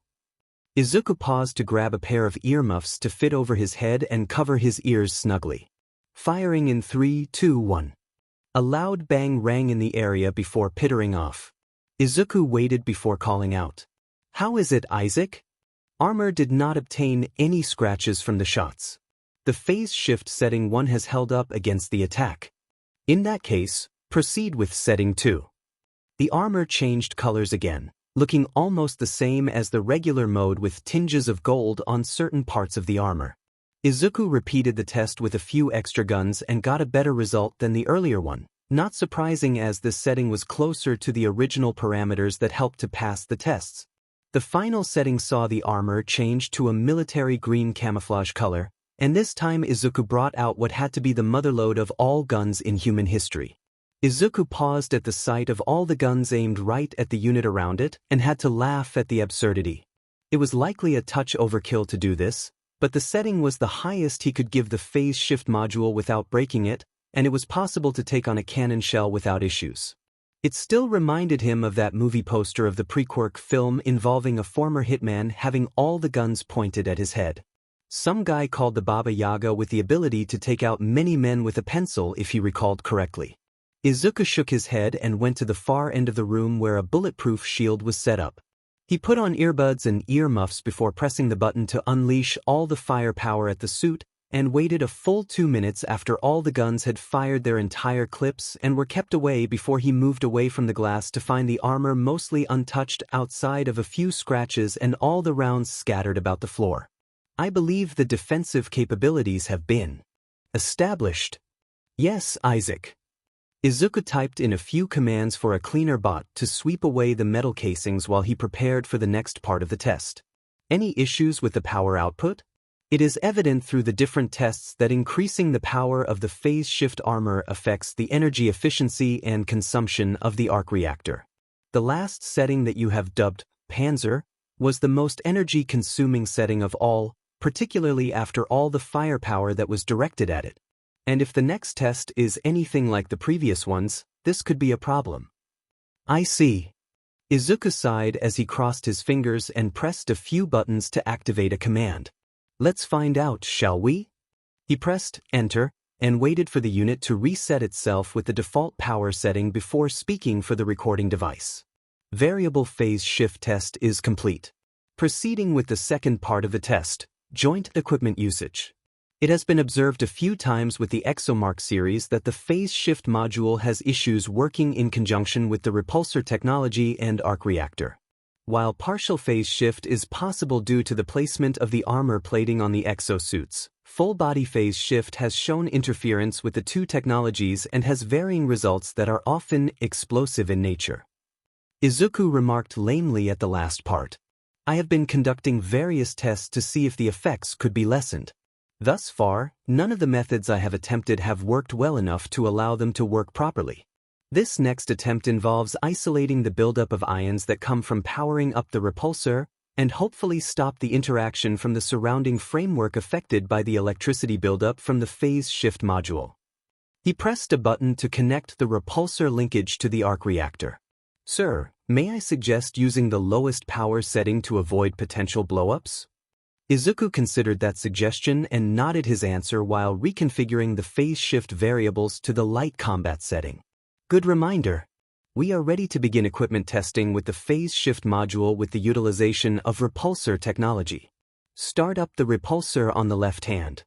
Izuku paused to grab a pair of earmuffs to fit over his head and cover his ears snugly. Firing in 3, 2, 1. A loud bang rang in the area before pittering off. Izuku waited before calling out. How is it, Isaac? Armor did not obtain any scratches from the shots. The phase shift setting 1 has held up against the attack. In that case, proceed with setting 2. The armor changed colors again, looking almost the same as the regular mode with tinges of gold on certain parts of the armor. Izuku repeated the test with a few extra guns and got a better result than the earlier one, not surprising as this setting was closer to the original parameters that helped to pass the tests. The final setting saw the armor change to a military green camouflage color, and this time Izuku brought out what had to be the motherlode of all guns in human history. Izuku paused at the sight of all the guns aimed right at the unit around it and had to laugh at the absurdity. It was likely a touch overkill to do this, but the setting was the highest he could give the phase shift module without breaking it, and it was possible to take on a cannon shell without issues. It still reminded him of that movie poster of the pre-Quirk film involving a former hitman having all the guns pointed at his head. Some guy called the Baba Yaga with the ability to take out many men with a pencil, if he recalled correctly. Izuku shook his head and went to the far end of the room where a bulletproof shield was set up. He put on earbuds and earmuffs before pressing the button to unleash all the firepower at the suit, and waited a full 2 minutes after all the guns had fired their entire clips and were kept away before he moved away from the glass to find the armor mostly untouched outside of a few scratches and all the rounds scattered about the floor. I believe the defensive capabilities have been established. Yes, Isaac. Izuku typed in a few commands for a cleaner bot to sweep away the metal casings while he prepared for the next part of the test. Any issues with the power output? It is evident through the different tests that increasing the power of the phase shift armor affects the energy efficiency and consumption of the arc reactor. The last setting that you have dubbed Panzer was the most energy-consuming setting of all, particularly after all the firepower that was directed at it. And if the next test is anything like the previous ones, this could be a problem. I see. Izuku sighed as he crossed his fingers and pressed a few buttons to activate a command. Let's find out, shall we? He pressed Enter and waited for the unit to reset itself with the default power setting before speaking for the recording device. Variable phase shift test is complete. Proceeding with the second part of the test, joint equipment usage. It has been observed a few times with the ExoMark series that the phase shift module has issues working in conjunction with the repulsor technology and arc reactor. While partial phase shift is possible due to the placement of the armor plating on the exosuits, full-body phase shift has shown interference with the two technologies and has varying results that are often explosive in nature. Izuku remarked lamely at the last part. I have been conducting various tests to see if the effects could be lessened. Thus far, none of the methods I have attempted have worked well enough to allow them to work properly. This next attempt involves isolating the buildup of ions that come from powering up the repulsor and hopefully stop the interaction from the surrounding framework affected by the electricity buildup from the phase shift module. He pressed a button to connect the repulsor linkage to the arc reactor. Sir, may I suggest using the lowest power setting to avoid potential blowups? Izuku considered that suggestion and nodded his answer while reconfiguring the phase shift variables to the light combat setting. Good reminder. We are ready to begin equipment testing with the phase shift module with the utilization of repulsor technology. Start up the repulsor on the left hand.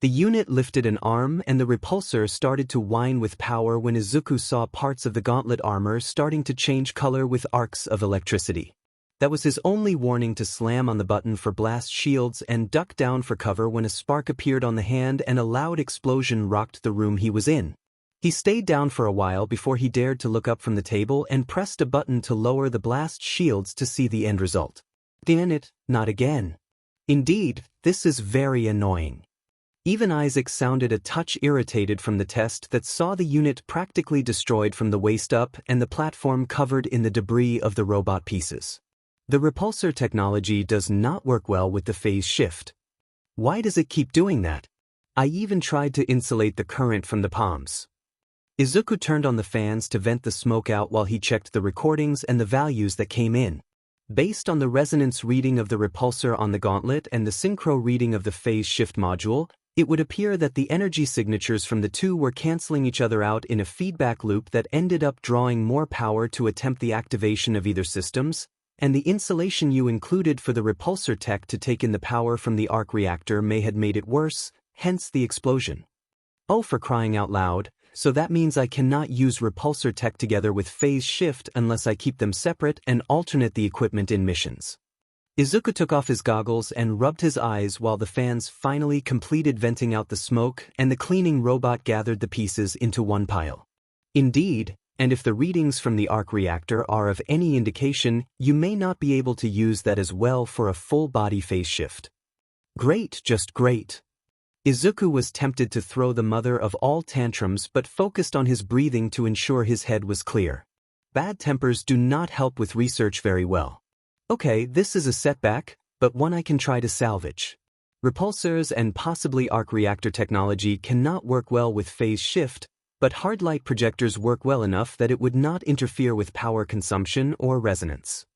The unit lifted an arm and the repulsor started to whine with power when Izuku saw parts of the gauntlet armor starting to change color with arcs of electricity. That was his only warning to slam on the button for blast shields and duck down for cover when a spark appeared on the hand and a loud explosion rocked the room he was in. He stayed down for a while before he dared to look up from the table and pressed a button to lower the blast shields to see the end result. Damn it, not again. Indeed, this is very annoying. Even Isaac sounded a touch irritated from the test that saw the unit practically destroyed from the waist up and the platform covered in the debris of the robot pieces. The repulsor technology does not work well with the phase shift. Why does it keep doing that? I even tried to insulate the current from the palms. Izuku turned on the fans to vent the smoke out while he checked the recordings and the values that came in. Based on the resonance reading of the repulsor on the gauntlet and the synchro reading of the phase shift module, it would appear that the energy signatures from the two were canceling each other out in a feedback loop that ended up drawing more power to attempt the activation of either systems, and the insulation you included for the repulsor tech to take in the power from the arc reactor may have made it worse, hence the explosion. Oh, for crying out loud. So that means I cannot use repulsor tech together with phase shift unless I keep them separate and alternate the equipment in missions. Izuku took off his goggles and rubbed his eyes while the fans finally completed venting out the smoke and the cleaning robot gathered the pieces into one pile. Indeed, and if the readings from the arc reactor are of any indication, you may not be able to use that as well for a full-body phase shift. Great, just great. Izuku was tempted to throw the mother of all tantrums but focused on his breathing to ensure his head was clear. Bad tempers do not help with research very well. Okay, this is a setback, but one I can try to salvage. Repulsors and possibly arc reactor technology cannot work well with phase shift, but hard light projectors work well enough that it would not interfere with power consumption or resonance.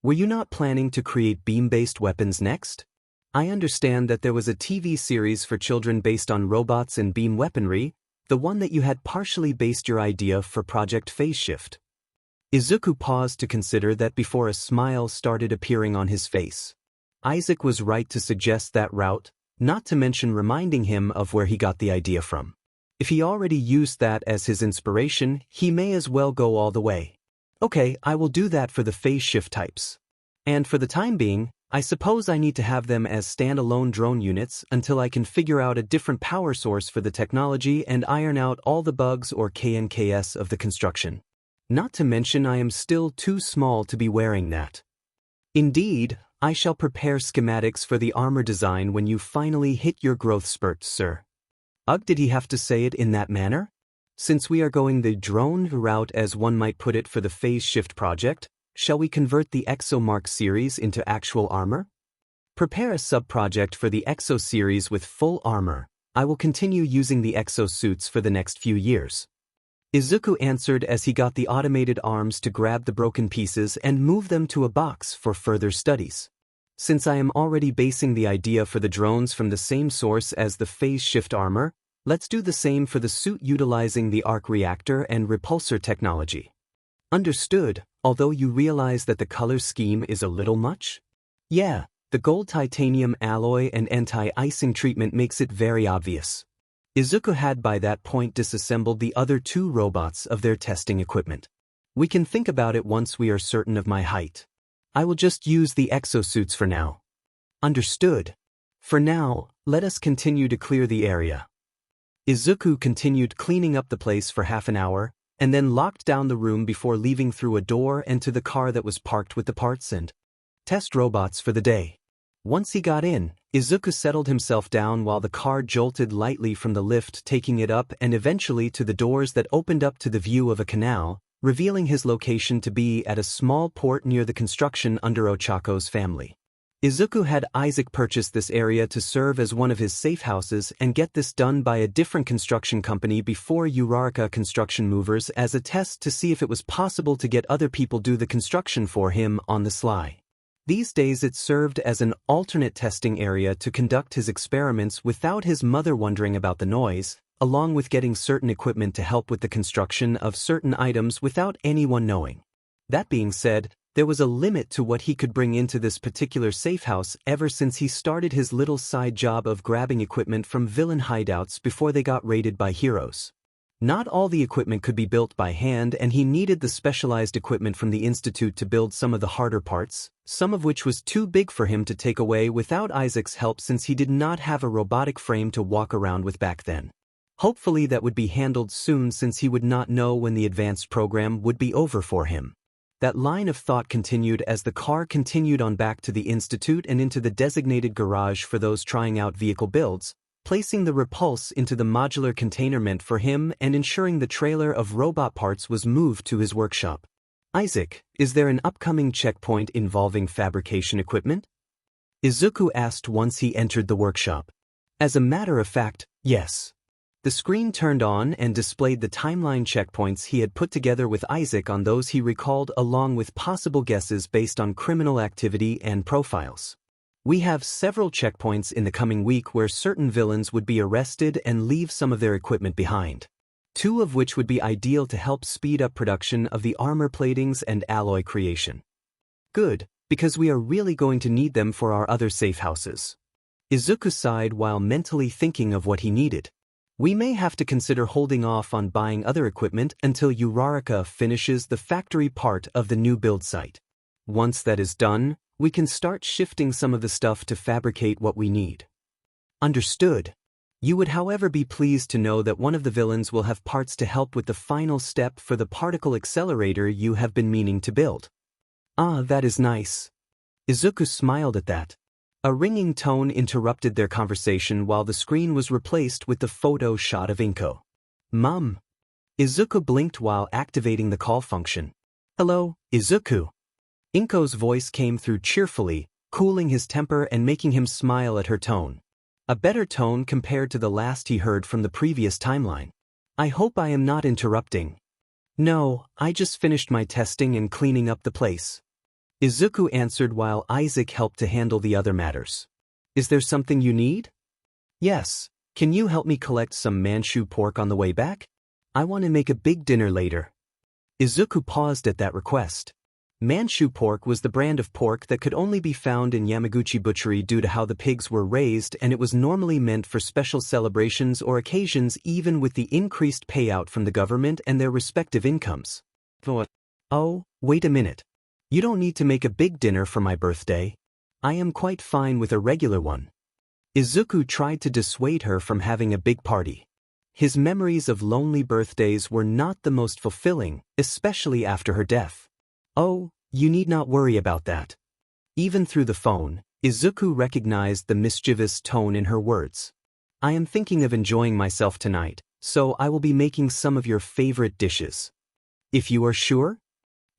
Were you not planning to create beam-based weapons next? I understand that there was a TV series for children based on robots and beam weaponry, The one that you had partially based your idea for Project Phase Shift. Izuku paused to consider that before a smile started appearing on his face. Isaac was right to suggest that route, not to mention reminding him of where he got the idea from. If he already used that as his inspiration, he may as well go all the way. Okay, I will do that for the phase shift types. And for the time being, I suppose I need to have them as standalone drone units until I can figure out a different power source for the technology and iron out all the bugs or KNKS of the construction. Not to mention I am still too small to be wearing that. Indeed, I shall prepare schematics for the armor design when you finally hit your growth spurt, sir. Ugh, did he have to say it in that manner? Since we are going the drone route as one might put it for the phase shift project, shall we convert the ExoMark series into actual armor? Prepare a sub-project for the Exo series with full armor. I will continue using the Exo suits for the next few years. Izuku answered as he got the automated arms to grab the broken pieces and move them to a box for further studies. Since I am already basing the idea for the drones from the same source as the phase shift armor, let's do the same for the suit utilizing the arc reactor and repulsor technology. Understood, although you realize that the color scheme is a little much? Yeah, the gold titanium alloy and anti-icing treatment makes it very obvious. Izuku had by that point disassembled the other two robots of their testing equipment. We can think about it once we are certain of my height. I will just use the exosuits for now. Understood. For now, let us continue to clear the area. Izuku continued cleaning up the place for half an hour, and then locked down the room before leaving through a door and to the car that was parked with the parts and test robots for the day. Once he got in, Izuku settled himself down while the car jolted lightly from the lift, taking it up and eventually to the doors that opened up to the view of a canal, revealing his location to be at a small port near the construction under Ochako's family. Izuku had Isaac purchase this area to serve as one of his safe houses and get this done by a different construction company before Uraraka Construction Movers as a test to see if it was possible to get other people do the construction for him on the sly. These days it served as an alternate testing area to conduct his experiments without his mother wondering about the noise, along with getting certain equipment to help with the construction of certain items without anyone knowing. That being said, there was a limit to what he could bring into this particular safe house ever since he started his little side job of grabbing equipment from villain hideouts before they got raided by heroes. Not all the equipment could be built by hand, and he needed the specialized equipment from the Institute to build some of the harder parts, some of which was too big for him to take away without Isaac's help since he did not have a robotic frame to walk around with back then. Hopefully that would be handled soon since he would not know when the advanced program would be over for him. That line of thought continued as the car continued on back to the Institute and into the designated garage for those trying out vehicle builds, placing the repulse into the modular container meant for him and ensuring the trailer of robot parts was moved to his workshop. Isaac, is there an upcoming checkpoint involving fabrication equipment? Izuku asked once he entered the workshop. As a matter of fact, yes. The screen turned on and displayed the timeline checkpoints he had put together with Isaac on those he recalled along with possible guesses based on criminal activity and profiles. We have several checkpoints in the coming week where certain villains would be arrested and leave some of their equipment behind. Two of which would be ideal to help speed up production of the armor platings and alloy creation. Good, because we are really going to need them for our other safe houses. Izuku sighed while mentally thinking of what he needed. We may have to consider holding off on buying other equipment until Uraraka finishes the factory part of the new build site. Once that is done, we can start shifting some of the stuff to fabricate what we need. Understood. You would however be pleased to know that one of the villains will have parts to help with the final step for the particle accelerator you have been meaning to build. Ah, that is nice. Izuku smiled at that. A ringing tone interrupted their conversation while the screen was replaced with the photo shot of Inko. Mom. Izuku blinked while activating the call function. Hello, Izuku. Inko's voice came through cheerfully, cooling his temper and making him smile at her tone. A better tone compared to the last he heard from the previous timeline. I hope I am not interrupting. No, I just finished my testing and cleaning up the place. Izuku answered while Isaac helped to handle the other matters. Is there something you need? Yes. Can you help me collect some Manchu pork on the way back? I want to make a big dinner later. Izuku paused at that request. Manchu pork was the brand of pork that could only be found in Yamaguchi butchery due to how the pigs were raised, and it was normally meant for special celebrations or occasions, even with the increased payout from the government and their respective incomes. Oh, wait a minute. You don't need to make a big dinner for my birthday. I am quite fine with a regular one. Izuku tried to dissuade her from having a big party. His memories of lonely birthdays were not the most fulfilling, especially after her death. Oh, you need not worry about that. Even through the phone, Izuku recognized the mischievous tone in her words. I am thinking of enjoying myself tonight, so I will be making some of your favorite dishes. If you are sure?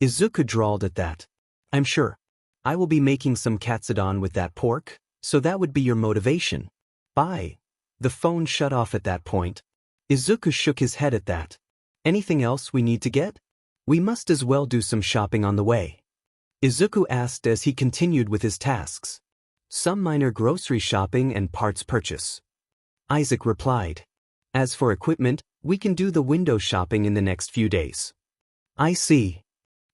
Izuku drawled at that. I'm sure. I will be making some katsudon with that pork, so that would be your motivation. Bye. The phone shut off at that point. Izuku shook his head at that. Anything else we need to get? We must as well do some shopping on the way. Izuku asked as he continued with his tasks. Some minor grocery shopping and parts purchase. Isaac replied. As for equipment, we can do the window shopping in the next few days. I see.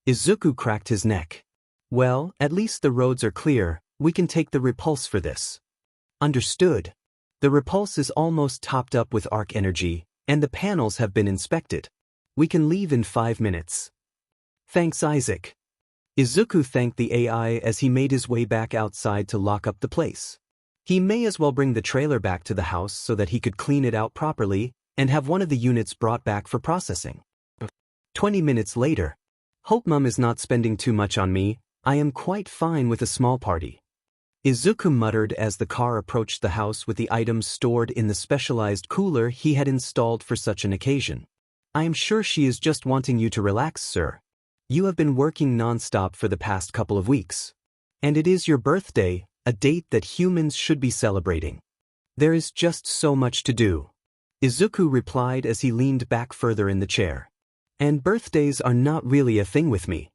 Izuku cracked his neck. Well, at least the roads are clear, we can take the repulse for this. Understood. The repulse is almost topped up with arc energy, and the panels have been inspected. We can leave in 5 minutes. Thanks, Isaac. Izuku thanked the AI as he made his way back outside to lock up the place. He may as well bring the trailer back to the house so that he could clean it out properly and have one of the units brought back for processing. 20 minutes later. Hope Mum is not spending too much on me. I am quite fine with a small party. Izuku muttered as the car approached the house with the items stored in the specialized cooler he had installed for such an occasion. I am sure she is just wanting you to relax, sir. You have been working non-stop for the past couple of weeks. And it is your birthday, a date that humans should be celebrating. There is just so much to do. Izuku replied as he leaned back further in the chair. And birthdays are not really a thing with me.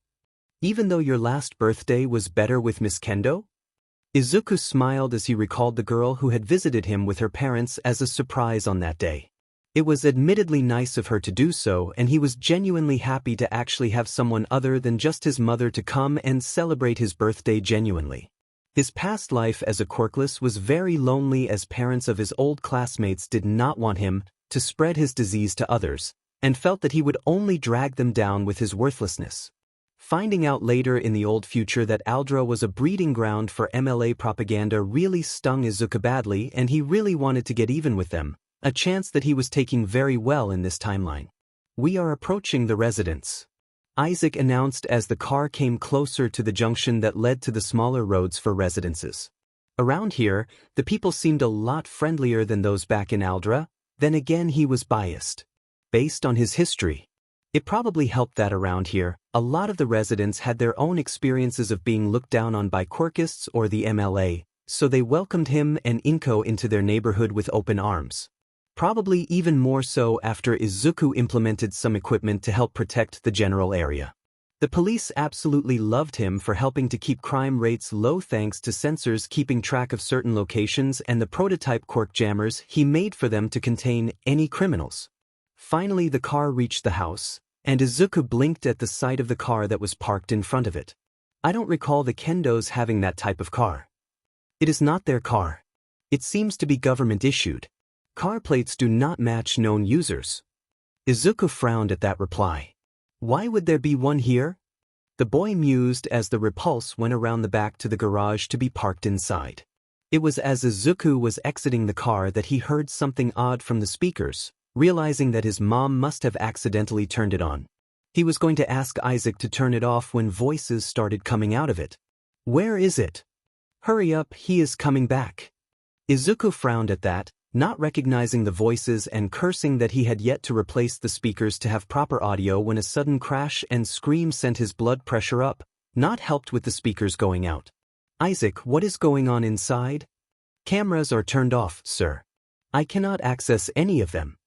Even though your last birthday was better with Miss Kendo? Izuku smiled as he recalled the girl who had visited him with her parents as a surprise on that day. It was admittedly nice of her to do so, and he was genuinely happy to actually have someone other than just his mother to come and celebrate his birthday genuinely. His past life as a quirkless was very lonely, as parents of his old classmates did not want him to spread his disease to others, and felt that he would only drag them down with his worthlessness. Finding out later in the old future that Aldra was a breeding ground for MLA propaganda really stung Izuku badly, and he really wanted to get even with them, a chance that he was taking very well in this timeline. We are approaching the residence, Isaac announced as the car came closer to the junction that led to the smaller roads for residences. Around here, the people seemed a lot friendlier than those back in Aldra. Then again, he was biased. Based on his history, it probably helped that around here, a lot of the residents had their own experiences of being looked down on by quirkists or the MLA, so they welcomed him and Inko into their neighborhood with open arms. Probably even more so after Izuku implemented some equipment to help protect the general area. The police absolutely loved him for helping to keep crime rates low thanks to sensors keeping track of certain locations and the prototype quirk jammers he made for them to contain any criminals. Finally, the car reached the house, and Izuku blinked at the sight of the car that was parked in front of it. I don't recall the Kendos having that type of car. It is not their car. It seems to be government-issued. Car plates do not match known users. Izuku frowned at that reply. Why would there be one here? The boy mused as the repulse went around the back to the garage to be parked inside. It was as Izuku was exiting the car that he heard something odd from the speakers, realizing that his mom must have accidentally turned it on. He was going to ask Isaac to turn it off when voices started coming out of it. Where is it? Hurry up, he is coming back. Izuku frowned at that, not recognizing the voices and cursing that he had yet to replace the speakers to have proper audio when a sudden crash and scream sent his blood pressure up, not helped with the speakers going out. Isaac, what is going on inside? Cameras are turned off, sir. I cannot access any of them.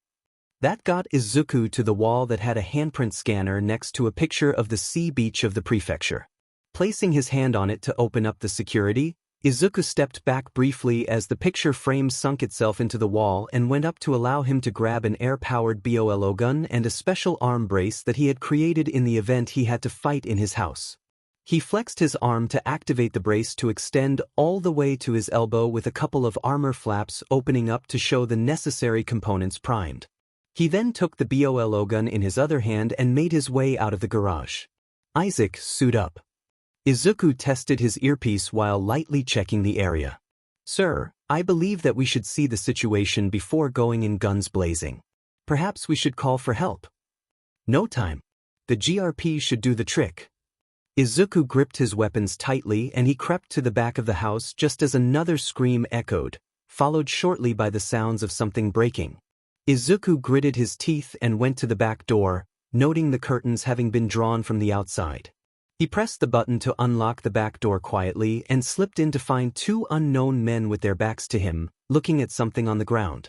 That got Izuku to the wall that had a handprint scanner next to a picture of the sea beach of the prefecture. Placing his hand on it to open up the security, Izuku stepped back briefly as the picture frame sunk itself into the wall and went up to allow him to grab an air-powered BOLO gun and a special arm brace that he had created in the event he had to fight in his house. He flexed his arm to activate the brace to extend all the way to his elbow with a couple of armor flaps opening up to show the necessary components primed. He then took the BOLO gun in his other hand and made his way out of the garage. Isaac, suit up. Izuku tested his earpiece while lightly checking the area. Sir, I believe that we should see the situation before going in guns blazing. Perhaps we should call for help. No time. The GRP should do the trick. Izuku gripped his weapons tightly and he crept to the back of the house just as another scream echoed, followed shortly by the sounds of something breaking. Izuku gritted his teeth and went to the back door, noting the curtains having been drawn from the outside. He pressed the button to unlock the back door quietly and slipped in to find two unknown men with their backs to him, looking at something on the ground.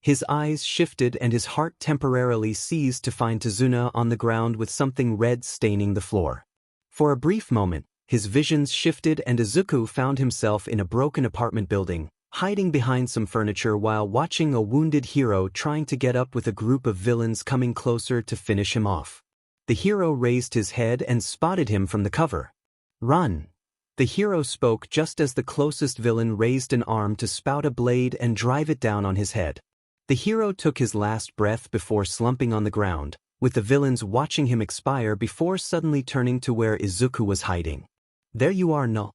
His eyes shifted and his heart temporarily seized to find Tazuna on the ground with something red staining the floor. For a brief moment, his visions shifted and Izuku found himself in a broken apartment building, hiding behind some furniture while watching a wounded hero trying to get up with a group of villains coming closer to finish him off. The hero raised his head and spotted him from the cover. Run! The hero spoke just as the closest villain raised an arm to spout a blade and drive it down on his head. The hero took his last breath before slumping on the ground, with the villains watching him expire before suddenly turning to where Izuku was hiding. There you are, no.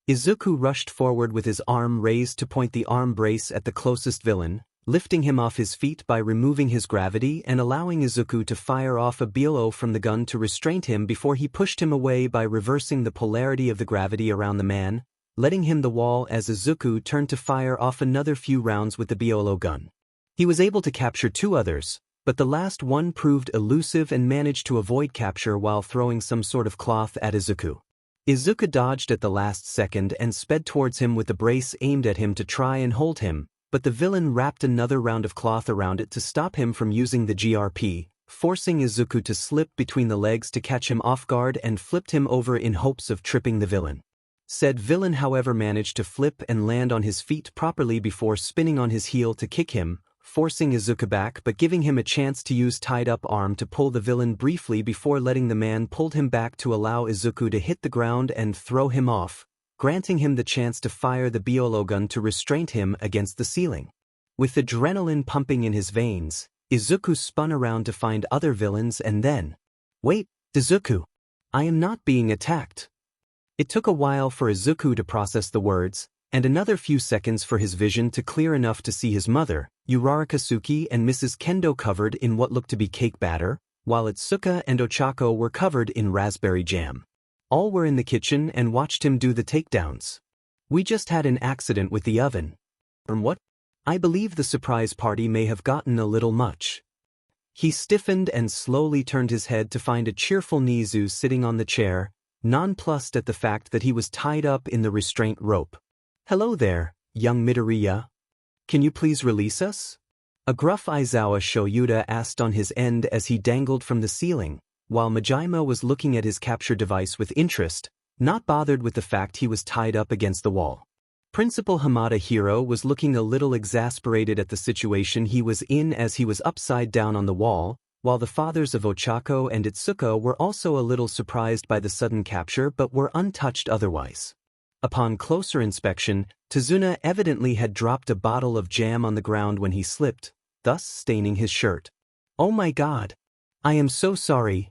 Izuku rushed forward with his arm raised to point the arm brace at the closest villain, lifting him off his feet by removing his gravity and allowing Izuku to fire off a BOLO from the gun to restrain him before he pushed him away by reversing the polarity of the gravity around the man, letting him the wall as Izuku turned to fire off another few rounds with the BOLO gun. He was able to capture two others, but the last one proved elusive and managed to avoid capture while throwing some sort of cloth at Izuku. Izuku dodged at the last second and sped towards him with the brace aimed at him to try and hold him, but the villain wrapped another round of cloth around it to stop him from using the GRP, forcing Izuku to slip between the legs to catch him off guard and flipped him over in hopes of tripping the villain. Said villain however managed to flip and land on his feet properly before spinning on his heel to kick him, forcing Izuku back but giving him a chance to use tied-up arm to pull the villain briefly before letting the man pull him back to allow Izuku to hit the ground and throw him off, granting him the chance to fire the BOLO gun to restrain him against the ceiling. With adrenaline pumping in his veins, Izuku spun around to find other villains and then, "Wait, Izuku. I am not being attacked." It took a while for Izuku to process the words, and another few seconds for his vision to clear enough to see his mother, Uraraka-suki and Mrs. Kendo covered in what looked to be cake batter, while Itsuka and Ochako were covered in raspberry jam. All were in the kitchen and watched him do the takedowns. "We just had an accident with the oven." "From what?" "I believe the surprise party may have gotten a little much." He stiffened and slowly turned his head to find a cheerful Nizu sitting on the chair, nonplussed at the fact that he was tied up in the restraint rope. "Hello there, young Midoriya. Can you please release us?" A gruff Aizawa Shoyuda asked on his end as he dangled from the ceiling, while Majima was looking at his capture device with interest, not bothered with the fact he was tied up against the wall. Principal Hamada Hiro was looking a little exasperated at the situation he was in as he was upside down on the wall, while the fathers of Ochako and Itsuka were also a little surprised by the sudden capture but were untouched otherwise. Upon closer inspection, Tazuna evidently had dropped a bottle of jam on the ground when he slipped, thus staining his shirt. "Oh my God! I am so sorry."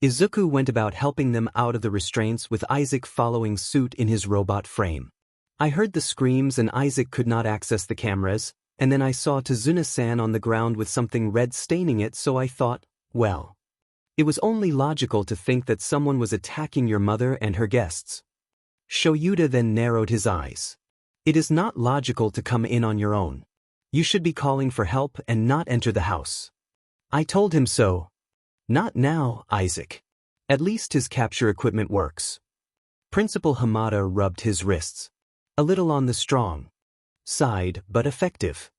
Izuku went about helping them out of the restraints with Isaac following suit in his robot frame. "I heard the screams and Isaac could not access the cameras, and then I saw Tazuna-san on the ground with something red staining it, so I thought, well, it was only logical to think that someone was attacking your mother and her guests." Shoyuda then narrowed his eyes. "It is not logical to come in on your own. You should be calling for help and not enter the house." "I told him so." "Not now, Isaac. At least his capture equipment works." Principal Hamada rubbed his wrists. "A little on the strong side, but effective.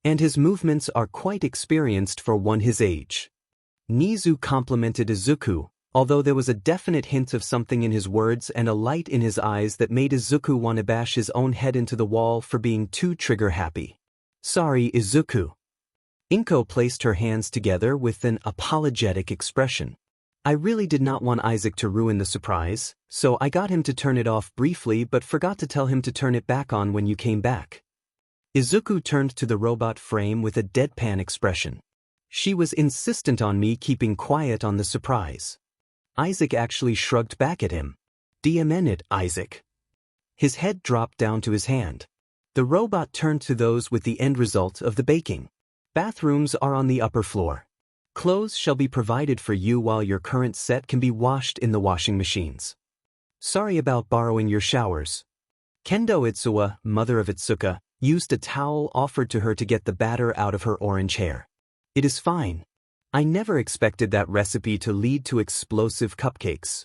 And his movements are quite experienced for one his age." Nizu complimented Izuku, although there was a definite hint of something in his words and a light in his eyes that made Izuku want to bash his own head into the wall for being too trigger-happy. "Sorry, Izuku." Inko placed her hands together with an apologetic expression. "I really did not want Isaac to ruin the surprise, so I got him to turn it off briefly but forgot to tell him to turn it back on when you came back." Izuku turned to the robot frame with a deadpan expression. "She was insistent on me keeping quiet on the surprise." Isaac actually shrugged back at him. "DMN it, Isaac." His head dropped down to his hand. The robot turned to those with the end result of the baking. "Bathrooms are on the upper floor. Clothes shall be provided for you while your current set can be washed in the washing machines. Sorry about borrowing your showers." Kendo Itsuwa, mother of Itsuka, used a towel offered to her to get the batter out of her orange hair. "It is fine. I never expected that recipe to lead to explosive cupcakes."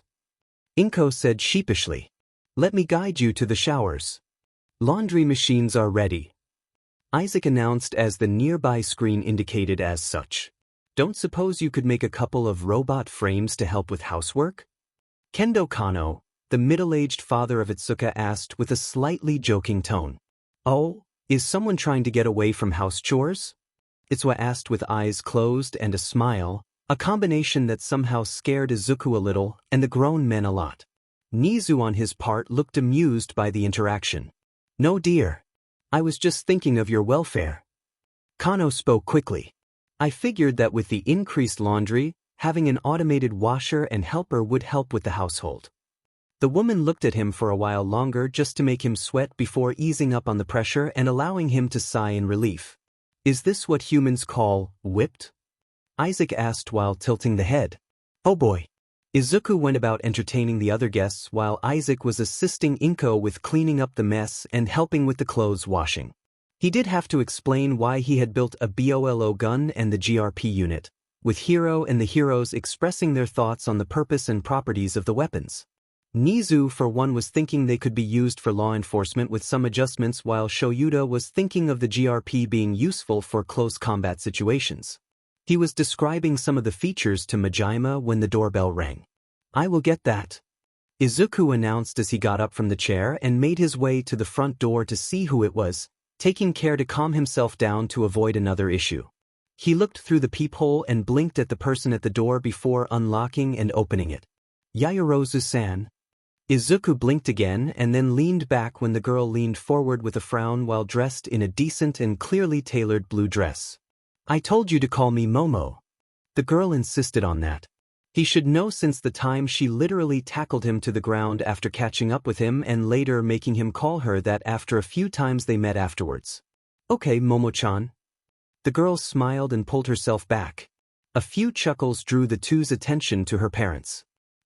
Inko said sheepishly. "Let me guide you to the showers. Laundry machines are ready." Isaac announced as the nearby screen indicated as such. "Don't suppose you could make a couple of robot frames to help with housework?" Kendo Kano, the middle-aged father of Itsuka, asked with a slightly joking tone. "Oh, is someone trying to get away from house chores?" Itsuwa asked with eyes closed and a smile, a combination that somehow scared Izuku a little and the grown men a lot. Nizu on his part looked amused by the interaction. "No dear. I was just thinking of your welfare." Kano spoke quickly. "I figured that with the increased laundry, having an automated washer and helper would help with the household." The woman looked at him for a while longer just to make him sweat before easing up on the pressure and allowing him to sigh in relief. "Is this what humans call whipped?" Isaac asked while tilting the head. "Oh boy." Izuku went about entertaining the other guests while Isaac was assisting Inko with cleaning up the mess and helping with the clothes washing. He did have to explain why he had built a BOLO gun and the GRP unit, with Hiro and the heroes expressing their thoughts on the purpose and properties of the weapons. Nizu, for one, was thinking they could be used for law enforcement with some adjustments, while Shoyuda was thinking of the GRP being useful for close combat situations. He was describing some of the features to Majima when the doorbell rang. "I will get that," Izuku announced as he got up from the chair and made his way to the front door to see who it was, taking care to calm himself down to avoid another issue. He looked through the peephole and blinked at the person at the door before unlocking and opening it. "Yaoyorozu-san." Izuku blinked again and then leaned back when the girl leaned forward with a frown while dressed in a decent and clearly tailored blue dress. "I told you to call me Momo." The girl insisted on that. He should know since the time she literally tackled him to the ground after catching up with him and later making him call her that after a few times they met afterwards. "Okay, Momo-chan." The girl smiled and pulled herself back. A few chuckles drew the two's attention to her parents.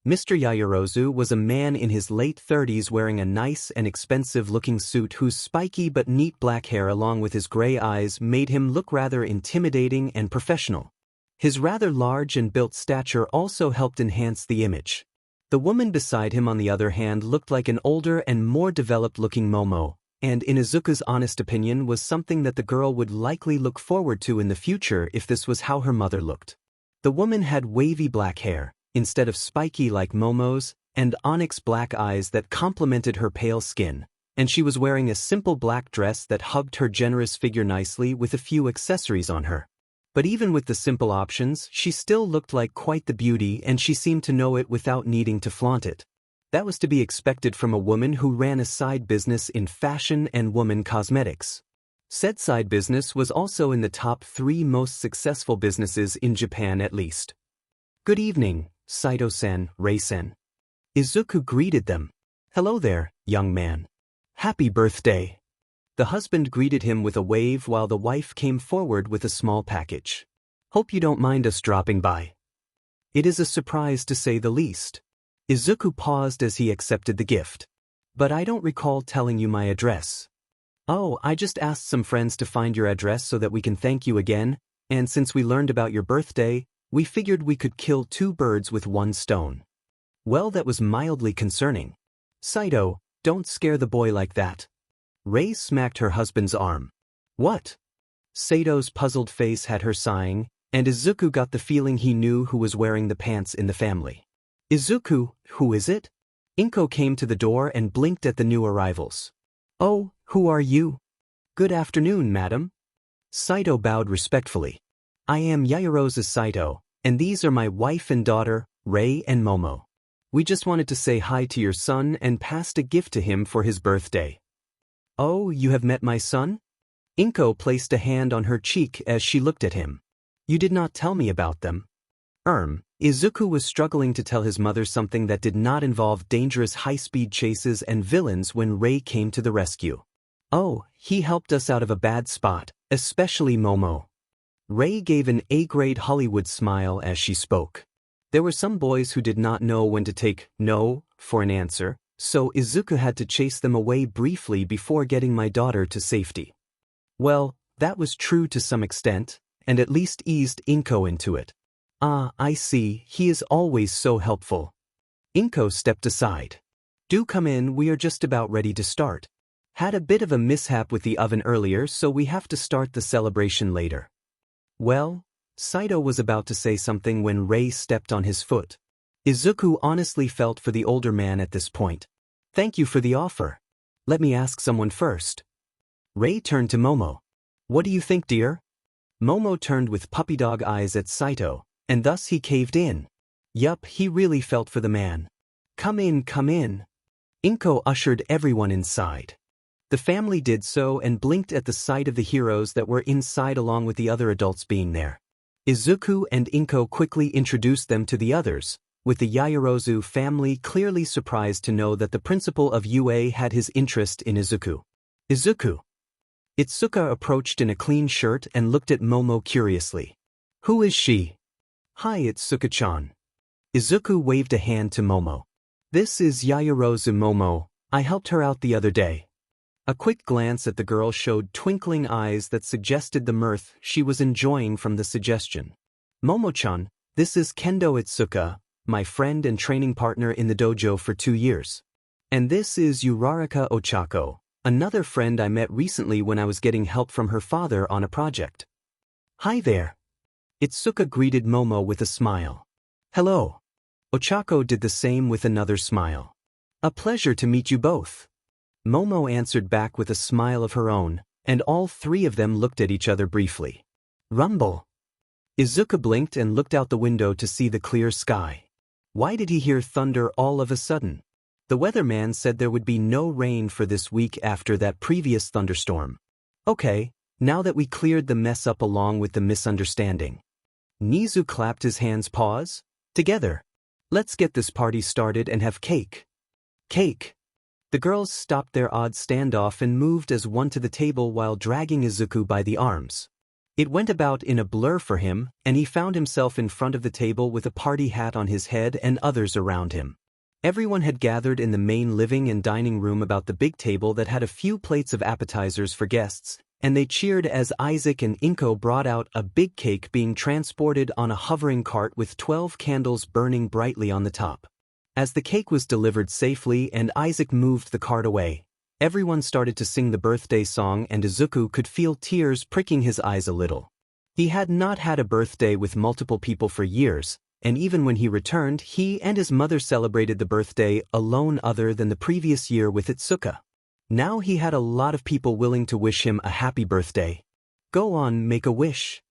Mr. Yaoyorozu was a man in his late 30s wearing a nice and expensive-looking suit whose spiky but neat black hair along with his gray eyes made him look rather intimidating and professional. His rather large and built stature also helped enhance the image. The woman beside him, on the other hand, looked like an older and more developed-looking Momo, and in Izuku's honest opinion was something that the girl would likely look forward to in the future if this was how her mother looked. The woman had wavy black hair, instead of spiky like Momo's, and onyx black eyes that complemented her pale skin, and she was wearing a simple black dress that hugged her generous figure nicely with a few accessories on her. But even with the simple options, she still looked like quite the beauty, and she seemed to know it without needing to flaunt it. That was to be expected from a woman who ran a side business in fashion and woman cosmetics. Said side business was also in the top 3 most successful businesses in Japan at least. "Good evening, Saito-sen, Rei-sen." Izuku greeted them. "Hello there, young man. Happy birthday." The husband greeted him with a wave while the wife came forward with a small package. "Hope you don't mind us dropping by. It is a surprise to say the least." Izuku paused as he accepted the gift. "But I don't recall telling you my address." "Oh, I just asked some friends to find your address so that we can thank you again, and since we learned about your birthday, we figured we could kill 2 birds with 1 stone. Well, that was mildly concerning. Saito, don't scare the boy like that." Rei smacked her husband's arm. "What?" Sato's puzzled face had her sighing, and Izuku got the feeling he knew who was wearing the pants in the family. Izuku, who is it? Inko came to the door and blinked at the new arrivals. Oh, who are you? Good afternoon, madam. Saito bowed respectfully. I am Yaoyorozu Saito, and these are my wife and daughter, Rei and Momo. We just wanted to say hi to your son and passed a gift to him for his birthday. Oh, you have met my son? Inko placed a hand on her cheek as she looked at him. You did not tell me about them. Izuku was struggling to tell his mother something that did not involve dangerous high-speed chases and villains when Rei came to the rescue. Oh, he helped us out of a bad spot, especially Momo. Rei gave an A-grade Hollywood smile as she spoke. There were some boys who did not know when to take no for an answer, so Izuku had to chase them away briefly before getting my daughter to safety. Well, that was true to some extent, and at least eased Inko into it. Ah, I see, he is always so helpful. Inko stepped aside. Do come in, we are just about ready to start. Had a bit of a mishap with the oven earlier, so we have to start the celebration later. Well, Saito was about to say something when Rei stepped on his foot. Izuku honestly felt for the older man at this point. Thank you for the offer. Let me ask someone first. Rei turned to Momo. What do you think, dear? Momo turned with puppy dog eyes at Saito, and thus he caved in. Yup, he really felt for the man. Come in, come in. Inko ushered everyone inside. The family did so and blinked at the sight of the heroes that were inside along with the other adults being there. Izuku and Inko quickly introduced them to the others, with the Yaoyorozu family clearly surprised to know that the principal of UA had his interest in Izuku. Izuku. Itsuka approached in a clean shirt and looked at Momo curiously. Who is she? Hi, Itsuka-chan. Izuku waved a hand to Momo. This is Yaoyorozu Momo, I helped her out the other day. A quick glance at the girl showed twinkling eyes that suggested the mirth she was enjoying from the suggestion. Momo-chan, this is Kendo Itsuka, my friend and training partner in the dojo for 2 years. And this is Uraraka Ochako, another friend I met recently when I was getting help from her father on a project. Hi there. Itsuka greeted Momo with a smile. Hello. Ochako did the same with another smile. A pleasure to meet you both. Momo answered back with a smile of her own, and all three of them looked at each other briefly. Rumble. Izuku blinked and looked out the window to see the clear sky. Why did he hear thunder all of a sudden? The weatherman said there would be no rain for this week after that previous thunderstorm. Okay, now that we cleared the mess up along with the misunderstanding. Nizu clapped his hands paws. Together. Let's get this party started and have cake. Cake. The girls stopped their odd standoff and moved as one to the table while dragging Izuku by the arms. It went about in a blur for him, and he found himself in front of the table with a party hat on his head and others around him. Everyone had gathered in the main living and dining room about the big table that had a few plates of appetizers for guests, and they cheered as Isaac and Inko brought out a big cake being transported on a hovering cart with 12 candles burning brightly on the top. As the cake was delivered safely and Isaac moved the cart away, everyone started to sing the birthday song and Izuku could feel tears pricking his eyes a little. He had not had a birthday with multiple people for years, and even when he returned, he and his mother celebrated the birthday alone other than the previous year with Itsuka. Now he had a lot of people willing to wish him a happy birthday. Go on, make a wish.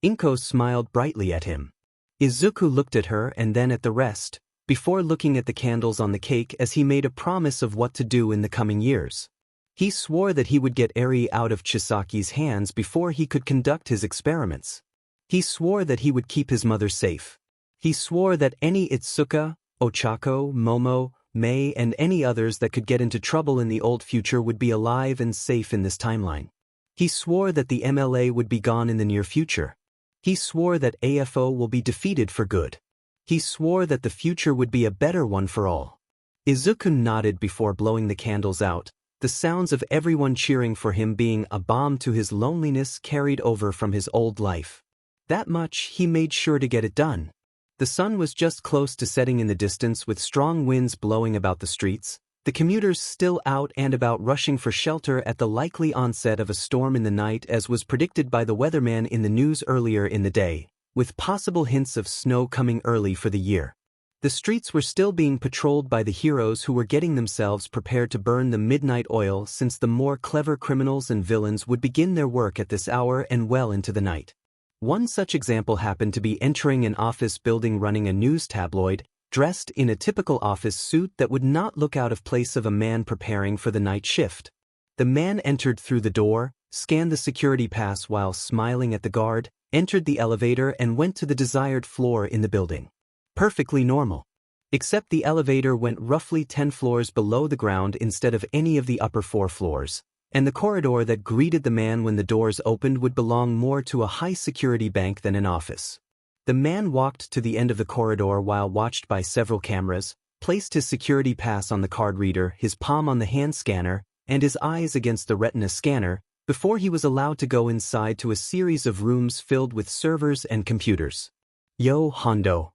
Inko smiled brightly at him. Izuku looked at her and then at the rest, before looking at the candles on the cake as he made a promise of what to do in the coming years. He swore that he would get Eri out of Chisaki's hands before he could conduct his experiments. He swore that he would keep his mother safe. He swore that any Itsuka, Ochako, Momo, Mei and any others that could get into trouble in the old future would be alive and safe in this timeline. He swore that the MLA would be gone in the near future. He swore that AFO will be defeated for good. He swore that the future would be a better one for all. Izuku nodded before blowing the candles out, the sounds of everyone cheering for him being a balm to his loneliness carried over from his old life. That much he made sure to get it done. The sun was just close to setting in the distance with strong winds blowing about the streets, the commuters still out and about rushing for shelter at the likely onset of a storm in the night as was predicted by the weatherman in the news earlier in the day, with possible hints of snow coming early for the year. The streets were still being patrolled by the heroes who were getting themselves prepared to burn the midnight oil, since the more clever criminals and villains would begin their work at this hour and well into the night. One such example happened to be entering an office building running a news tabloid, dressed in a typical office suit that would not look out of place of a man preparing for the night shift. The man entered through the door, scanned the security pass while smiling at the guard, entered the elevator and went to the desired floor in the building. Perfectly normal. Except the elevator went roughly 10 floors below the ground instead of any of the upper 4 floors, and the corridor that greeted the man when the doors opened would belong more to a high-security bank than an office. The man walked to the end of the corridor while watched by several cameras, placed his security pass on the card reader, his palm on the hand scanner, and his eyes against the retina scanner, before he was allowed to go inside to a series of rooms filled with servers and computers. "Yo, Hondo."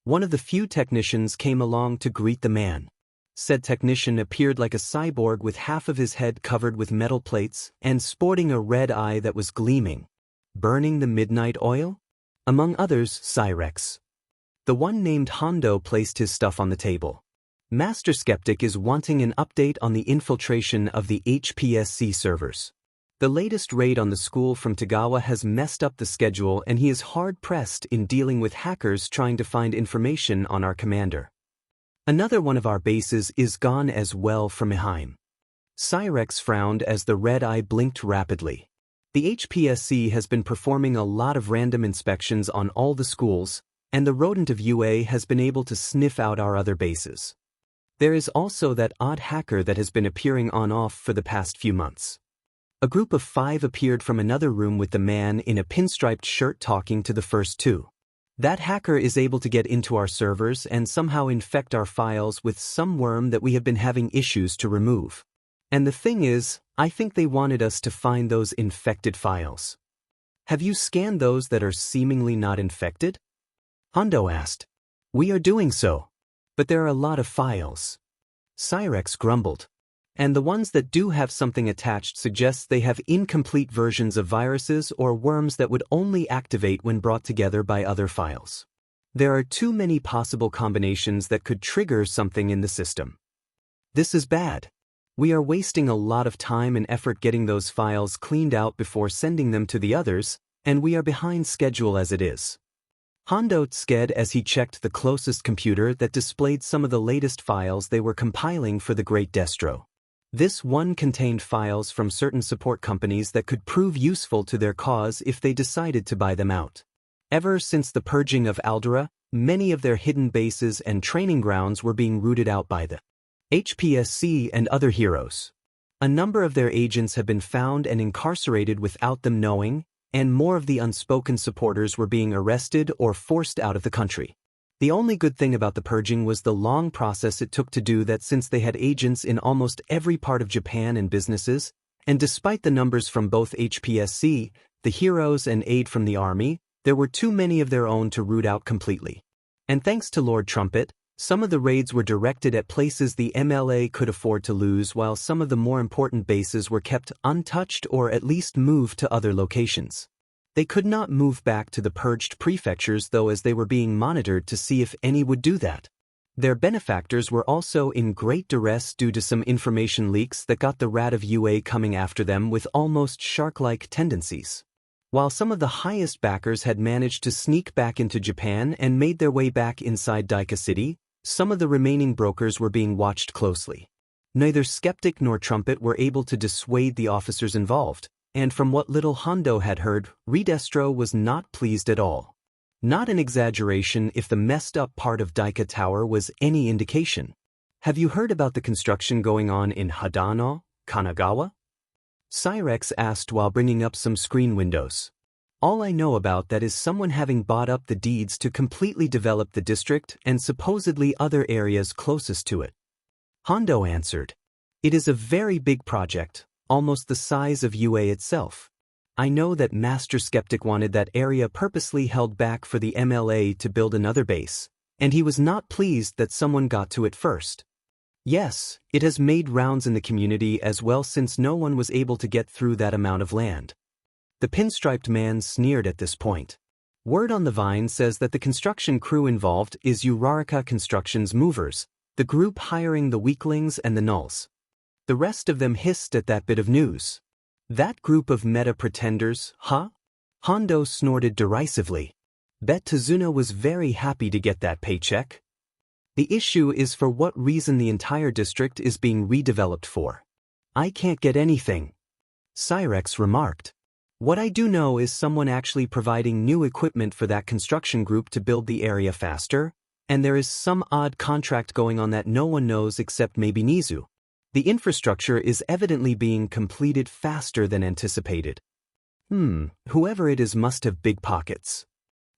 One of the few technicians came along to greet the man. Said technician appeared like a cyborg with half of his head covered with metal plates and sporting a red eye that was gleaming. Burning the midnight oil? Among others, Cyrex. The one named Hondo placed his stuff on the table. Master Skeptic is wanting an update on the infiltration of the HPSC servers. The latest raid on the school from Tagawa has messed up the schedule, and he is hard-pressed in dealing with hackers trying to find information on our commander. Another one of our bases is gone as well from Eheim. Cyrex frowned as the red eye blinked rapidly. The HPSC has been performing a lot of random inspections on all the schools, and the rodent of UA has been able to sniff out our other bases. There is also that odd hacker that has been appearing on-off for the past few months. A group of 5 appeared from another room with the man in a pinstriped shirt talking to the first 2. That hacker is able to get into our servers and somehow infect our files with some worm that we have been having issues to remove. And the thing is, I think they wanted us to find those infected files. Have you scanned those that are seemingly not infected? Hondo asked. We are doing so. But there are a lot of files. Cyrex grumbled. And the ones that do have something attached suggests they have incomplete versions of viruses or worms that would only activate when brought together by other files. There are too many possible combinations that could trigger something in the system. This is bad. We are wasting a lot of time and effort getting those files cleaned out before sending them to the others, and we are behind schedule as it is. Hondo sked as he checked the closest computer that displayed some of the latest files they were compiling for the Great Destro. This one contained files from certain support companies that could prove useful to their cause if they decided to buy them out. Ever since the purging of Aldera, many of their hidden bases and training grounds were being rooted out by the HPSC and other heroes. A number of their agents have been found and incarcerated without them knowing, and more of the unspoken supporters were being arrested or forced out of the country. The only good thing about the purging was the long process it took to do that, since they had agents in almost every part of Japan and businesses, and despite the numbers from both HPSC, the heroes and aid from the army, there were too many of their own to root out completely. And thanks to Lord Trumpet, some of the raids were directed at places the MLA could afford to lose, while some of the more important bases were kept untouched or at least moved to other locations. They could not move back to the purged prefectures though, as they were being monitored to see if any would do that. Their benefactors were also in great duress due to some information leaks that got the rat of UA coming after them with almost shark-like tendencies. While some of the highest backers had managed to sneak back into Japan and made their way back inside Daika City, some of the remaining brokers were being watched closely. Neither Skeptic nor Trumpet were able to dissuade the officers involved. And from what little Hondo had heard, Redestro was not pleased at all. Not an exaggeration if the messed up part of Daika Tower was any indication. Have you heard about the construction going on in Hadano, Kanagawa? Cyrex asked while bringing up some screen windows. All I know about that is someone having bought up the deeds to completely develop the district and supposedly other areas closest to it. Hondo answered. It is a very big project. Almost the size of UA itself. I know that Master Skeptic wanted that area purposely held back for the MLA to build another base, and he was not pleased that someone got to it first. Yes, it has made rounds in the community as well, since no one was able to get through that amount of land. The pinstriped man sneered at this point. Word on the vine says that the construction crew involved is Uraraka Construction's movers, the group hiring the weaklings and the nulls. The rest of them hissed at that bit of news. That group of meta-pretenders, huh? Hondo snorted derisively. Bet Tazuna was very happy to get that paycheck. The issue is for what reason the entire district is being redeveloped for. I can't get anything. Cyrex remarked. What I do know is someone actually providing new equipment for that construction group to build the area faster, and there is some odd contract going on that no one knows except maybe Nizu. The infrastructure is evidently being completed faster than anticipated. Whoever it is must have big pockets.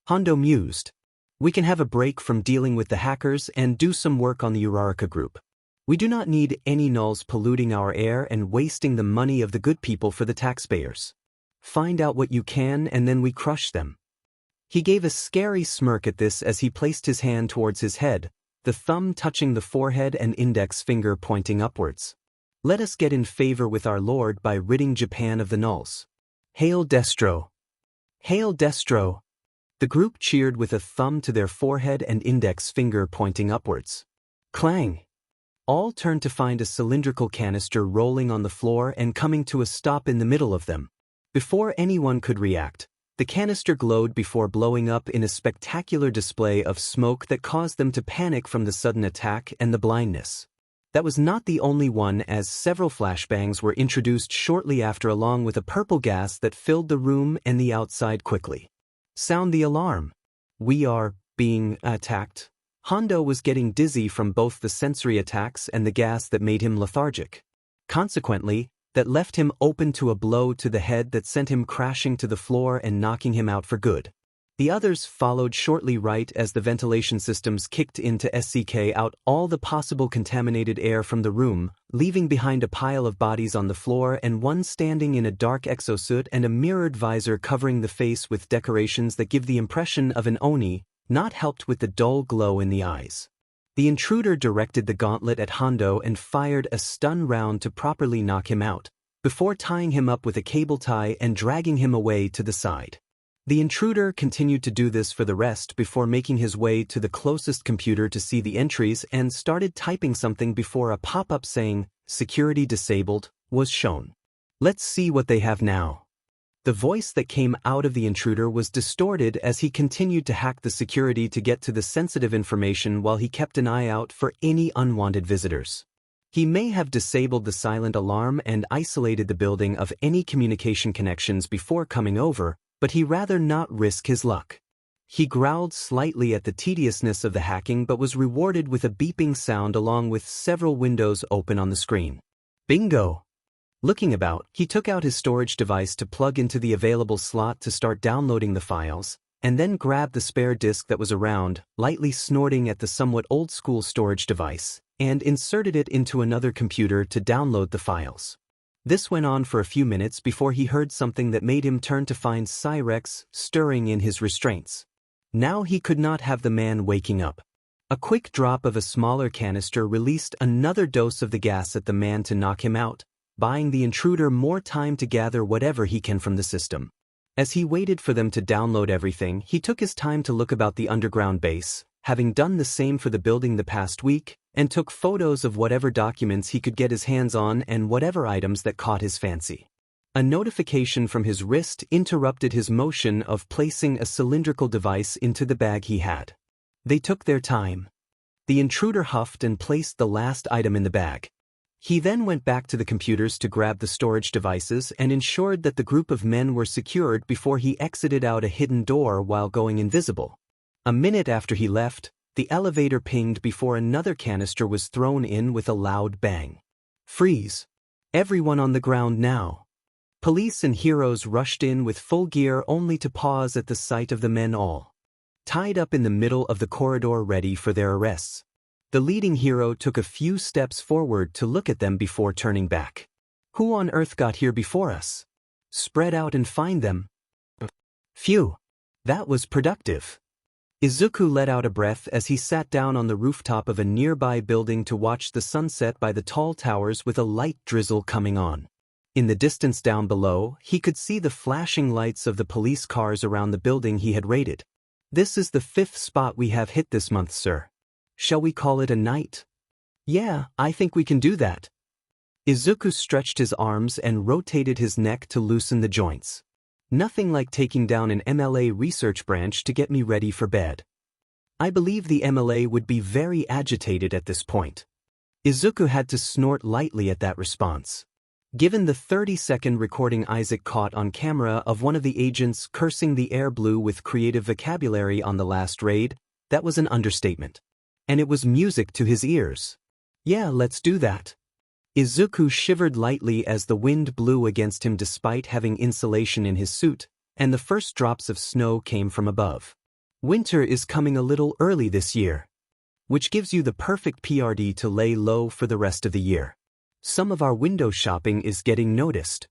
Hondo mused. We can have a break from dealing with the hackers and do some work on the Uraraka group. We do not need any nulls polluting our air and wasting the money of the good people for the taxpayers. Find out what you can and then we crush them. He gave a scary smirk at this as he placed his hand towards his head, the thumb touching the forehead and index finger pointing upwards. Let us get in favor with our lord by ridding Japan of the nulls. Hail Destro! Hail Destro! The group cheered with a thumb to their forehead and index finger pointing upwards. Clang! All turned to find a cylindrical canister rolling on the floor and coming to a stop in the middle of them. Before anyone could react, the canister glowed before blowing up in a spectacular display of smoke that caused them to panic from the sudden attack and the blindness. That was not the only one, as several flashbangs were introduced shortly after along with a purple gas that filled the room and the outside quickly. Sound the alarm. We are being attacked. Hondo was getting dizzy from both the sensory attacks and the gas that made him lethargic. Consequently, that left him open to a blow to the head that sent him crashing to the floor and knocking him out for good. The others followed shortly right as the ventilation systems kicked in to SCK out all the possible contaminated air from the room, leaving behind a pile of bodies on the floor and one standing in a dark exosuit and a mirrored visor covering the face with decorations that give the impression of an Oni, not helped with the dull glow in the eyes. The intruder directed the gauntlet at Hondo and fired a stun round to properly knock him out, before tying him up with a cable tie and dragging him away to the side. The intruder continued to do this for the rest before making his way to the closest computer to see the entries and started typing something before a pop-up saying, "Security disabled," was shown. Let's see what they have now. The voice that came out of the intruder was distorted as he continued to hack the security to get to the sensitive information while he kept an eye out for any unwanted visitors. He may have disabled the silent alarm and isolated the building of any communication connections before coming over, but he rather not risk his luck. He growled slightly at the tediousness of the hacking but was rewarded with a beeping sound along with several windows open on the screen. Bingo! Looking about, he took out his storage device to plug into the available slot to start downloading the files, and then grabbed the spare disk that was around, lightly snorting at the somewhat old-school storage device, and inserted it into another computer to download the files. This went on for a few minutes before he heard something that made him turn to find Cyrex stirring in his restraints. Now he could not have the man waking up. A quick drop of a smaller canister released another dose of the gas at the man to knock him out, buying the intruder more time to gather whatever he can from the system. As he waited for them to download everything, he took his time to look about the underground base, having done the same for the building the past week, and took photos of whatever documents he could get his hands on and whatever items that caught his fancy. A notification from his wrist interrupted his motion of placing a cylindrical device into the bag he had. They took their time. The intruder huffed and placed the last item in the bag. He then went back to the computers to grab the storage devices and ensured that the group of men were secured before he exited out a hidden door while going invisible. A minute after he left, the elevator pinged before another canister was thrown in with a loud bang. Freeze! Everyone on the ground now. Police and heroes rushed in with full gear only to pause at the sight of the men all tied up in the middle of the corridor ready for their arrests. The leading hero took a few steps forward to look at them before turning back. Who on earth got here before us? Spread out and find them. Phew! That was productive. Izuku let out a breath as he sat down on the rooftop of a nearby building to watch the sunset by the tall towers with a light drizzle coming on. In the distance down below, he could see the flashing lights of the police cars around the building he had raided. This is the 5th spot we have hit this month, sir. Shall we call it a night? Yeah, I think we can do that. Izuku stretched his arms and rotated his neck to loosen the joints. Nothing like taking down an MLA research branch to get me ready for bed. I believe the MLA would be very agitated at this point. Izuku had to snort lightly at that response. Given the 30-second recording Isaac caught on camera of one of the agents cursing the air blue with creative vocabulary on the last raid, that was an understatement. And it was music to his ears. Yeah, let's do that. Izuku shivered lightly as the wind blew against him despite having insulation in his suit, and the first drops of snow came from above. Winter is coming a little early this year, which gives you the perfect PRD to lay low for the rest of the year. Some of our window shopping is getting noticed.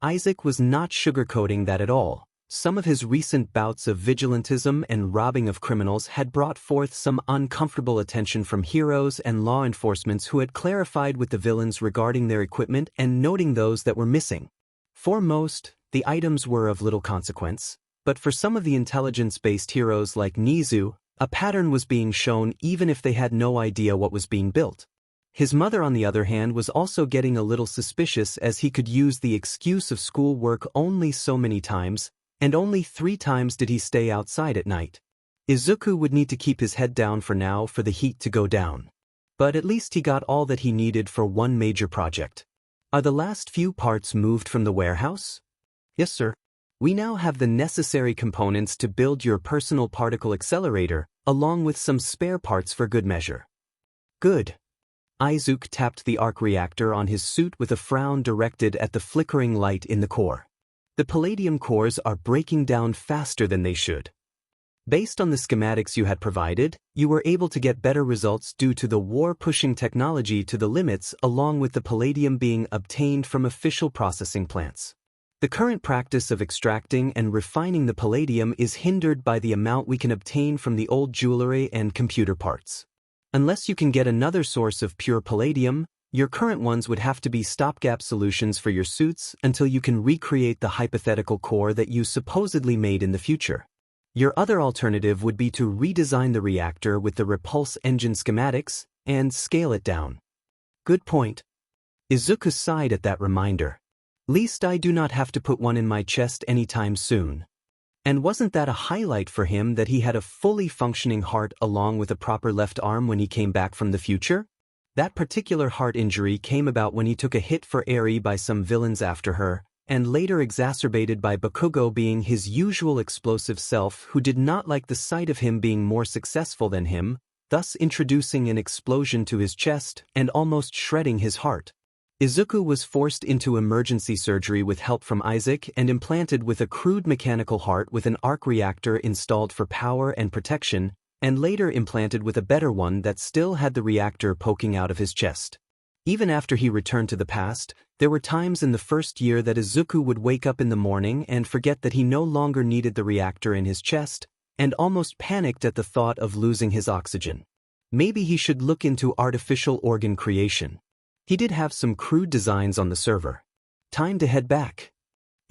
Isaac was not sugarcoating that at all. Some of his recent bouts of vigilantism and robbing of criminals had brought forth some uncomfortable attention from heroes and law enforcement who had clarified with the villains regarding their equipment and noting those that were missing. For most, the items were of little consequence, but for some of the intelligence-based heroes like Nizu, a pattern was being shown even if they had no idea what was being built. His mother, on the other hand, was also getting a little suspicious as he could use the excuse of schoolwork only so many times, and only 3 times did he stay outside at night. Izuku would need to keep his head down for now for the heat to go down. But at least he got all that he needed for one major project. Are the last few parts moved from the warehouse? Yes, sir. We now have the necessary components to build your personal particle accelerator, along with some spare parts for good measure. Good. Izuku tapped the arc reactor on his suit with a frown directed at the flickering light in the core. The palladium cores are breaking down faster than they should. Based on the schematics you had provided, you were able to get better results due to the war pushing technology to the limits along with the palladium being obtained from official processing plants. The current practice of extracting and refining the palladium is hindered by the amount we can obtain from the old jewelry and computer parts. Unless you can get another source of pure palladium, your current ones would have to be stopgap solutions for your suits until you can recreate the hypothetical core that you supposedly made in the future. Your other alternative would be to redesign the reactor with the repulse engine schematics and scale it down. Good point. Izuku sighed at that reminder. Least I do not have to put one in my chest anytime soon. And wasn't that a highlight for him that he had a fully functioning heart along with a proper left arm when he came back from the future? That particular heart injury came about when he took a hit for Eri by some villains after her, and later exacerbated by Bakugo being his usual explosive self who did not like the sight of him being more successful than him, thus introducing an explosion to his chest and almost shredding his heart. Izuku was forced into emergency surgery with help from Isaac and implanted with a crude mechanical heart with an arc reactor installed for power and protection, and later implanted with a better one that still had the reactor poking out of his chest. Even after he returned to the past, there were times in the first year that Izuku would wake up in the morning and forget that he no longer needed the reactor in his chest, and almost panicked at the thought of losing his oxygen. Maybe he should look into artificial organ creation. He did have some crude designs on the server. Time to head back.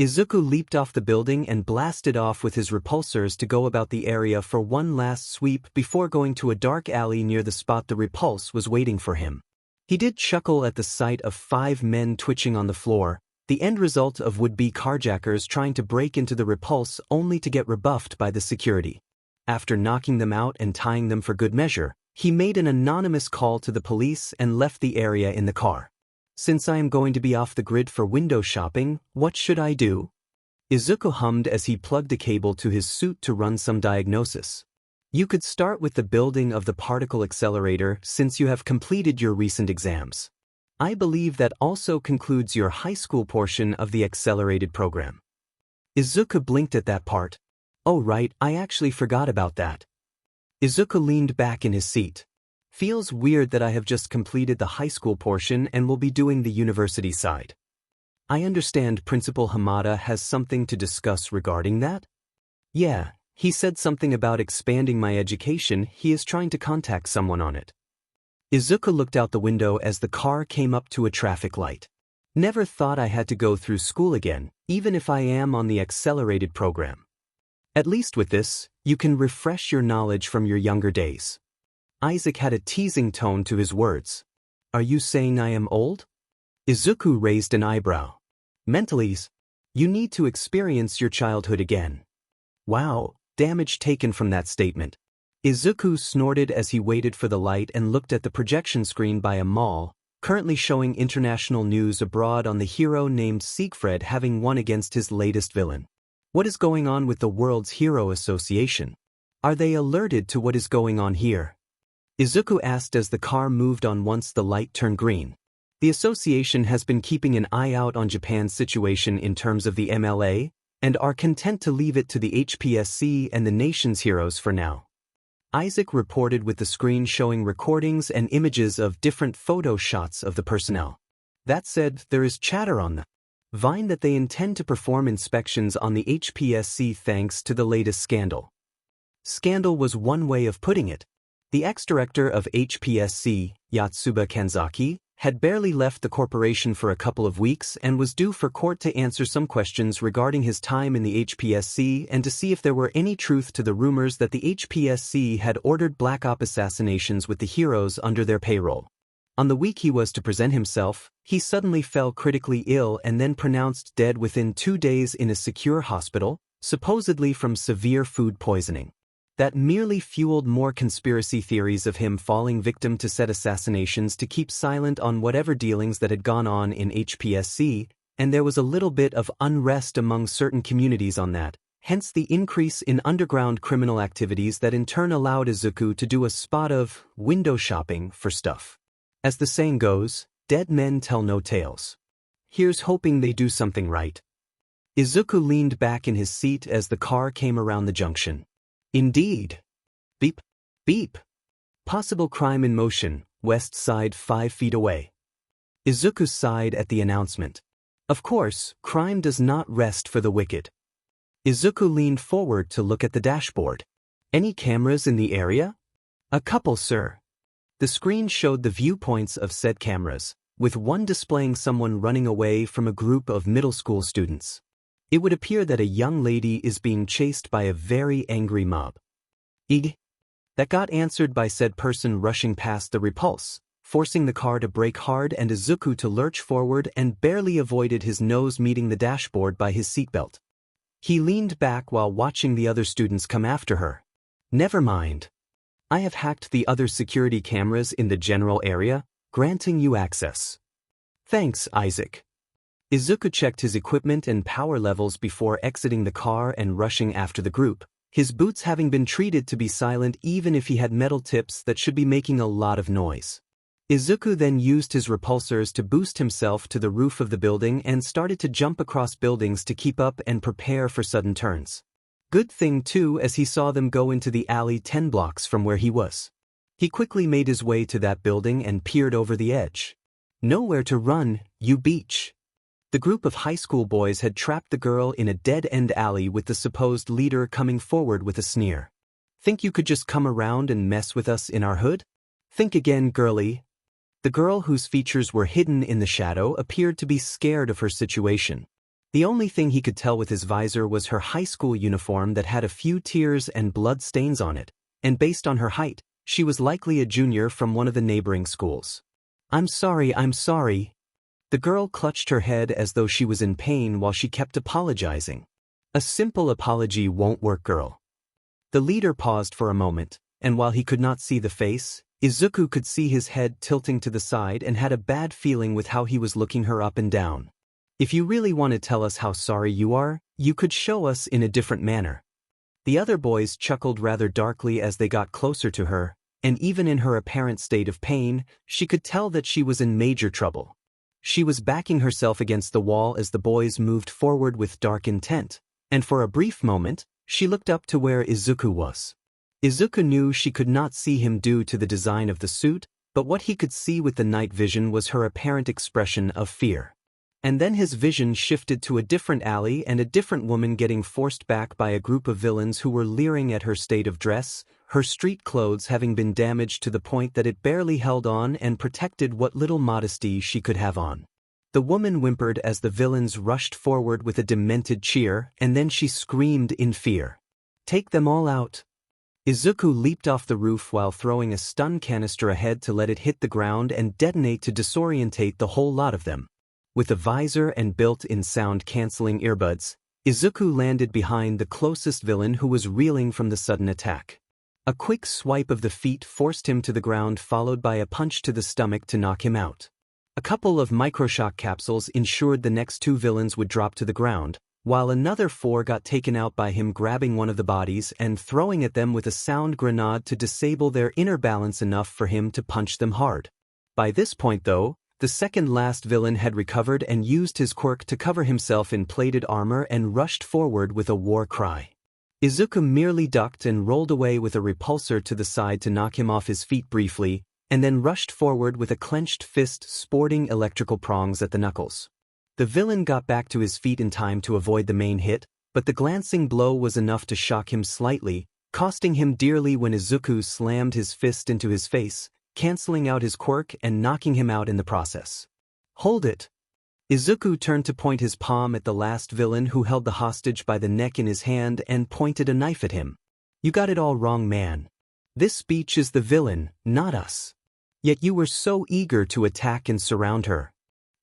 Izuku leaped off the building and blasted off with his repulsors to go about the area for one last sweep before going to a dark alley near the spot the repulse was waiting for him. He did chuckle at the sight of 5 men twitching on the floor, the end result of would-be carjackers trying to break into the repulse only to get rebuffed by the security. After knocking them out and tying them for good measure, he made an anonymous call to the police and left the area in the car. Since I am going to be off the grid for window shopping, what should I do? Izuku hummed as he plugged a cable to his suit to run some diagnosis. You could start with the building of the particle accelerator since you have completed your recent exams. I believe that also concludes your high school portion of the accelerated program. Izuku blinked at that part. Oh right, I actually forgot about that. Izuku leaned back in his seat. Feels weird that I have just completed the high school portion and will be doing the university side. I understand Principal Hamada has something to discuss regarding that? Yeah, he said something about expanding my education. He is trying to contact someone on it. Izuku looked out the window as the car came up to a traffic light. Never thought I had to go through school again, even if I am on the accelerated program. At least with this, you can refresh your knowledge from your younger days. Isaac had a teasing tone to his words. Are you saying I am old? Izuku raised an eyebrow. Mentally, you need to experience your childhood again. Wow, damage taken from that statement. Izuku snorted as he waited for the light and looked at the projection screen by a mall, currently showing international news abroad on the hero named Siegfried having won against his latest villain. What is going on with the World's Hero Association? Are they alerted to what is going on here? Izuku asked as the car moved on once the light turned green. The association has been keeping an eye out on Japan's situation in terms of the MLA, and are content to leave it to the HPSC and the nation's heroes for now. Isaac reported with the screen showing recordings and images of different photo shots of the personnel. That said, there is chatter on the Vine that they intend to perform inspections on the HPSC thanks to the latest scandal. Scandal was one way of putting it. The ex-director of HPSC, Yatsuba Kanzaki, had barely left the corporation for a couple of weeks and was due for court to answer some questions regarding his time in the HPSC and to see if there were any truth to the rumors that the HPSC had ordered Black Op assassinations with the heroes under their payroll. On the week he was to present himself, he suddenly fell critically ill and then pronounced dead within 2 days in a secure hospital, supposedly from severe food poisoning. That merely fueled more conspiracy theories of him falling victim to said assassinations to keep silent on whatever dealings that had gone on in HPSC, and there was a little bit of unrest among certain communities on that, hence the increase in underground criminal activities that in turn allowed Izuku to do a spot of window shopping for stuff. As the saying goes, dead men tell no tales. Here's hoping they do something right. Izuku leaned back in his seat as the car came around the junction. Indeed. Beep. Beep. Possible crime in motion, west side 5 feet away. Izuku sighed at the announcement. Of course, crime does not rest for the wicked. Izuku leaned forward to look at the dashboard. Any cameras in the area? A couple, sir. The screen showed the viewpoints of said cameras, with one displaying someone running away from a group of middle school students. It would appear that a young lady is being chased by a very angry mob. Ig. That got answered by said person rushing past the repulse, forcing the car to brake hard and Izuku to lurch forward and barely avoided his nose meeting the dashboard by his seatbelt. He leaned back while watching the other students come after her. Never mind. I have hacked the other security cameras in the general area, granting you access. Thanks, Isaac. Izuku checked his equipment and power levels before exiting the car and rushing after the group, his boots having been treated to be silent even if he had metal tips that should be making a lot of noise. Izuku then used his repulsors to boost himself to the roof of the building and started to jump across buildings to keep up and prepare for sudden turns. Good thing too, as he saw them go into the alley 10 blocks from where he was. He quickly made his way to that building and peered over the edge. Nowhere to run, you beach. The group of high school boys had trapped the girl in a dead-end alley with the supposed leader coming forward with a sneer. Think you could just come around and mess with us in our hood? Think again, girlie. The girl whose features were hidden in the shadow appeared to be scared of her situation. The only thing he could tell with his visor was her high school uniform that had a few tears and blood stains on it, and based on her height, she was likely a junior from one of the neighboring schools. I'm sorry. The girl clutched her head as though she was in pain while she kept apologizing. A simple apology won't work, girl. The leader paused for a moment, and while he could not see the face, Izuku could see his head tilting to the side and had a bad feeling with how he was looking her up and down. If you really want to tell us how sorry you are, you could show us in a different manner. The other boys chuckled rather darkly as they got closer to her, and even in her apparent state of pain, she could tell that she was in major trouble. She was backing herself against the wall as the boys moved forward with dark intent, and for a brief moment, she looked up to where Izuku was. Izuku knew she could not see him due to the design of the suit, but what he could see with the night vision was her apparent expression of fear. And then his vision shifted to a different alley and a different woman getting forced back by a group of villains who were leering at her state of dress, her street clothes having been damaged to the point that it barely held on and protected what little modesty she could have on. The woman whimpered as the villains rushed forward with a demented cheer, and then she screamed in fear. "Take them all out." Izuku leaped off the roof while throwing a stun canister ahead to let it hit the ground and detonate to disorientate the whole lot of them. With a visor and built-in sound-canceling earbuds, Izuku landed behind the closest villain who was reeling from the sudden attack. A quick swipe of the feet forced him to the ground, followed by a punch to the stomach to knock him out. A couple of microshock capsules ensured the next two villains would drop to the ground, while another four got taken out by him grabbing one of the bodies and throwing at them with a sound grenade to disable their inner balance enough for him to punch them hard. By this point though, the second-last villain had recovered and used his quirk to cover himself in plated armor and rushed forward with a war cry. Izuku merely ducked and rolled away with a repulsor to the side to knock him off his feet briefly, and then rushed forward with a clenched fist sporting electrical prongs at the knuckles. The villain got back to his feet in time to avoid the main hit, but the glancing blow was enough to shock him slightly, costing him dearly when Izuku slammed his fist into his face, canceling out his quirk and knocking him out in the process. "Hold it!" Izuku turned to point his palm at the last villain who held the hostage by the neck in his hand and pointed a knife at him. "You got it all wrong, man. This speech is the villain, not us. Yet you were so eager to attack and surround her."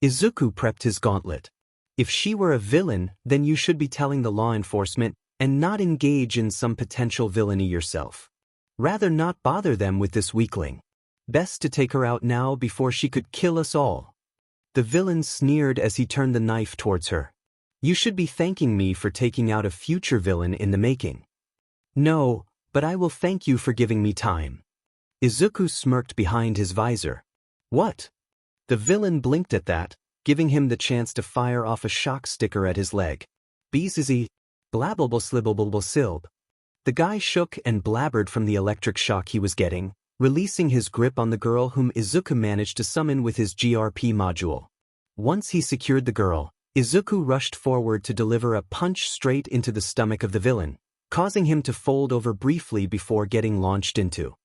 Izuku prepped his gauntlet. If she were a villain, then you should be telling the law enforcement and not engage in some potential villainy yourself. Rather not bother them with this weakling. Best to take her out now before she could kill us all. The villain sneered as he turned the knife towards her. "You should be thanking me for taking out a future villain in the making." "No, but I will thank you for giving me time." Izuku smirked behind his visor. "What?" The villain blinked at that, giving him the chance to fire off a shock sticker at his leg. "BGMI, blablable slibblable silb." The guy shook and blabbered from the electric shock he was getting, releasing his grip on the girl whom Izuku managed to summon with his GRP module. Once he secured the girl, Izuku rushed forward to deliver a punch straight into the stomach of the villain, causing him to fold over briefly before getting launched into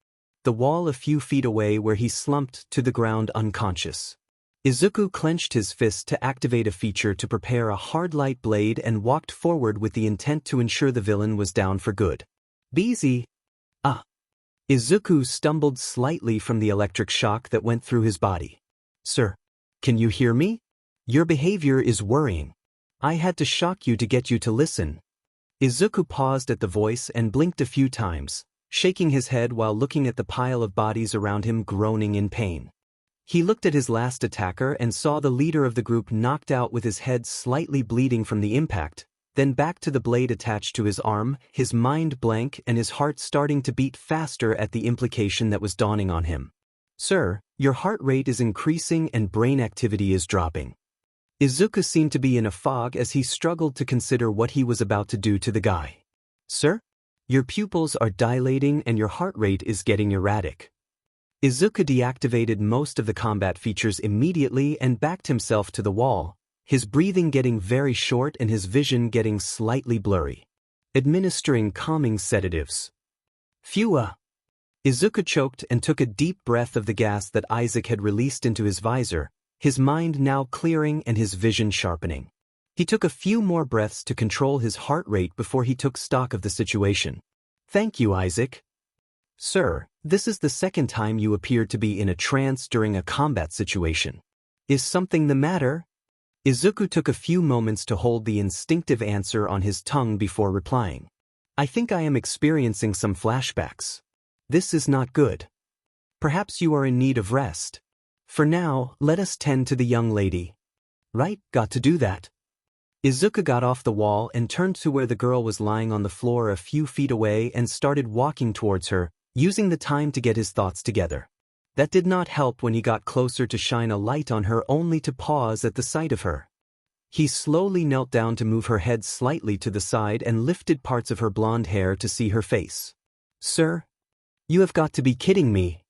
the wall a few feet away, where he slumped to the ground unconscious. Izuku clenched his fist to activate a feature to prepare a hard light blade and walked forward with the intent to ensure the villain was down for good. "BZ. Ah." Izuku stumbled slightly from the electric shock that went through his body. "Sir, can you hear me? Your behavior is worrying. I had to shock you to get you to listen." Izuku paused at the voice and blinked a few times, shaking his head while looking at the pile of bodies around him groaning in pain. He looked at his last attacker and saw the leader of the group knocked out with his head slightly bleeding from the impact, then back to the blade attached to his arm, his mind blank and his heart starting to beat faster at the implication that was dawning on him. "Sir, your heart rate is increasing and brain activity is dropping." Izuku seemed to be in a fog as he struggled to consider what he was about to do to the guy. "Sir? Your pupils are dilating and your heart rate is getting erratic." Izuku deactivated most of the combat features immediately and backed himself to the wall, his breathing getting very short and his vision getting slightly blurry. Administering calming sedatives. "Phew." Izuku choked and took a deep breath of the gas that Isaac had released into his visor, his mind now clearing and his vision sharpening. He took a few more breaths to control his heart rate before he took stock of the situation. "Thank you, Isaac." "Sir, this is the second time you appeared to be in a trance during a combat situation. Is something the matter?" Izuku took a few moments to hold the instinctive answer on his tongue before replying. "I think I am experiencing some flashbacks. This is not good. Perhaps you are in need of rest. For now, let us tend to the young lady." "Right, got to do that." Izuku got off the wall and turned to where the girl was lying on the floor a few feet away and started walking towards her, using the time to get his thoughts together. That did not help when he got closer to shine a light on her, only to pause at the sight of her. He slowly knelt down to move her head slightly to the side and lifted parts of her blonde hair to see her face. "Sir? You have got to be kidding me."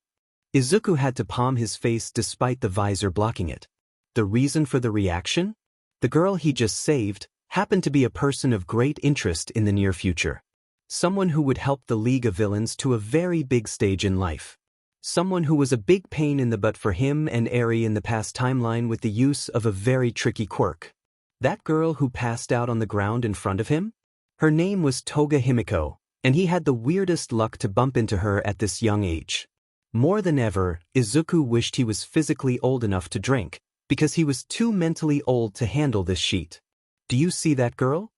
Izuku had to palm his face despite the visor blocking it. The reason for the reaction? The girl he just saved happened to be a person of great interest in the near future. Someone who would help the League of Villains to a very big stage in life. Someone who was a big pain in the butt for him and Eri in the past timeline with the use of a very tricky quirk. That girl who passed out on the ground in front of him? Her name was Toga Himiko, and he had the weirdest luck to bump into her at this young age. More than ever, Izuku wished he was physically old enough to drink, because he was too mentally old to handle this sheet. Do you see that girl?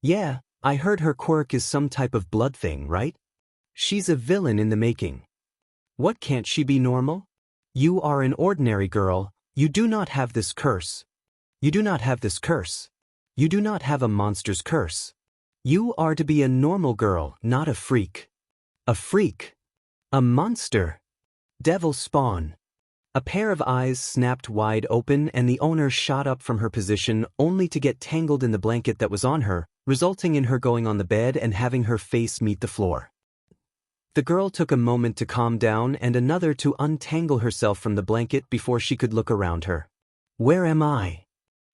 Yeah, I heard her quirk is some type of blood thing, right? She's a villain in the making. What, can't she be normal? You are an ordinary girl, you do not have this curse. You do not have this curse. You do not have a monster's curse. You are to be a normal girl, not a freak. A freak? A monster? Devil spawn. A pair of eyes snapped wide open and the owner shot up from her position only to get tangled in the blanket that was on her, resulting in her going on the bed and having her face meet the floor. The girl took a moment to calm down and another to untangle herself from the blanket before she could look around her. Where am I?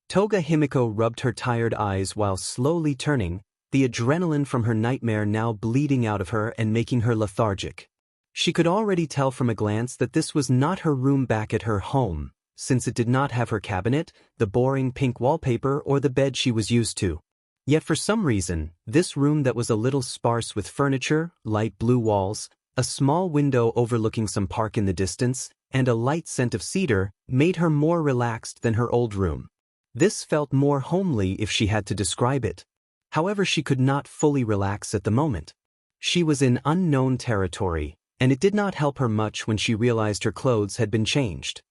Toga Himiko rubbed her tired eyes while slowly turning, the adrenaline from her nightmare now bleeding out of her and making her lethargic. She could already tell from a glance that this was not her room back at her home, since it did not have her cabinet, the boring pink wallpaper, or the bed she was used to. Yet for some reason, this room that was a little sparse with furniture, light blue walls, a small window overlooking some park in the distance, and a light scent of cedar, made her more relaxed than her old room. This felt more homely if she had to describe it. However, she could not fully relax at the moment. She was in unknown territory, and it did not help her much when she realized her clothes had been changed.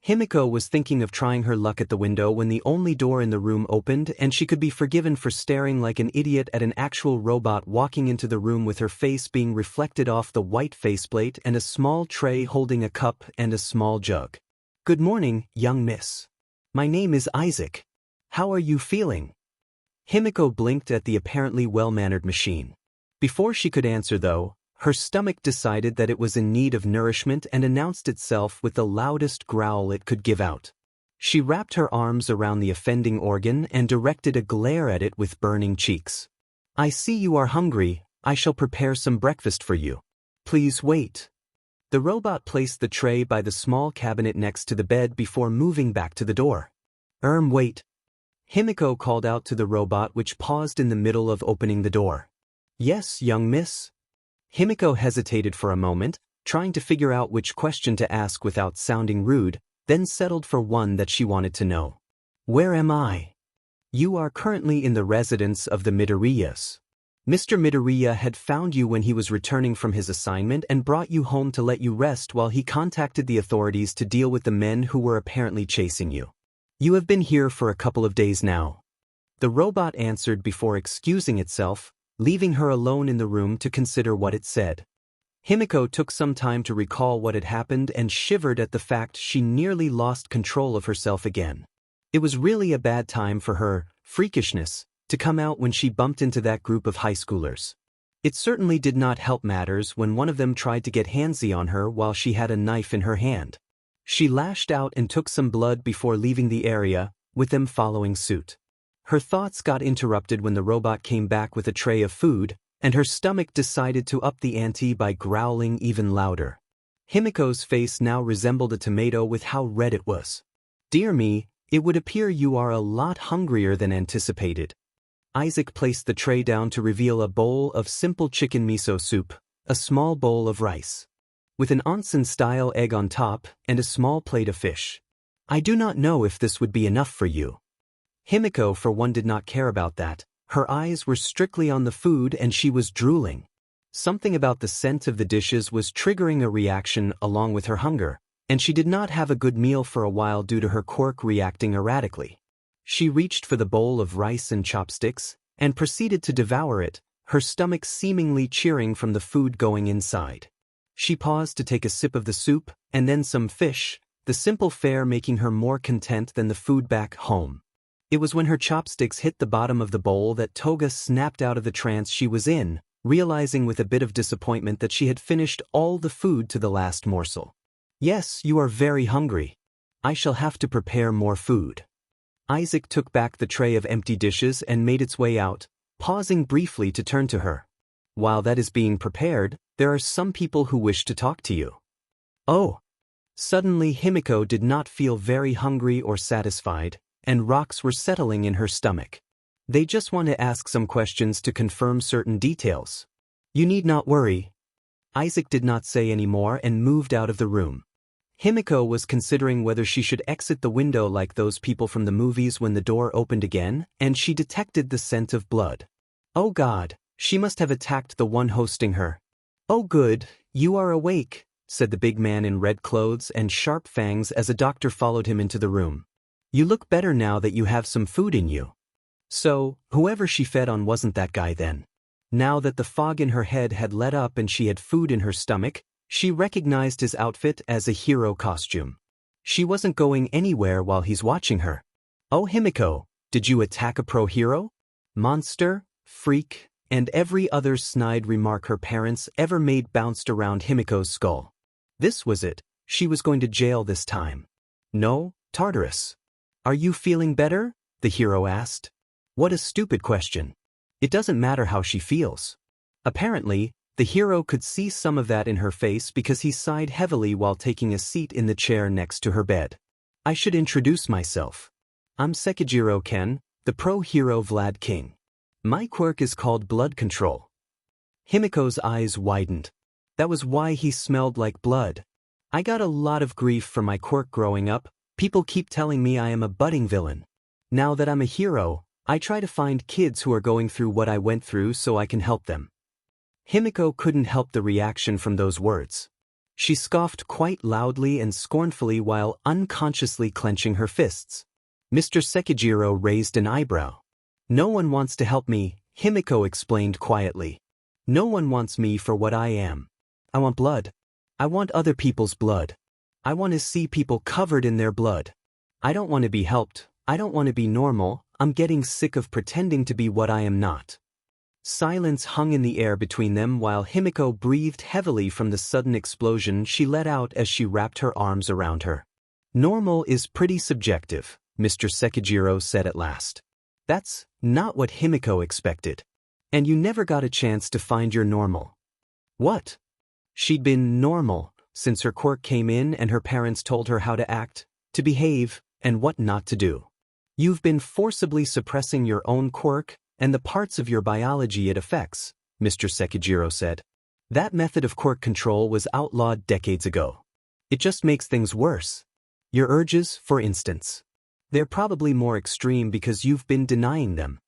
Himiko was thinking of trying her luck at the window when the only door in the room opened and she could be forgiven for staring like an idiot at an actual robot walking into the room with her face being reflected off the white faceplate and a small tray holding a cup and a small jug. Good morning, young miss. My name is Isaac. How are you feeling? Himiko blinked at the apparently well-mannered machine. Before she could answer though, her stomach decided that it was in need of nourishment and announced itself with the loudest growl it could give out. She wrapped her arms around the offending organ and directed a glare at it with burning cheeks. I see you are hungry, I shall prepare some breakfast for you. Please wait. The robot placed the tray by the small cabinet next to the bed before moving back to the door. Wait. Himiko called out to the robot, which paused in the middle of opening the door. Yes, young miss. Himiko hesitated for a moment, trying to figure out which question to ask without sounding rude, then settled for one that she wanted to know. Where am I? You are currently in the residence of the Midoriyas. Mr. Midoriya had found you when he was returning from his assignment and brought you home to let you rest while he contacted the authorities to deal with the men who were apparently chasing you. You have been here for a couple of days now. The robot answered before excusing itself, leaving her alone in the room to consider what it said. Himiko took some time to recall what had happened and shivered at the fact she nearly lost control of herself again. It was really a bad time for her freakishness to come out when she bumped into that group of high schoolers. It certainly did not help matters when one of them tried to get handsy on her while she had a knife in her hand. She lashed out and took some blood before leaving the area, with them following suit. Her thoughts got interrupted when the robot came back with a tray of food, and her stomach decided to up the ante by growling even louder. Himiko's face now resembled a tomato with how red it was. Dear me, it would appear you are a lot hungrier than anticipated. Isaac placed the tray down to reveal a bowl of simple chicken miso soup, a small bowl of rice, with an onsen-style egg on top, and a small plate of fish. I do not know if this would be enough for you. Himiko for one did not care about that. Her eyes were strictly on the food and she was drooling. Something about the scent of the dishes was triggering a reaction along with her hunger, and she did not have a good meal for a while due to her quirk reacting erratically. She reached for the bowl of rice and chopsticks, and proceeded to devour it, her stomach seemingly cheering from the food going inside. She paused to take a sip of the soup, and then some fish, the simple fare making her more content than the food back home. It was when her chopsticks hit the bottom of the bowl that Toga snapped out of the trance she was in, realizing with a bit of disappointment that she had finished all the food to the last morsel. Yes, you are very hungry. I shall have to prepare more food. Isaac took back the tray of empty dishes and made its way out, pausing briefly to turn to her. While that is being prepared, there are some people who wish to talk to you. Oh! Suddenly Himiko did not feel very hungry or satisfied, and rocks were settling in her stomach. They just want to ask some questions to confirm certain details. You need not worry. Isaac did not say any more and moved out of the room. Himiko was considering whether she should exit the window like those people from the movies when the door opened again, and she detected the scent of blood. Oh God, she must have attacked the one hosting her. Oh good, you are awake, said the big man in red clothes and sharp fangs as a doctor followed him into the room. You look better now that you have some food in you. So, whoever she fed on wasn't that guy then. Now that the fog in her head had let up and she had food in her stomach, she recognized his outfit as a hero costume. She wasn't going anywhere while he's watching her. Oh Himiko, did you attack a pro hero? Monster, freak, and every other snide remark her parents ever made bounced around Himiko's skull. This was it, she was going to jail this time. No, Tartarus. Are you feeling better? The hero asked. What a stupid question. It doesn't matter how she feels. Apparently, the hero could see some of that in her face because he sighed heavily while taking a seat in the chair next to her bed. I should introduce myself. I'm Sekijiro Ken, the pro hero Vlad King. My quirk is called blood control. Himiko's eyes widened. That was why he smelled like blood. I got a lot of grief for my quirk growing up. People keep telling me I am a budding villain. Now that I'm a hero, I try to find kids who are going through what I went through so I can help them. Himiko couldn't help the reaction from those words. She scoffed quite loudly and scornfully while unconsciously clenching her fists. Mr. Sekijiro raised an eyebrow. No one wants to help me, Himiko explained quietly. No one wants me for what I am. I want blood. I want other people's blood. I want to see people covered in their blood. I don't want to be helped. I don't want to be normal. I'm getting sick of pretending to be what I am not. Silence hung in the air between them while Himiko breathed heavily from the sudden explosion she let out as she wrapped her arms around her. Normal is pretty subjective, Mr. Sekijiro said at last. That's not what Himiko expected. And you never got a chance to find your normal. What? She'd been normal since her quirk came in and her parents told her how to act, to behave, and what not to do. You've been forcibly suppressing your own quirk and the parts of your biology it affects, Mr. Sekijiro said. That method of quirk control was outlawed decades ago. It just makes things worse. Your urges, for instance. They're probably more extreme because you've been denying them.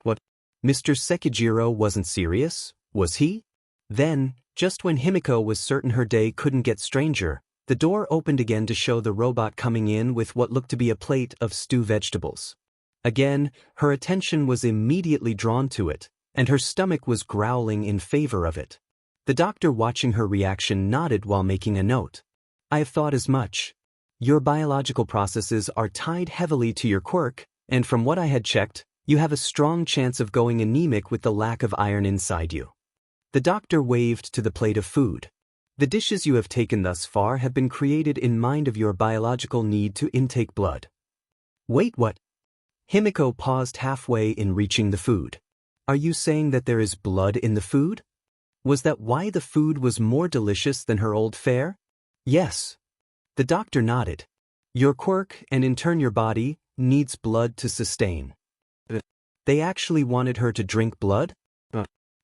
What? Mr. Sekijiro wasn't serious, was he? Then, just when Himiko was certain her day couldn't get stranger, the door opened again to show the robot coming in with what looked to be a plate of stew vegetables. Again, her attention was immediately drawn to it, and her stomach was growling in favor of it. The doctor watching her reaction nodded while making a note. I have thought as much. Your biological processes are tied heavily to your quirk, and from what I had checked, you have a strong chance of going anemic with the lack of iron inside you. The doctor waved to the plate of food. The dishes you have taken thus far have been created in mind of your biological need to intake blood. Wait, what? Himiko paused halfway in reaching the food. Are you saying that there is blood in the food? Was that why the food was more delicious than her old fare? Yes. The doctor nodded. Your quirk, and in turn your body, needs blood to sustain. They actually wanted her to drink blood?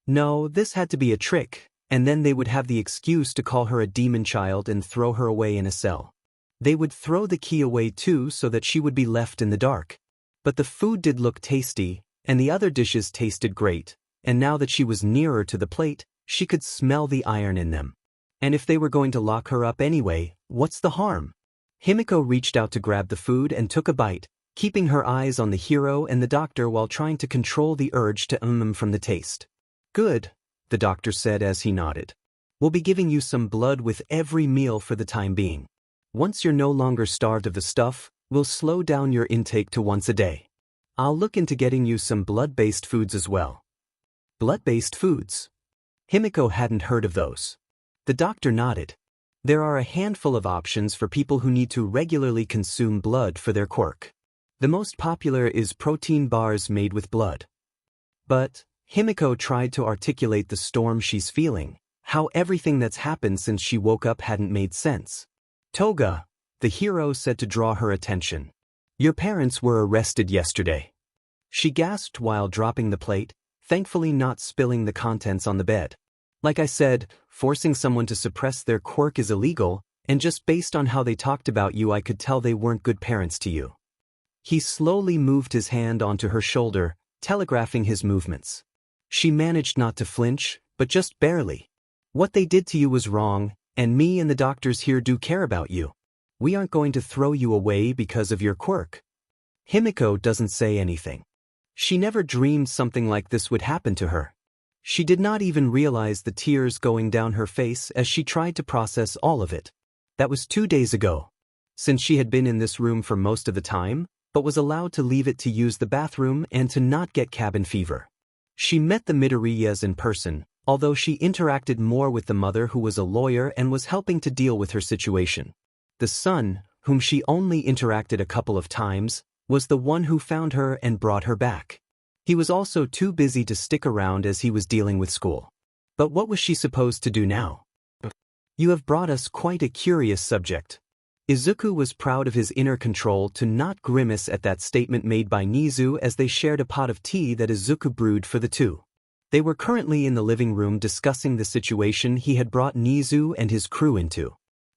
No, this had to be a trick, and then they would have the excuse to call her a demon child and throw her away in a cell. They would throw the key away too so that she would be left in the dark. But the food did look tasty, and the other dishes tasted great, and now that she was nearer to the plate, she could smell the iron in them. And if they were going to lock her up anyway, what's the harm? Himiko reached out to grab the food and took a bite, keeping her eyes on the hero and the doctor while trying to control the urge to from the taste. Good, the doctor said as he nodded. We'll be giving you some blood with every meal for the time being. Once you're no longer starved of the stuff, we'll slow down your intake to once a day. I'll look into getting you some blood-based foods as well. Blood-based foods? Himiko hadn't heard of those. The doctor nodded. There are a handful of options for people who need to regularly consume blood for their quirk. The most popular is protein bars made with blood. But Himiko tried to articulate the storm she's feeling. How everything that's happened since she woke up hadn't made sense. Toga, the hero said to draw her attention. Your parents were arrested yesterday. She gasped while dropping the plate, thankfully not spilling the contents on the bed. Like I said, forcing someone to suppress their quirk is illegal, and just based on how they talked about you I could tell they weren't good parents to you. He slowly moved his hand onto her shoulder, telegraphing his movements. She managed not to flinch, but just barely. What they did to you was wrong, and me and the doctors here do care about you. We aren't going to throw you away because of your quirk. Himiko doesn't say anything. She never dreamed something like this would happen to her. She did not even realize the tears going down her face as she tried to process all of it. That was 2 days ago. Since she had been in this room for most of the time, but was allowed to leave it to use the bathroom and to not get cabin fever. She met the Midoriyas in person, although she interacted more with the mother who was a lawyer and was helping to deal with her situation. The son, whom she only interacted a couple of times, was the one who found her and brought her back. He was also too busy to stick around as he was dealing with school. But what was she supposed to do now? You have brought us quite a curious subject. Izuku was proud of his inner control to not grimace at that statement made by Nizu as they shared a pot of tea that Izuku brewed for the two. They were currently in the living room discussing the situation he had brought Nizu and his crew into.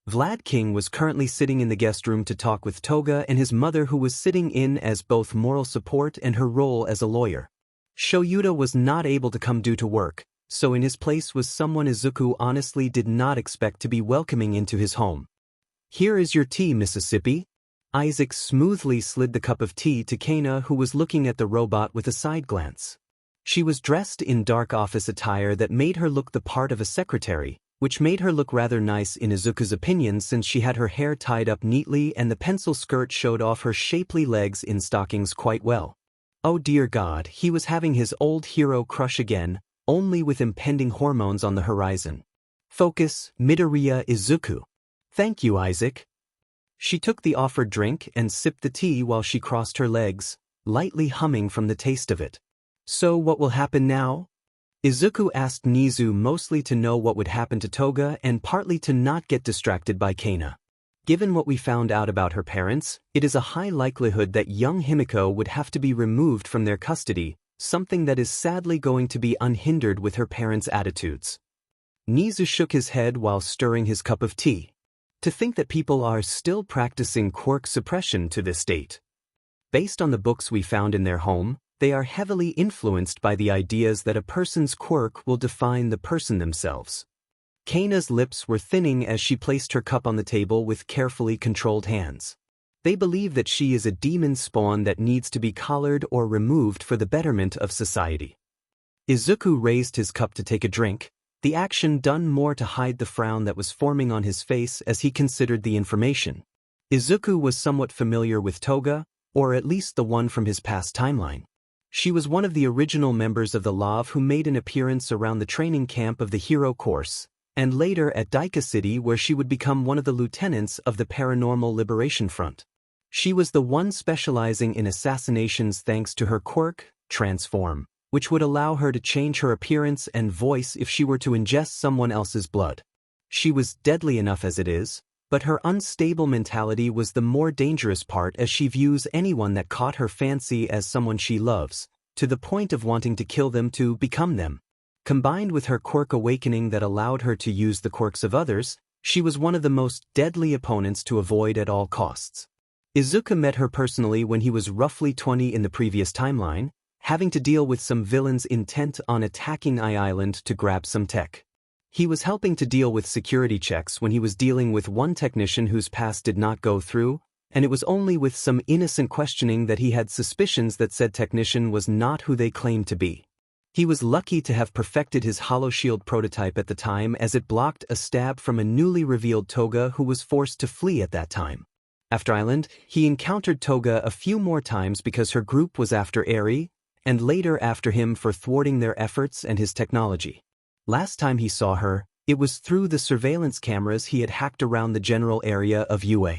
Vlad King was currently sitting in the guest room to talk with Toga and his mother, who was sitting in as both moral support and her role as a lawyer. Shoyuta was not able to come due to work, so in his place was someone Izuku honestly did not expect to be welcoming into his home. Here is your tea, Mississippi. Isaac smoothly slid the cup of tea to Kana, who was looking at the robot with a side glance. She was dressed in dark office attire that made her look the part of a secretary, which made her look rather nice in Izuku's opinion since she had her hair tied up neatly and the pencil skirt showed off her shapely legs in stockings quite well. Oh dear God, he was having his old hero crush again, only with impending hormones on the horizon. Focus, Midoriya Izuku. Thank you, Isaac. She took the offered drink and sipped the tea while she crossed her legs, lightly humming from the taste of it. So what will happen now? Izuku asked Nizu, mostly to know what would happen to Toga and partly to not get distracted by Kana. Given what we found out about her parents, it is a high likelihood that young Himiko would have to be removed from their custody, something that is sadly going to be unhindered with her parents' attitudes. Nizu shook his head while stirring his cup of tea. To think that people are still practicing quirk suppression to this date. Based on the books we found in their home, they are heavily influenced by the ideas that a person's quirk will define the person themselves. Kana's lips were thinning as she placed her cup on the table with carefully controlled hands. They believe that she is a demon spawn that needs to be collared or removed for the betterment of society. Izuku raised his cup to take a drink, the action done more to hide the frown that was forming on his face as he considered the information. Izuku was somewhat familiar with Toga, or at least the one from his past timeline. She was one of the original members of the LAV who made an appearance around the training camp of the Hero Course, and later at Daika City, where she would become one of the lieutenants of the Paranormal Liberation Front. She was the one specializing in assassinations thanks to her quirk, Transform, which would allow her to change her appearance and voice if she were to ingest someone else's blood. She was deadly enough as it is, but her unstable mentality was the more dangerous part, as she views anyone that caught her fancy as someone she loves, to the point of wanting to kill them to become them. Combined with her quirk awakening that allowed her to use the quirks of others, she was one of the most deadly opponents to avoid at all costs. Izuku met her personally when he was roughly 20 in the previous timeline, having to deal with some villains intent on attacking Island to grab some tech. He was helping to deal with security checks when he was dealing with one technician whose past did not go through, and it was only with some innocent questioning that he had suspicions that said technician was not who they claimed to be. He was lucky to have perfected his hollow shield prototype at the time, as it blocked a stab from a newly revealed Toga who was forced to flee at that time. After Island, he encountered Toga a few more times because her group was after Eri, and later after him for thwarting their efforts and his technology. Last time he saw her, it was through the surveillance cameras he had hacked around the general area of UA.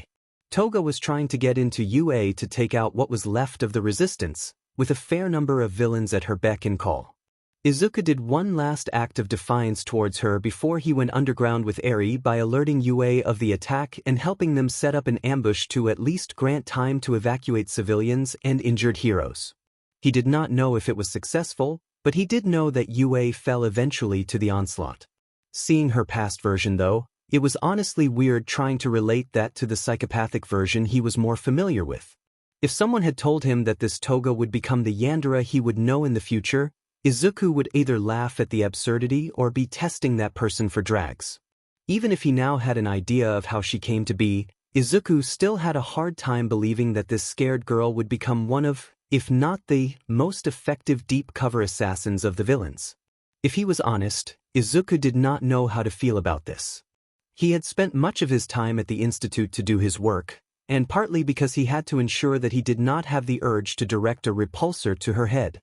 Toga was trying to get into UA to take out what was left of the resistance, with a fair number of villains at her beck and call. Izuku did one last act of defiance towards her before he went underground with Eri by alerting UA of the attack and helping them set up an ambush to at least grant time to evacuate civilians and injured heroes. He did not know if it was successful, but he did know that UA fell eventually to the onslaught. Seeing her past version though, it was honestly weird trying to relate that to the psychopathic version he was more familiar with. If someone had told him that this Toga would become the Yandere he would know in the future, Izuku would either laugh at the absurdity or be testing that person for drags. Even if he now had an idea of how she came to be, Izuku still had a hard time believing that this scared girl would become one of, if not the, most effective deep cover assassins of the villains. If he was honest, Izuku did not know how to feel about this. He had spent much of his time at the institute to do his work, and partly because he had to ensure that he did not have the urge to direct a repulsor to her head.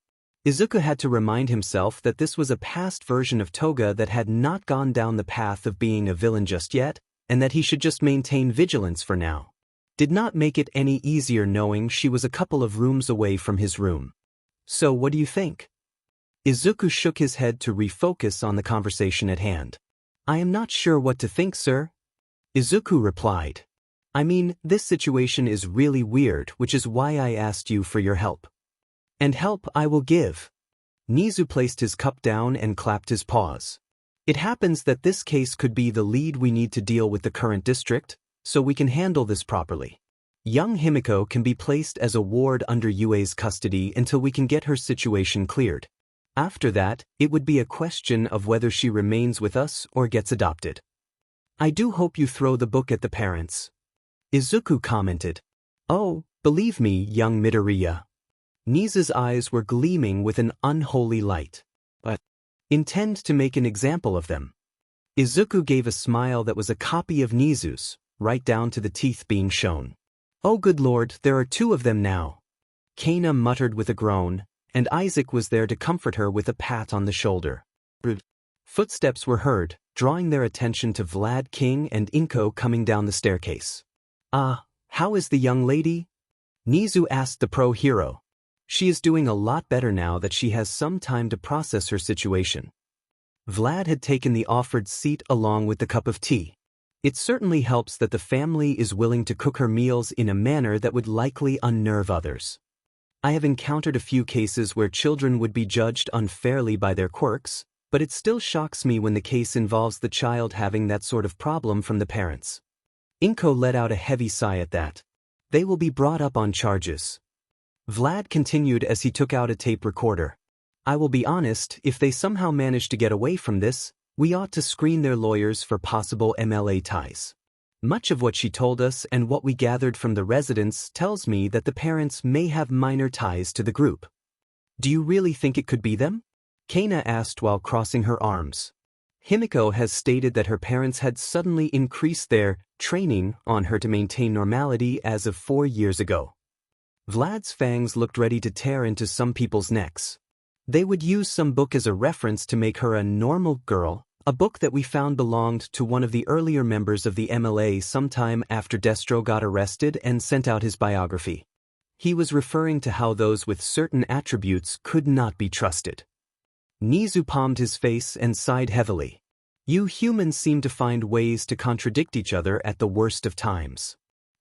Izuku had to remind himself that this was a past version of Toga that had not gone down the path of being a villain just yet, and that he should just maintain vigilance for now. Did not make it any easier knowing she was a couple of rooms away from his room. So what do you think? Izuku shook his head to refocus on the conversation at hand. I am not sure what to think, sir. Izuku replied. I mean, this situation is really weird, which is why I asked you for your help. And help I will give. Nizu placed his cup down and clapped his paws. It happens that this case could be the lead we need to deal with the current district, so we can handle this properly. Young Himiko can be placed as a ward under UA's custody until we can get her situation cleared. After that, it would be a question of whether she remains with us or gets adopted. I do hope you throw the book at the parents. Izuku commented. Oh, believe me, young Midoriya. Nizu's eyes were gleaming with an unholy light. But intend to make an example of them. Izuku gave a smile that was a copy of Nizu's, right down to the teeth being shown. Oh good lord, there are two of them now. Kana muttered with a groan, and Isaac was there to comfort her with a pat on the shoulder. Footsteps were heard, drawing their attention to Vlad King and Inko coming down the staircase. Ah, how is the young lady? Nizu asked the pro-hero. She is doing a lot better now that she has some time to process her situation. Vlad had taken the offered seat along with the cup of tea. It certainly helps that the family is willing to cook her meals in a manner that would likely unnerve others. I have encountered a few cases where children would be judged unfairly by their quirks, but it still shocks me when the case involves the child having that sort of problem from the parents. Inko let out a heavy sigh at that. They will be brought up on charges. Vlad continued as he took out a tape recorder. I will be honest, if they somehow manage to get away from this, we ought to screen their lawyers for possible MLA ties. Much of what she told us and what we gathered from the residents tells me that the parents may have minor ties to the group. Do you really think it could be them? Kana asked while crossing her arms. Himiko has stated that her parents had suddenly increased their training on her to maintain normality as of 4 years ago. Vlad's fangs looked ready to tear into some people's necks. They would use some book as a reference to make her a normal girl, a book that we found belonged to one of the earlier members of the MLA sometime after Destro got arrested and sent out his biography. He was referring to how those with certain attributes could not be trusted. Nizu palmed his face and sighed heavily. You humans seem to find ways to contradict each other at the worst of times.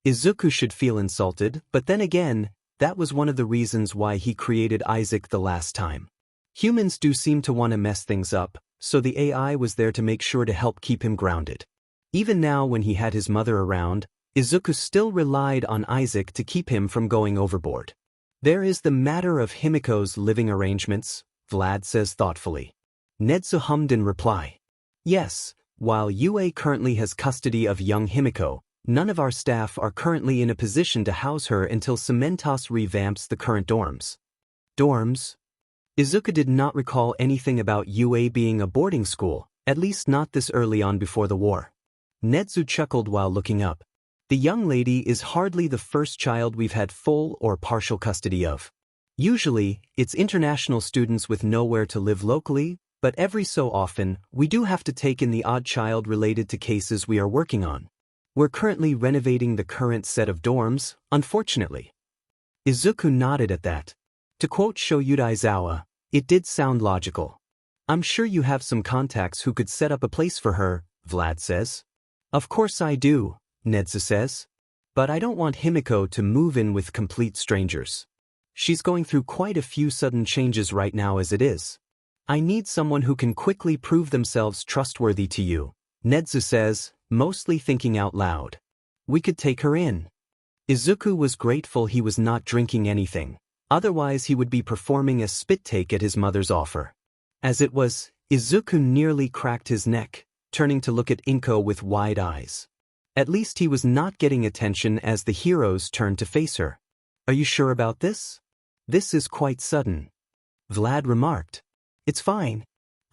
Izuku should feel insulted, but then again, that was one of the reasons why he created Isaac the last time. Humans do seem to want to mess things up, so the AI was there to make sure to help keep him grounded. Even now when he had his mother around, Izuku still relied on Isaac to keep him from going overboard. There is the matter of Himiko's living arrangements, Vlad says thoughtfully. Netsu hummed in reply. Yes, while UA currently has custody of young Himiko, none of our staff are currently in a position to house her until Cementos revamps the current dorms. Dorms? Izuku did not recall anything about UA being a boarding school, at least not this early on before the war. Netsu chuckled while looking up. The young lady is hardly the first child we've had full or partial custody of. Usually, it's international students with nowhere to live locally, but every so often, we do have to take in the odd child related to cases we are working on. We're currently renovating the current set of dorms, unfortunately. Izuku nodded at that. To quote Shoyuda Aizawa, it did sound logical. I'm sure you have some contacts who could set up a place for her, Vlad says. Of course I do, Nedza says. But I don't want Himiko to move in with complete strangers. She's going through quite a few sudden changes right now as it is. I need someone who can quickly prove themselves trustworthy to you, Nedza says, mostly thinking out loud. We could take her in. Izuku was grateful he was not drinking anything. Otherwise he would be performing a spit take at his mother's offer. As it was, Izuku nearly cracked his neck, turning to look at Inko with wide eyes. At least he was not getting attention as the heroes turned to face her. Are you sure about this? This is quite sudden. Vlad remarked. It's fine.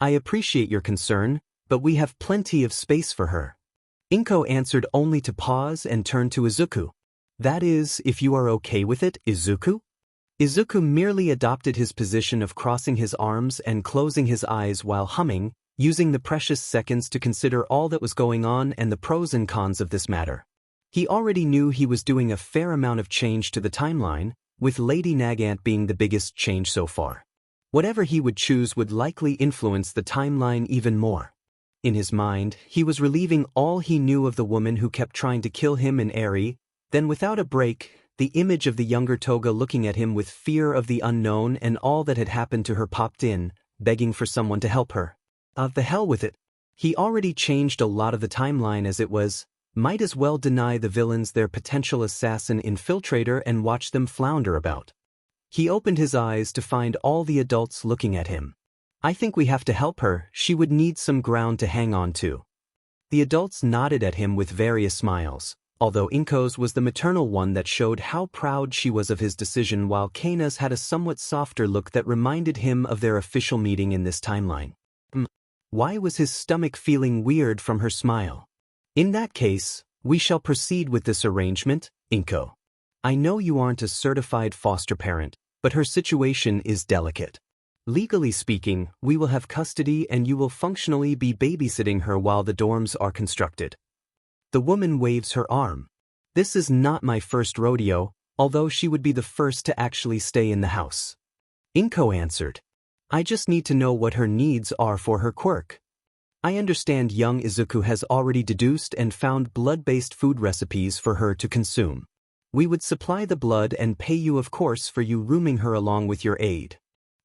I appreciate your concern, but we have plenty of space for her. Inko answered only to pause and turn to Izuku. That is, if you are okay with it, Izuku? Izuku merely adopted his position of crossing his arms and closing his eyes while humming, using the precious seconds to consider all that was going on and the pros and cons of this matter. He already knew he was doing a fair amount of change to the timeline, with Lady Nagant being the biggest change so far. Whatever he would choose would likely influence the timeline even more. In his mind, he was relieving all he knew of the woman who kept trying to kill him and Eri, then without a break, the image of the younger Toga looking at him with fear of the unknown and all that had happened to her popped in, begging for someone to help her. The hell with it. He already changed a lot of the timeline as it was, might as well deny the villains their potential assassin infiltrator and watch them flounder about. He opened his eyes to find all the adults looking at him. I think we have to help her, she would need some ground to hang on to. The adults nodded at him with various smiles, although Inko's was the maternal one that showed how proud she was of his decision while Kaina's had a somewhat softer look that reminded him of their official meeting in this timeline. Why was his stomach feeling weird from her smile? In that case, we shall proceed with this arrangement, Inko. I know you aren't a certified foster parent, but her situation is delicate. Legally speaking, we will have custody and you will functionally be babysitting her while the dorms are constructed. The woman waves her arm. This is not my first rodeo, although she would be the first to actually stay in the house. Inko answered. I just need to know what her needs are for her quirk. I understand young Izuku has already deduced and found blood-based food recipes for her to consume. We would supply the blood and pay you of course for you rooming her along with your aid.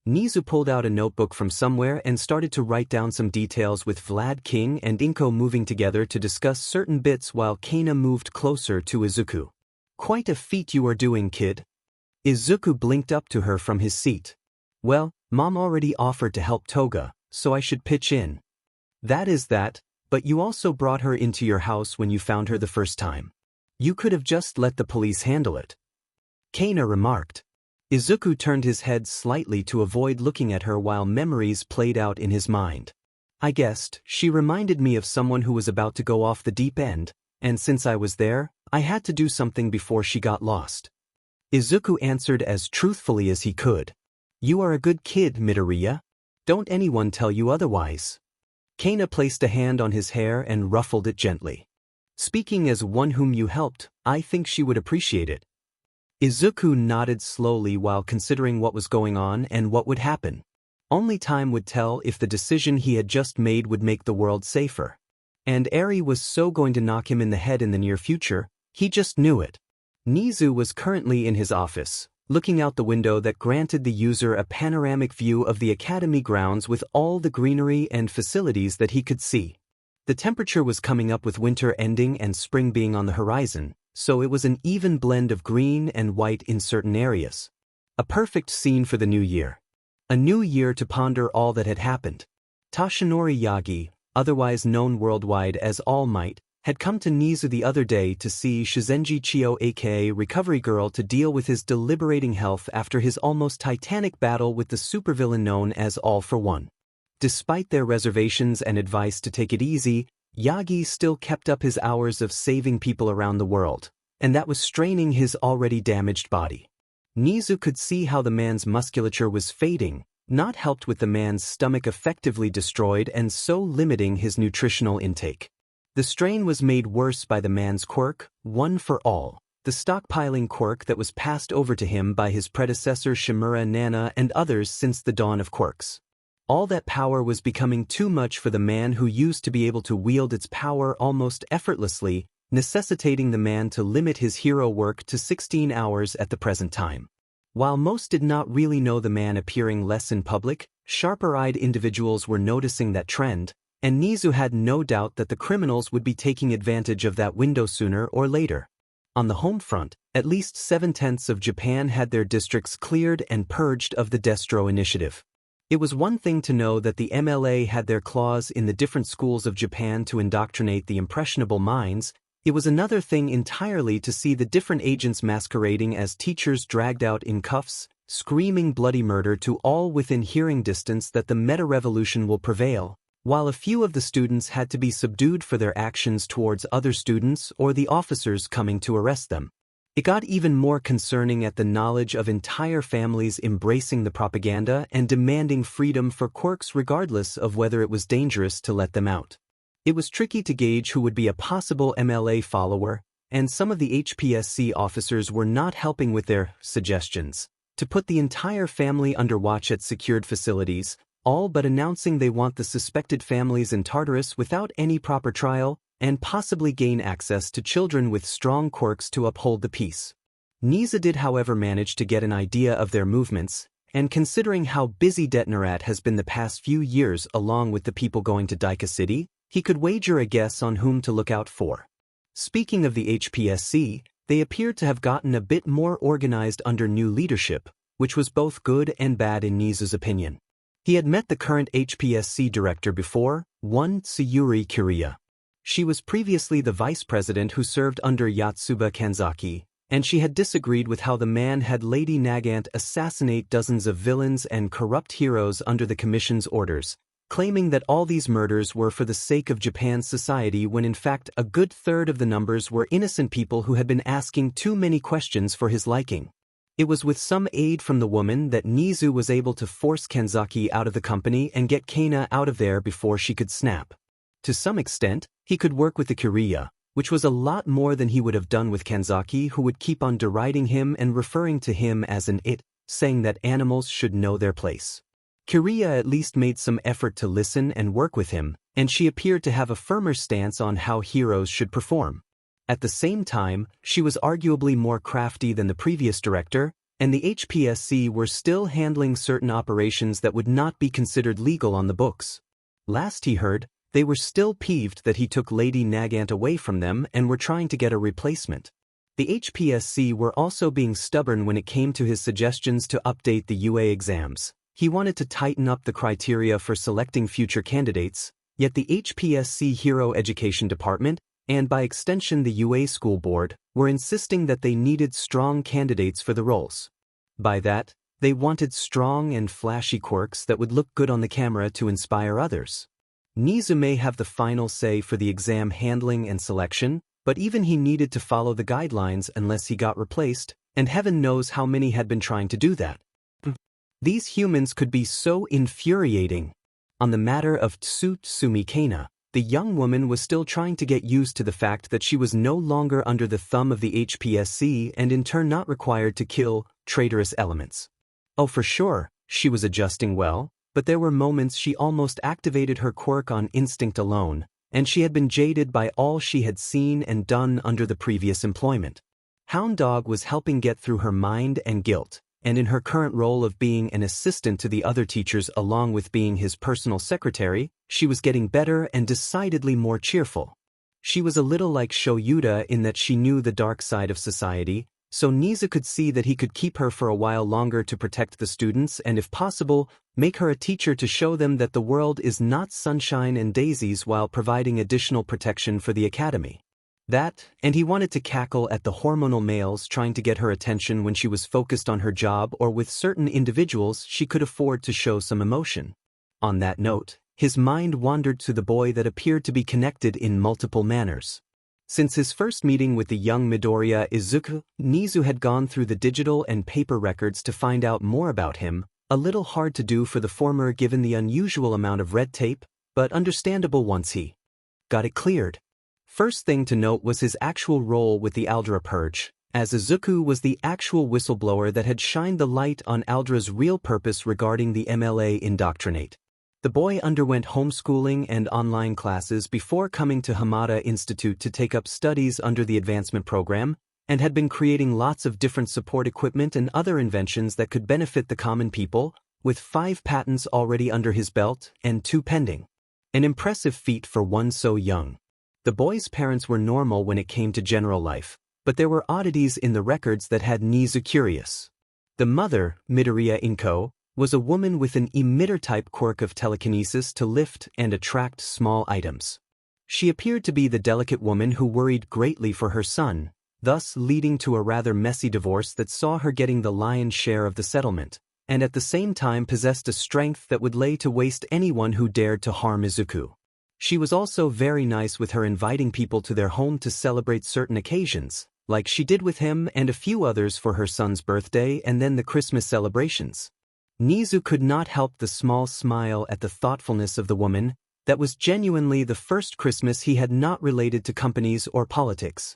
Nizu pulled out a notebook from somewhere and started to write down some details with Vlad King and Inko moving together to discuss certain bits while Kaina moved closer to Izuku. Quite a feat you are doing, kid. Izuku blinked up to her from his seat. Well, Mom already offered to help Toga, so I should pitch in. That is that, but you also brought her into your house when you found her the first time. You could have just let the police handle it. Kaina remarked. Izuku turned his head slightly to avoid looking at her while memories played out in his mind. I guessed, she reminded me of someone who was about to go off the deep end, and since I was there, I had to do something before she got lost. Izuku answered as truthfully as he could. You are a good kid, Midoriya. Don't anyone tell you otherwise. Kaina placed a hand on his hair and ruffled it gently. Speaking as one whom you helped, I think she would appreciate it. Izuku nodded slowly while considering what was going on and what would happen. Only time would tell if the decision he had just made would make the world safer. And Eri was so going to knock him in the head in the near future, he just knew it. Nizu was currently in his office, looking out the window that granted the user a panoramic view of the academy grounds with all the greenery and facilities that he could see. The temperature was coming up with winter ending and spring being on the horizon, so it was an even blend of green and white in certain areas. A perfect scene for the new year. A new year to ponder all that had happened. Toshinori Yagi, otherwise known worldwide as All Might, had come to Nizu the other day to see Shizenji Chio aka Recovery Girl to deal with his deliberating health after his almost titanic battle with the supervillain known as All for One. Despite their reservations and advice to take it easy, Yagi still kept up his hours of saving people around the world, and that was straining his already damaged body. Nizu could see how the man's musculature was fading, not helped with the man's stomach effectively destroyed and so limiting his nutritional intake. The strain was made worse by the man's quirk, One for All, the stockpiling quirk that was passed over to him by his predecessor Shimura Nana and others since the dawn of quirks. All that power was becoming too much for the man who used to be able to wield its power almost effortlessly, necessitating the man to limit his hero work to 16 hours at the present time. While most did not really know the man appearing less in public, sharper-eyed individuals were noticing that trend, and Nizu had no doubt that the criminals would be taking advantage of that window sooner or later. On the home front, at least 7/10 of Japan had their districts cleared and purged of the Destro Initiative. It was one thing to know that the MLA had their claws in the different schools of Japan to indoctrinate the impressionable minds. It was another thing entirely to see the different agents masquerading as teachers dragged out in cuffs, screaming bloody murder to all within hearing distance that the meta-revolution will prevail, while a few of the students had to be subdued for their actions towards other students or the officers coming to arrest them. It got even more concerning at the knowledge of entire families embracing the propaganda and demanding freedom for quirks regardless of whether it was dangerous to let them out. It was tricky to gauge who would be a possible MLA follower, and some of the HPSC officers were not helping with their suggestions to put the entire family under watch at secured facilities, all but announcing they want the suspected families in Tartarus without any proper trial, and possibly gain access to children with strong quirks to uphold the peace. Nizu did however manage to get an idea of their movements, and considering how busy Detnerat has been the past few years along with the people going to Daika City, he could wager a guess on whom to look out for. Speaking of the HPSC, they appeared to have gotten a bit more organized under new leadership, which was both good and bad in Nizu's opinion. He had met the current HPSC director before, one Tsuyuri Kiriya. She was previously the vice president who served under Yatsuba Kanzaki, and she had disagreed with how the man had Lady Nagant assassinate dozens of villains and corrupt heroes under the commission's orders, claiming that all these murders were for the sake of Japan's society when in fact a good third of the numbers were innocent people who had been asking too many questions for his liking. It was with some aid from the woman that Nizu was able to force Kanzaki out of the company and get Kana out of there before she could snap. To some extent, he could work with the Kiriya, which was a lot more than he would have done with Kanzaki, who would keep on deriding him and referring to him as an it, saying that animals should know their place. Kiriya at least made some effort to listen and work with him, and she appeared to have a firmer stance on how heroes should perform. At the same time, she was arguably more crafty than the previous director, and the HPSC were still handling certain operations that would not be considered legal on the books. Last he heard, they were still peeved that he took Lady Nagant away from them and were trying to get a replacement. The HPSC were also being stubborn when it came to his suggestions to update the UA exams. He wanted to tighten up the criteria for selecting future candidates, yet the HPSC Hero Education Department, and by extension the UA School Board, were insisting that they needed strong candidates for the roles. By that, they wanted strong and flashy quirks that would look good on the camera to inspire others. Nizu may have the final say for the exam handling and selection, but even he needed to follow the guidelines unless he got replaced, and heaven knows how many had been trying to do that. These humans could be so infuriating. On the matter of Tsutsumi Kana, the young woman was still trying to get used to the fact that she was no longer under the thumb of the HPSC and in turn not required to kill traitorous elements. Oh, for sure, she was adjusting well, but there were moments she almost activated her quirk on instinct alone, and she had been jaded by all she had seen and done under the previous employment. Hound Dog was helping get through her mind and guilt, and in her current role of being an assistant to the other teachers along with being his personal secretary, she was getting better and decidedly more cheerful. She was a little like Shoyuta in that she knew the dark side of society, so Nizu could see that he could keep her for a while longer to protect the students and if possible, make her a teacher to show them that the world is not sunshine and daisies while providing additional protection for the academy. That, and he wanted to cackle at the hormonal males trying to get her attention when she was focused on her job or with certain individuals she could afford to show some emotion. On that note, his mind wandered to the boy that appeared to be connected in multiple manners. Since his first meeting with the young Midoriya Izuku, Nizu had gone through the digital and paper records to find out more about him, a little hard to do for the former given the unusual amount of red tape, but understandable once he got it cleared. First thing to note was his actual role with the Aldra Purge, as Izuku was the actual whistleblower that had shined the light on Aldra's real purpose regarding the MLA indoctrinate. The boy underwent homeschooling and online classes before coming to Hamada Institute to take up studies under the advancement program, and had been creating lots of different support equipment and other inventions that could benefit the common people, with 5 patents already under his belt and 2 pending. An impressive feat for one so young. The boy's parents were normal when it came to general life, but there were oddities in the records that had Nizu curious. The mother, Midoriya Izuku, was a woman with an emitter-type quirk of telekinesis to lift and attract small items. She appeared to be the delicate woman who worried greatly for her son, thus leading to a rather messy divorce that saw her getting the lion's share of the settlement, and at the same time possessed a strength that would lay to waste anyone who dared to harm Izuku. She was also very nice with her inviting people to their home to celebrate certain occasions, like she did with him and a few others for her son's birthday and then the Christmas celebrations. Nizu could not help the small smile at the thoughtfulness of the woman. That was genuinely the first Christmas he had not related to companies or politics.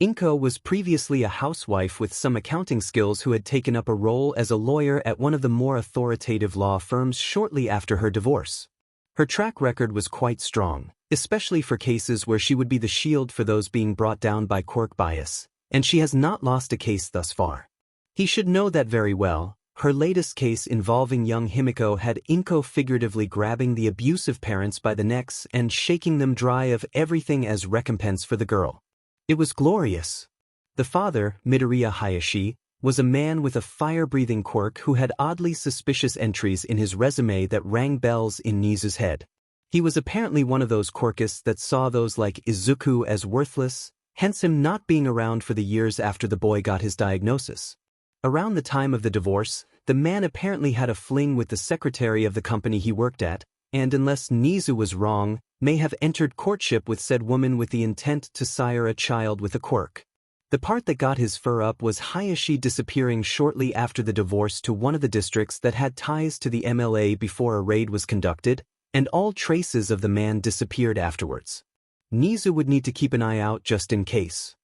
Inko was previously a housewife with some accounting skills who had taken up a role as a lawyer at one of the more authoritative law firms shortly after her divorce. Her track record was quite strong, especially for cases where she would be the shield for those being brought down by quirk bias, and she has not lost a case thus far. He should know that very well. Her latest case involving young Himiko had Inko figuratively grabbing the abusive parents by the necks and shaking them dry of everything as recompense for the girl. It was glorious. The father, Midoriya Hayashi, was a man with a fire-breathing quirk who had oddly suspicious entries in his resume that rang bells in Nizu's head. He was apparently one of those quirkists that saw those like Izuku as worthless, hence him not being around for the years after the boy got his diagnosis. Around the time of the divorce, the man apparently had a fling with the secretary of the company he worked at, and unless Nizu was wrong, may have entered courtship with said woman with the intent to sire a child with a quirk. The part that got his fur up was Hayashi disappearing shortly after the divorce to one of the districts that had ties to the MLA before a raid was conducted, and all traces of the man disappeared afterwards. Nizu would need to keep an eye out just in case.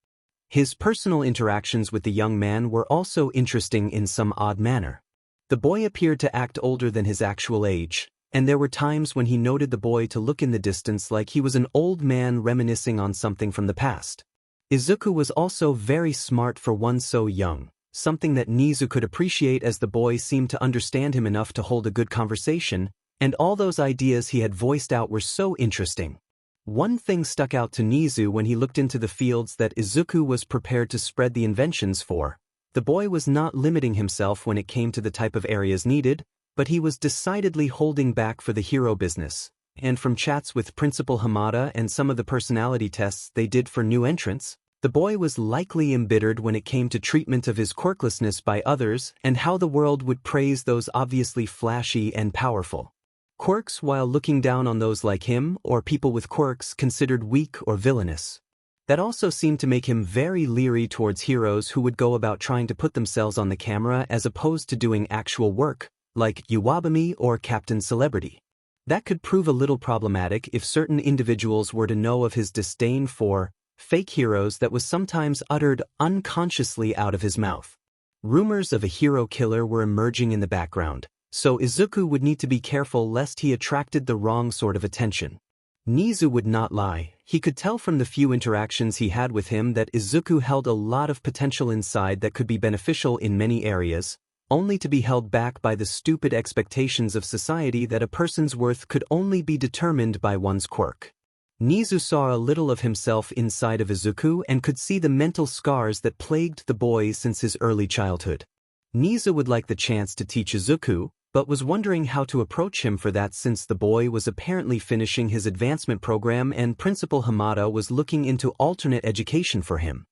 His personal interactions with the young man were also interesting in some odd manner. The boy appeared to act older than his actual age, and there were times when he noted the boy to look in the distance like he was an old man reminiscing on something from the past. Izuku was also very smart for one so young, something that Nizu could appreciate as the boy seemed to understand him enough to hold a good conversation, and all those ideas he had voiced out were so interesting. One thing stuck out to Nizu when he looked into the fields that Izuku was prepared to spread the inventions for. The boy was not limiting himself when it came to the type of areas needed, but he was decidedly holding back for the hero business, and from chats with Principal Hamada and some of the personality tests they did for new entrants, the boy was likely embittered when it came to treatment of his quirklessness by others and how the world would praise those obviously flashy and powerful quirks while looking down on those like him or people with quirks considered weak or villainous. That also seemed to make him very leery towards heroes who would go about trying to put themselves on the camera as opposed to doing actual work, like Iwabumi or Captain Celebrity. That could prove a little problematic if certain individuals were to know of his disdain for fake heroes that was sometimes uttered unconsciously out of his mouth. Rumors of a hero killer were emerging in the background, so Izuku would need to be careful lest he attracted the wrong sort of attention. Nizu would not lie. He could tell from the few interactions he had with him that Izuku held a lot of potential inside that could be beneficial in many areas, only to be held back by the stupid expectations of society that a person's worth could only be determined by one's quirk. Nizu saw a little of himself inside of Izuku and could see the mental scars that plagued the boy since his early childhood. Nizu would like the chance to teach Izuku, but was wondering how to approach him for that since the boy was apparently finishing his advancement program and Principal Hamada was looking into alternate education for him.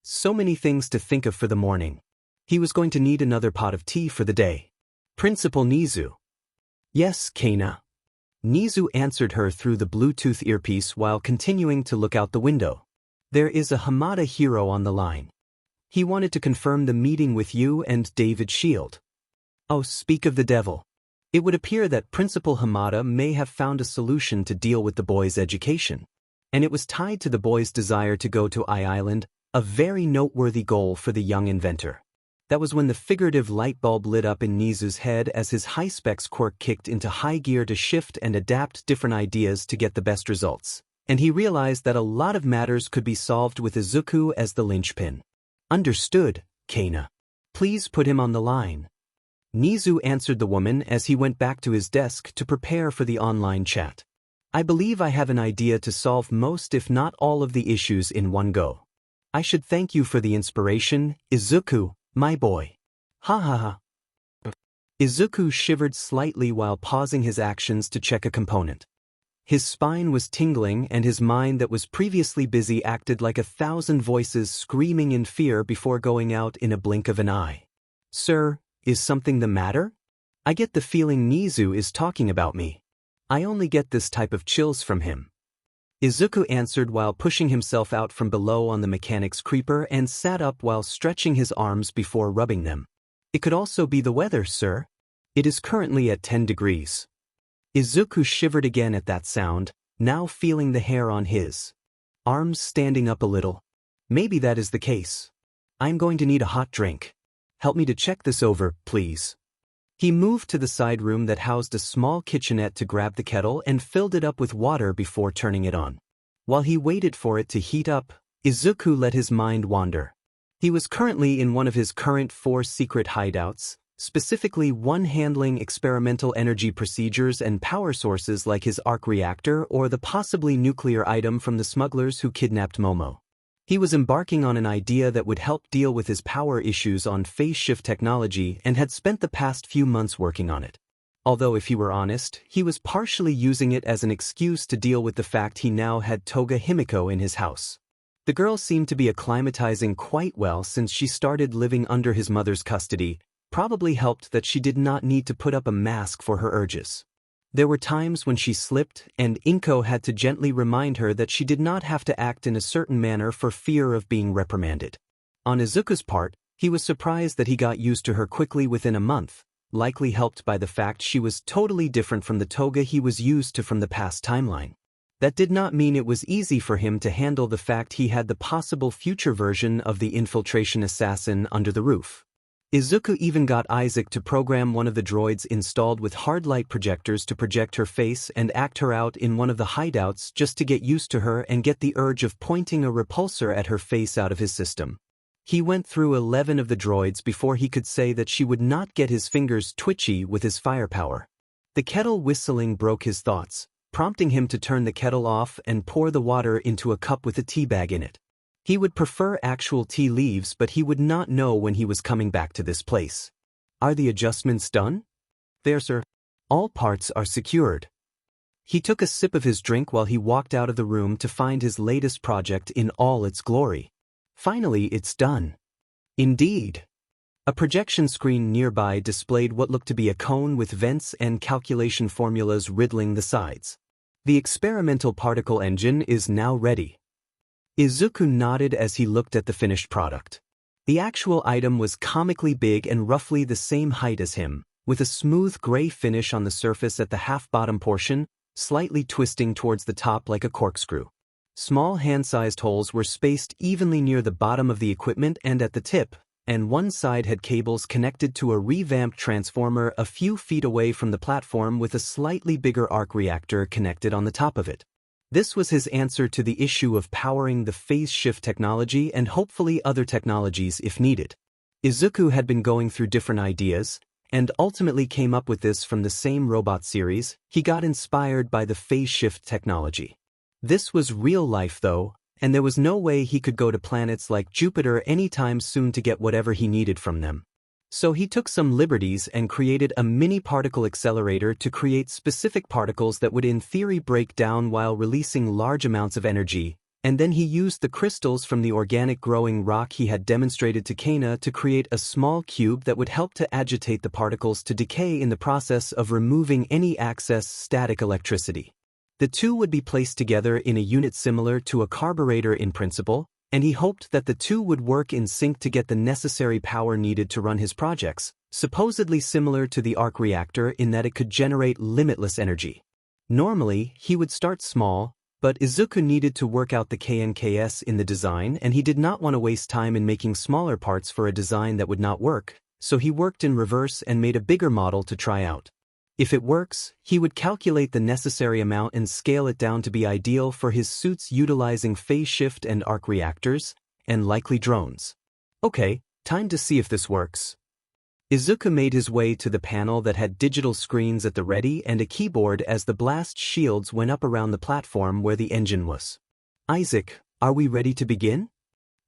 So many things to think of for the morning. He was going to need another pot of tea for the day. Principal Nizu. Yes, Kana. Nizu answered her through the Bluetooth earpiece while continuing to look out the window. There is a Hamada hero on the line. He wanted to confirm the meeting with you and David Shield. Oh, speak of the devil. It would appear that Principal Hamada may have found a solution to deal with the boy's education, and it was tied to the boy's desire to go to I Island, a very noteworthy goal for the young inventor. That was when the figurative light bulb lit up in Nizu's head as his high-specs quirk kicked into high gear to shift and adapt different ideas to get the best results. And he realized that a lot of matters could be solved with Izuku as the linchpin. Understood, Kana. Please put him on the line. Nizu answered the woman as he went back to his desk to prepare for the online chat. I believe I have an idea to solve most if not all of the issues in one go. I should thank you for the inspiration, Izuku, my boy. Ha ha ha. Izuku shivered slightly while pausing his actions to check a component. His spine was tingling and his mind that was previously busy acted like 1,000 voices screaming in fear before going out in a blink of an eye. Sir, is something the matter? I get the feeling Nizu is talking about me. I only get this type of chills from him. Izuku answered while pushing himself out from below on the mechanic's creeper and sat up while stretching his arms before rubbing them. It could also be the weather, sir. It is currently at 10 degrees. Izuku shivered again at that sound, now feeling the hair on his arms standing up a little. Maybe that is the case. I'm going to need a hot drink. Help me to check this over, please. He moved to the side room that housed a small kitchenette to grab the kettle and filled it up with water before turning it on. While he waited for it to heat up, Izuku let his mind wander. He was currently in one of his current 4 secret hideouts, specifically one handling experimental energy procedures and power sources like his arc reactor or the possibly nuclear item from the smugglers who kidnapped Momo. He was embarking on an idea that would help deal with his power issues on phase shift technology and had spent the past few months working on it. Although if he were honest, he was partially using it as an excuse to deal with the fact he now had Toga Himiko in his house. The girl seemed to be acclimatizing quite well since she started living under his mother's custody, probably helped that she did not need to put up a mask for her urges. There were times when she slipped, and Inko had to gently remind her that she did not have to act in a certain manner for fear of being reprimanded. On Izuku's part, he was surprised that he got used to her quickly within a month, likely helped by the fact she was totally different from the Toga he was used to from the past timeline. That did not mean it was easy for him to handle the fact he had the possible future version of the infiltration assassin under the roof. Izuku even got Isaac to program one of the droids installed with hard light projectors to project her face and act her out in one of the hideouts just to get used to her and get the urge of pointing a repulsor at her face out of his system. He went through 11 of the droids before he could say that she would not get his fingers twitchy with his firepower. The kettle whistling broke his thoughts, prompting him to turn the kettle off and pour the water into a cup with a tea bag in it. He would prefer actual tea leaves, but he would not know when he was coming back to this place. Are the adjustments done? There, sir. All parts are secured. He took a sip of his drink while he walked out of the room to find his latest project in all its glory. Finally, it's done. Indeed. A projection screen nearby displayed what looked to be a cone with vents and calculation formulas riddling the sides. The experimental particle engine is now ready. Izuku nodded as he looked at the finished product. The actual item was comically big and roughly the same height as him, with a smooth gray finish on the surface at the half-bottom portion, slightly twisting towards the top like a corkscrew. Small hand-sized holes were spaced evenly near the bottom of the equipment and at the tip, and one side had cables connected to a revamped transformer a few feet away from the platform with a slightly bigger arc reactor connected on the top of it. This was his answer to the issue of powering the phase shift technology and hopefully other technologies if needed. Izuku had been going through different ideas, and ultimately came up with this from the same robot series. He got inspired by the phase shift technology. This was real life though, and there was no way he could go to planets like Jupiter anytime soon to get whatever he needed from them. So he took some liberties and created a mini particle accelerator to create specific particles that would in theory break down while releasing large amounts of energy, and then he used the crystals from the organic growing rock he had demonstrated to Kana to create a small cube that would help to agitate the particles to decay in the process of removing any excess static electricity. The two would be placed together in a unit similar to a carburetor in principle, and he hoped that the two would work in sync to get the necessary power needed to run his projects, supposedly similar to the arc reactor in that it could generate limitless energy. Normally, he would start small, But Izuku needed to work out the KNKS in the design, and he did not want to waste time in making smaller parts for a design that would not work, so he worked in reverse and made a bigger model to try out. If it works, he would calculate the necessary amount and scale it down to be ideal for his suits utilizing phase shift and arc reactors, and likely drones. Okay, time to see if this works. Izuku made his way to the panel that had digital screens at the ready and a keyboard as the blast shields went up around the platform where the engine was. Isaac, are we ready to begin?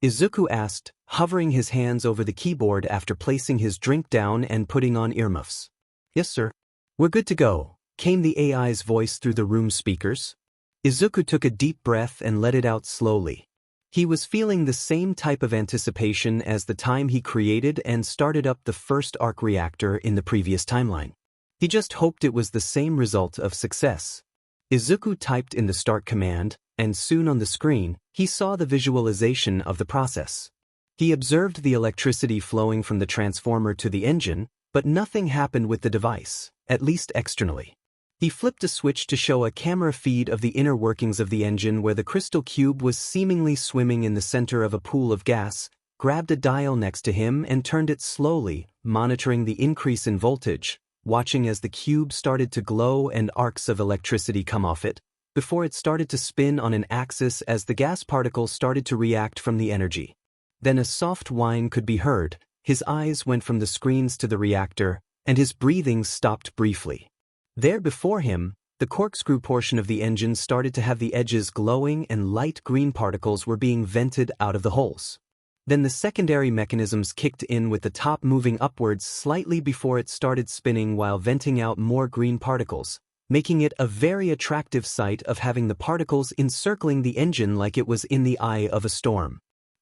Izuku asked, hovering his hands over the keyboard after placing his drink down and putting on earmuffs. Yes, sir. We're good to go, came the AI's voice through the room speakers. Izuku took a deep breath and let it out slowly. He was feeling the same type of anticipation as the time he created and started up the first arc reactor in the previous timeline. He just hoped it was the same result of success. Izuku typed in the start command, and soon on the screen, he saw the visualization of the process. He observed the electricity flowing from the transformer to the engine, but nothing happened with the device, at least externally. He flipped a switch to show a camera feed of the inner workings of the engine where the crystal cube was seemingly swimming in the center of a pool of gas, grabbed a dial next to him and turned it slowly, monitoring the increase in voltage, watching as the cube started to glow and arcs of electricity come off it, before it started to spin on an axis as the gas particles started to react from the energy. Then a soft whine could be heard, his eyes went from the screens to the reactor, and his breathing stopped briefly. There before him, the corkscrew portion of the engine started to have the edges glowing and light green particles were being vented out of the holes. Then the secondary mechanisms kicked in with the top moving upwards slightly before it started spinning while venting out more green particles, making it a very attractive sight of having the particles encircling the engine like it was in the eye of a storm.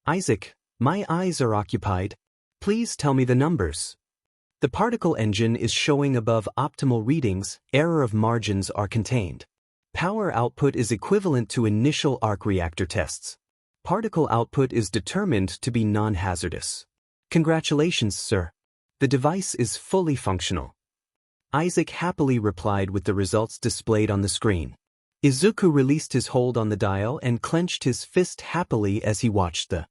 Isaac, my eyes are occupied. Please tell me the numbers. The particle engine is showing above optimal readings, error of margins are contained. Power output is equivalent to initial arc reactor tests. Particle output is determined to be non-hazardous. Congratulations, sir. The device is fully functional. Isaac happily replied with the results displayed on the screen. Izuku released his hold on the dial and clenched his fist happily as he watched the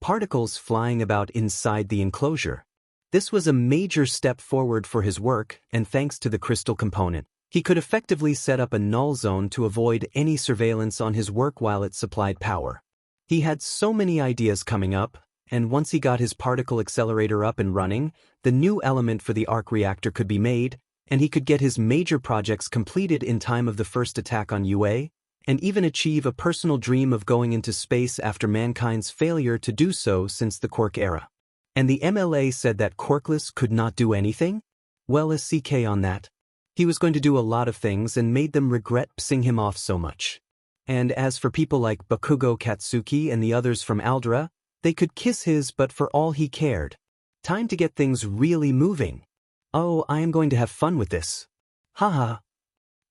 particles flying about inside the enclosure. This was a major step forward for his work, and thanks to the crystal component, he could effectively set up a null zone to avoid any surveillance on his work while it supplied power. He had so many ideas coming up, and once he got his particle accelerator up and running, the new element for the arc reactor could be made, and he could get his major projects completed in time of the first attack on UA, and even achieve a personal dream of going into space after mankind's failure to do so since the Quark era. And the MLA said that quirkless could not do anything? Well, a CK on that. He was going to do a lot of things and made them regret pissing him off so much. And as for people like Bakugo Katsuki and the others from Aldera, they could kiss his butt for all he cared. Time to get things really moving. Oh, I am going to have fun with this. Haha.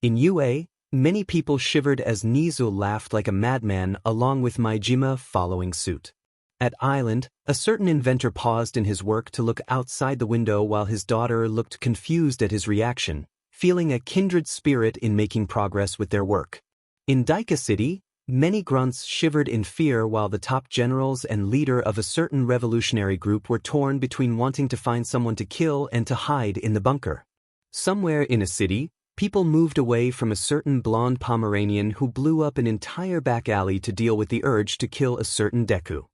In UA, many people shivered as Nizu laughed like a madman along with Maijima following suit. At Island, a certain inventor paused in his work to look outside the window while his daughter looked confused at his reaction, feeling a kindred spirit in making progress with their work. In Daika City, many grunts shivered in fear while the top generals and leader of a certain revolutionary group were torn between wanting to find someone to kill and to hide in the bunker. Somewhere in a city, people moved away from a certain blonde Pomeranian who blew up an entire back alley to deal with the urge to kill a certain Deku.